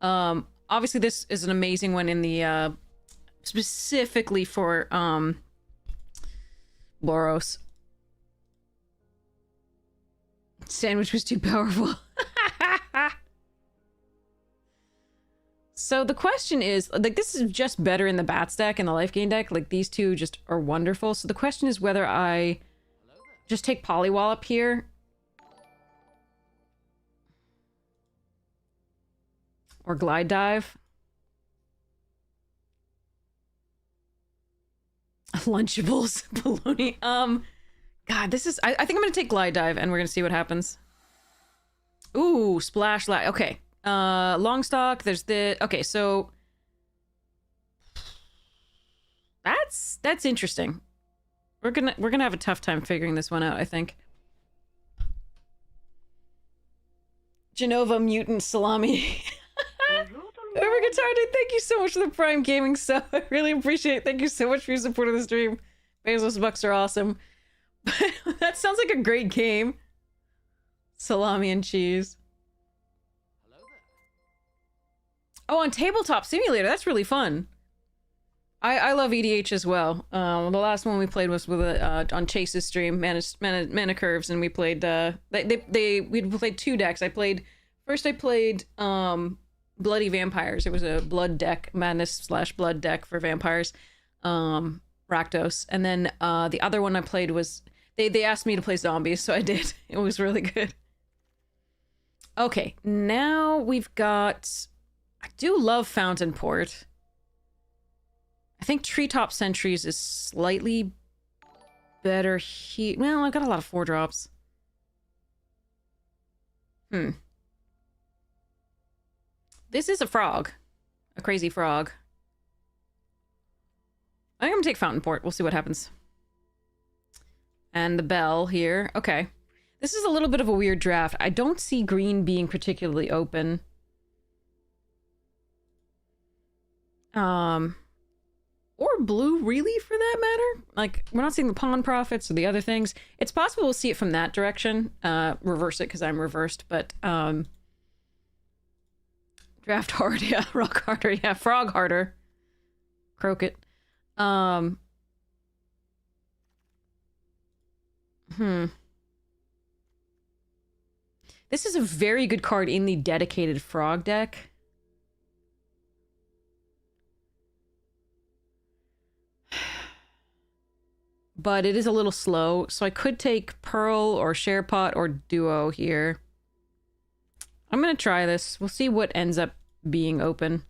Obviously, this is an amazing one in the, specifically for, Boros. Sandwich was too powerful. So the question is, like, this is just better in the Bats deck and the Life Gain deck. Like, these two just are wonderful. So the question is whether I just take Polywallop here. Or Glide Dive. Lunchables. Baloney. God, this is... I think I'm going to take Glide Dive, and we're going to see what happens. Ooh, Splash Light. Okay. Longstock, there's the... Okay, so... That's interesting. We're gonna have a tough time figuring this one out, I think. Genova Mutant Salami. Over Guitar Day, thank you so much for the Prime Gaming sub. I really appreciate it. Thank you so much for your support of the stream. Bezos Bucks are awesome. That sounds like a great game. Salami and cheese. Oh, on Tabletop Simulator. That's really fun. I love EDH as well. The last one we played was with on Chase's stream, Mana Curves, and we played we played two decks. I played Bloody Vampires. It was a blood deck, Madness/blood deck for vampires. Rakdos. And then the other one I played was they asked me to play zombies, so I did. It was really good. Okay, now we've got... I do love Fountain Port. I think Treetop Sentries is slightly better here. Well, I've got a lot of 4-drops. This is a frog. A crazy frog. I think I'm gonna take Fountain Port. We'll see what happens. And the bell here. Okay. This is a little bit of a weird draft. I don't see green being particularly open. Or blue, really, for that matter. Like, we're not seeing the Pawn Profits or the other things. It's possible we'll see it from that direction. Reverse it, because I'm reversed, but, draft hard, yeah. Rock harder, yeah. Frog harder. Croak it. This is a very good card in the dedicated frog deck. But it is a little slow, so I could take Pearl or Sharepot or Duo here. I'm gonna try this. We'll see what ends up being open.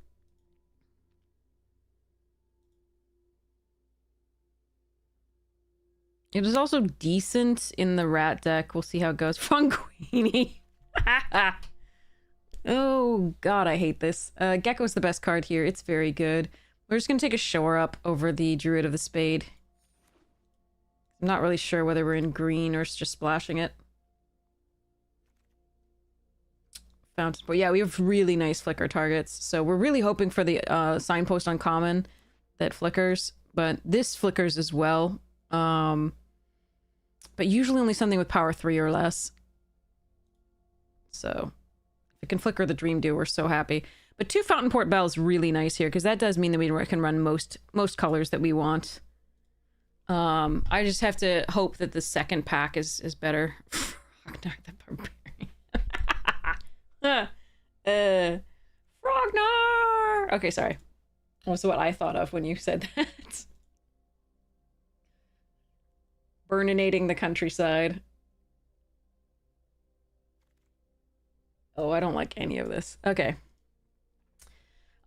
It is also decent in the rat deck. We'll see how it goes. Funguini. Oh, God, I hate this. Gecko's the best card here. It's very good. We're just going to take a shore up over the Druid of the Spade. I'm not really sure whether we're in green or just splashing it. Fountain. But yeah, we have really nice flicker targets. So we're really hoping for the Signpost Uncommon that flickers. But this flickers as well. But usually only something with power 3 or less. So if it can flicker the Dream Dew, we're so happy. But 2 Fountain Port Bell is really nice here, because that does mean that we can run most colors that we want. I just have to hope that the second pack is better. Frognar the Barbarian. Frognar! Okay, sorry. Was what I thought of when you said that. Burninating the countryside. Oh, I don't like any of this. Okay.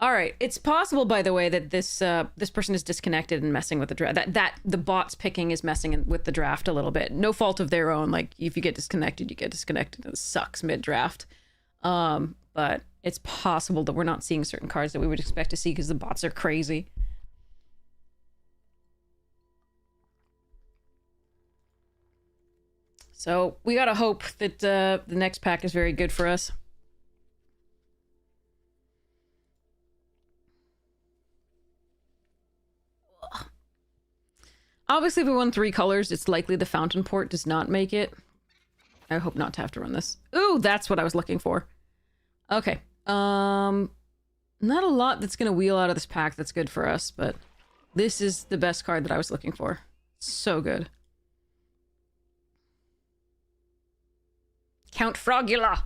All right. It's possible, by the way, that this person is disconnected and messing with the draft. That the bot's picking is messing with the draft a little bit. No fault of their own. Like, if you get disconnected, you get disconnected. It sucks mid-draft. But it's possible that we're not seeing certain cards that we would expect to see because the bots are crazy. So we gotta hope that the next pack is very good for us. Obviously, if we won 3 colors, it's likely the Fountain Port does not make it. I hope not to have to run this. Ooh, that's what I was looking for. Okay. Not a lot that's gonna wheel out of this pack that's good for us, but this is the best card that I was looking for. So good. Count Frogula!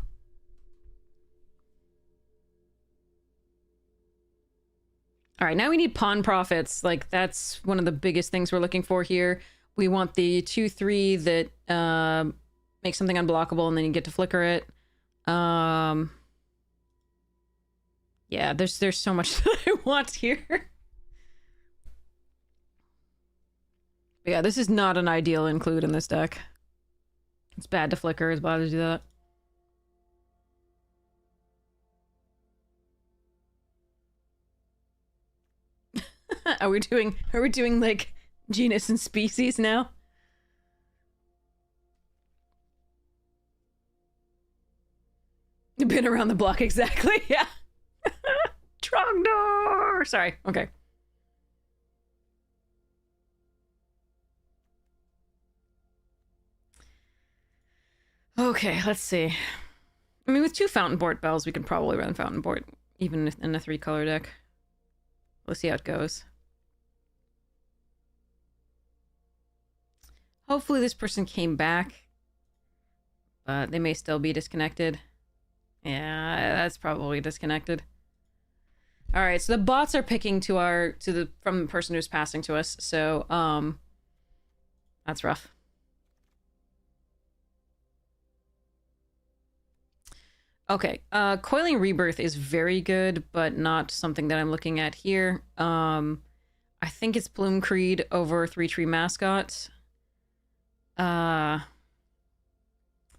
Alright, now we need pawn profits. Like, that's one of the biggest things we're looking for here. We want the 2/3 that makes something unblockable and then you get to flicker it. Yeah, there's so much that I want here. But yeah, this is not an ideal include in this deck. It's bad to flicker, it's bad to do that. Are we doing like genus and species now? You've been around the block, exactly, yeah. Trogdor! Sorry, okay. Okay, let's see. I mean, with 2 Fountain Port bells, we can probably run Fountain Port, even in a 3-color deck. We'll see how it goes. Hopefully this person came back. But they may still be disconnected. Yeah, that's probably disconnected. Alright, so the bots are picking from the person who's passing to us, so, that's rough. Okay, Coiling Rebirth is very good, but not something that I'm looking at here. I think it's Plume Creed over 3-Tree Mascot.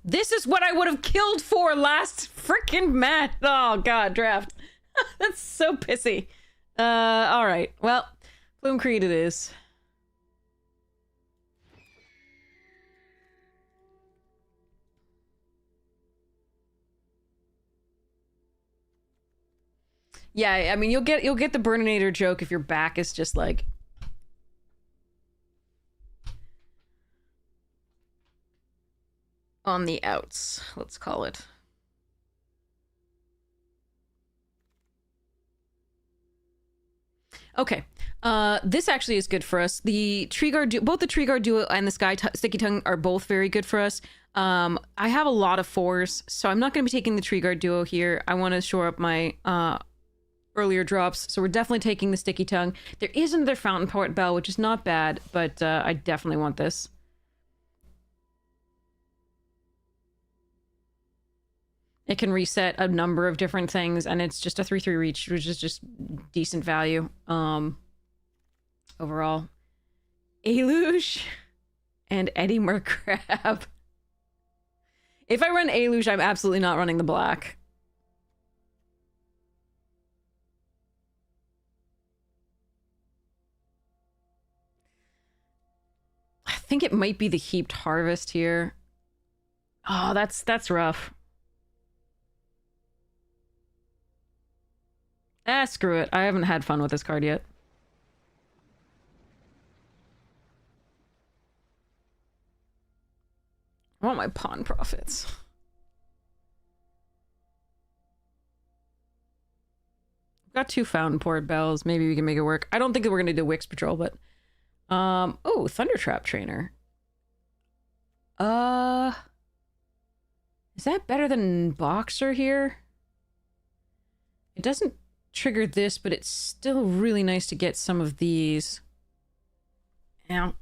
This is what I would have killed for last freaking match. Oh god, draft. That's so pissy. Alright, well, Plume Creed it is. Yeah, I mean, you'll get the Burninator joke if your back is just like... on the outs, let's call it. Okay, this actually is good for us. The Tree Guard, both the Tree Guard Duo and the Sticky Tongue are both very good for us. I have a lot of 4s, so I'm not going to be taking the Tree Guard Duo here. I want to shore up my earlier drops, so we're definitely taking the Sticky Tongue. There is another Fountain Port Bell, which is not bad, but I definitely want this. It can reset a number of different things, and it's just a 3/3 reach, which is just decent value. Overall. Aluge and Eddie Mercrab. If I run Aluge, I'm absolutely not running the black. I think it might be the Heaped Harvest here. Oh, that's rough. Ah, screw it. I haven't had fun with this card yet. I want my pawn profits. Got 2 Fountain Port Bells. Maybe we can make it work. I don't think that we're gonna do Wix Patrol, but oh, Thunder Trap Trainer. Is that better than Boxer here? It doesn't trigger this, but it's still really nice to get some of these. Ow.